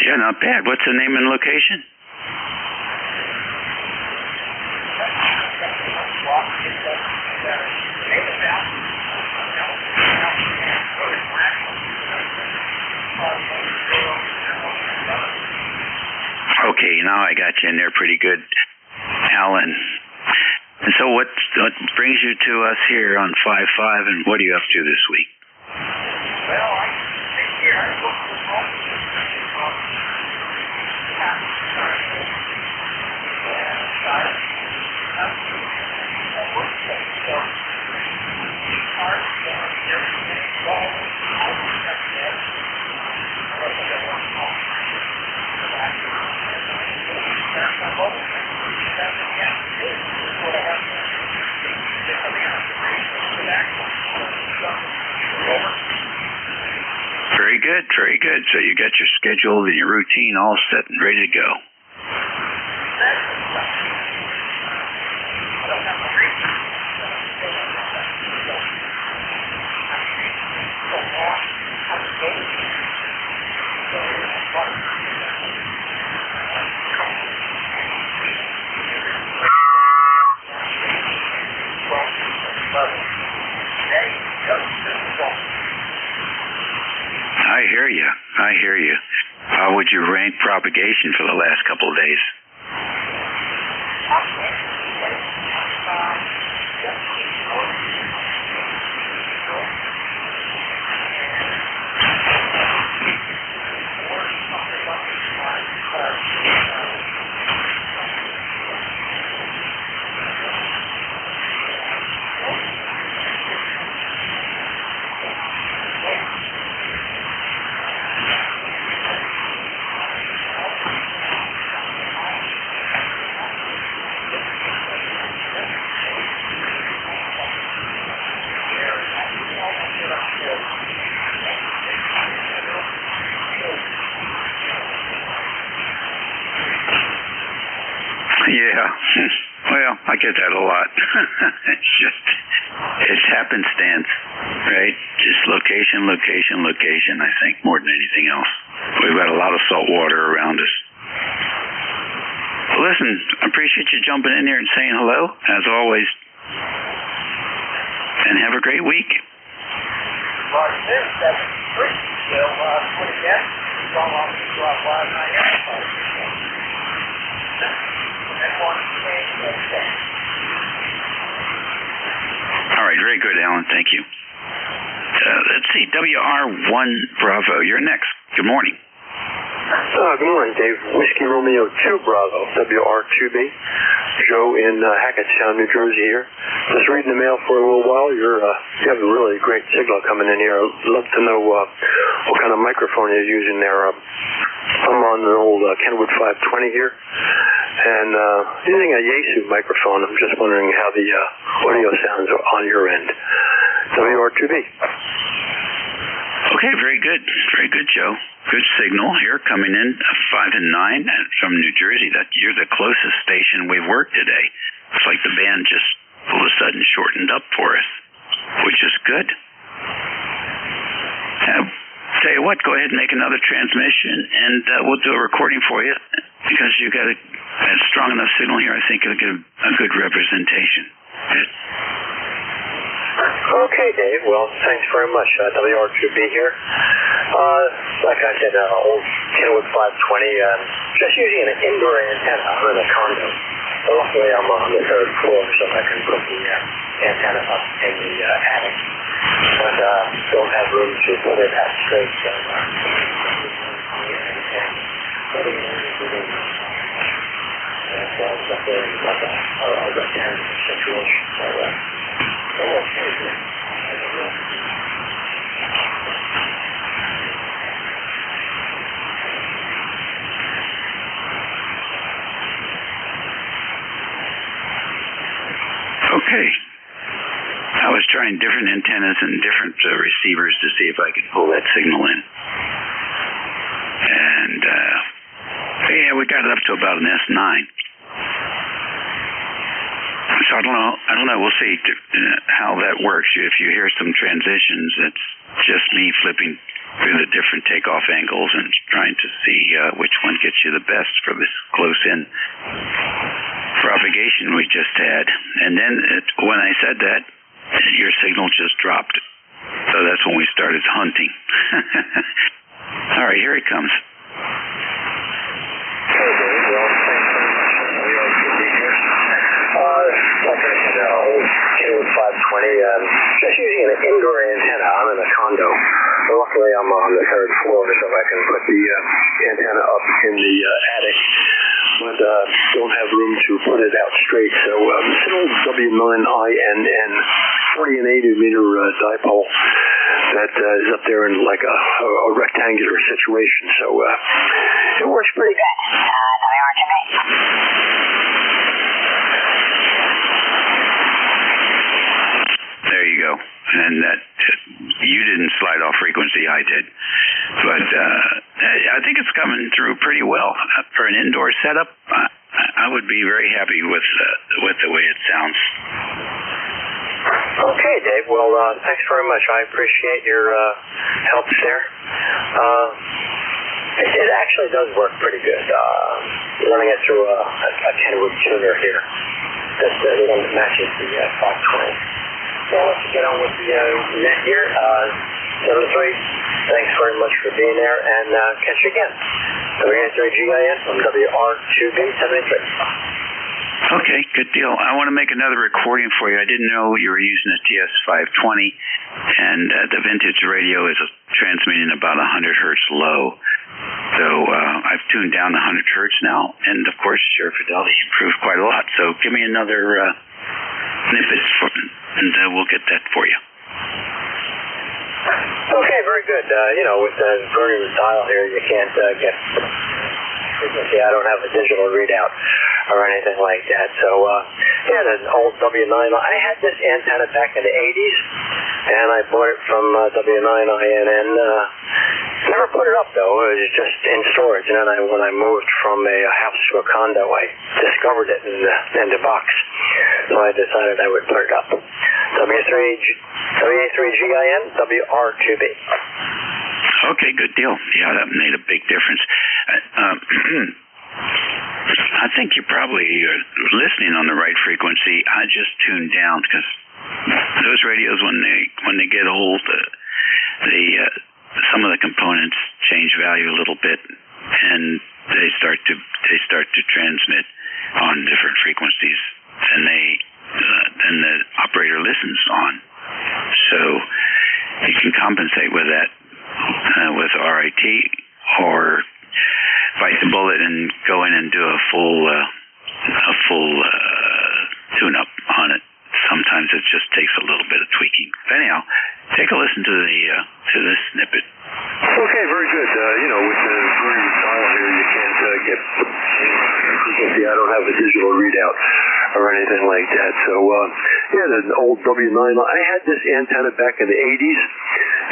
Yeah, not bad. What's the name and location? Okay, now I got you in there pretty good, Alan. And so what brings you to us here on 5-5, and what are you up to this week? Well, I think here I look for Very good, very good. So you got your schedule and your routine all set and ready to go. I hear you. How would you rank propagation for the last couple of days? I Well, I get that a lot. It's happenstance, right? Just location, I think, more than anything else. We've got a lot of salt water around us. Well, listen, I appreciate you jumping in here and saying hello, as always. And have a great week. All right, very good, Alan. Thank you. Let's see, WR1 Bravo, you're next. Good morning. Good morning, Dave. Whiskey Romeo 2 Bravo, WR2B. Joe in Hackettstown, New Jersey here. Just reading the mail for a little while. You have a really great signal coming in here. I'd love to know what kind of microphone you're using there. I'm on an old Kenwood 520 here, and using a Yaesu microphone. I'm just wondering how the audio sounds on your end. WR2B. Okay, very good. Very good, Joe. Good signal here coming in, 5 and 9 from New Jersey. That you're the closest station we've worked today. It's like the band just all of a sudden shortened up for us, which is good. Tell you what, go ahead and make another transmission, and we'll do a recording for you, because you got a strong enough signal here. I think it'll get a good representation. Okay, Dave. Well, thanks very much. WR2B here. Like I said, old Kenwood 520. Just using an indoor antenna. I'm in a condo. Luckily, I'm on the 3rd floor, so I can put the antenna up in the attic. But don't have room to put it out straight. So, it's like a rectangular situation. So, okay. I was trying different antennas and different receivers to see if I could pull that signal in. And, yeah, we got it up to about an S9. So I don't know. We'll see how that works. If you hear some transitions, it's just me flipping through the different takeoff angles and trying to see which one gets you the best for this close-in propagation we just had. And then when I said that, your signal just dropped. So that's when we started hunting. All right, here it comes. Like I said, old Kenwood 520. Just using an indoor antenna. I'm in a condo. Luckily, I'm on the 3rd floor, so I can put the antenna up in the attic. But don't have room to put it out straight. So it's an old W9INN 40 and 80 meter dipole that is up there in like a rectangular situation. So it works pretty good. There you go. And that you didn't slide off frequency, I did. But I think it's coming through pretty well. For an indoor setup, I would be very happy with the way it sounds. Okay, Dave. Well, thanks very much. I appreciate your help there. It actually does work pretty good. Running it through a Kenwood tuner here. That's the one that matches the 520. So let's get on with the net here. 73. Thanks very much for being there, and catch you again. W83GIN from WR2B 73. Okay, good deal. I want to make another recording for you. I didn't know you were using a TS520, and the vintage radio is transmitting about 100 hertz low. So I've tuned down to 100 hertz now, and of course your fidelity improved quite a lot. So give me another snippet, and we'll get that for you. Okay, very good. With burning the dial here, you can't get frequency. I don't have a digital readout or anything like that. So, an old W9. I had this antenna back in the 80s, and I bought it from W9INN. never put it up though. It was just in storage, and then when I moved from a house to a condo, I discovered it in the box. So I decided I would put it up. WA3GIN, WR2B. Okay, good deal. Yeah, that made a big difference. I think you're probably listening on the right frequency. I just tuned down because those radios, when they get old, some of the components change value a little bit, and they start to transmit on different frequencies than the operator listens on. So you can compensate with that with RIT, or bite the bullet and go in and do a full tune-up on it. Sometimes it just takes a little bit of tweaking. But anyhow, take a listen to this snippet. Okay, very good. With the version dial here, you can't get frequency. I don't have a digital readout or anything like that. So, an old W9. I had this antenna back in the 80s,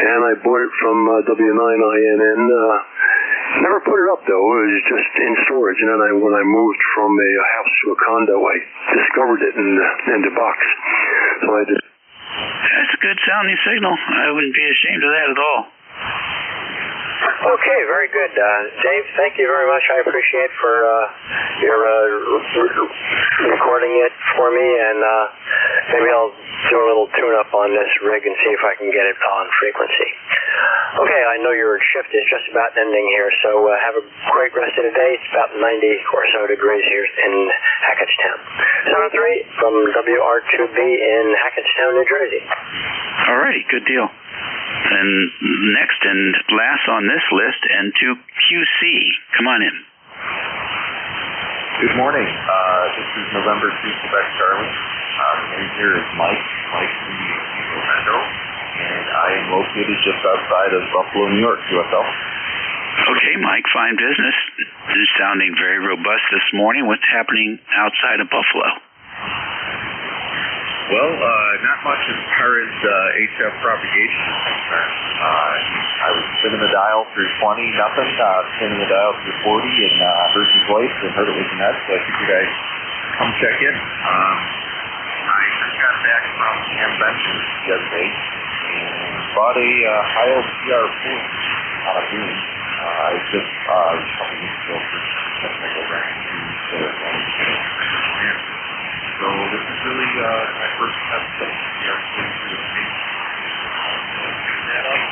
and I bought it from W9INN. Never put it up though. It was just in storage, and then when I moved from a house to a condo, I discovered it in the box. So I just. That's a good sounding signal. I wouldn't be ashamed of that at all. Okay, very good. Dave, thank you very much. I appreciate for your recording it for me, and maybe I'll do a little tune-up on this rig and see if I can get it on frequency. Okay, I know your shift is just about ending here, so have a great rest of the day. It's about 90 or so degrees here in Hackettstown. 73 from WR2B in Hackettstown, New Jersey. All righty, good deal. And next and last on this list, N2QC. Come on in. Good morning. This is November 2 Quebec Charlie. The name here is Mike from the Metro, and I am located just outside of Buffalo, New York, USL. Okay, Mike, fine business. You're sounding very robust this morning. What's happening outside of Buffalo? Well, not much as far as HF propagation is concerned. I was spinning the dial through 20, nothing. Spinning the dial through 40, and heard your voice and heard it was Annette, so I figured I'd come check in. I just got back from convention the other day and bought a Heil CR4 on a boom. I just a couple weeks ago for technical ranking. So this is really my first test of CR4 through the state. Figure that up.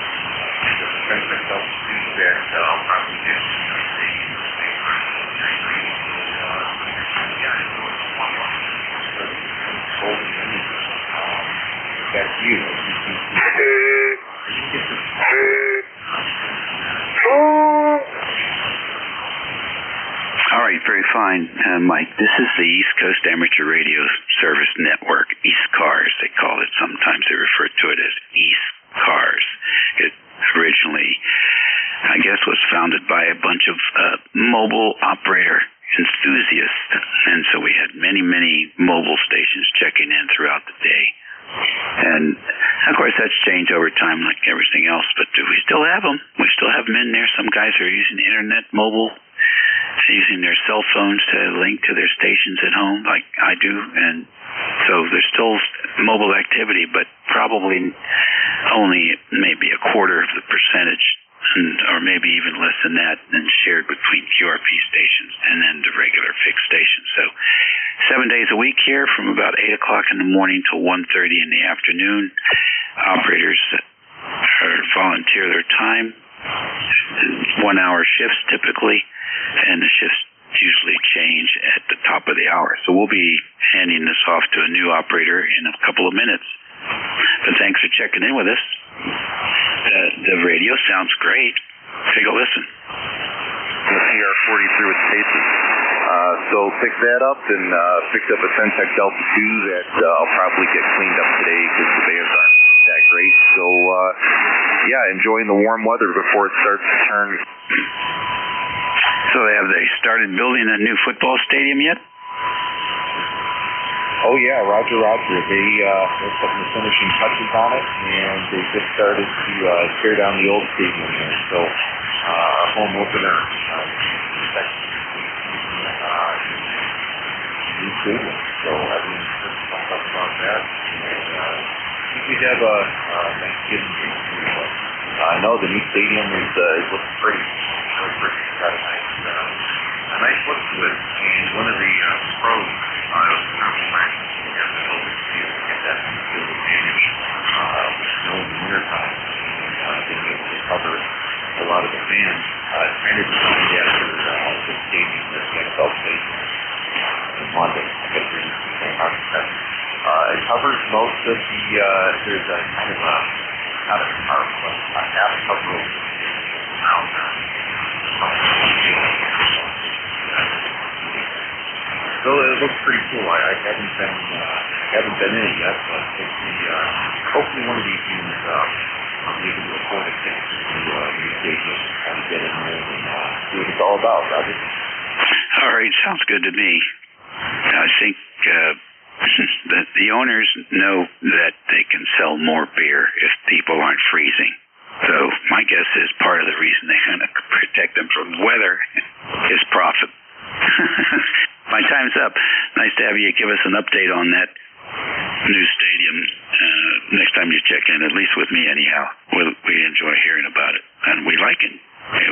Just train myself to do that. I'll probably get back to you. All right, very fine, Mike. This is the East Coast Amateur Radio Service Network, ECARS. They call it. Sometimes they refer to it as ECARS. It originally, I guess, was founded by a bunch of mobile operator enthusiasts, and so we had many mobile stations checking in throughout the day. And of course that's changed over time like everything else, but we still have them. We still have them in there. Some guys are using internet mobile, using their cell phones to link to their stations at home like I do, and so there's still mobile activity, but probably only maybe a quarter of the percentage, or maybe even less than that, and shared between QRP stations and then the regular fixed stations. So 7 days a week here from about 8 o'clock in the morning till 1:30 in the afternoon. Operators volunteer their time, 1 hour shifts typically, and the shifts usually change at the top of the hour. So we'll be handing this off to a new operator in a couple of minutes. But thanks for checking in with us. The radio sounds great. Take a listen. The CR43 with Spaces. So pick that up and picked up a Centec Delta 2 that I'll probably get cleaned up today because the bands aren't that great. So, enjoying the warm weather before it starts to turn. So have they started building a new football stadium yet? Oh yeah, Roger. They're putting the finishing touches on it, and they just started to tear down the old stadium here. So home opener. New stadium. So everyone's pumped up about that. And we have a Thanksgiving game. I know the new stadium is looking pretty. It's got a nice look to it. And one of the pros of contracting together to get that field advantage with snow in the wintertime, being able to cover a lot of the fans. Kind of designed after the stadium that the NFL played in London. I guess we're using the same architect. It covers most of the, there's a kind of a, not a tarp, but a half cover around there. So it looks pretty cool. I haven't been in it yet, but hopefully one of these games I'll be able to afford a ticket to the new stadium and get in there and see what it's all about, Roger. All right, sounds good to me. I think that the owners know that they can sell more beer if people aren't freezing. So my guess is part of the reason they kind of protect them from weather is profit. My time's up. Nice to have you give us an update on that new stadium next time you check in, at least with me anyhow. We enjoy hearing about it, and we like it.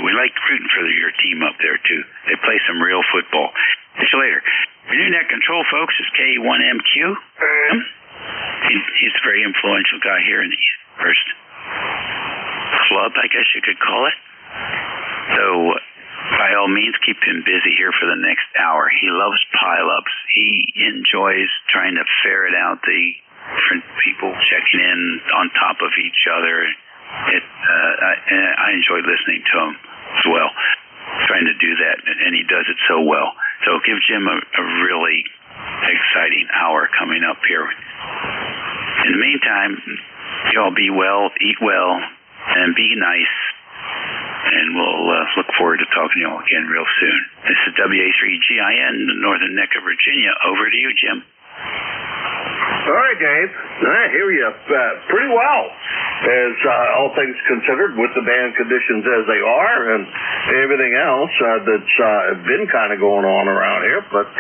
We like rooting for your team up there too. They play some real football. Catch you later. Your new net control, folks, is K1MQ. He's a very influential guy here in the first club, I guess you could call it. So by all means, keep him busy here for the next hour. He loves pileups. He enjoys trying to ferret out the different people checking in on top of each other. I enjoy listening to him as well, trying to do that, and he does it so well. So give Jim a really exciting hour coming up here. In the meantime, you all be well, eat well, and be nice. And we'll look forward to talking to you all again real soon. This is WA3GIN, the Northern Neck of Virginia. Over to you, Jim. All right, Dave. I hear you pretty well, as all things considered, with the band conditions as they are and everything else that's been kind of going on around here. But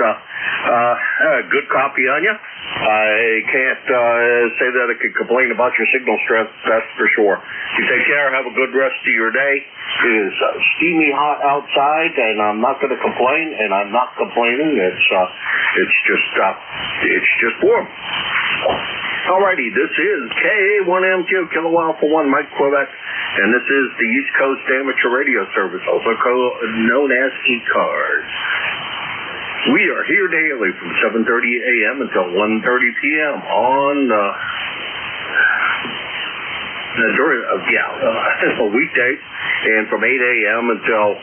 good copy on you. I can't say that I can complain about your signal strength, that's for sure. You take care. Have a good rest of your day. It is steamy hot outside, and I'm not going to complain, and I'm not complaining. It's just warm. Alrighty, this is K1MQ, Kilo Alpha 1, Mike Quebec, and this is the East Coast Amateur Radio Service, also known as ECARS. We are here daily from 7:30 a.m. until 1:30 p.m. on weekdays, and from 8 a.m. until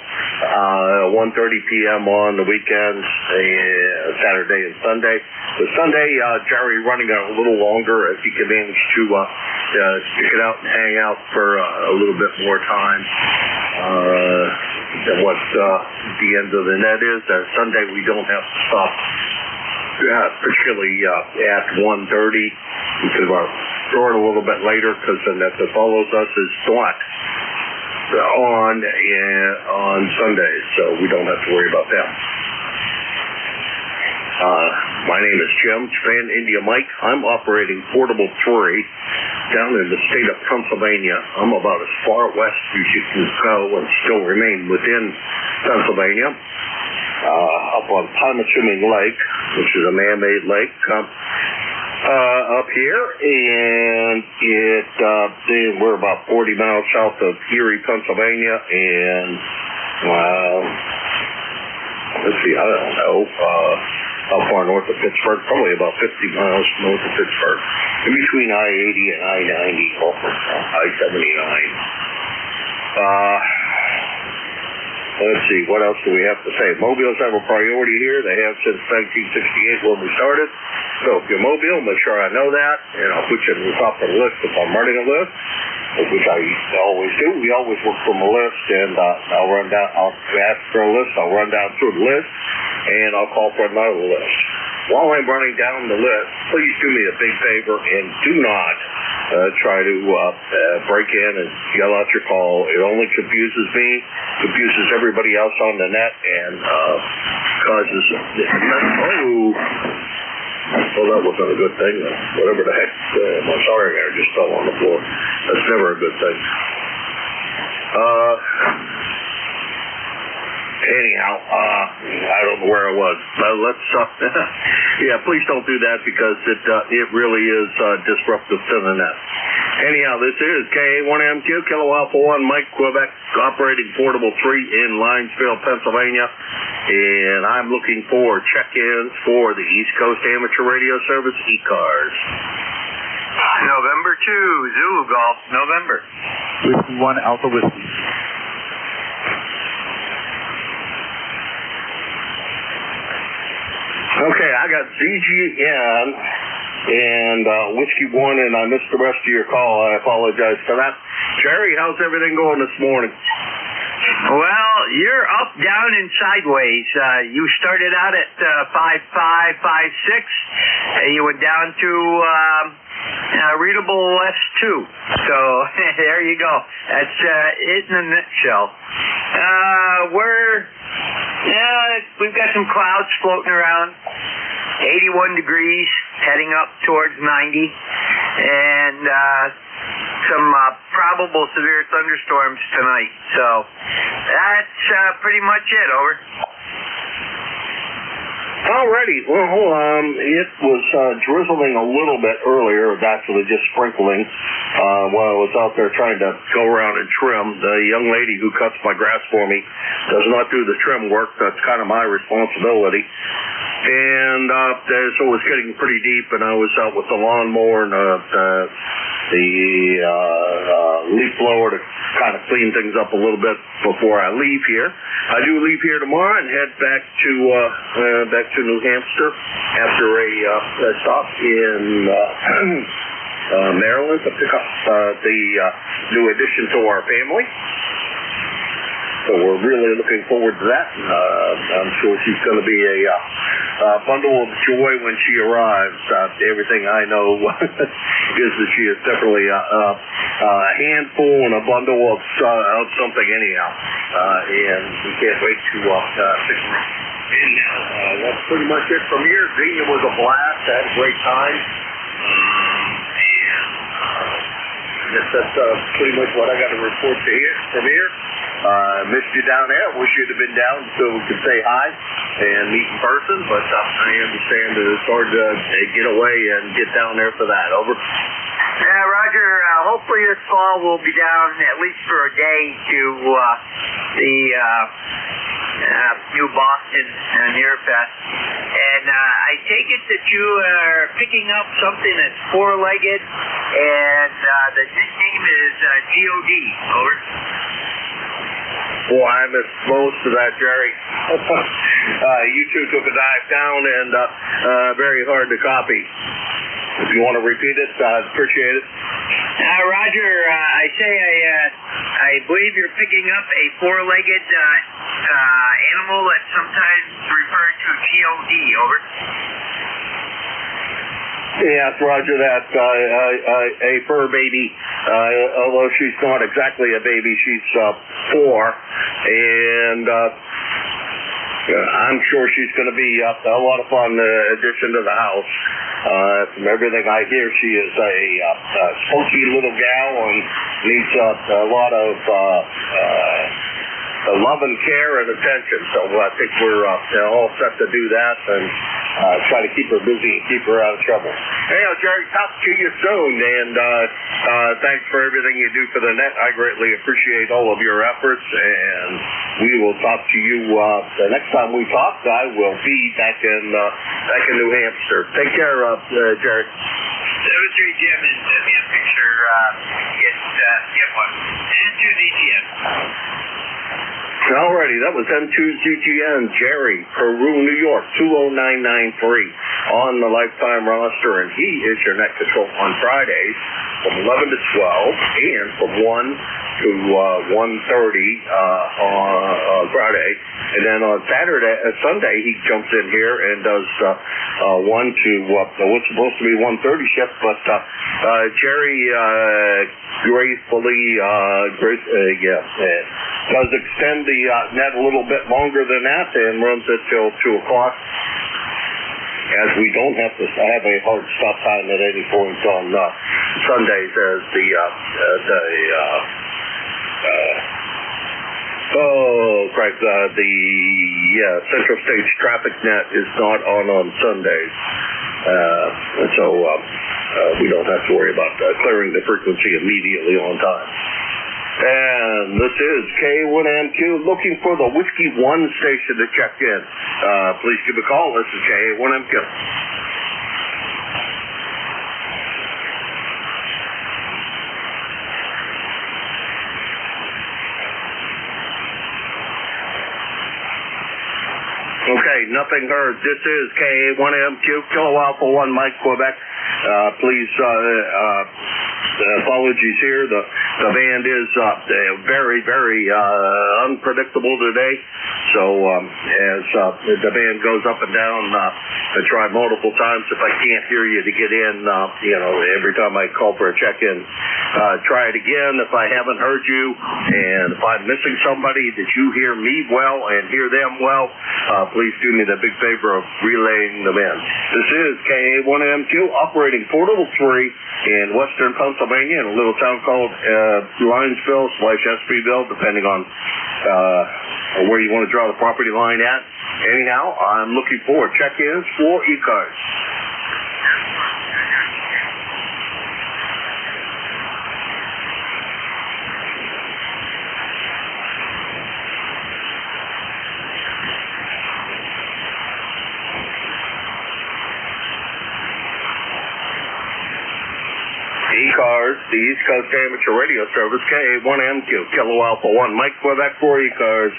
1:30 p.m. on the weekends, Saturday and Sunday. The Sunday, Jerry running a little longer if he can manage to stick it out and hang out for a little bit more time than what the end of the net is. Sunday we don't have to stop, particularly at 1:30. We could throw it a little bit later because the net that follows us is flat on Sundays, so we don't have to worry about that. My name is Jim, Japan India Mike. I'm operating Portable 3 down in the state of Pennsylvania. I'm about as far west as you can go and still remain within Pennsylvania. Up on Pontoon Lake, which is a man-made lake up here, and we're about 40 miles south of Erie, Pennsylvania, and let's see, I don't know, how far north of Pittsburgh, probably about 50 miles north of Pittsburgh, in between I-80 and I-90, off of I-79. Let's see, what else do we have to say? Mobiles have a priority here. They have since 1968 when we started. So if you're mobile, make sure I know that, and I'll put you at the top of the list if I'm running a list, which I always do. We always work from a list, and I'll ask for a list, I'll run down through the list, and I'll call for another list. While I'm running down the list, please do me a big favor and do not try to break in and yell out your call. It only confuses me, confuses everybody else on the net, and causes... Well, that wasn't a good thing. Whatever the heck, my sorry there just fell on the floor. That's never a good thing. Anyhow, I don't know where I was. Let's, yeah, please don't do that because it really is disruptive to the net. Anyhow, this is K1MQ, Kilo Alpha 1, Mike, Quebec, operating Portable 3 in Linesville, Pennsylvania. And I'm looking for check-ins for the East Coast Amateur Radio Service, ECARS. November 2, Zulu Golf, November. Whiskey 1, Alpha Whiskey. Okay, I got ZGN and Whiskey 1, and I missed the rest of your call. I apologize for that. Jerry, how's everything going this morning? Well, you're up, down, and sideways. You started out at 5.5, 5.6, and you went down to readable S2. So there you go. That's it in a nutshell. We've got some clouds floating around. 81 degrees, heading up towards 90, and some probable severe thunderstorms tonight. So that's pretty much it. Over. Alrighty. Well, it was drizzling a little bit earlier. It was actually just sprinkling while I was out there trying to go around and trim. The young lady who cuts my grass for me does not do the trim work. That's kind of my responsibility. And so it was getting pretty deep, and I was out with the lawnmower and the leaf blower to kind of clean things up a little bit before I leave here. I do leave here tomorrow and head back to New Hampshire after a stop in Maryland to pick up the new addition to our family. So we're really looking forward to that. I'm sure she's going to be a bundle of joy when she arrives. Everything I know is that she is definitely a handful and a bundle of something anyhow. And we can't wait to pick her up. Anyhow, that's pretty much it from here. Xenia was a blast. I had a great time. I guess that's pretty much what I got to report to here from here. Missed you down there. Wish you'd have been down so we could say hi and meet in person, but I understand that it's hard to get away and get down there for that. Over. Yeah, Roger. Hopefully this fall we'll be down at least for a day to the New Boston Nearfest. And I take it that you are picking up something that's four-legged, and the nickname is GOD. Over. Boy, I missed most of that, Jerry. You two took a dive down and very hard to copy. If you want to repeat it, I'd appreciate it. Roger, I say I believe you're picking up a four-legged animal that's sometimes referred to GOD. Over. Yes, Roger that. A fur baby, although she's not exactly a baby, she's 4, and I'm sure she's going to be a lot of fun addition to the house. From everything I hear, she is a spunky little gal and needs a lot of love and care and attention. So I think we're all set to do that and try to keep her busy and keep her out of trouble. Hey, Jerry, talk to you soon, and thanks for everything you do for the net. I greatly appreciate all of your efforts, and we will talk to you the next time we talk. I will be back in New Hampshire. Take care, Jerry. 73 Jim, and send me a picture. Get one. And to DGM. Alrighty, that was N2GGN, Jerry, Peru, New York, 20993 on the lifetime roster, and he is your net control on Fridays from 11 to 12 and from 1 to 1:30 on Friday. And then on Sunday, he jumps in here and does 1 to what's supposed to be 1:30 shift, but Jerry gracefully does extend the net a little bit longer than that and runs it till 2 o'clock, as we don't have to have a hard stop time at any point on Sundays, as the Central States traffic net is not on Sundays, so we don't have to worry about clearing the frequency immediately on time. And this is K1MQ looking for the Whiskey 1 station to check in. Please give a call. This is K1MQ. Okay, nothing heard. This is K1MQ, Kilo Alpha 1, Mike, Quebec. Please, apologies here. The band is very, very unpredictable today. So as the band goes up and down, I try multiple times. If I can't hear you to get in, every time I call for a check-in, try it again. If I haven't heard you, and if I'm missing somebody that you hear me well and hear them well, please do me the big favor of relaying them in. This is KA1MQ operating Portable 3 in western Pennsylvania in a little town called Linesville/SBville, depending on where you want to draw the property line at. Anyhow, I'm looking for check-ins for ECARS. ECARS, the East Coast Amateur Radio Service, KA1MQ, Kilo Alpha 1, Mike, Quebec for ECARS.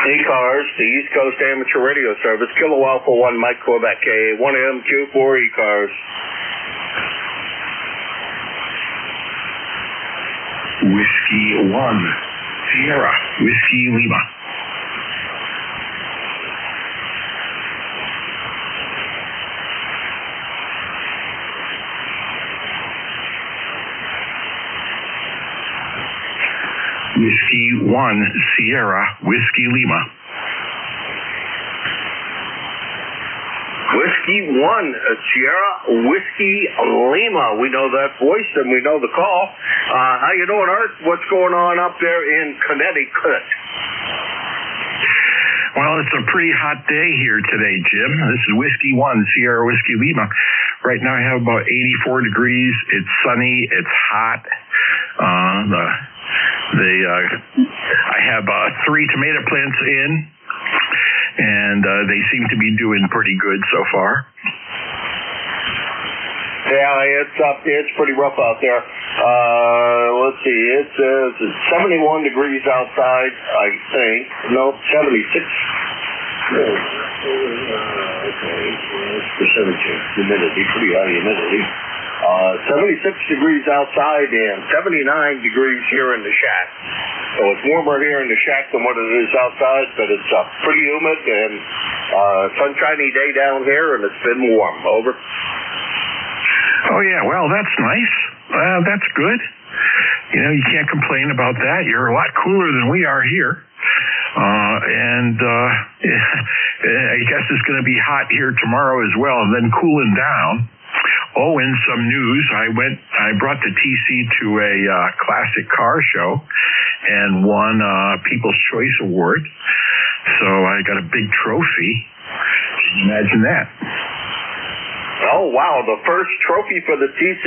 ECARS, the East Coast Amateur Radio Service, Kilo Alpha 1, Mike, Quebec, KA1MQ for ECARS. Whiskey 1, Sierra, Whiskey Lima. Whiskey 1, Sierra, Whiskey Lima. Whiskey 1, Sierra, Whiskey Lima. We know that voice and we know the call. How you doing, Art? What's going on up there in Connecticut? Well, it's a pretty hot day here today, Jim. This is Whiskey 1, Sierra, Whiskey Lima. Right now I have about 84 degrees. It's sunny. It's hot. I have 3 tomato plants in, and they seem to be doing pretty good so far. Yeah, it's pretty rough out there. Let's see, it's 71 degrees outside, I think. No, 76. Okay, percentage humidity, pretty high humidity. 76 degrees outside and 79 degrees here in the shack. So it's warmer here in the shack than what it is outside, but it's pretty humid and sunshiny day down here, and it's been warm. Over. Oh, yeah, well, that's nice. That's good. You can't complain about that. You're a lot cooler than we are here. And I guess it's going to be hot here tomorrow as well, and then cooling down. Oh, and some news. I brought the TC to a classic car show and won People's Choice Award. So I got a big trophy. Can you imagine that? Oh, wow, the first trophy for the TC.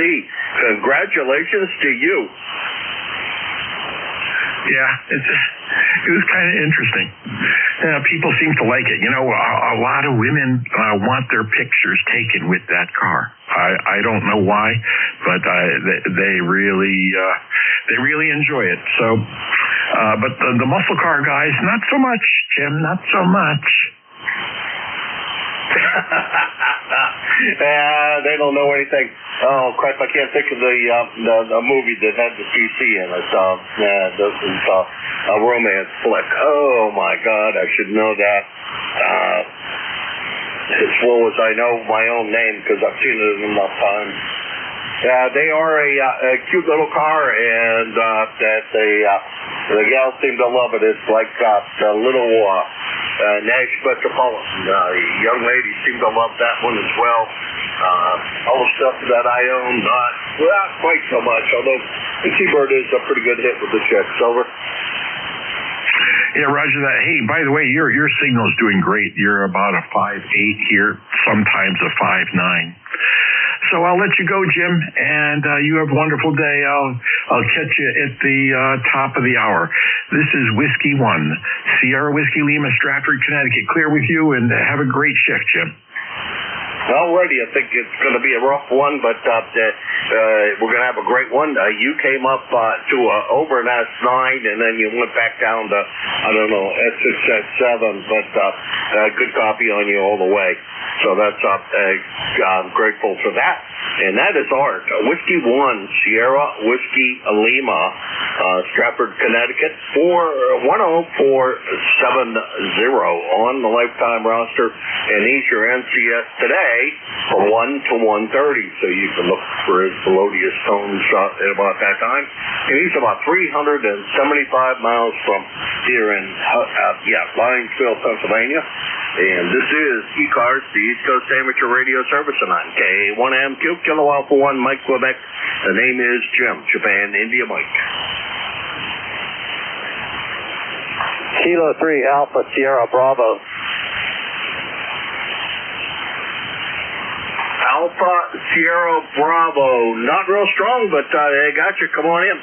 Congratulations to you. Yeah, it was kind of interesting. People seem to like it. You know, a lot of women want their pictures taken with that car. I don't know why, but they really enjoy it. So, but the muscle car guys, not so much, Jim, not so much. They don't know anything. Oh, crap, I can't think of the movie that had the TC in it. This is a romance flick. Oh, my God, I should know that. As well as I know my own name because I've seen it enough times. They are a cute little car, and that the gals seem to love it. It's like a little Nash Metropolitan. Young ladies seem to love that one as well. All the stuff that I own, not quite so much, although the T-Bird is a pretty good hit with the checks. Over. Yeah, Roger that. Hey, by the way, your signal's doing great. You're about a 5.8 here, sometimes a 5.9. So I'll let you go, Jim, and you have a wonderful day. I'll catch you at the top of the hour. This is Whiskey 1, Sierra Whiskey Lima, Stratford, Connecticut. Clear with you, and have a great shift, Jim. Alrighty, I think it's going to be a rough one, but we're going to have a great one. You came up to over an S9, and then you went back down to, I don't know, S6, S7, but good copy on you all the way. So that's I'm grateful for that. And that is Art. Whiskey 1, Sierra Whiskey Lima, Stratford, Connecticut, 10470 on the lifetime roster. And he's your NCS today from 1 to 130. So you can look for his melodious tones at about that time. And he's about 375 miles from here in Lionsville, Pennsylvania. And this is ECARS, the East Coast Amateur Radio Service, and I'm K1MQ, Kilo Alpha 1, Mike, Quebec. The name is Jim, Japan, India, Mike. Kilo 3, Alpha, Sierra, Bravo. Alpha, Sierra, Bravo. Not real strong, but I got you. Come on in.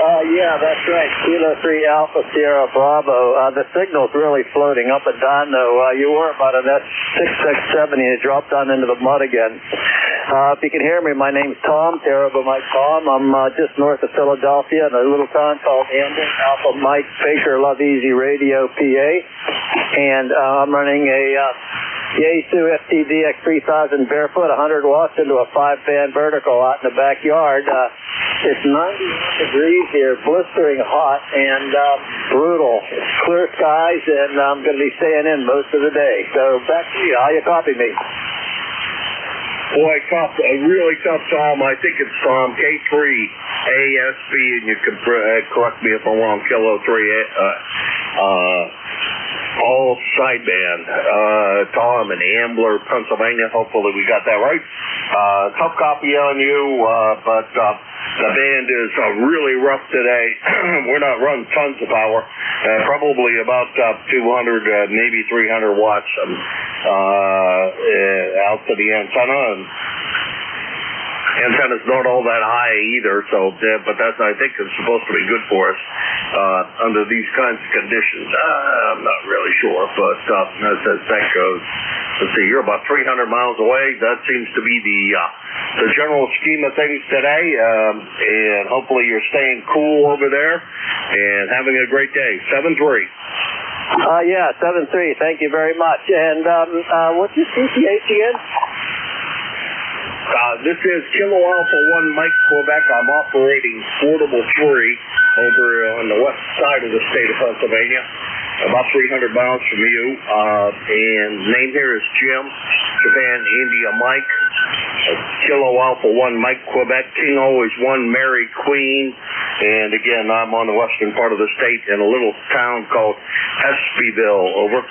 Yeah, that's right. Kilo 3 Alpha Sierra Bravo. The signal's really floating up and down, though. You were about an S667. You dropped down into the mud again. If you can hear me, my name's Tom, Terrible Mike Tom. I'm just north of Philadelphia in a little town called Hamden. Alpha Mike Baker Love Easy Radio, PA. And I'm running a Yaesu FTD X3000 barefoot, 100 watts into a 5-fan vertical out in the backyard. It's 91 degrees here, blistering hot and brutal. It's clear skies, and I'm going to be staying in most of the day. So back to you. How you copy me? Boy, tough, really tough, Tom. I think it's K3 ASB, and you can correct me if I'm wrong, Kilo 3 all sideband. Tom in Ambler, Pennsylvania. Hopefully we got that right. Tough copy on you, but the band is really rough today. We're not running tons of power. Probably about 200, maybe 300 watts out to the antenna. And antenna's not all that high either, so but that's, I think, is supposed to be good for us under these kinds of conditions. I'm not really sure, but as that goes, let's see, you're about 300 miles away. That seems to be the general scheme of things today, and hopefully you're staying cool over there and having a great day. 7-3. Yeah, 7-3. Thank you very much. And what's your CCH again? This is Kilo Alpha 1 Mike, Quebec. I'm operating Portable 3 over on the west side of the state of Pennsylvania, about 300 miles from you. And name here is Jim, Japan, India, Mike. Kilo Alpha 1 Mike, Quebec. King always 1, Mary Queen. And again, I'm on the western part of the state in a little town called Espyville. Over.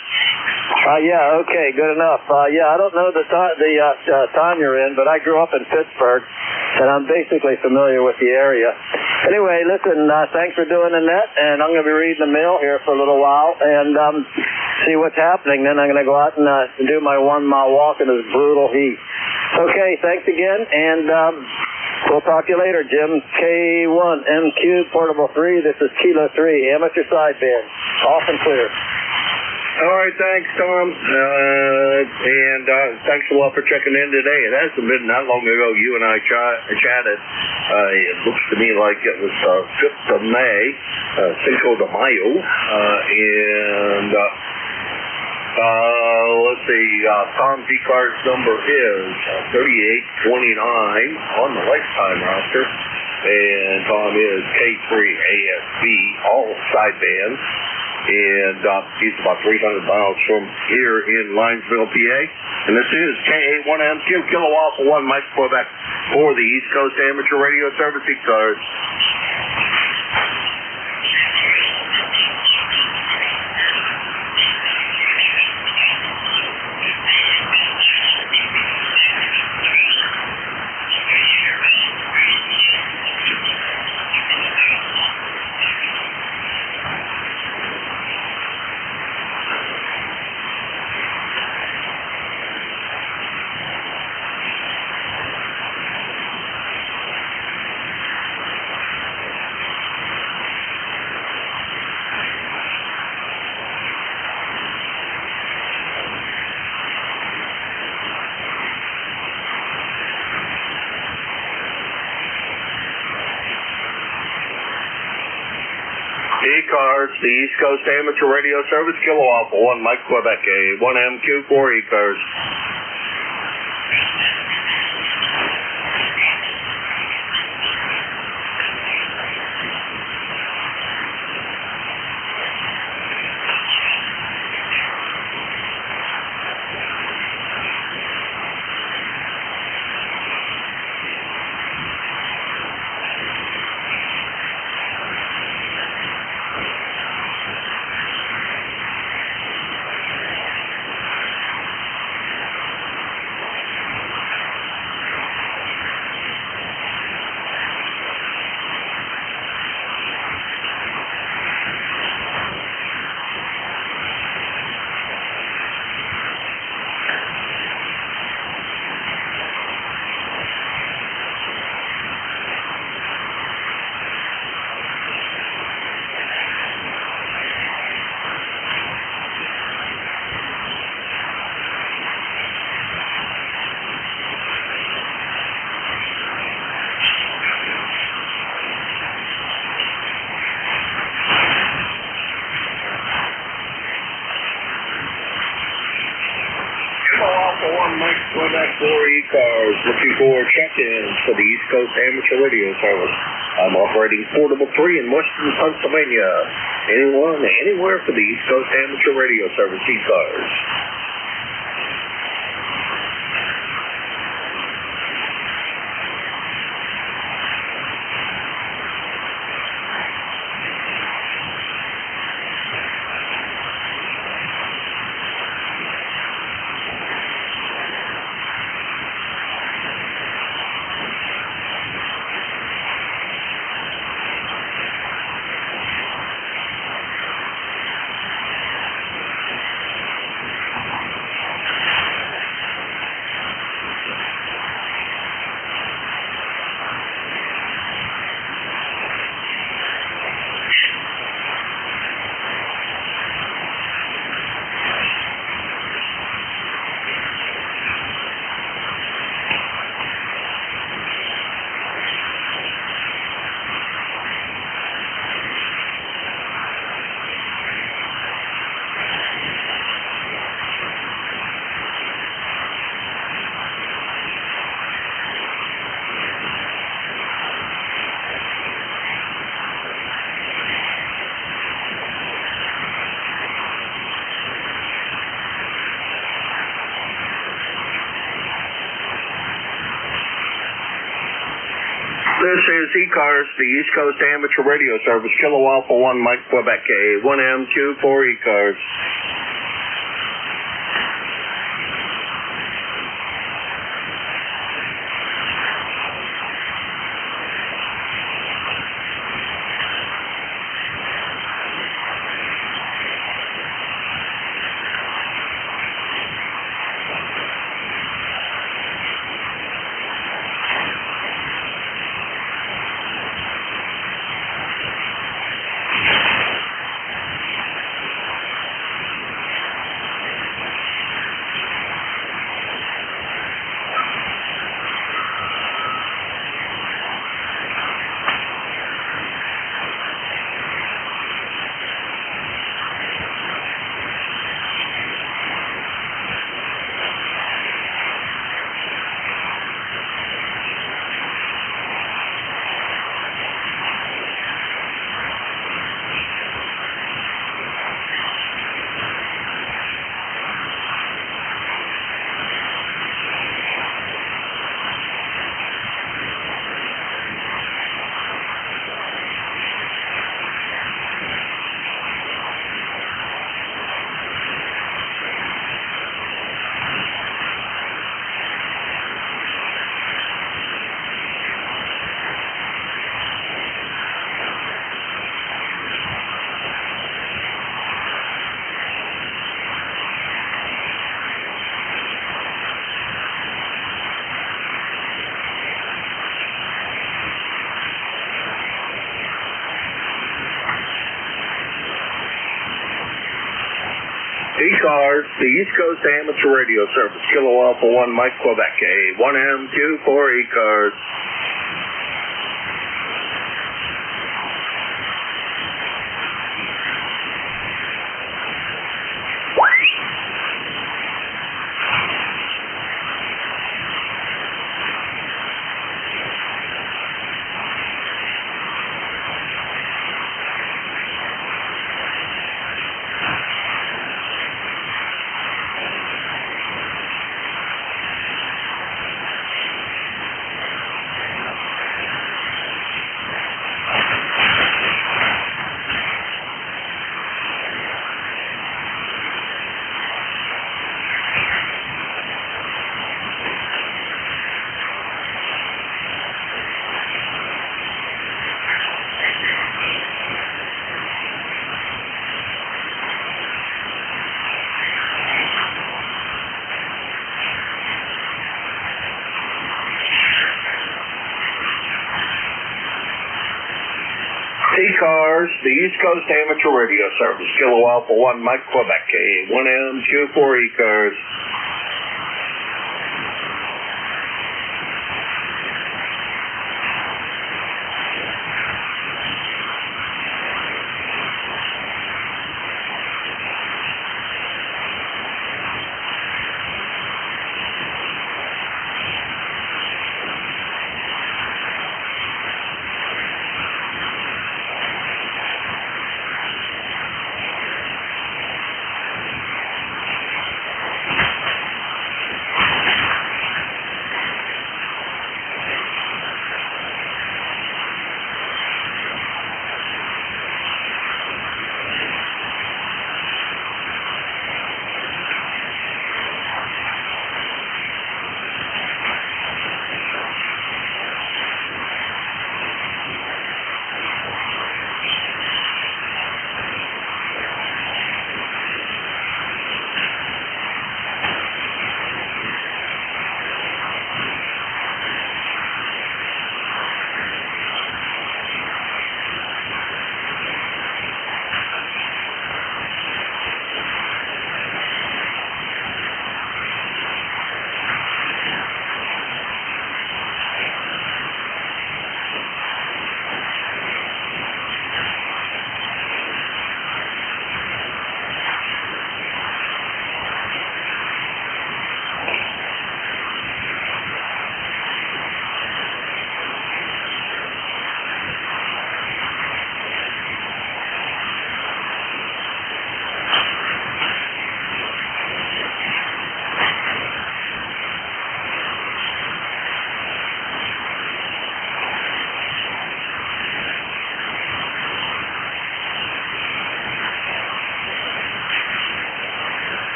Yeah, okay, good enough. Yeah, I don't know the time you're in, but I grew up in Pittsburgh, and I'm basically familiar with the area. Anyway, listen, thanks for doing the net, and I'm going to be reading the mail here for a little while. And see what's happening. Then I'm going to go out and do my 1 mile walk in this brutal heat. Okay, thanks again, and we'll talk to you later. Jim K1MQ Portable 3. This is Kilo 3 amateur sideband. Off and clear. All right, thanks, Tom. And thanks a lot for checking in today. It hasn't been that long ago you and I chatted. It looks to me like it was 5th of May, Cinco de Mayo. Let's see, Tom's ECARS number is 3829 on the lifetime roster. And Tom is K3ASB, all sidebands. And he's about 300 miles from here in Linesville, PA. And this is KA1MQ, Kilo Alpha 1, Mike Quebec for the East Coast Amateur Radio Service ECARS. ECARS, the East Coast Amateur Radio Service, Kilo Alpha 1, Mike Quebec, A1MQ4 ECARS. Mike Quebec for ECARS, looking for check-ins for the East Coast Amateur Radio Service. I'm operating Portable 3 in Western Pennsylvania. Anyone, anywhere for the East Coast Amateur Radio Service, ECARS. This is ECARS, the East Coast Amateur Radio Service, Kilo Alpha 1, Mike Quebec, A1MQ4 ECARS. ECARS, the East Coast Amateur Radio Service, Kilo Alpha 1, Mike Quebec, A1MQ4 ECARS. ECARS, the East Coast Amateur Radio Service, Kilo Alpha 1, Mike Quebec, A1MQ4 ECARS.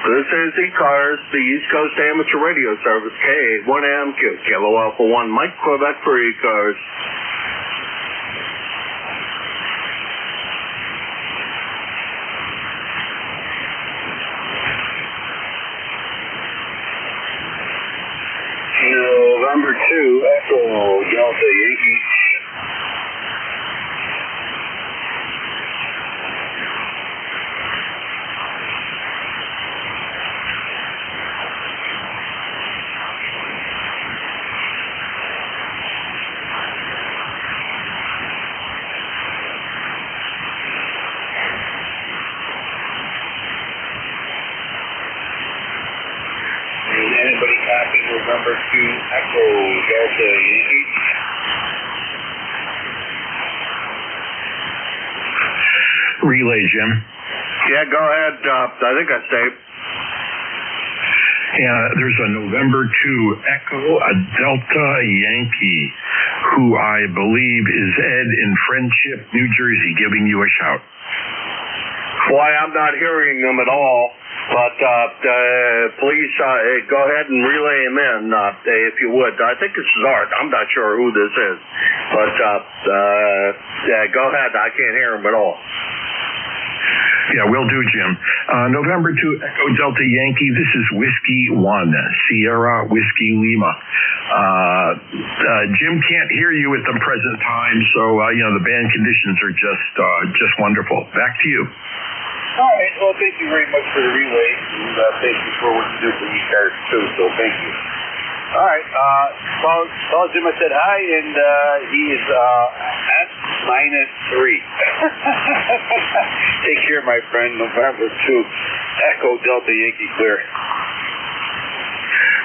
This is ECARS, the East Coast Amateur Radio Service, K1MQ, Kilo Alpha 1, Mike Quebec for ECARS. November 2, Echo Delta Yankee. Anybody copy November 2 Echo Delta Yankee? Relay, Jim. Yeah, go ahead. I think that's Dave. Yeah, there's a November 2 Echo Delta Yankee, who I believe is Ed in Friendship, New Jersey, giving you a shout. Why, I'm not hearing them at all, but please go ahead and relay him in if you would. I think this is Art. I'm not sure who this is, but go ahead. I can't hear him at all. Yeah, will do, Jim. November 2 Echo Delta Yankee, this is Whiskey 1, Sierra Whiskey Lima. Jim can't hear you at the present time, so, the band conditions are just wonderful. Back to you. All right. Well, thank you very much for the relay, and thank you for what you do for ECARS, too, so thank you. All right. Call Jim. I said hi, and he is S-3. Take care, my friend. November 2, Echo Delta Yankee clear.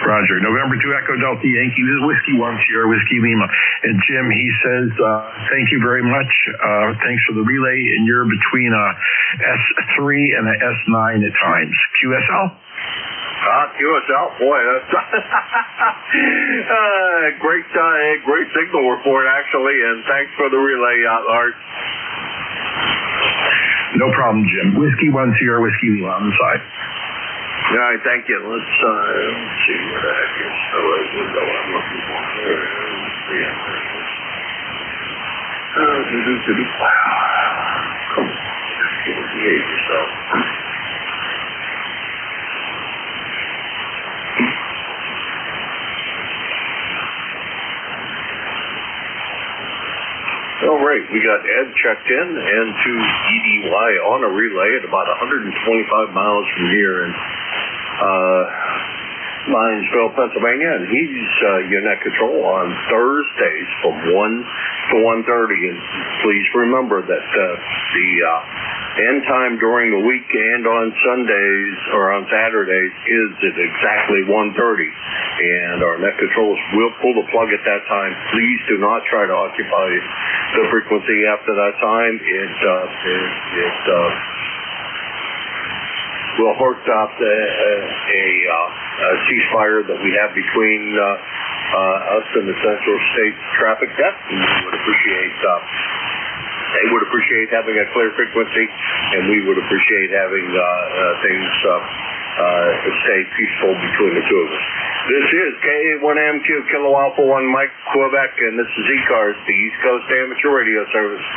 Roger. November 2 Echo Delta Yankee. This is Whiskey 1, Sierra Whiskey Lima. And Jim, he says, thank you very much. Thanks for the relay. And you're between a S3 and a S9 at times. QSL? QSL, boy, that's great signal report, actually, and thanks for the relay, Art. No problem, Jim. Whiskey 1, Sierra Whiskey Lima on the side. All right, thank you. Let's see what the heck is I'm looking for. Come on, behave yourself. All right, we got Ed checked in and to EDY on a relay at about 125 miles from here in Linesville, Pennsylvania, and he's your net control on Thursdays from 1 to 1:30. And please remember that the end time during the week and on Sundays or on Saturdays is at exactly 1:30. And our net controls will pull the plug at that time. Please do not try to occupy the frequency after that time. It will hurt a ceasefire that we have between us and the Central States Traffic Desk. And they would appreciate having a clear frequency, and we would appreciate having things stay peaceful between the two of us. This is KA1MQ Kilo Alpha 1 Mike Quebec, and this is ECARS, the East Coast Amateur Radio Service.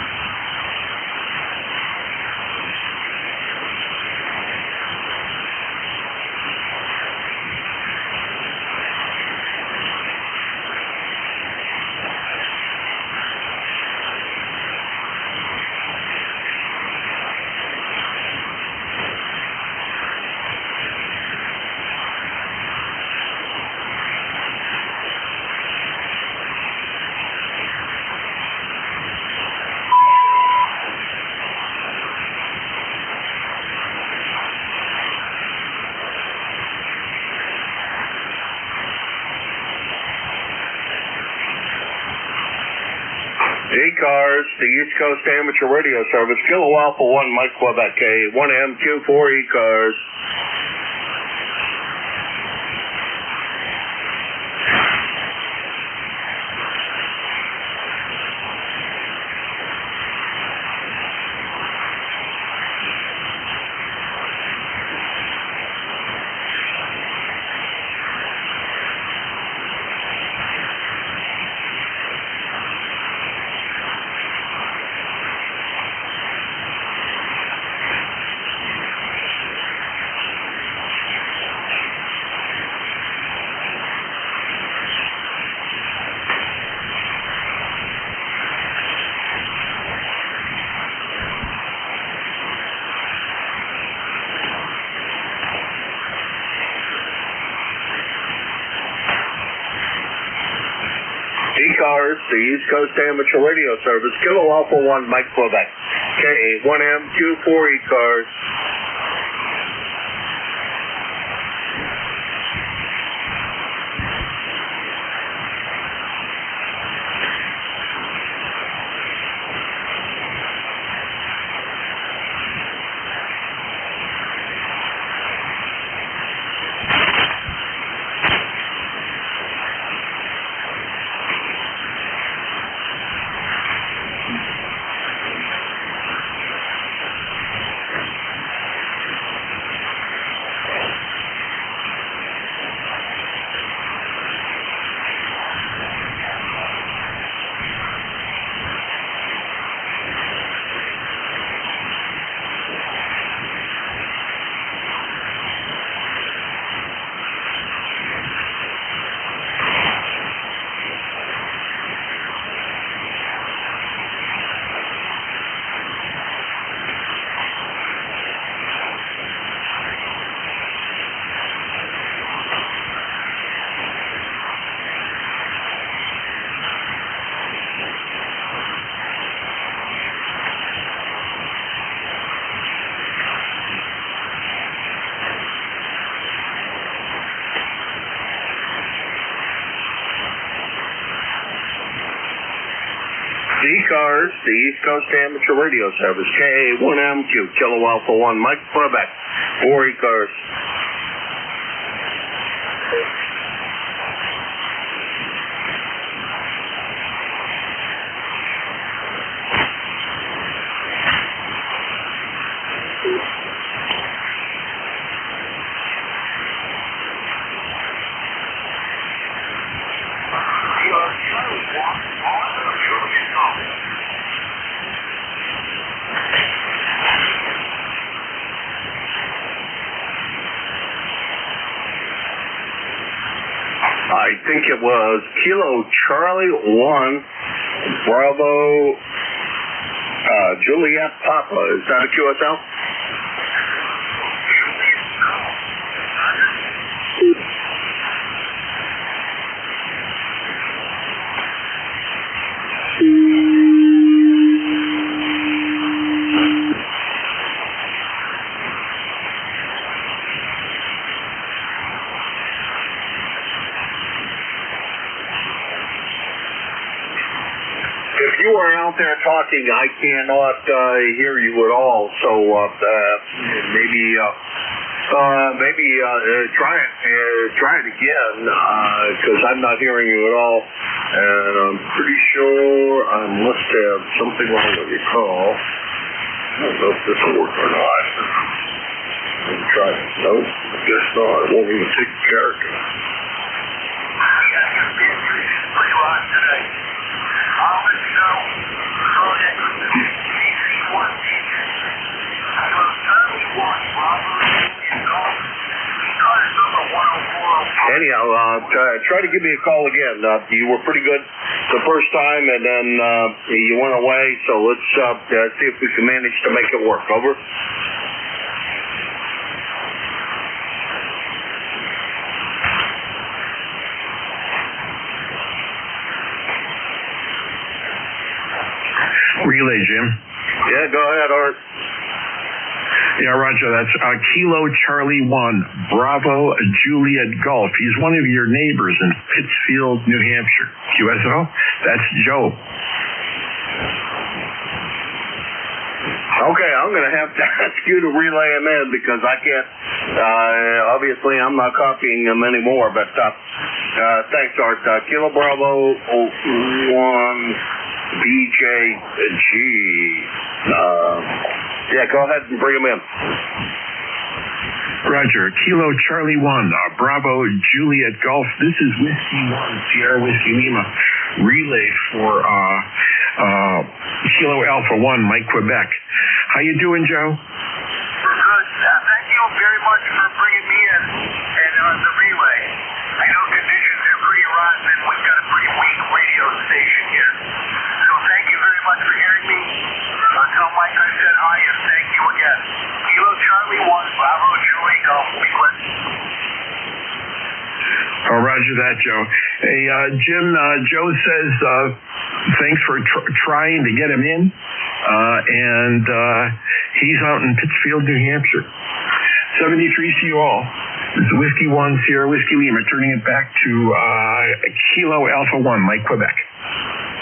ECARS, the East Coast Amateur Radio Service, Kilo Alpha 1 Mike Quebec, K1MQ4 ECARS. ECARS, the East Coast Amateur Radio Service, Kilo Alpha 1 Mike Quebec, KA1MQ4 ECARS. ECARS, the East Coast Amateur Radio Service, KA1MQ, Kilo Alpha 1, Mike Quebec, for ECARS. I think it was Kilo Charlie 1, Bravo, Juliet Papa. Is that a QSL? If you are out there talking, I cannot hear you at all. So maybe try it again, because I'm not hearing you at all, and I'm pretty sure I must have something wrong with your call. I don't know if this will work or not. Let me try it. Nope, I guess not. It won't even take a character. Pretty lot today. I'll let you know. DC1 DJ. I go 31 robbery in golf. ECARS number 104. Anyhow, try to give me a call again. You were pretty good the first time, and then you went away. So let's see if we can manage to make it work. Over. Relay, Jim. Yeah, go ahead, Art. Yeah, Roger. That's Kilo Charlie 1, Bravo Juliet Golf. He's one of your neighbors in Pittsfield, New Hampshire. QSO? That's Joe. Okay, I'm going to have to ask you to relay him in because I can't, obviously I'm not copying him anymore, but thanks, Art. Kilo Bravo 1... BJG. Yeah, go ahead and bring him in. Roger. Kilo Charlie 1, Bravo Juliet Golf. This is Whiskey 1, Sierra Whiskey Lima. Relay for Kilo Alpha 1, Mike Quebec. How you doing, Joe? Good. Thank you very much for bringing me in and the relay. I know conditions are pretty rotten and we've got a pretty weak radio station here. So thank you very much for hearing me. Tell Mike I said hi and thank you again. Kilo Charlie 1, Bravo Julie Golf. Be quick. Oh, Roger that, Joe. Hey, Jim, Joe says thanks for trying to get him in, and he's out in Pittsfield, New Hampshire. 73 to you all. This is Whiskey 1, Sierra Whiskey Lima, turning it back to Kilo Alpha 1, Mike Quebec.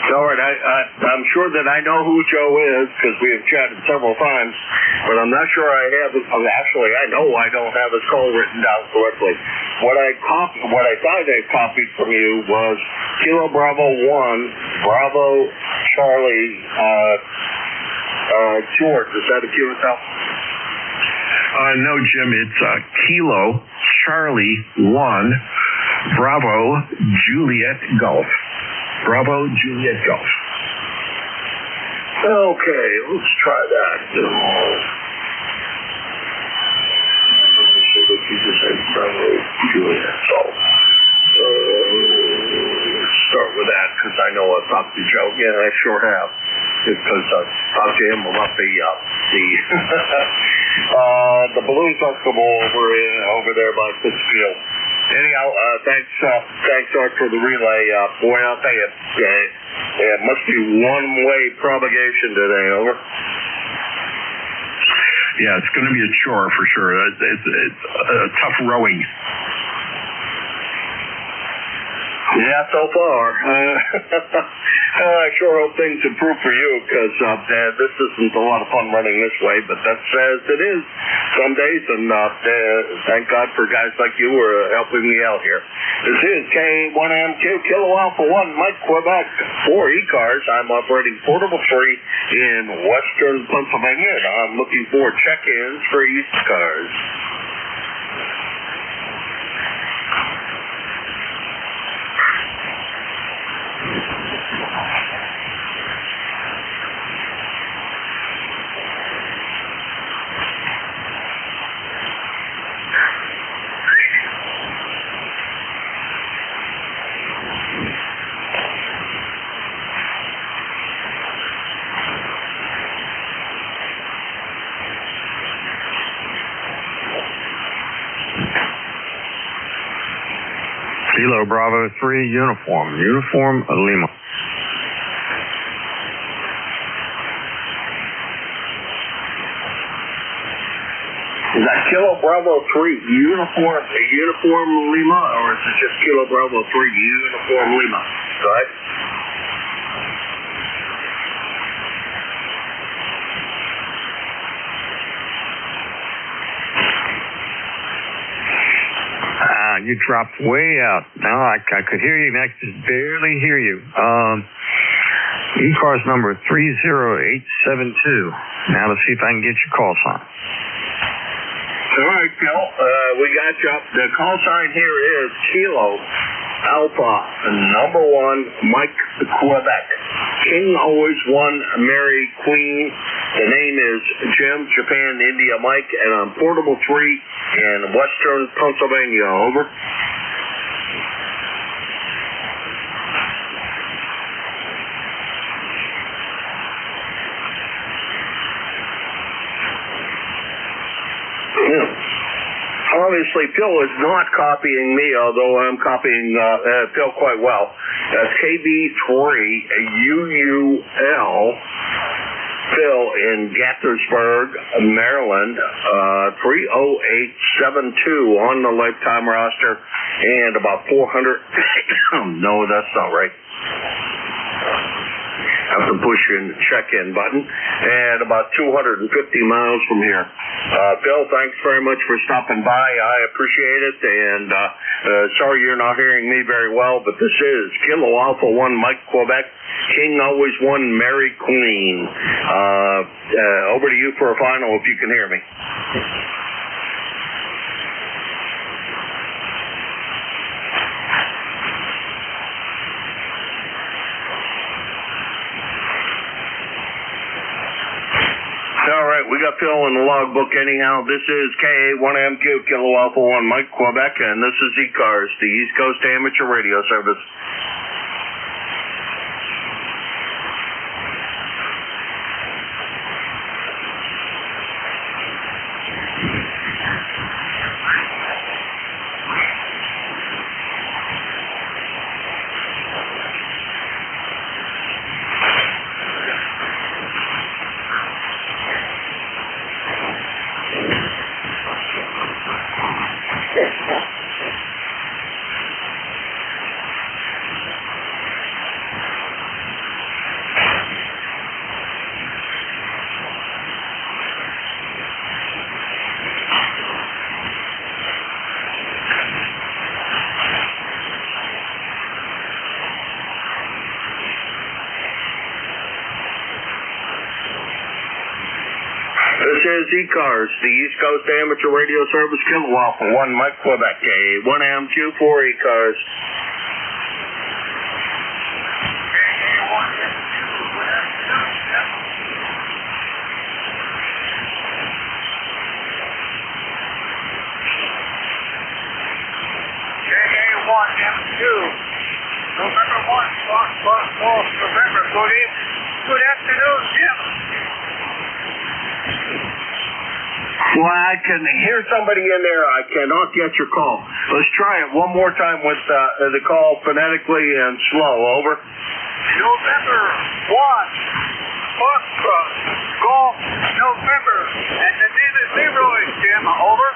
All right, I'm sure that I know who Joe is because we have chatted several times, but I'm not sure I have. Actually, I know I don't have his call written down correctly. What I thought I copied from you was Kilo Bravo 1, Bravo Charlie George. Is that a QSL? No, Jim. It's Kilo Charlie 1, Bravo Juliet Golf. Bravo Juliet Golf. Okay, let's try that. Bravo Juliet Golf. Start with that because I know I've talked to Joe. Yeah, I sure have. Because I talked to him about the balloon festival over there by Pittsfield. Anyhow, thanks Art for the relay. Boy, I'll tell you, it must be one-way propagation today. Over. Yeah, it's going to be a chore for sure. It's tough rowing. Yeah, so far. I sure hope things improve for you, because this isn't a lot of fun running this way, but that's as it is some days, and thank God for guys like you who are helping me out here. This is K1MQ Kilo Alpha 1, Mike, Quebec, for ECARS. I'm operating Portable 3 in western Pennsylvania, and I'm looking for check-ins for ECARS. Kilo Bravo 3 Uniform Lima. Is that Kilo Bravo 3 Uniform Lima, or is it just Kilo Bravo 3 Uniform Lima? Right? You dropped way out. Now I could hear you, and I could just barely hear you. ECARS number 30872. Now let's see if I can get your call sign. All right, Phil. We got you up. The call sign here is Kilo Alpha number 1 Mike, Quebec. King always won, Mary Queen. The name is Jim, Japan, India, Mike, and I'm Portable 3 in western Pennsylvania. Over. Obviously, Phil is not copying me, although I'm copying Phil quite well. That's KB3UUL, Phil in Gaithersburg, Maryland, 30872 on the lifetime roster, and about 400. No, that's not right. Have to push in the check-in button, and about 250 miles from here. Bill, thanks very much for stopping by. I appreciate it, and sorry you're not hearing me very well, but this is Kilo Alpha 1 Mike, Quebec. King always won, Mary Queen. Over to you for a final if you can hear me. All right, we got Phil in the logbook anyhow. This is KA1MQ Kilo Alpha 1 Mike, Quebec, and this is ECARS, the East Coast Amateur Radio Service. This is ECARS, the East Coast Amateur Radio Service, Kilo Alpha 1 Mike, Quebec, A1MQ for ECARS. November 1, November. Good afternoon, Jim. Well, I can hear somebody in there. I cannot get your call. Let's try it one more time with the call phonetically and slow. Over. November 1, Foxtrot, Golf, November. And the name is Leroy, Jim. Over.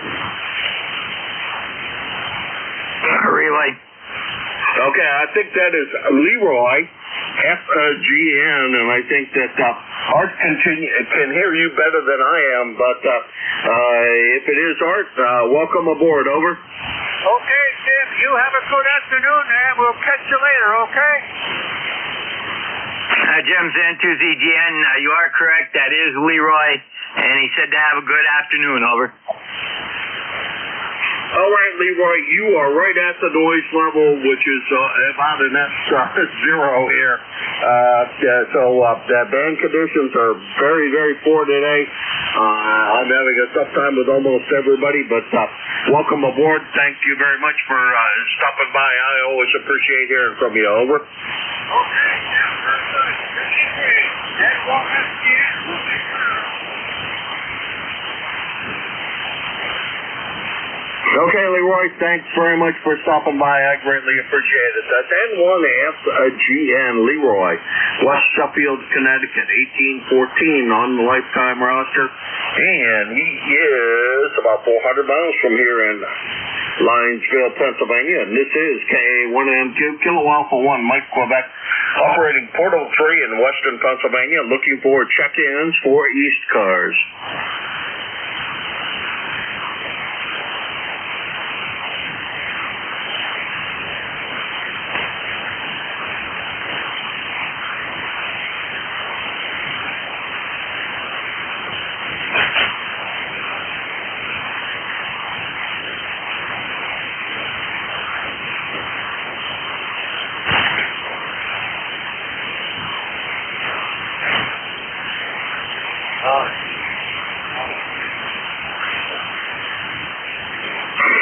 Relay. Okay, I think that is Leroy, FGN, and I think that Art can hear you better than I am, but if it is Art, welcome aboard, over. Okay, Jim, you have a good afternoon, and we'll catch you later, okay? Jim Santos, EGN, you are correct. That is Leroy, and he said to have a good afternoon, over. All right, Leroy, you are right at the noise level, which is about an S0 here. So band conditions are very, very poor today. I'm having a tough time with almost everybody, but welcome aboard. Thank you very much for stopping by. I always appreciate hearing from you, over. Okay, yeah, very good. That won't have to be Okay, Leroy, thanks very much for stopping by. I greatly appreciate it. That's N1FGN Leroy, West Sheffield, Connecticut, 1814 on the lifetime roster. And he is about 400 miles from here in Linesville, Pennsylvania. And this is KA1MQ, Kilo Alpha 1, Mike, Quebec, operating Portal 3 in western Pennsylvania, looking for check-ins for ECARS.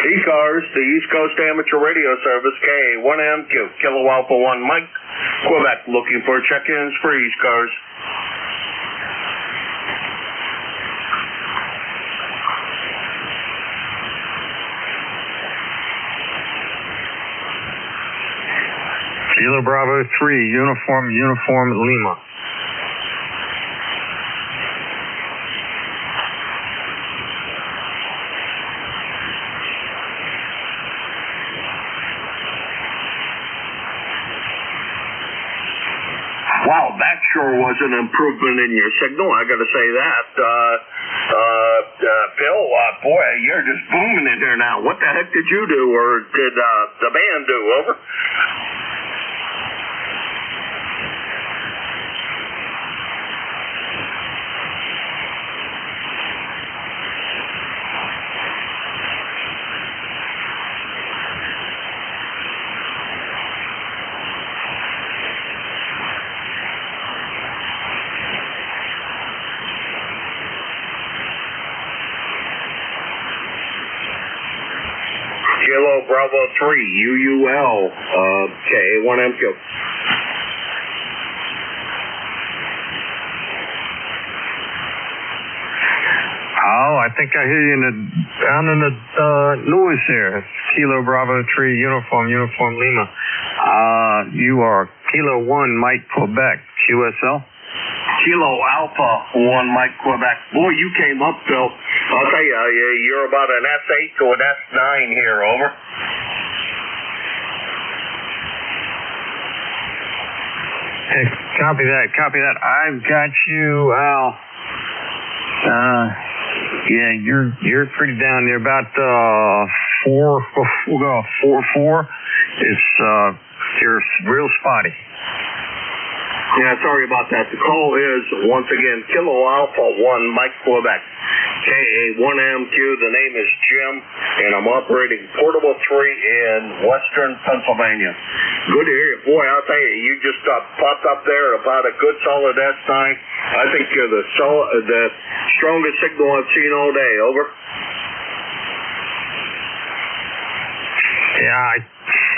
ECARS, the East Coast Amateur Radio Service, KA1MQ, Kilo Alpha 1, Mike, Quebec, looking for check-ins for ECARS. Kilo Bravo 3, Uniform Lima. Wow, that sure was an improvement in your signal, I gotta say that. Bill, boy, you're just booming in there now. What the heck did you do, or did the band do, over? Kilo Bravo 3, UUL, KA1MQ. Oh, I think I hear you down in the noise there. Kilo Bravo 3, Uniform Lima. You are Kilo 1, Mike, Quebec, QSL. Kilo Alpha 1, Mike, Quebec. Boy, you came up, Bill. I'll tell you, you're about an S8 to an S9 here, over. Hey, copy that. I've got you, Al. Yeah, you're pretty down there, about 4-4. It's you're real spotty. Yeah, sorry about that. The call is, once again, Kilo Alpha 1, Mike, Quebec, KA1MQ. The name is Jim, and I'm operating Portable 3 in western Pennsylvania. Good to hear you. Boy, I'll tell you, you just popped up there about a good solid S9. I think you're the strongest signal I've seen all day, over. Yeah, I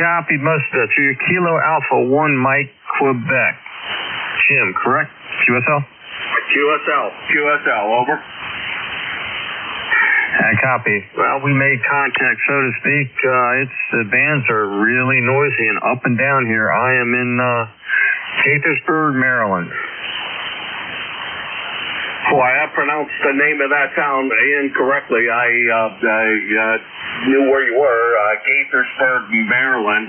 copied most of that. So you're Kilo Alpha 1, Mike, Quebec. Jim, correct? QSL? QSL, over. I copy. Well, we made contact, so to speak. The bands are really noisy and up and down here. I am in Gaithersburg, Maryland. Boy, I pronounced the name of that town incorrectly. I knew where you were, Gaithersburg, Maryland.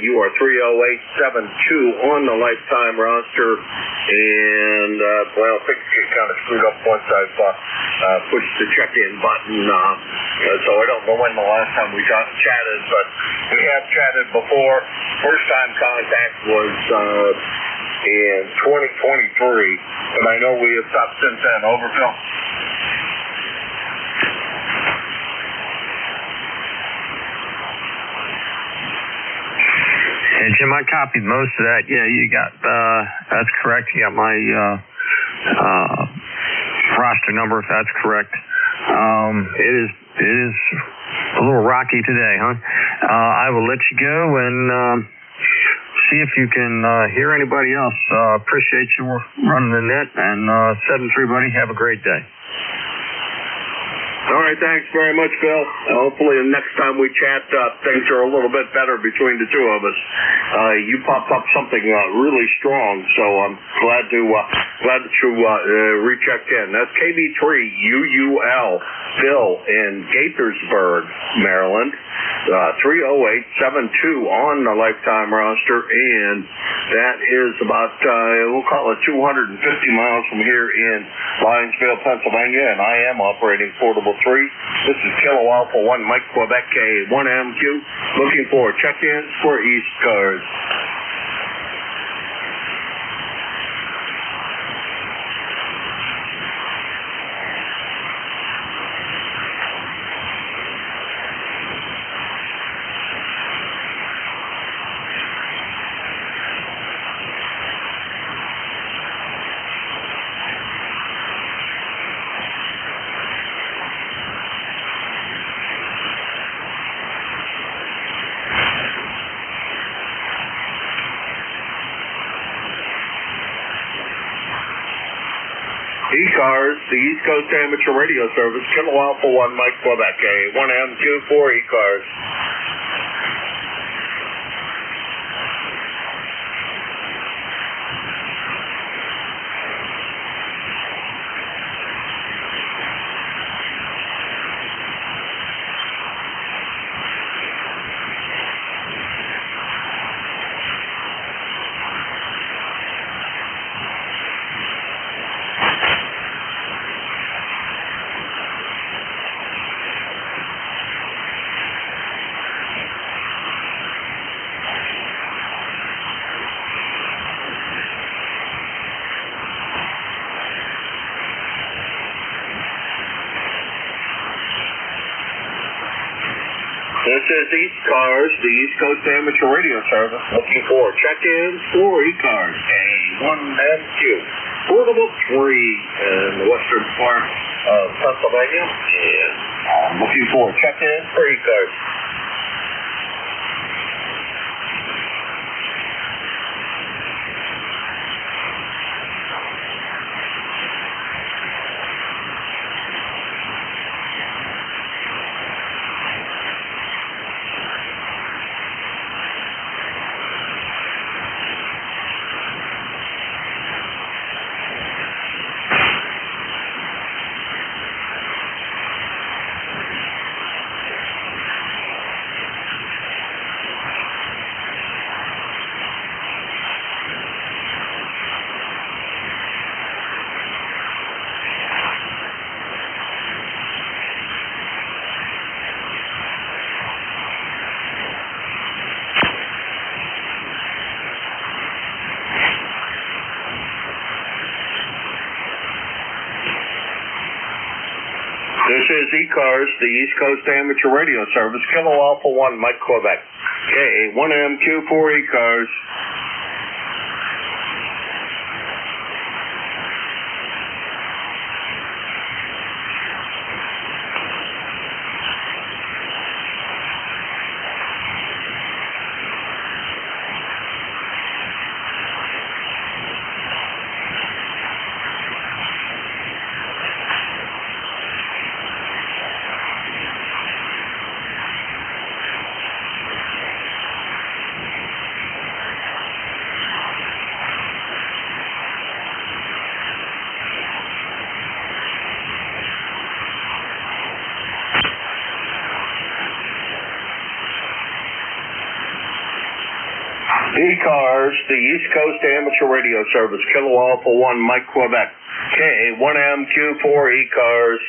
You are 30872 on the lifetime roster, and well, things get kind of screwed up once I've pushed the check-in button. So I don't know when the last time we chatted, but we have chatted before. First time contact was in 2023, but I know we have stopped since then. Over, Phil. And Jim, I copied most of that. Yeah, you got, that's correct. You got my roster number, if that's correct. It is a little rocky today, huh? I will let you go and see if you can hear anybody else. Appreciate you running the net, and 7-3, buddy. Have a great day. All right, thanks very much, Phil. Hopefully the next time we chat, things are a little bit better between the two of us. You popped up something really strong, so I'm glad that you rechecked in. That's KB3UUL, Phil in Gaithersburg, Maryland. 30872 on the lifetime roster, and that is about, we'll call it 250 miles from here in Lionsville, Pennsylvania, and I am operating Portable 3. This is Kilo Alpha 1 Mike Quebec K1MQ, looking for check-ins for ECARS. ECARS, the East Coast Amateur Radio Service, Kilo Alpha 1 Mike Quebec K1MQ for ECARS. This is ECARS, the East Coast Amateur Radio Service, looking for check-ins for ECARS K1MQ. Portable 3 in the western part of Pennsylvania, and looking for check-ins for ECARS. This is ECARS, the East Coast Amateur Radio Service, Kilo Alpha 1 Mike Quebec K1MQ for ECARS. ECARS, the East Coast Amateur Radio Service, Kilo Alpha 1, Mike Quebec. K1MQ4 ECARS.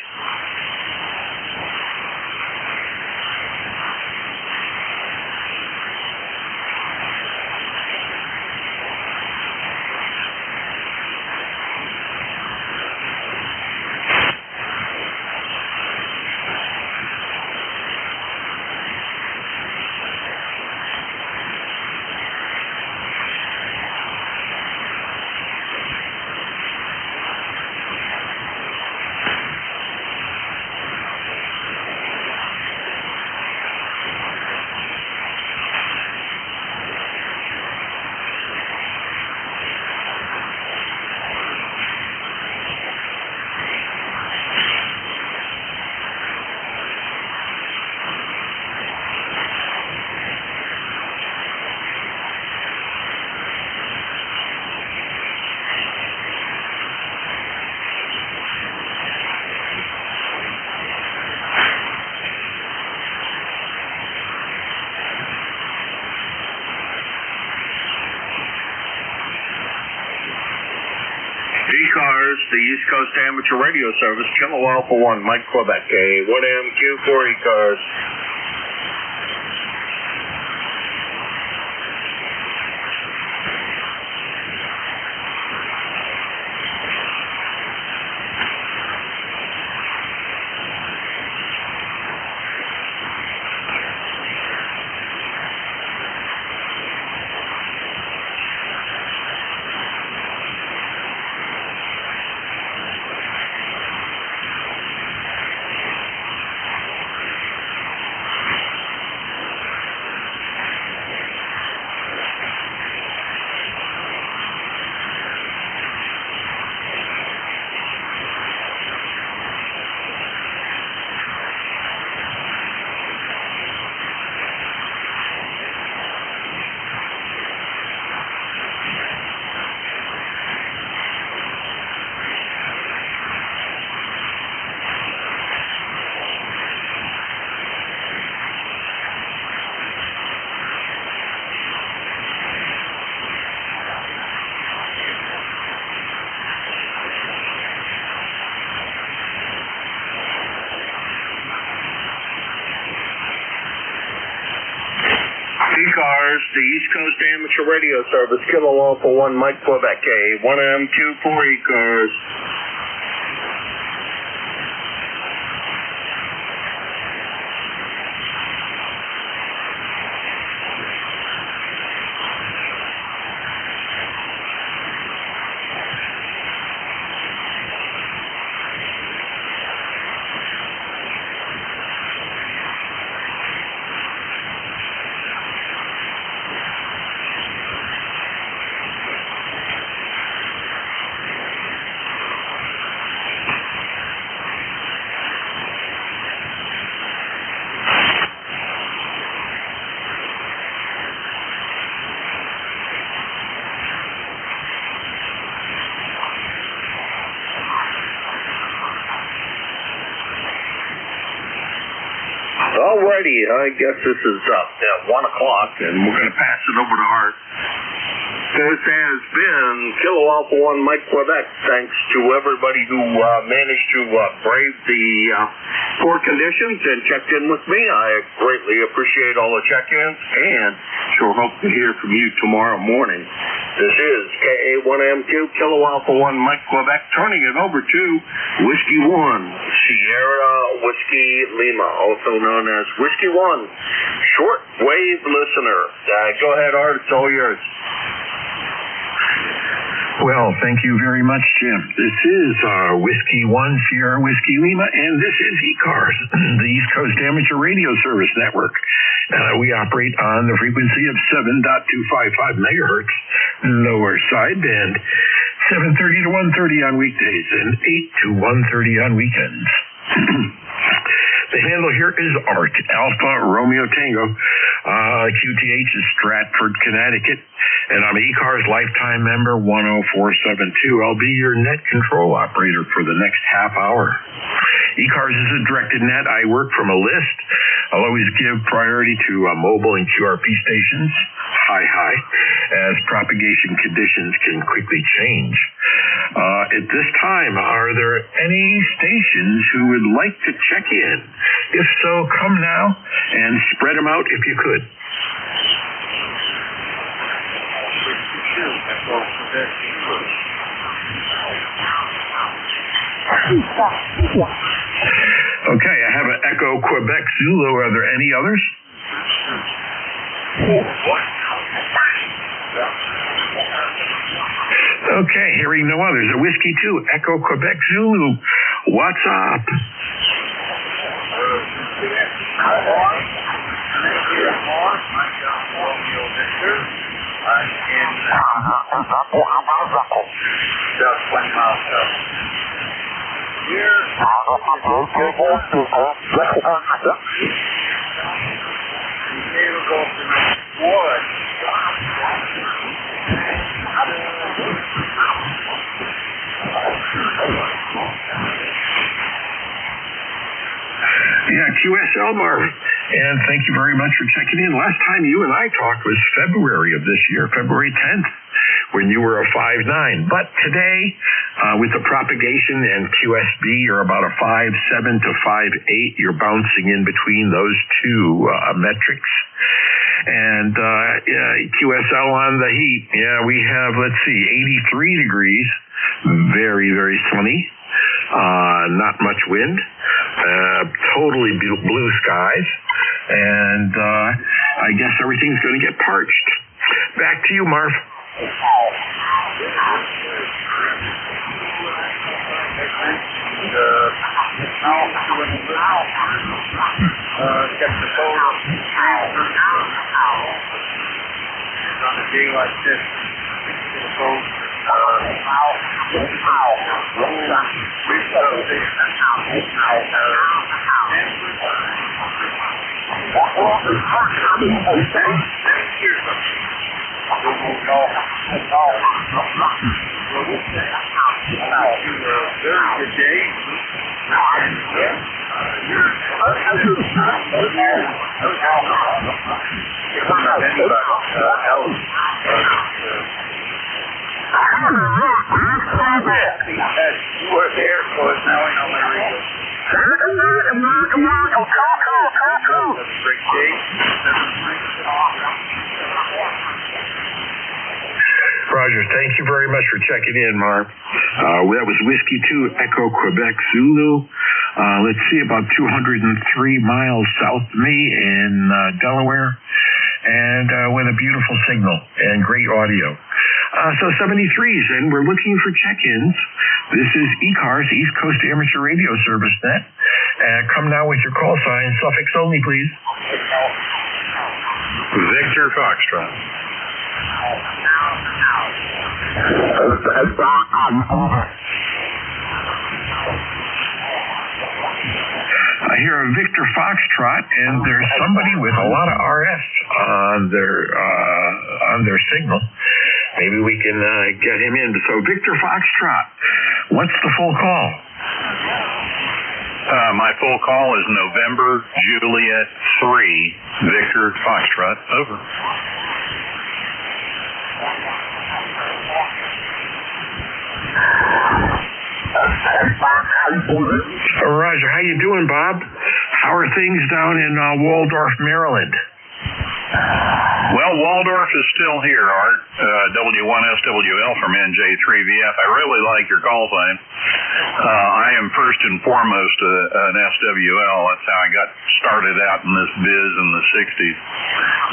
ECARS, the East Coast Amateur Radio Service, Kilo Alpha 1, Mike Quebec. K1MQ4 ECARS. ECARS, the East Coast Amateur Radio Service, Kilo Alpha 1, Mike Quebec. K1MQ4 ECARS. Alrighty, I guess this is at 1 o'clock, and we're going to pass it over to Art. This has been Kilo Alpha 1, Mike Quebec. Thanks to everybody who managed to brave the poor conditions and checked in with me. I greatly appreciate all the check-ins, and sure hope to hear from you tomorrow morning. This is KA1M2, Kilo Alpha 1, Mike Quebec, turning it over to Whiskey 1, Sierra Whiskey Lima, also known as Whiskey 1, shortwave listener. Go ahead, Art, it's all yours. Well, thank you very much, Jim. This is Whiskey 1, Sierra Whiskey Lima, and this is ECARS, the East Coast Amateur Radio Service Network. We operate on the frequency of 7.255 megahertz, lower sideband, 7:30 to 1:30 on weekdays, and 8 to 1:30 on weekends. The handle here is ART, Alpha Romeo Tango. QTH is Stratford, Connecticut. And I'm ECARS lifetime member 10472. I'll be your net control operator for the next half hour. ECARS is a directed net. I work from a list. I'll always give priority to mobile and QRP stations. Hi. as propagation conditions can quickly change. At this time, are there any stations who would like to check in? If so, come now and spread them out if you could. Okay, I have an Echo Quebec Zulu. Are there any others? Okay, hearing no others. A Whiskey 2, Echo Quebec Zulu. What's up? About 20 miles south. Here, Yeah, QSL, Marv. And thank you very much for checking in. Last time you and I talked was February of this year, February 10th, when you were a 5.9. But today, with the propagation and QSB, you're about a 5.7 to 5.8. You're bouncing in between those two metrics. And QSL on the heat, yeah, we have, 83 degrees. Very, very sunny. Not much wind. Totally blue skies. And I guess everything's going to get parched. Back to you, Marv. Kept the boat on a day like this. The boat. You were there, so it's now I know my reason. Great day. Roger, thank you very much for checking in, Marv. That was Whiskey 2, Echo Quebec Zulu. Let's see, about 203 miles south of me in Delaware, and with a beautiful signal and great audio. So 73s, and we're looking for check-ins. This is ECARS, East Coast Amateur Radio Service Net. Come now with your call sign, suffix only, please. Victor Foxtrot. I hear a Victor Foxtrot, and there's somebody with a lot of RF on their signal. Maybe we can get him in. So Victor Foxtrot, what's the full call? My full call is November Juliet 3, Victor Foxtrot. Over. Roger, how you doing, Bob? How are things down in Waldorf, Maryland? Well, Waldorf is still here, Art. W1SWL from NJ2US. I really like your call sign. I am first and foremost an SWL. That's how I got started out in this biz in the 60s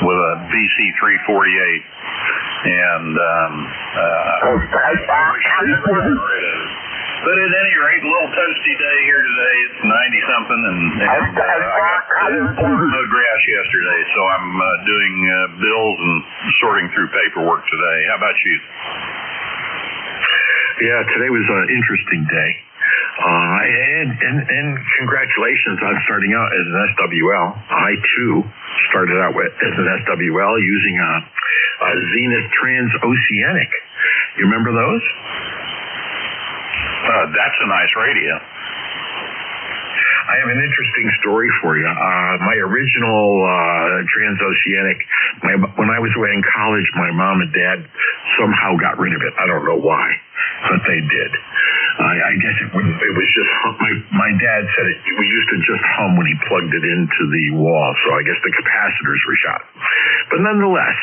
with a BC 348. And but at any rate, a little toasty day here today. It's 90-something, and I got mowed grass yesterday, so I'm doing bills and sorting through paperwork today. How about you? Yeah, today was an interesting day. And congratulations on starting out as an SWL. I, too, started out as an SWL using a Zenith Transoceanic. You remember those? That's a nice radio. I have an interesting story for you. My original transoceanic, when I was away in college, my mom and dad somehow got rid of it. I don't know why, but they did. I guess it was just my dad said we used to just hum when he plugged it into the wall, so I guess the capacitors were shot. But nonetheless,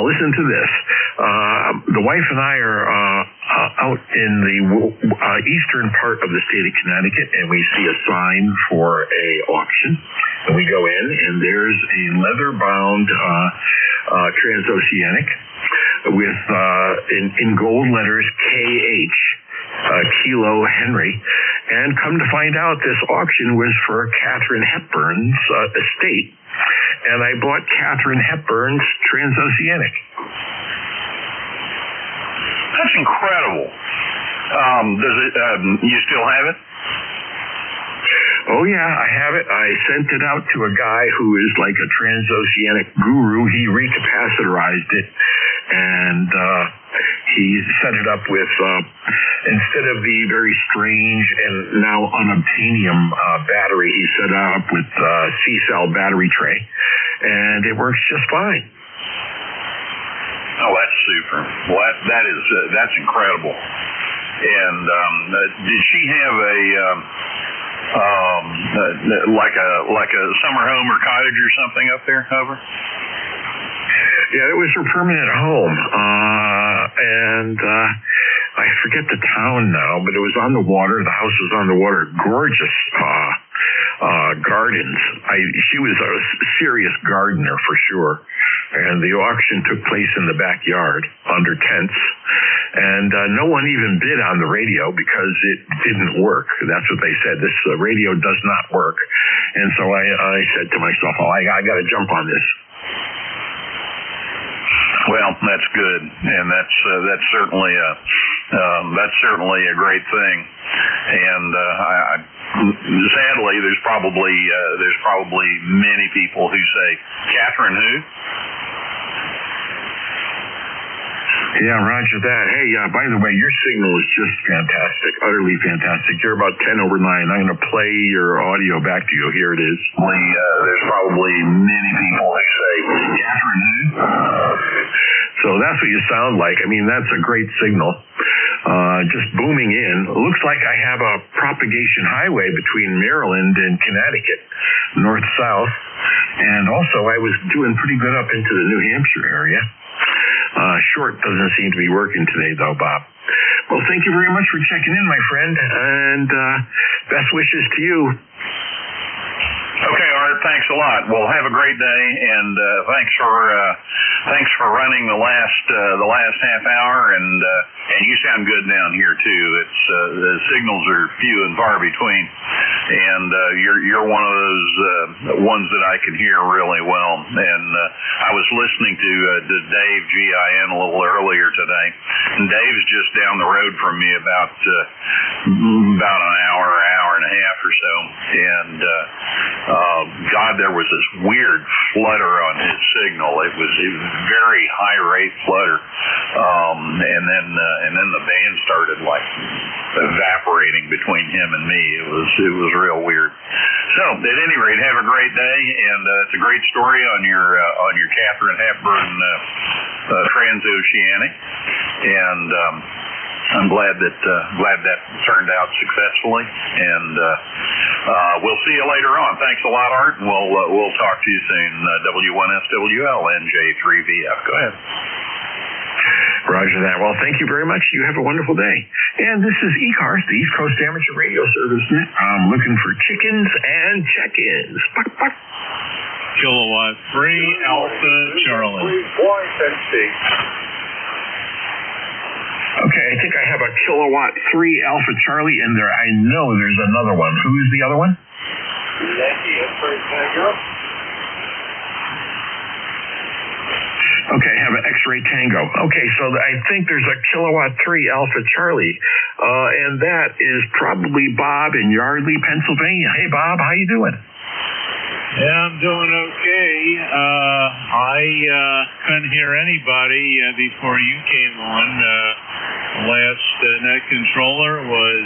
listen to this. The wife and I are out in the eastern part of the state of Connecticut, and we see a sign for a auction. And we go in, and there's a leather-bound transoceanic with in gold letters KH. Kilo Henry, and come to find out this auction was for Katharine Hepburn's estate, and I bought Katharine Hepburn's transoceanic. That's incredible. Does it? You still have it? Oh yeah, I have it. I sent it out to a guy who is like a transoceanic guru. He recapacitorized it, and he set it up with, instead of the very strange and now unobtainium battery, he set it up with C-cell battery tray, and it works just fine. Oh, that's super. Well, that's incredible. And did she have like a summer home or cottage or something up there, Hover? Yeah, it was her permanent home, and I forget the town now, but it was on the water. The house was on the water. Gorgeous gardens. She was a serious gardener for sure. And the auction took place in the backyard under tents, and no one even bid on the radio because it didn't work. That's what they said. This radio does not work. And so I said to myself, oh, I got to jump on this. Well, that's good, and that's certainly a great thing. And sadly, there's probably many people who say, Katharine who? Yeah, roger that. Hey, by the way, your signal is just fantastic, utterly fantastic. You're about 10 over 9. I'm going to play your audio back to you. Here it is. There's probably many people who say, Katharine who? So that's what you sound like. I mean, that's a great signal. Just booming in. It looks like I have a propagation highway between Maryland and Connecticut, north-south. And also, I was doing pretty good up into the New Hampshire area. Short doesn't seem to be working today, though, Bob. Well, thank you very much for checking in, my friend, and best wishes to you. Okay, Art, thanks a lot. Well, have a great day, and thanks for running the last half hour, and you sound good down here too. It's the signals are few and far between, and you're one of those ones that I can hear really well. And I was listening to Dave GIN a little earlier today, and Dave's just down the road from me about an hour and a half or so, and God, there was this weird flutter on his signal. It was very high rate flutter, and then the band started like evaporating between him and me. It was real weird. So at any rate, have a great day, and it's a great story on your Katharine Hepburn transoceanic, and I'm glad that turned out successfully, and we'll see you later on. Thanks a lot, Art, and we'll talk to you soon. W1SWL NJ2US. Go ahead. Roger that. Well, thank you very much. You have a wonderful day. And this is ECARS, the East Coast Amateur Radio Service. I'm looking for chickens and check-ins. Buck, buck. Kilowatt 3 Alpha Charlie. Okay, I think I have a Kilowatt 3 Alpha Charlie in there. I know there's another one. Who's the other one? Okay, I have an X-ray Tango. Okay, so I think there's a Kilowatt 3 Alpha Charlie, and that is probably Bob in Yardley, Pennsylvania. Hey, Bob, how you doing? Yeah, I'm doing okay. I couldn't hear anybody before you came on. Last net controller was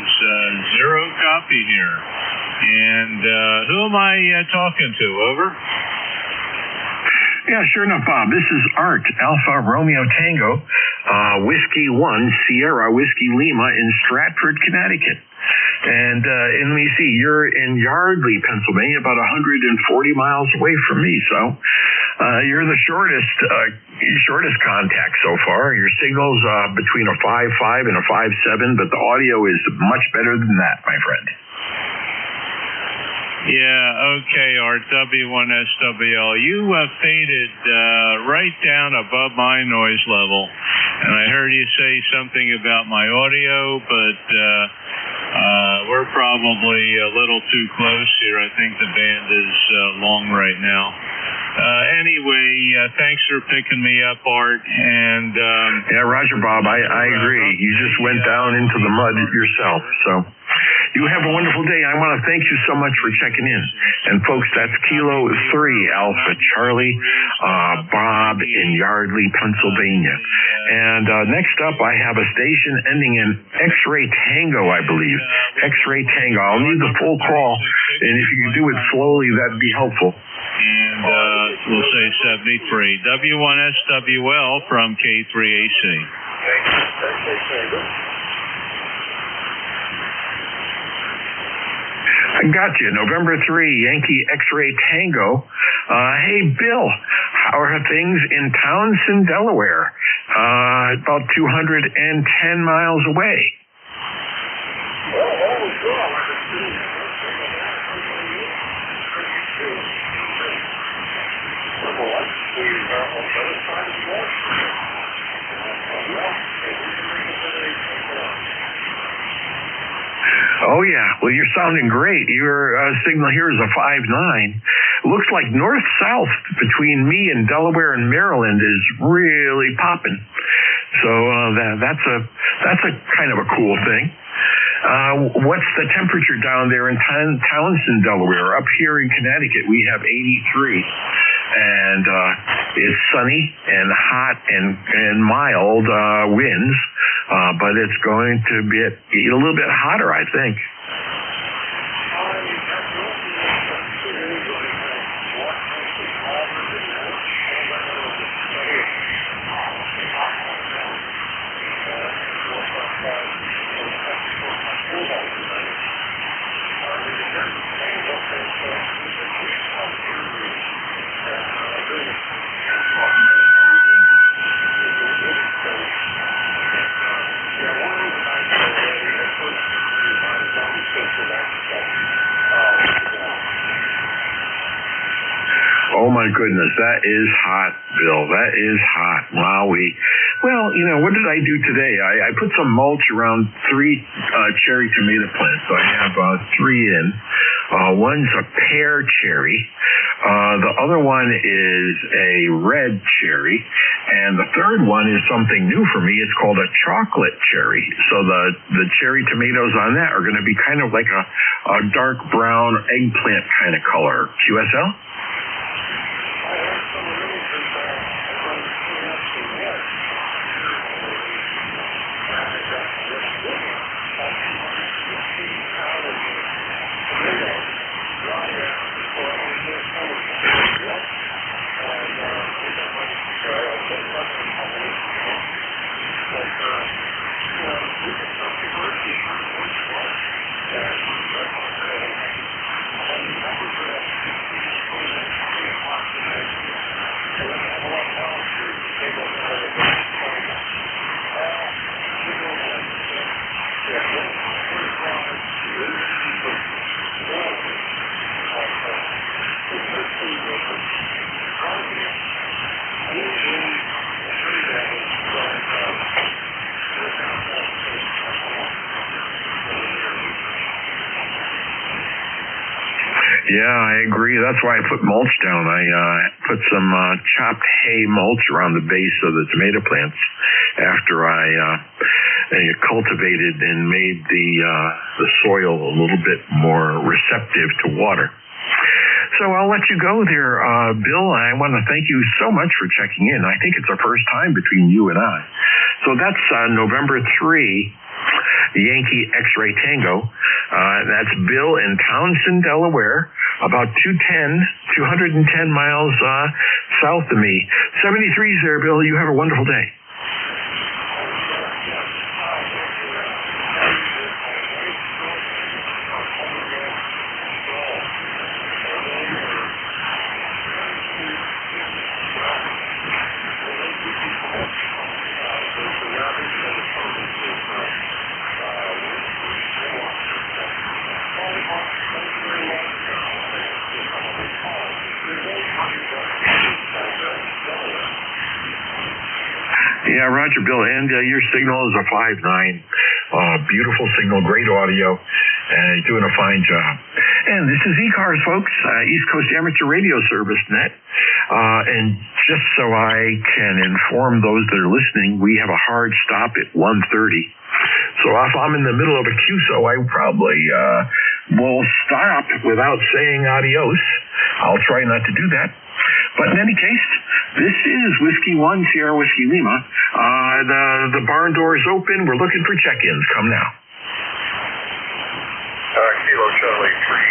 0 copy here. And who am I talking to? Over. Yeah, sure enough, Bob. This is Art, Alpha Romeo Tango, Whiskey 1, Sierra Whiskey Lima in Stratford, Connecticut. And let me see, you're in Yardley, Pennsylvania, about 140 miles away from me. So you're the shortest contact so far. Your signal's between a 5.5 and a 5.7, but the audio is much better than that, my friend. Yeah, okay, Art, W1SWL. You faded right down above my noise level, and I heard you say something about my audio, but we're probably a little too close here. I think the band is long right now. Anyway, thanks for picking me up, Art, and... yeah, Roger, Bob, I agree. You just went down into the mud yourself, so... You have a wonderful day. I want to thank you so much for checking in. And folks, that's Kilo 3 Alpha Charlie, Bob in Yardley, Pennsylvania. And next up, I have a station ending in X-Ray Tango, I believe. X-Ray Tango. I'll need the full call, and if you can do it slowly, that'd be helpful. And we'll say 73. W1SWL from K3AC. I got you. November 3, Yankee X-Ray Tango. Hey, Bill, how are things in Townsend, Delaware? About 210 miles away. Oh, yeah. Well, you're sounding great. Your signal here is a 5.9. Looks like north-south between me and Delaware and Maryland is really popping. So that's a kind of a cool thing. What's the temperature down there in Townsend, Delaware? Up here in Connecticut, we have 83. And it's sunny and hot and mild winds, but it's going to get a little bit hotter, I think. Oh, my goodness, that is hot, Bill. That is hot. Wowie. Well, what did I do today? I put some mulch around 3 cherry tomato plants. So I have 3 in. One's a pear cherry. The other one is a red cherry. And the third one is something new for me. It's called a chocolate cherry. So the cherry tomatoes on that are going to be kind of like a dark brown eggplant kind of color. QSL? Yeah, I agree. That's why I put mulch down. I put some chopped hay mulch around the base of the tomato plants after I cultivated and made the soil a little bit more receptive to water. So I'll let you go there, Bill. I want to thank you so much for checking in. I think it's the first time between you and I. So that's November 3. Yankee X-Ray Tango. That's Bill in Townsend, Delaware, about 210 miles south of me. 73's there, Bill. You have a wonderful day. Yeah, Roger, Bill, and your signal is a 5.9. Beautiful signal, great audio, and you're doing a fine job. And this is ECARS, folks, East Coast Amateur Radio Service Net. And just so I can inform those that are listening, we have a hard stop at 1:30. So if I'm in the middle of a QSO, I probably will stop without saying adios. I'll try not to do that. But in any case, this is Whiskey 1 Sierra Whiskey Lima. The barn door is open. We're looking for check-ins. Come now. Kilo Charlie 3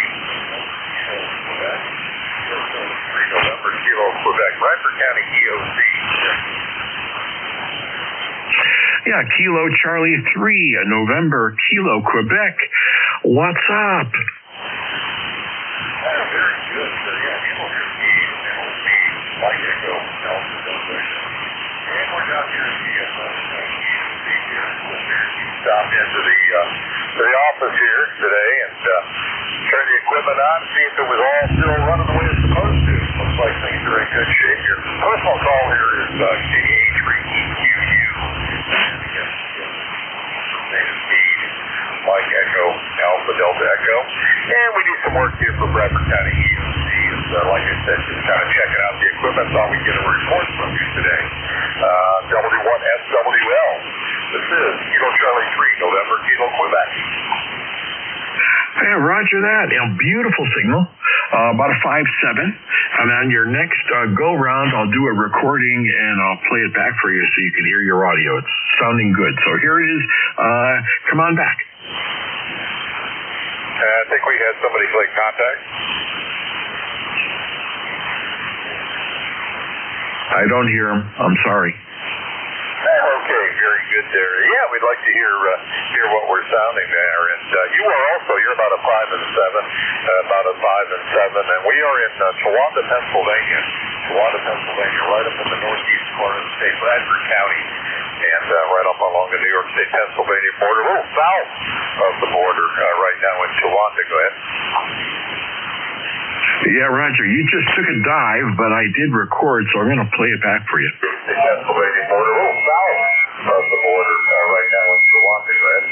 November, Kilo Quebec, Bradford County EOC. Yeah, Kilo Charlie 3 November, Kilo Quebec. What's up? Very good, sir. Yeah, Mike Echo, and we're down here at the stopped into the office here today and turned the equipment on to see if it was all still running the way it's supposed to. Looks like things are in good shape here. Personal call here is KA3EQU. Name is Speed, Mike Echo, Alpha Delta Echo. And we do some work here for Bradford County EOC. Like I said, just kind of checking out the equipment. Thought we'd get a report from you today. W1SWL. This is Kilo Charlie 3 November, Kilo Quebec. Yeah, roger that. Beautiful signal. About a 5.7. And on your next go-round, I'll do a recording and I'll play it back for you so you can hear your audio. It's sounding good. So here it is. Come on back. I think we had somebody play contact. I don't hear him. I'm sorry. Okay, very good there. Yeah, we'd like to hear what we're sounding there. And you are also, you're about a 5 and 7, and we are in Towanda, Pennsylvania. Towanda, Pennsylvania, right up in the northeast corner of the state, Bradford County, and right up along the New York State, Pennsylvania border, a little south of the border right now in Towanda. Go ahead. Yeah, Roger, you just took a dive, but I did record, so I'm going to play it back for you. The Pennsylvania border, a little south of the border right now in Towanda. Go ahead.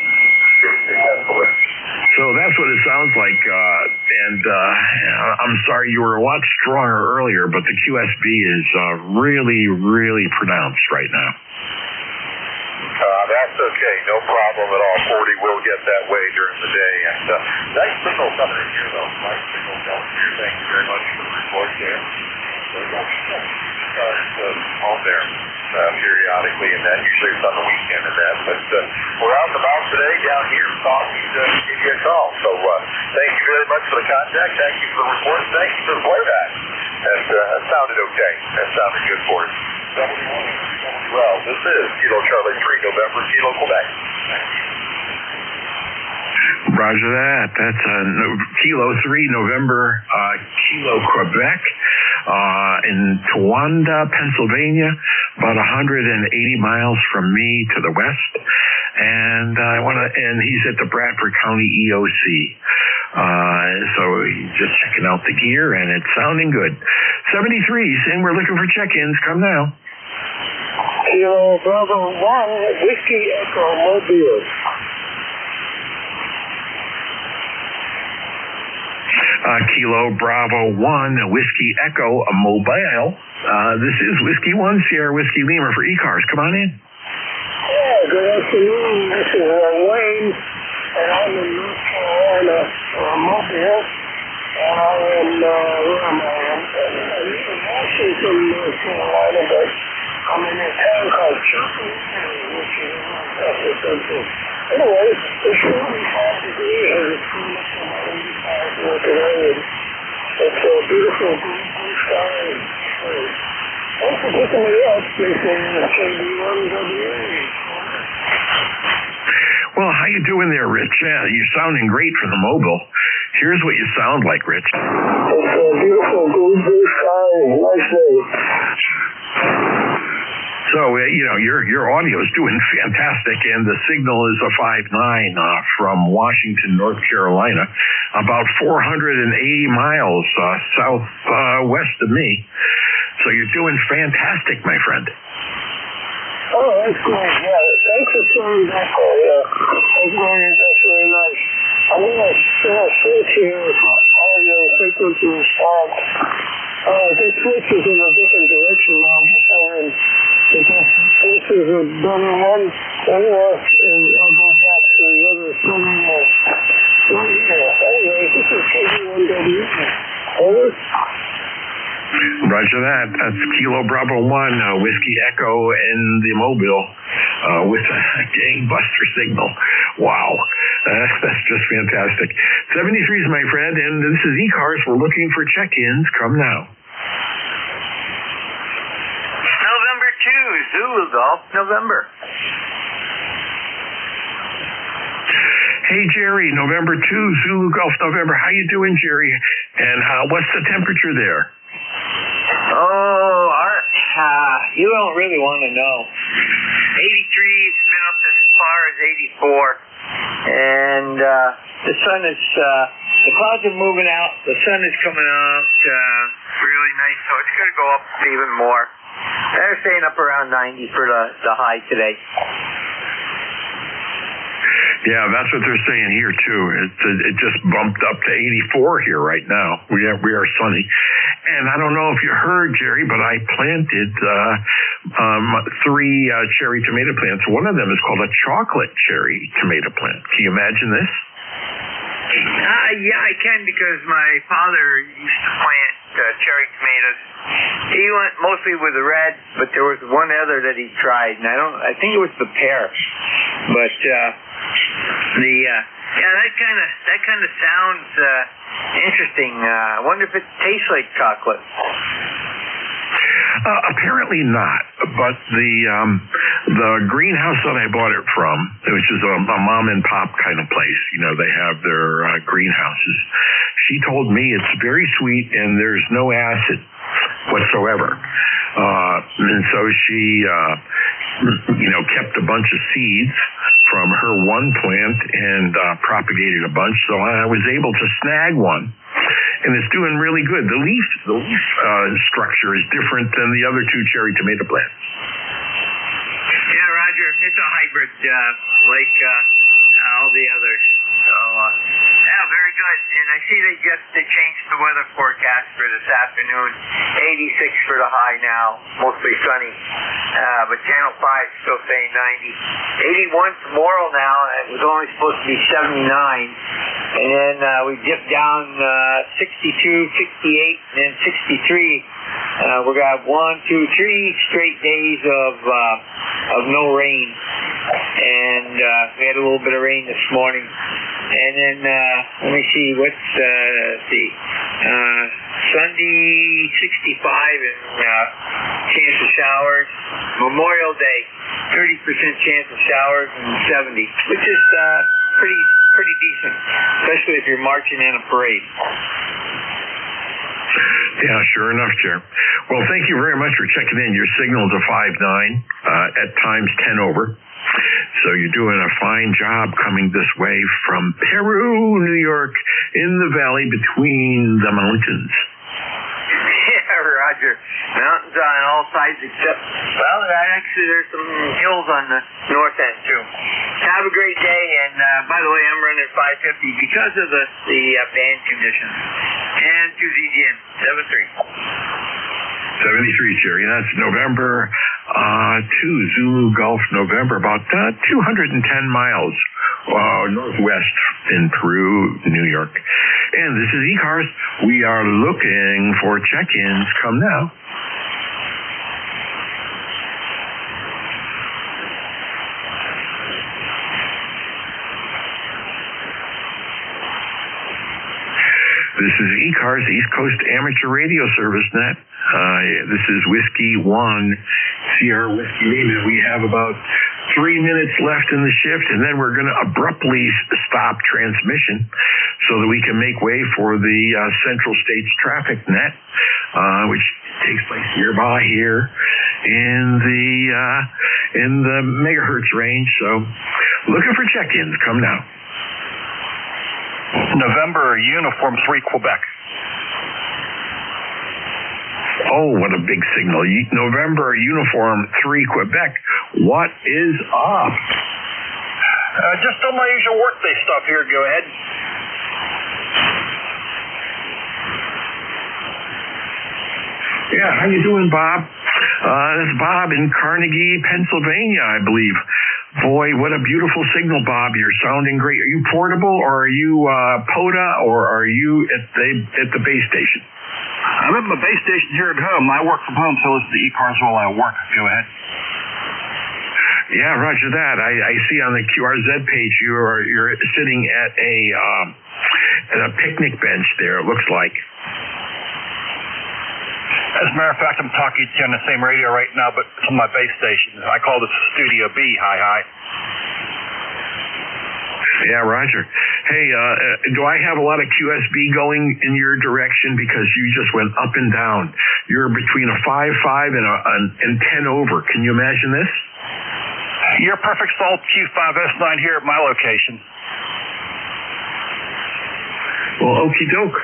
So that's what it sounds like, and I'm sorry you were a lot stronger earlier, but the QSB is really, really pronounced right now. That's okay, no problem at all. 40 will get that way during the day. And nice signal coming in here, though. Nice signal coming in here. Thank you very much for the report there. On there periodically, and that usually it's on the weekend and that. But we're out and about today down here. Thought we'd give you a call. So thank you very much for the contact. Thank you for the report. Thank you for the playback. And that sounded okay. That sounded good for us. Well, this is Kilo Charlie 3 November, Kilo Quebec. Roger that. That's Kilo 3 November, Kilo Quebec, in Towanda, Pennsylvania, about 180 miles from me to the west. And and he's at the Bradford County EOC. So he's just checking out the gear, and it's sounding good. 73s, and we're looking for check-ins. Come now. Kilo Bravo 1, Whiskey Echo Mobile. Kilo Bravo 1, Whiskey Echo Mobile. This is Whiskey 1, Sierra Whiskey Lima for ECARS. Come on in. Yeah, good afternoon. This is Wayne, and I'm in North Carolina, Mobile. And I'm in, where am I? I'm in Washington, North Carolina, but I'm in a town called Chapel, which is anyway, it's really 5 degrees and it's coming up to about 85 here today. And it's a beautiful blue sky. Thanks for picking me up, Jason, KB1WA. Well, how you doing there, Rich? Yeah, you're sounding great for the mobile. Here's what you sound like, Rich. It's a beautiful blue sky and nice day. So, your audio is doing fantastic, and the signal is a 5.9 from Washington, North Carolina, about 480 miles southwest of me. So you're doing fantastic, my friend. Oh, that's great. Yeah, thanks for sharing that. That's very nice. I'm going to switch here for audio frequency response. This switch is in a different direction now. I'm just saying this is a better one, or I'll go back to the other signal. Anyway, this is KB1WA. Over. Roger that. That's Kilo Bravo 1, Whiskey Echo in the mobile with a gangbuster signal. Wow. That's just fantastic. 73s, my friend, and this is ECARS. We're looking for check-ins. Come now. November 2, Zulu Golf, November. Hey, Jerry, November 2, Zulu Golf, November. How you doing, Jerry? And what's the temperature there? Oh, Art, you don't really want to know. 83, it's been up as far as 84. And the sun is, the clouds are moving out, the sun is coming out, really nice, so it's going to go up even more. They're staying up around 90 for the high today. Yeah, that's what they're saying here too. It just bumped up to 84 here right now. We are sunny, and I don't know if you heard, Jerry, but I planted 3 cherry tomato plants. One of them is called a chocolate cherry tomato plant. Can you imagine this? Yeah, I can, because my father used to plant cherry tomatoes. He went mostly with the red, but there was one other that he tried, and I think it was the pear. But that kind of sounds interesting. I wonder if it tastes like chocolate. Apparently not, but the greenhouse that I bought it from, which is a mom and pop kind of place, they have their greenhouses. She told me it's very sweet and there's no acid whatsoever. And so she, kept a bunch of seeds from her one plant and propagated a bunch. So I was able to snag one. And it's doing really good. The leaf structure is different than the other 2 cherry tomato plants. Yeah, Roger, it's a hybrid like all the others. So, yeah, very good. And I see they changed the weather forecast for this afternoon. 86 for the high now, mostly sunny. But Channel 5 is still saying 90. 81 tomorrow now. It was only supposed to be 79. And then we dipped down 62, 68, and then 63. We're going to have 1, 2, 3 straight days of no rain. And we had a little bit of rain this morning. And then, let me see, Sunday, 65 and chance of showers. Memorial Day, 30% chance of showers and 70, which is pretty decent, especially if you're marching in a parade. Yeah, sure enough, Chair. Well, thank you very much for checking in. Your signal's a 5.9, at times 10 over. So you're doing a fine job coming this way from Peru, New York, in the valley between the mountains. Yeah, Roger. Mountains on all sides except, actually there's some hills on the north end too. Have a great day, and by the way, I'm running 550 because of the band conditions. And to ZGN, 73. Jerry. That's November 2, Zulu Golf, November, about 210 miles northwest in Peru, New York. And this is ECARS. We are looking for check-ins. Come now. This is ECARS, East Coast Amateur Radio Service Net. This is Whiskey 1, Sierra Whiskey Lima. We have about 3 minutes left in the shift, and then we're going to abruptly stop transmission so that we can make way for the Central States Traffic Net, which takes place nearby here in the megahertz range. So looking for check-ins. Come now. November, Uniform 3, Quebec. Oh, what a big signal. November, Uniform 3, Quebec. What is up? Just on my usual workday stuff here. Go ahead. Yeah, how you doing, Bob? This is Bob in Carnegie, Pennsylvania, I believe. Boy, what a beautiful signal, Bob. You're sounding great. Are you portable, or are you POTA, or are you at the base station? I'm at my base station here at home. I work from home, so listen to ECARS while I work. Go ahead. Yeah, roger that. I see on the QRZ page you're sitting at a picnic bench there, it looks like. As a matter of fact, I'm talking to you on the same radio right now, but it's on my base station. I call this Studio B. Hi. Yeah, roger. Hey, do I have a lot of QSB going in your direction? Because you just went up and down. You're between a 5.5 and 10 over. Can you imagine this? You're a perfect salt Q5S9 here at my location. Well, okie doke.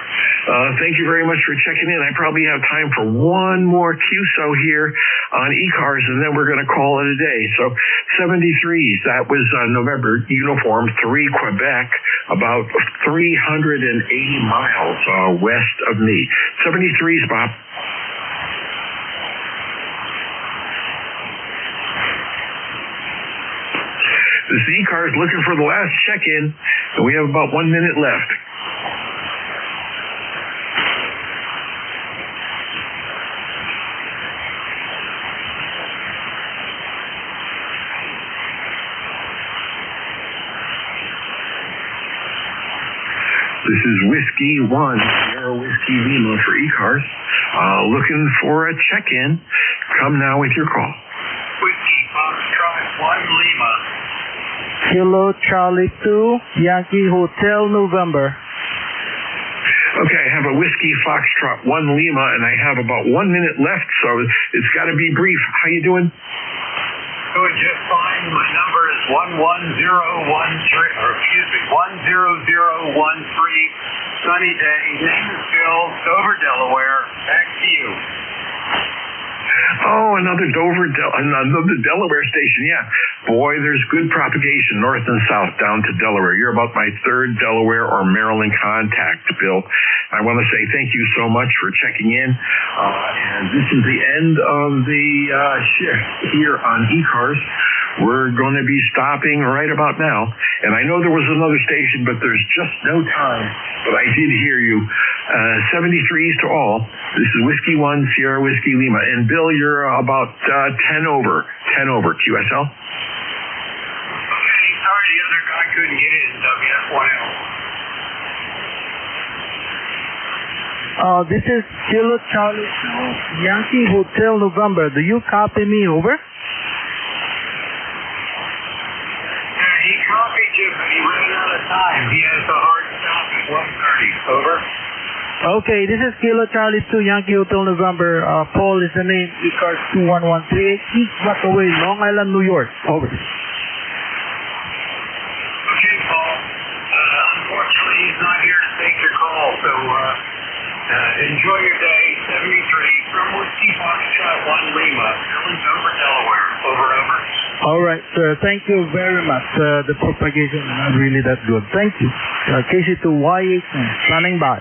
Thank you very much for checking in. I probably have time for one more QSO here on ECARS, and then we're going to call it a day. So 73s, that was November, Uniform 3, Quebec, about 380 miles west of me. 73s, Bob. This is ECARS looking for the last check-in, and we have about 1 minute left. This is Whiskey 1, Sierra Whiskey Lima for ECARS. Looking for a check-in. Come now with your call. Whiskey Foxtrot 1 Lima. Kilo Charlie 2, Yankee Hotel, November. Okay, I have a Whiskey Foxtrot 1 Lima, and I have about 1 minute left, so it's got to be brief. How you doing? Doing just fine. My number is 10013. Sunny day. Name is Bill. Dover, Delaware. Back to you. Oh, another Delaware station, yeah. Boy, there's good propagation north and south down to Delaware. You're about my third Delaware or Maryland contact, Bill. I want to say thank you so much for checking in. And this is the end of the shift here on ECARS. We're going to be stopping right about now. And I know there was another station, but there's just no time. But I did hear you. 73s to all. This is Whiskey 1, Sierra Whiskey Lima. And Bill, you're about 10 over. 10 over. QSL? Okay, sorry the other guy couldn't get in. WF1L. This is Kilo Charlie 2, Yankee Hotel, November. Do you copy me? Over. He copied you, but he ran out of time. He has a hard stop at 1:30. Over. Okay, this is Kilo Charlie 2, Yankee Hotel, November. Paul is the name. ECARS 21138, East Rockaway, Long Island, New York. Over. Okay, Paul. Unfortunately, he's not here to take your call, so enjoy your day. 73 from Whiskey Foxtrot 1 Lima, Dover, Delaware. Over. All right, sir. Thank you very much. The propagation is not really that good. Thank you. KC2Y18, standing by.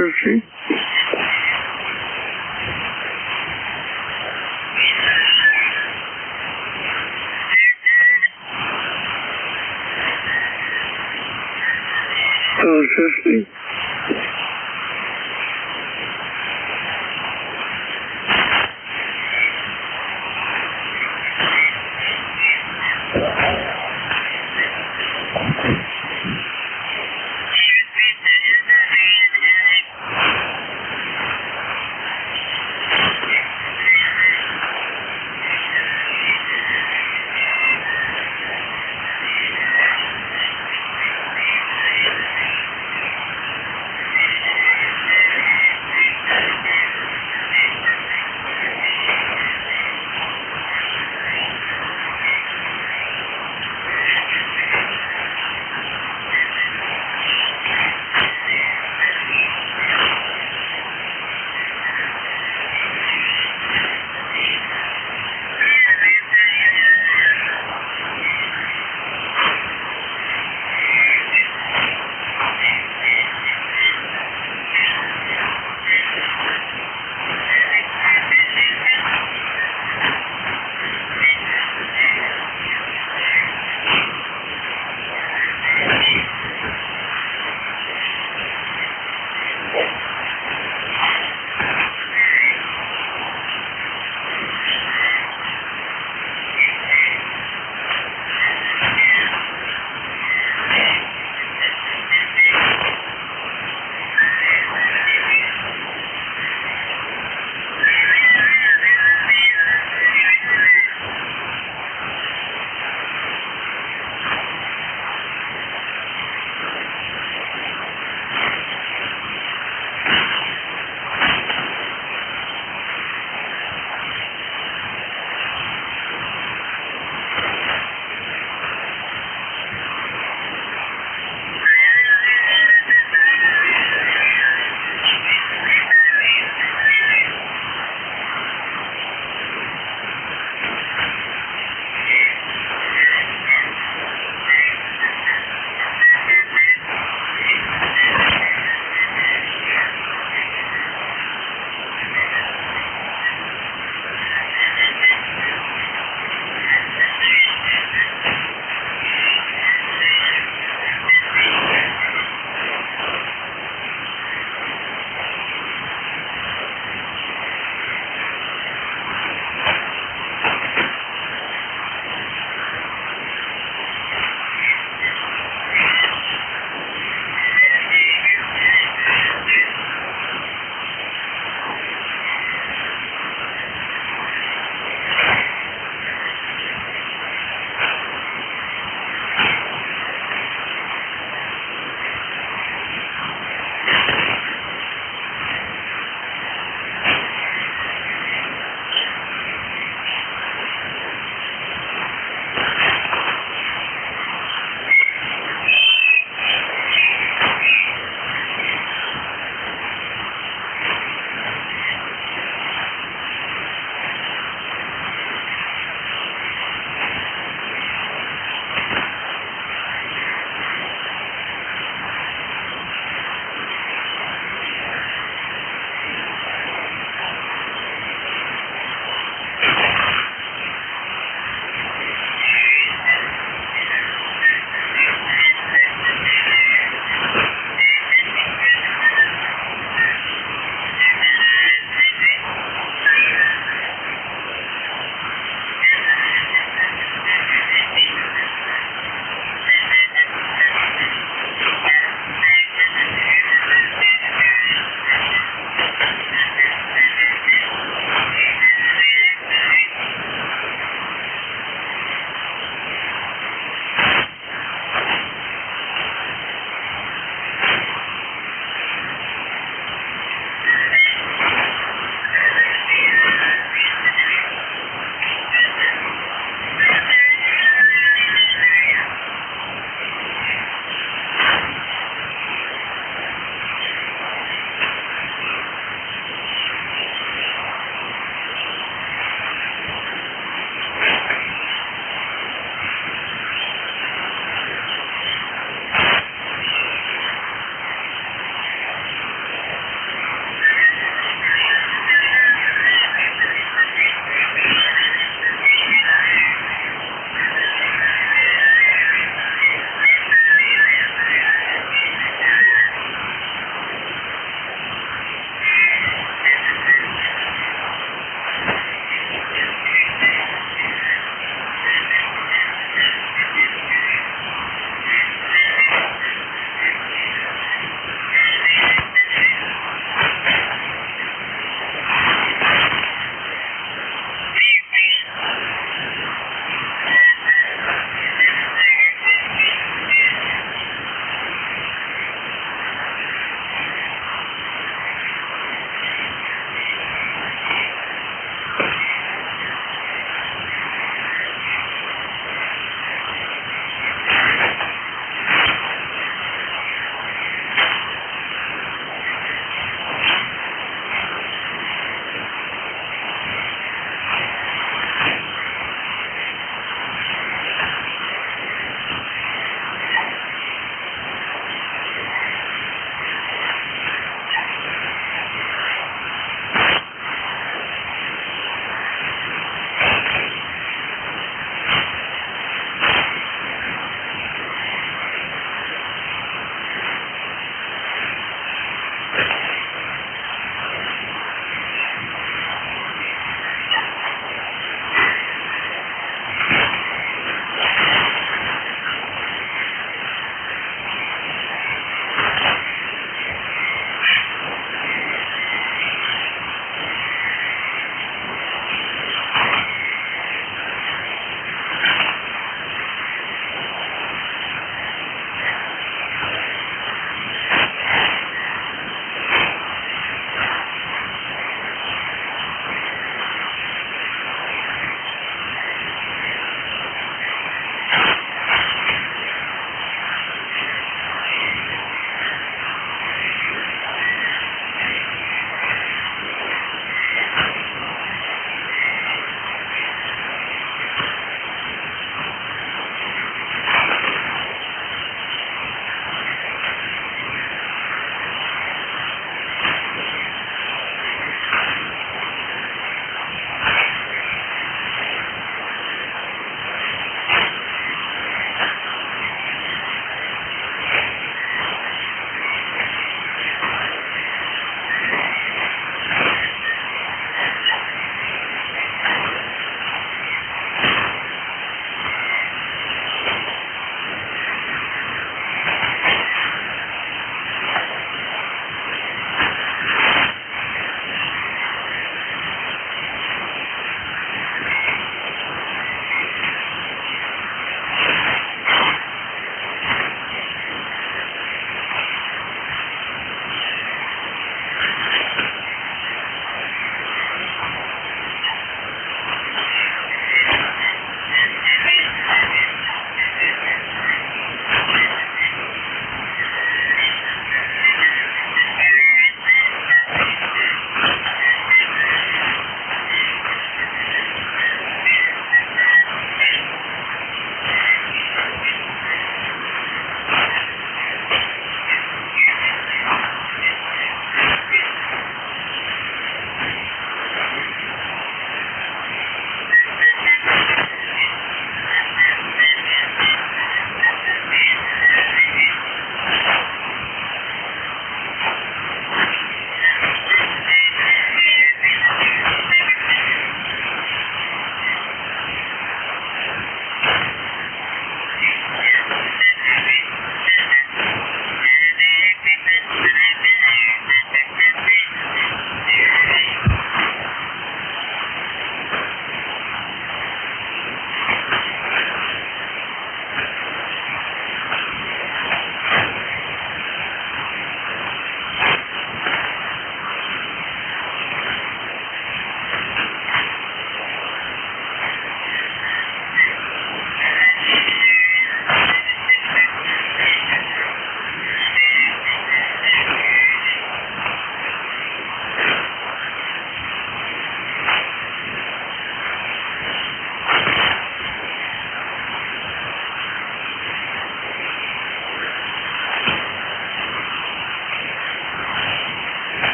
Testing. Testing.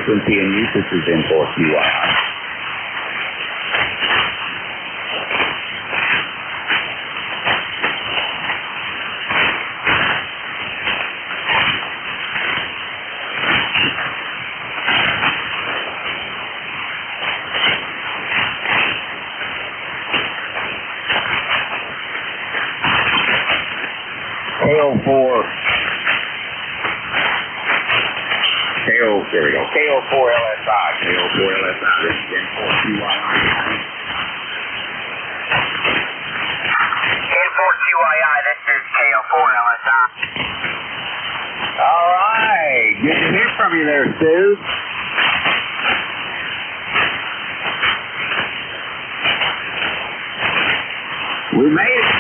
frequency in use. This is N4QII. There we go. KO4LSI. KO4LSI. This is N4QII. N4QII, this is KO4LSI. All right. Good to hear from you there, Stu. We made it.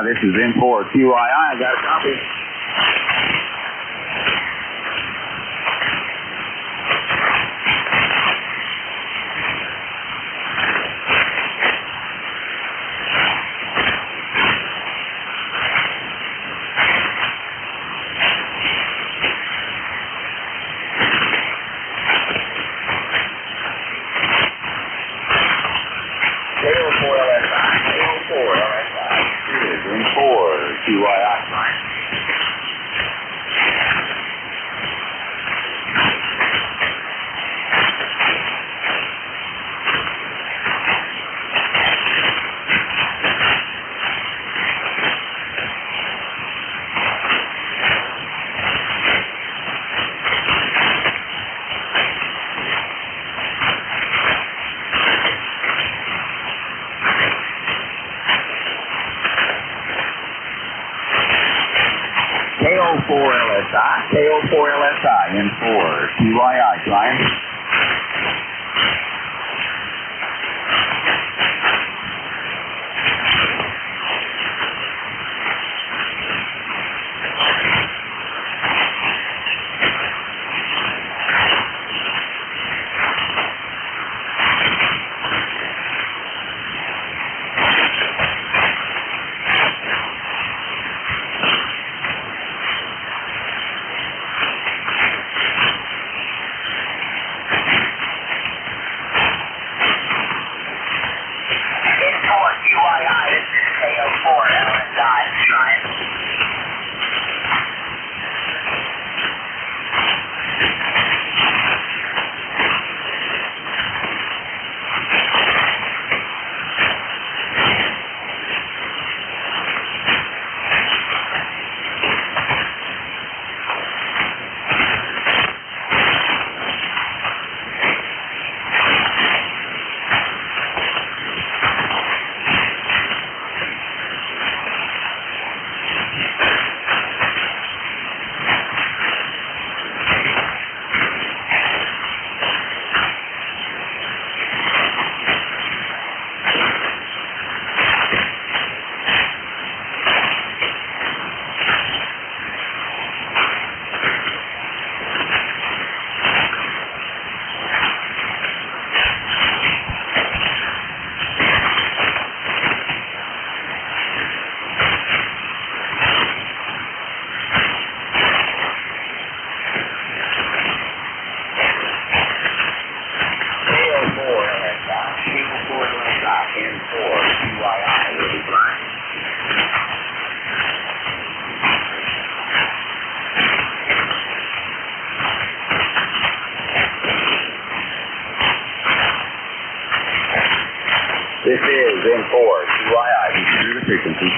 This is N4QII. I got a copy. KO4LSI, N4QII, client. This is N4QII. Through the frequency.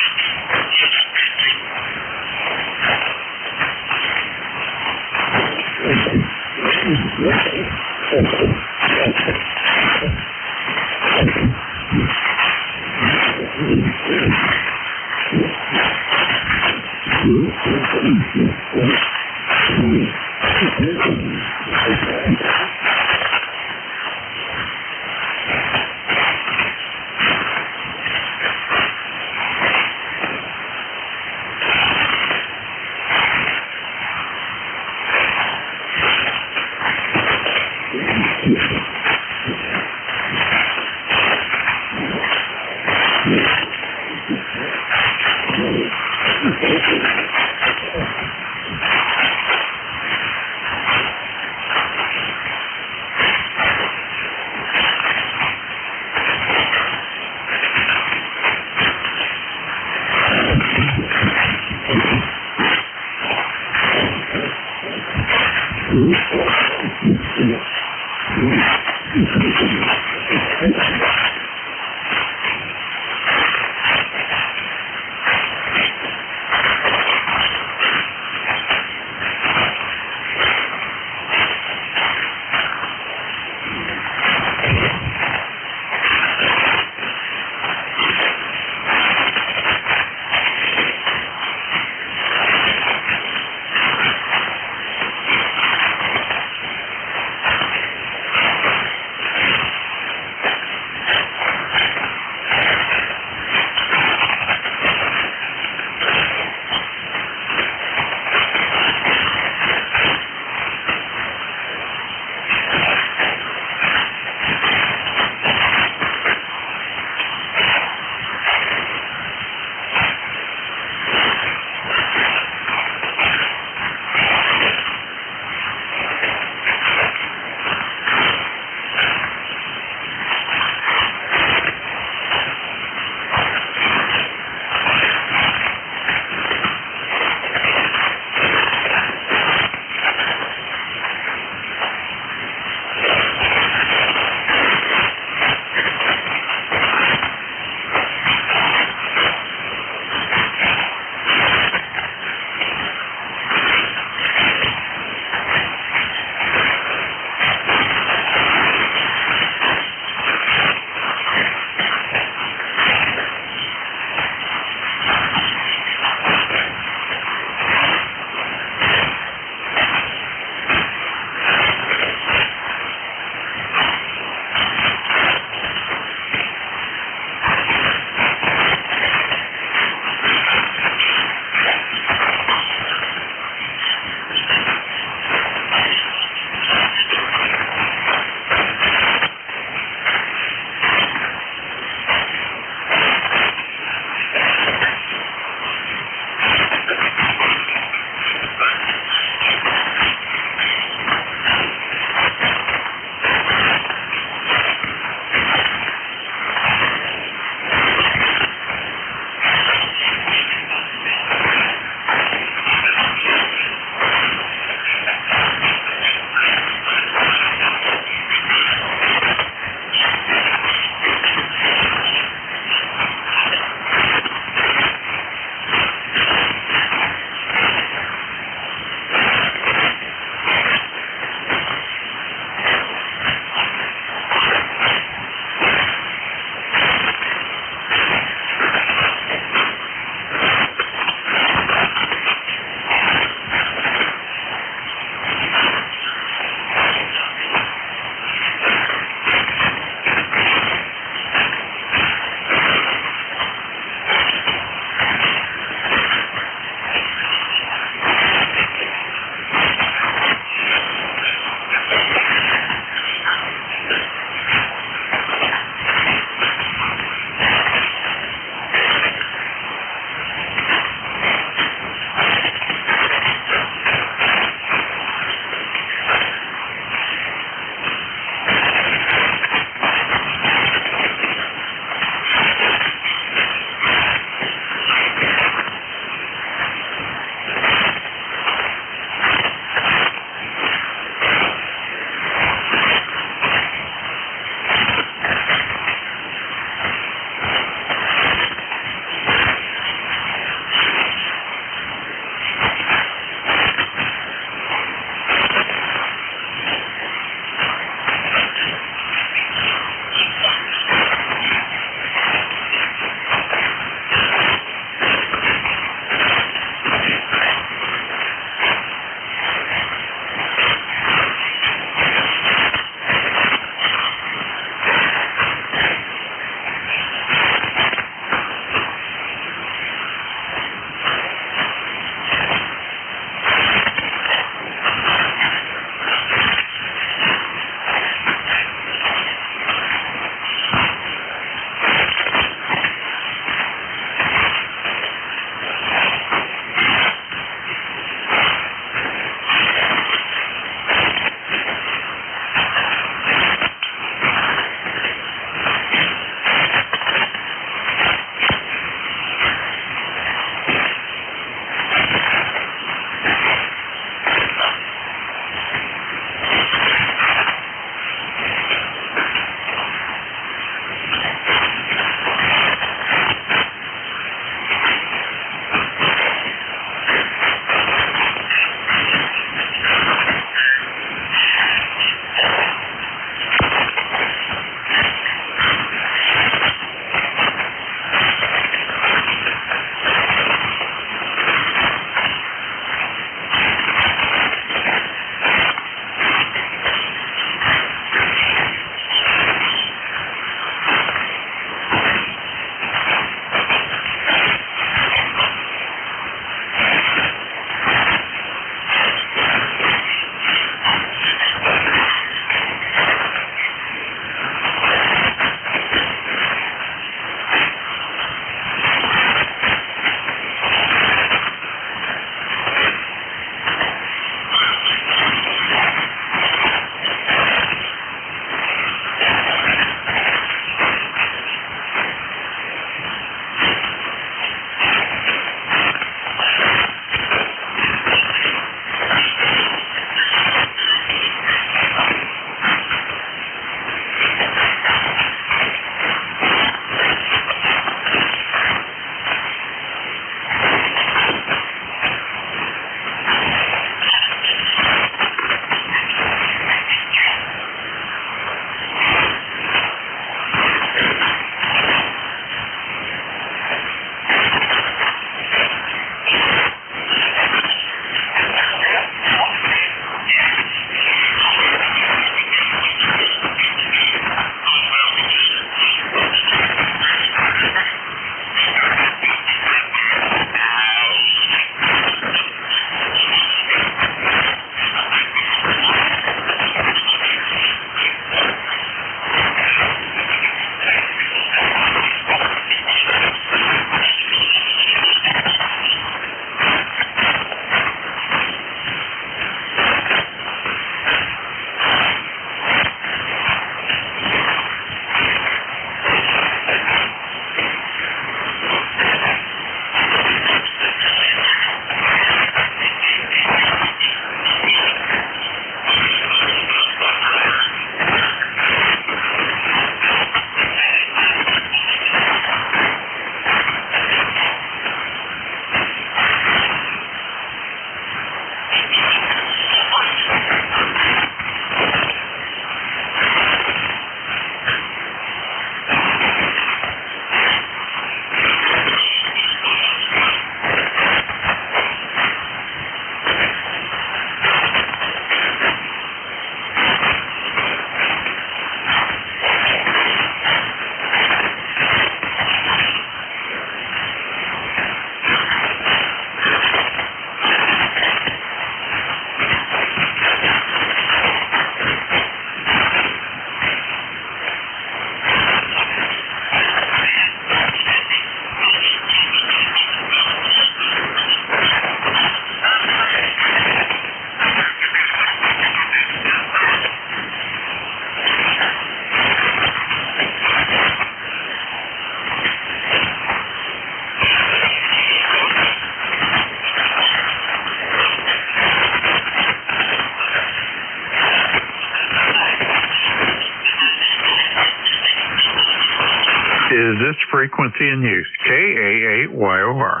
is this frequency in use? KA8YOR.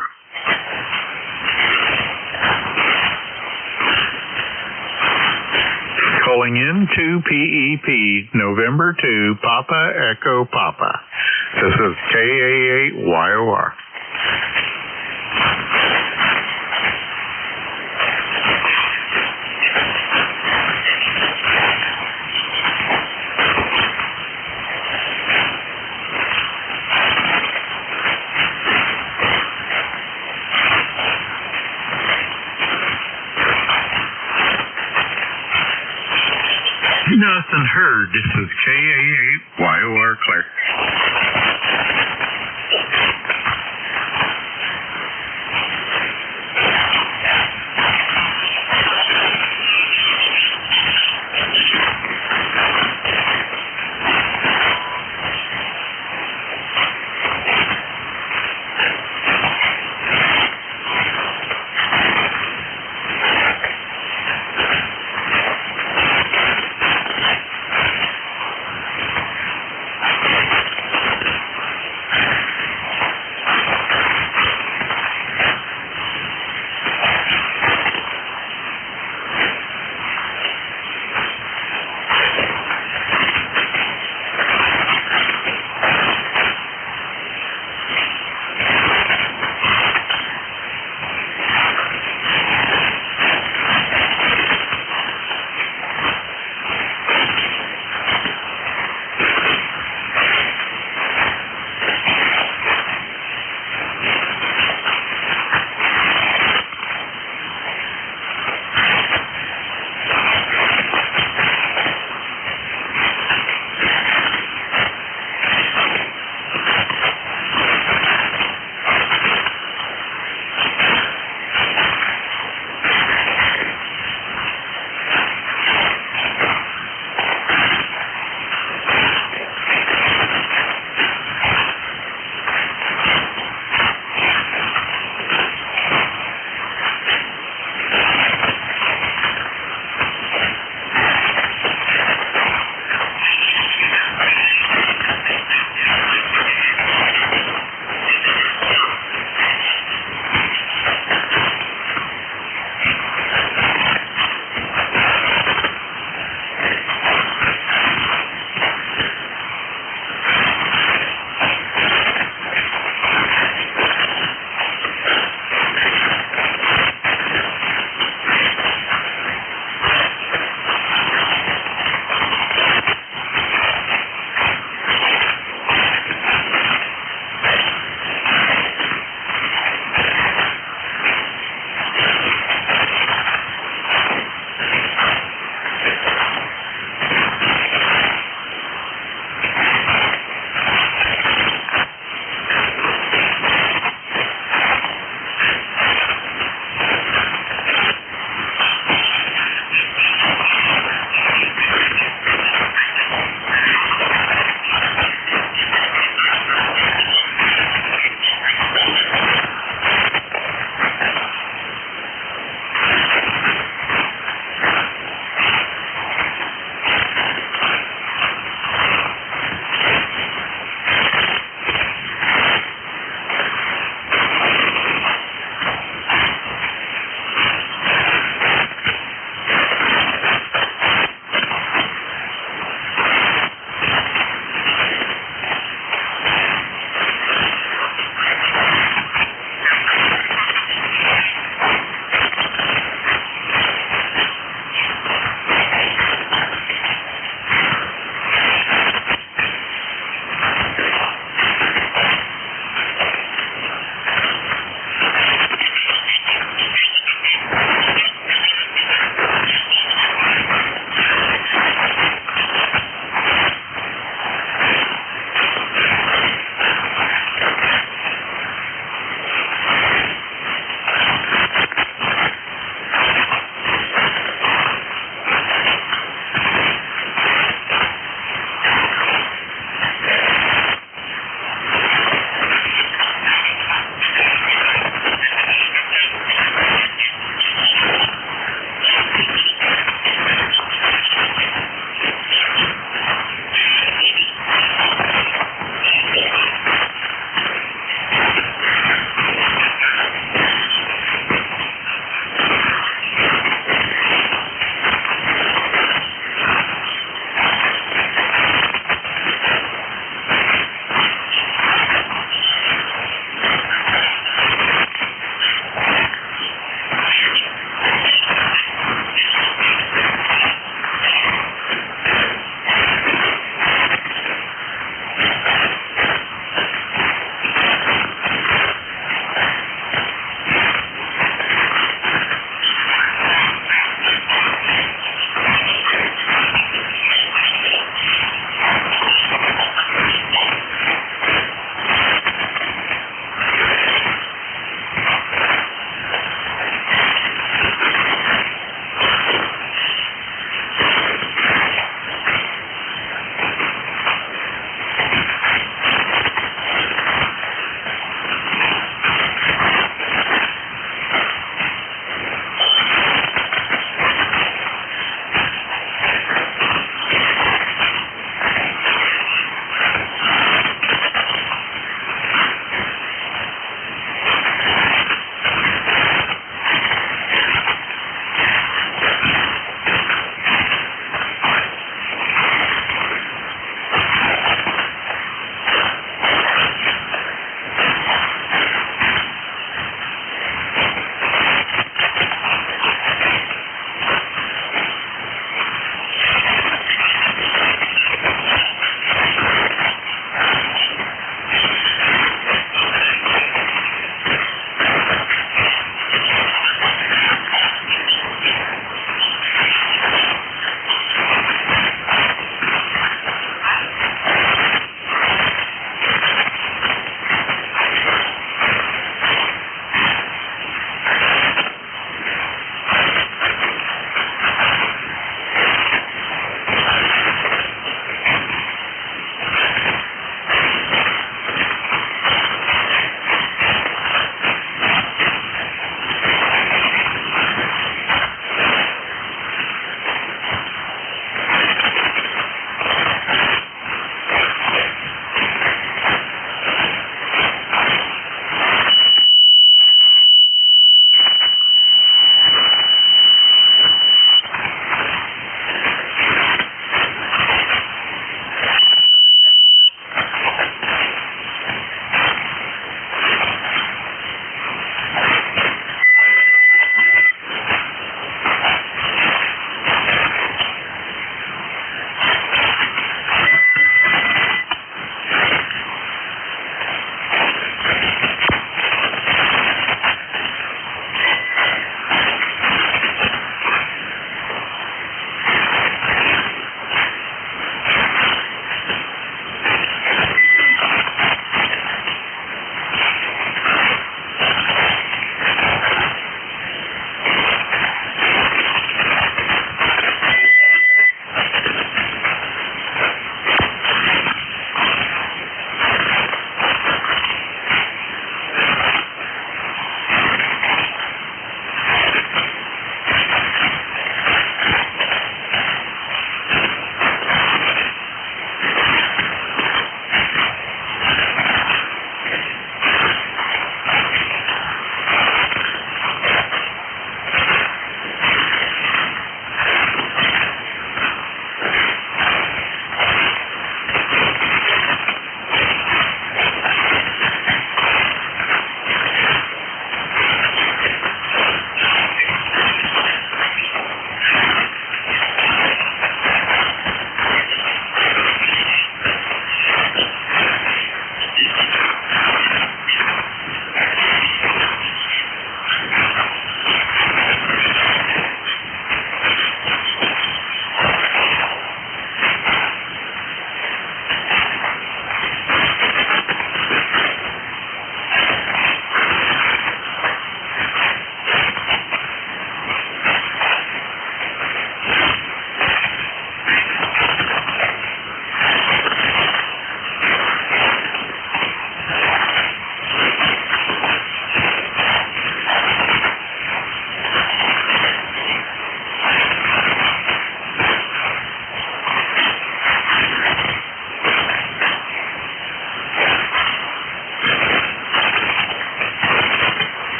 Calling in to PEP, November 2, Papa Echo Papa. This is KA8YOR. Nothing heard. This is KA8YOR clear.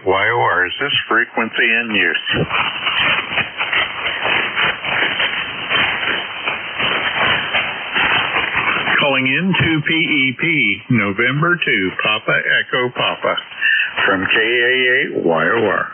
YOR. Is this frequency in use? Calling in to PEP, November 2, Papa Echo Papa, from KA8 YOR.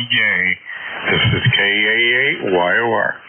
DJ. This is KA8YOR.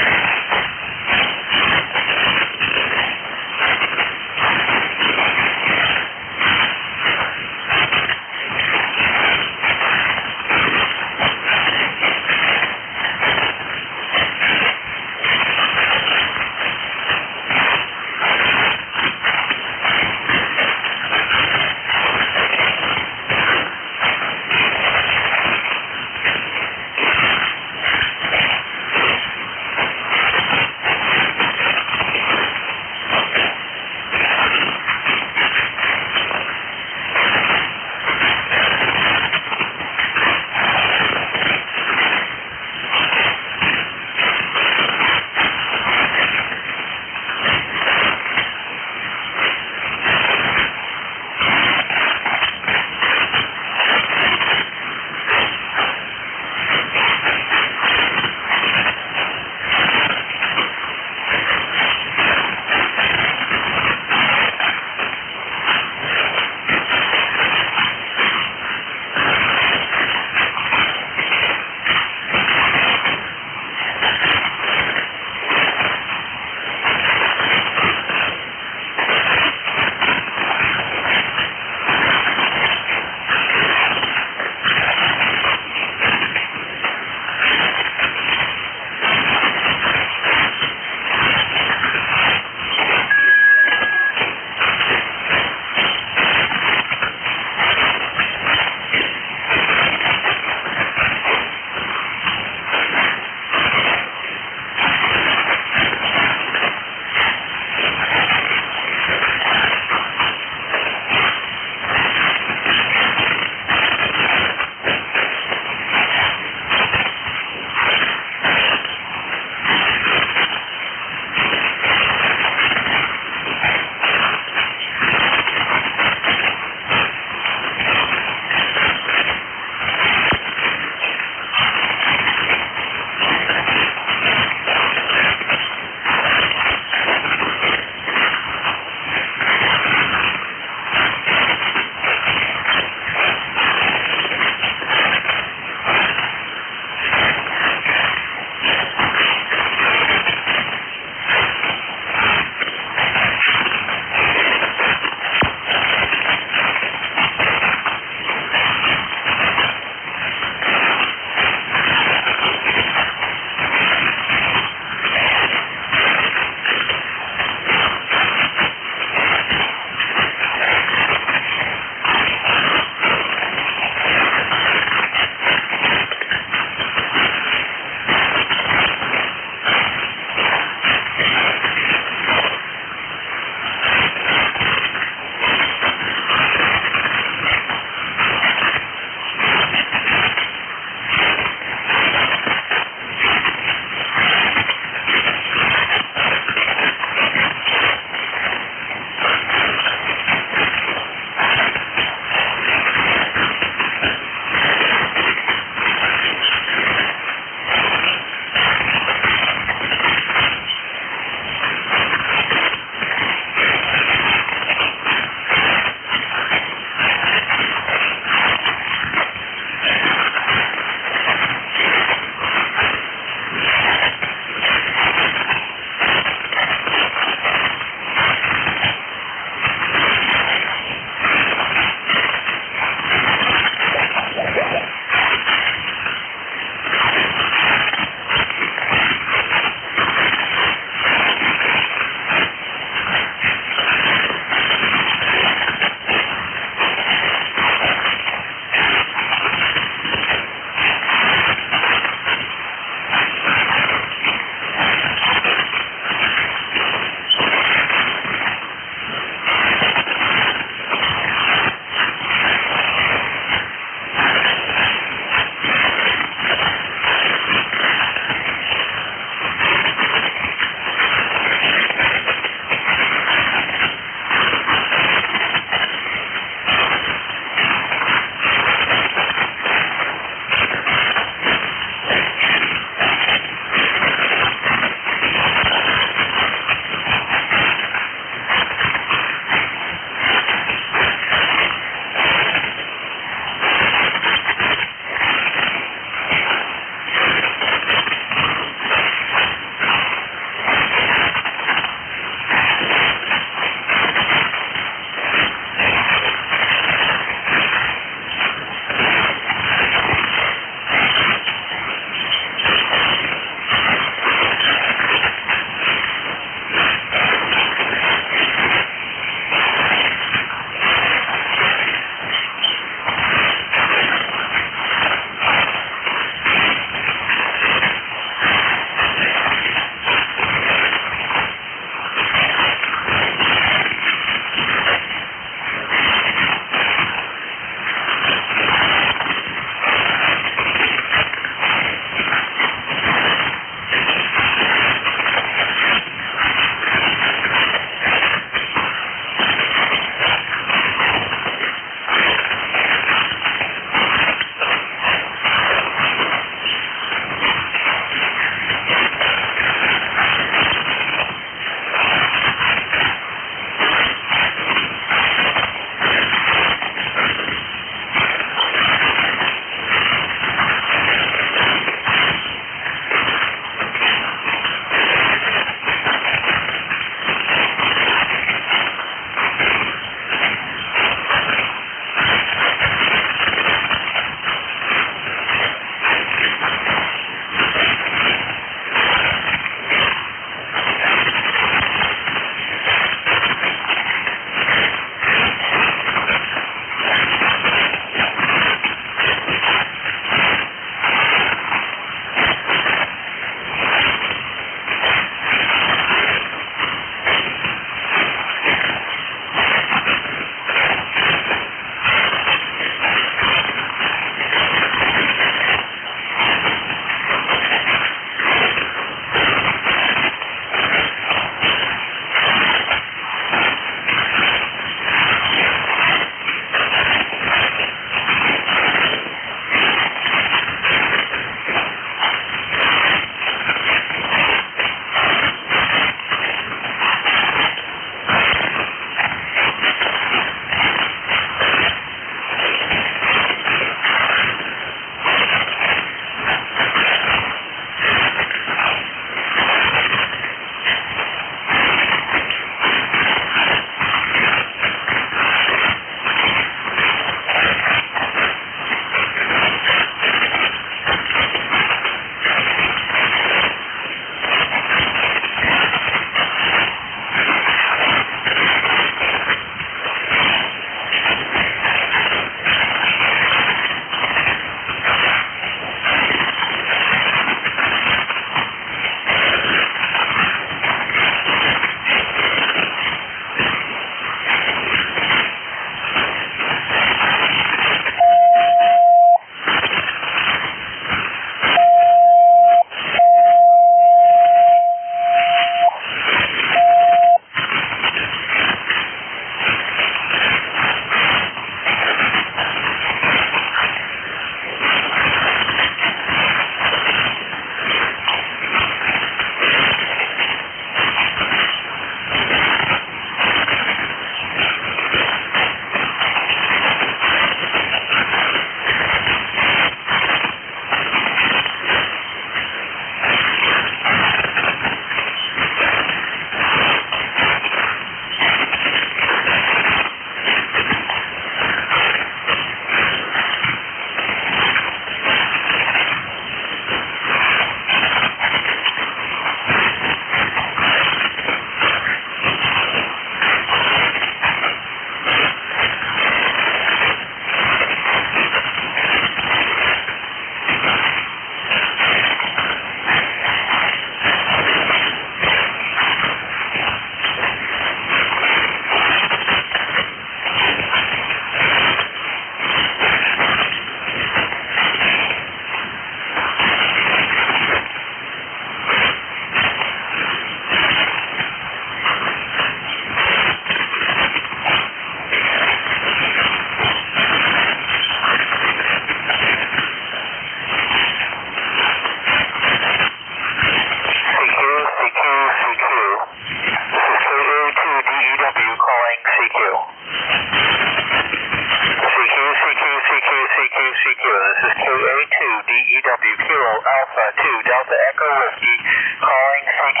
Delta Echo Whiskey, calling CQ.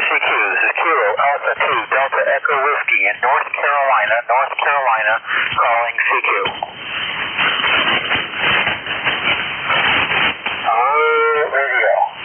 CQ, this is Kilo Alpha 2 Delta Echo Whiskey in North Carolina, calling CQ. Radio.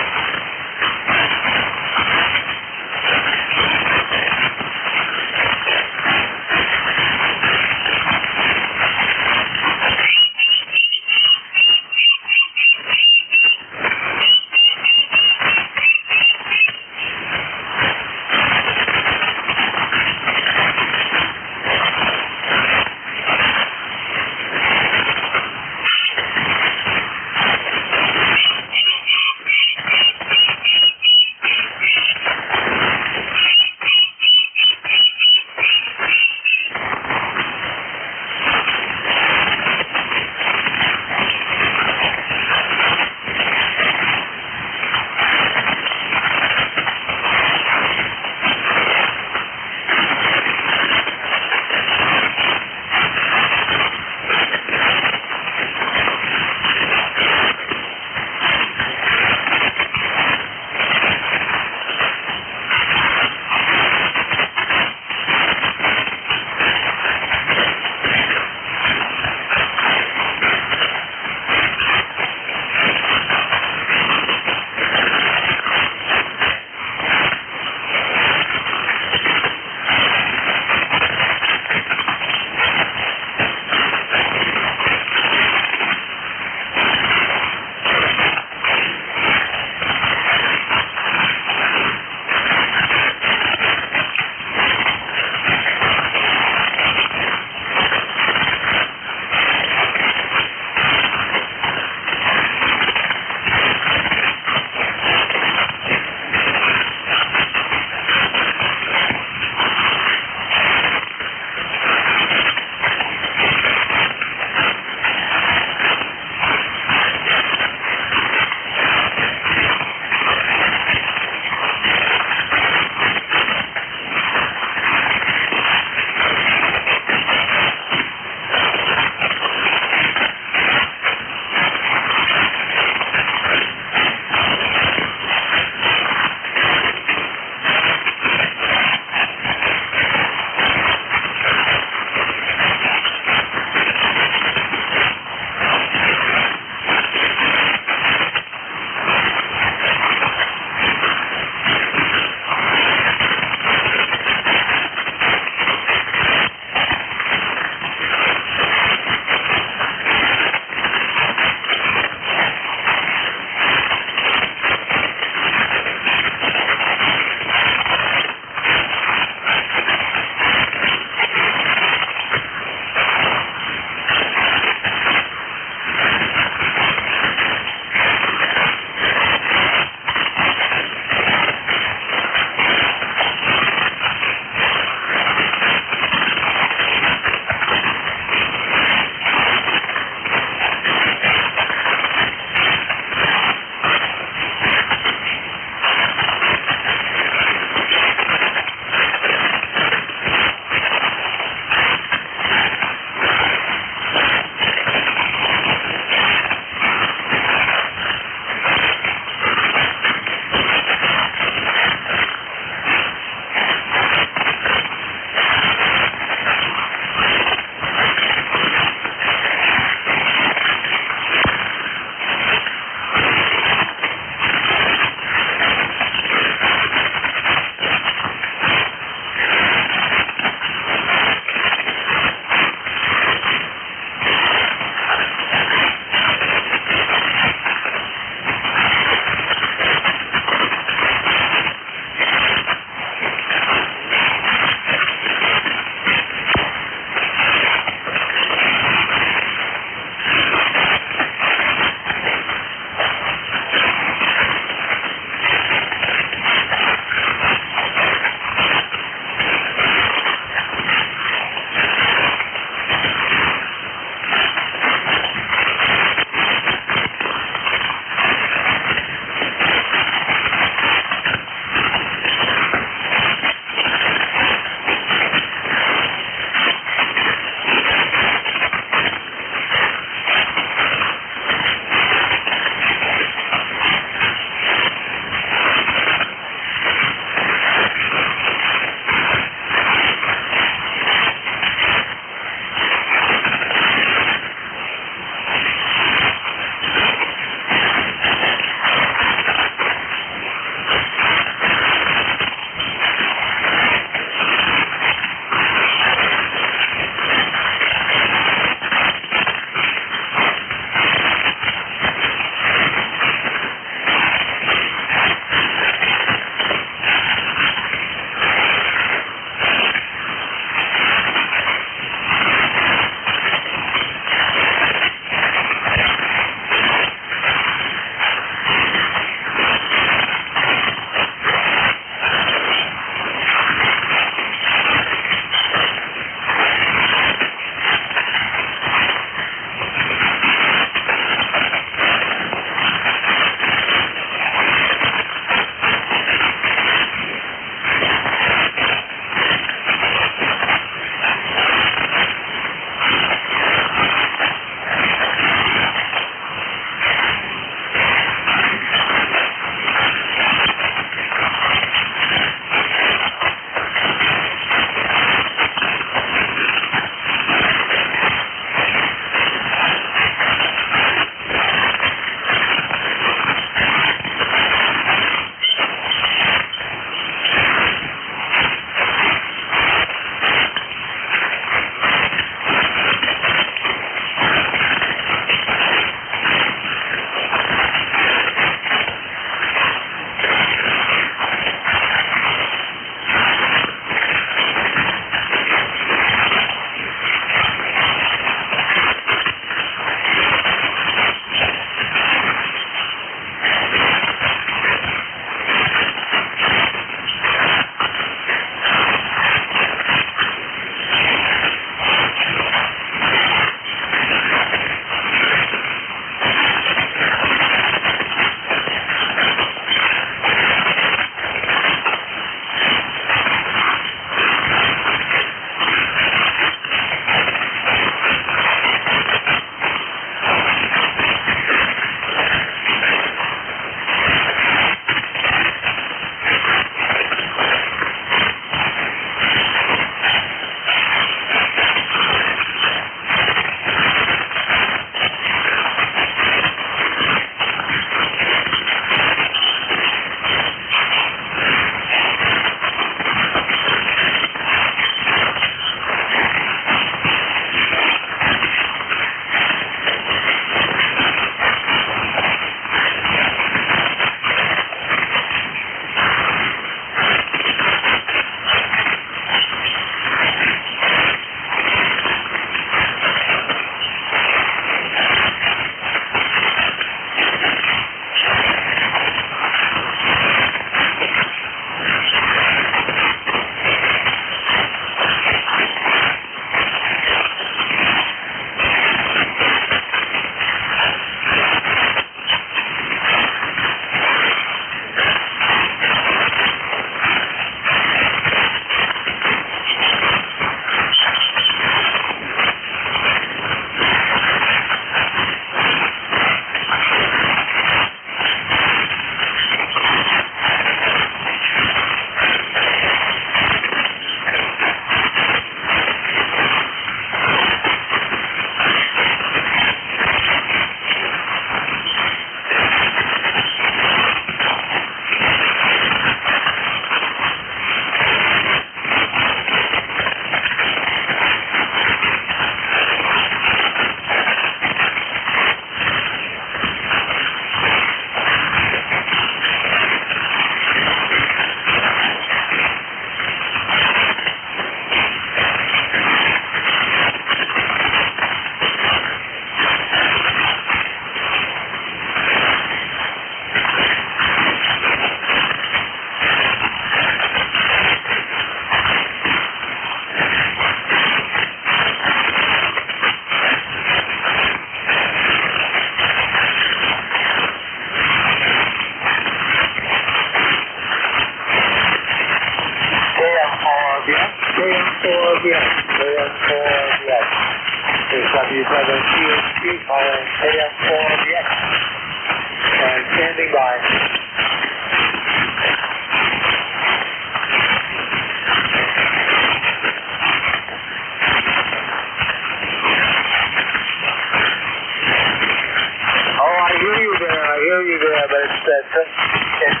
It's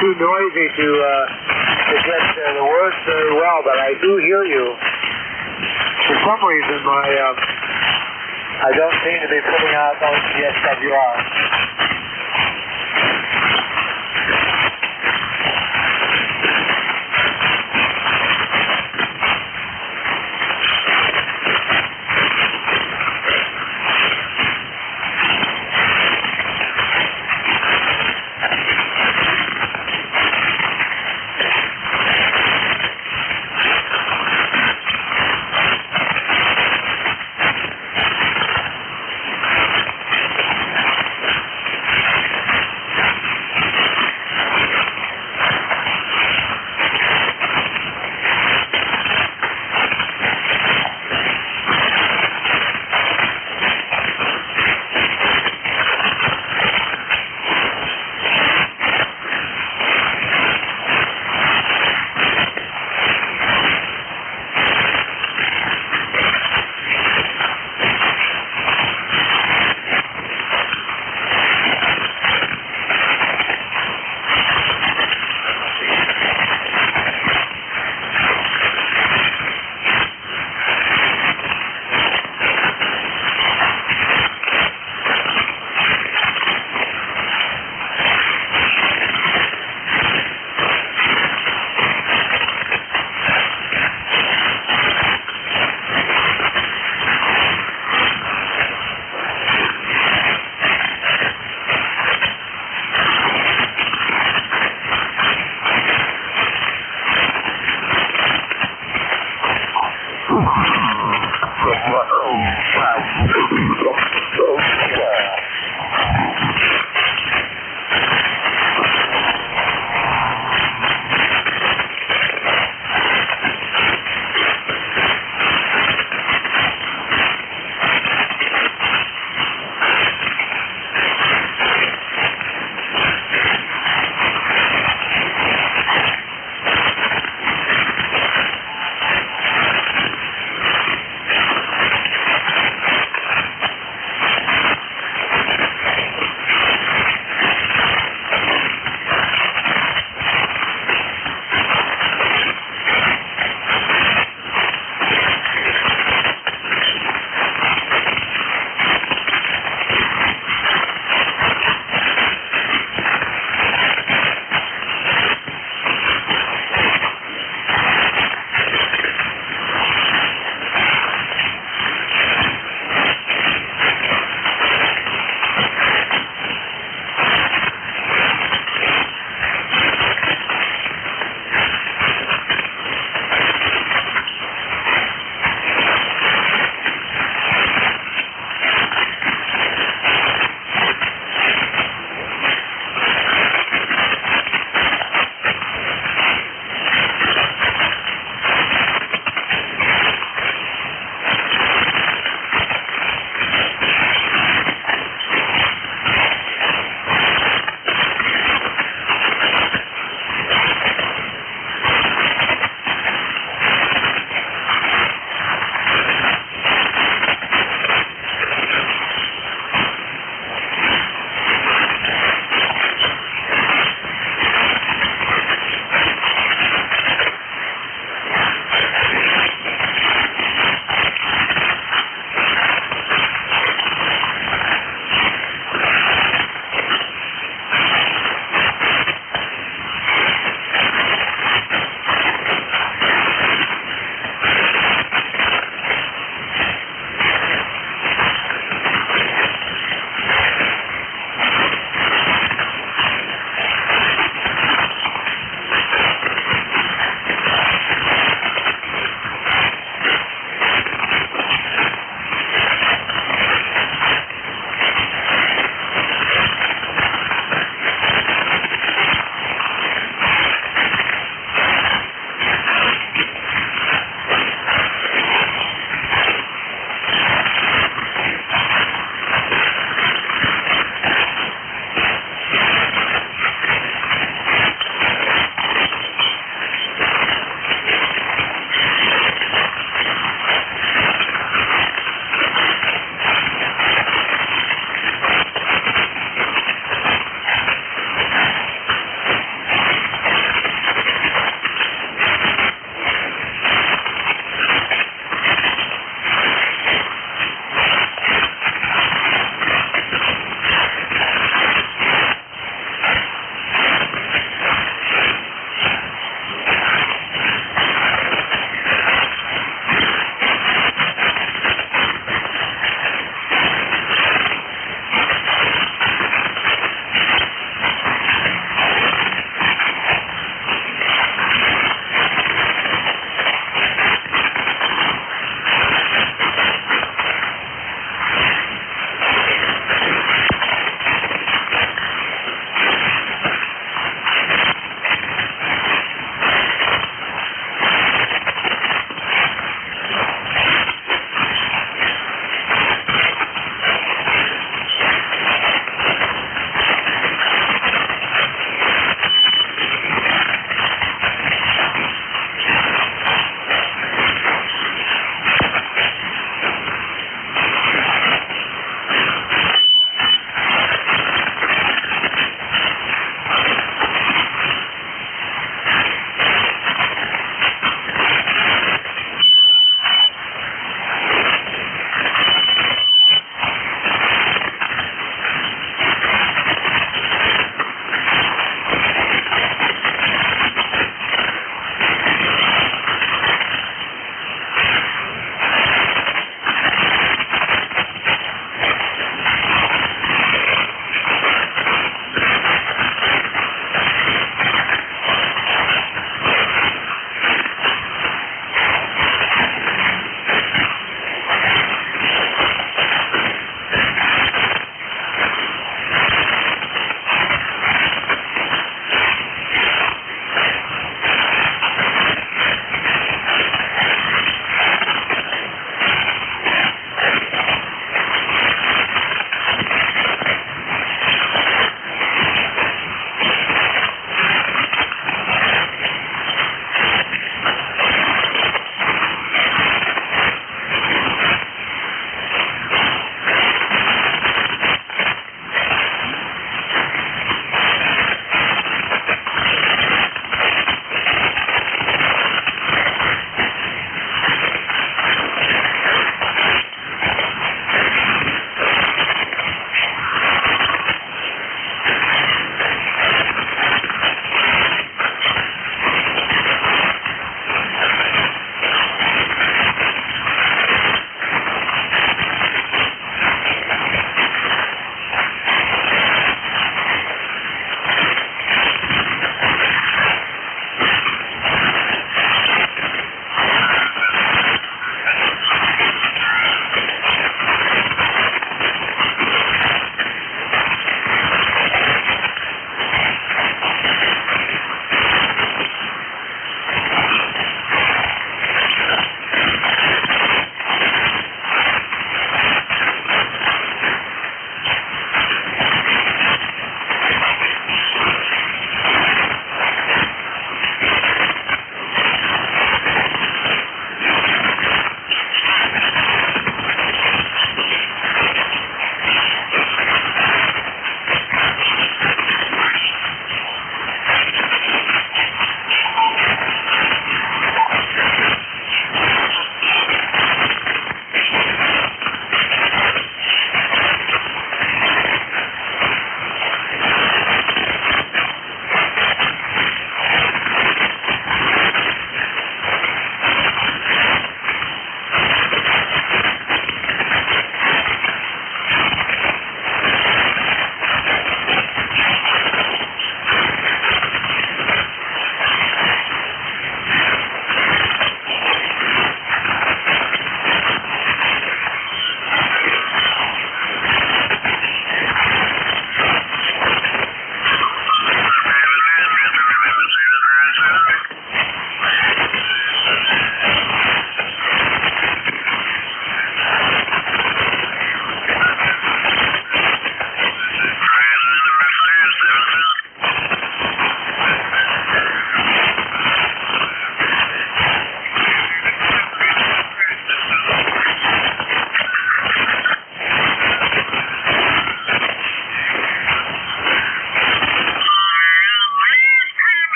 too noisy to get the words very well, but I do hear you. For some reason, I don't seem to be putting out the SWR.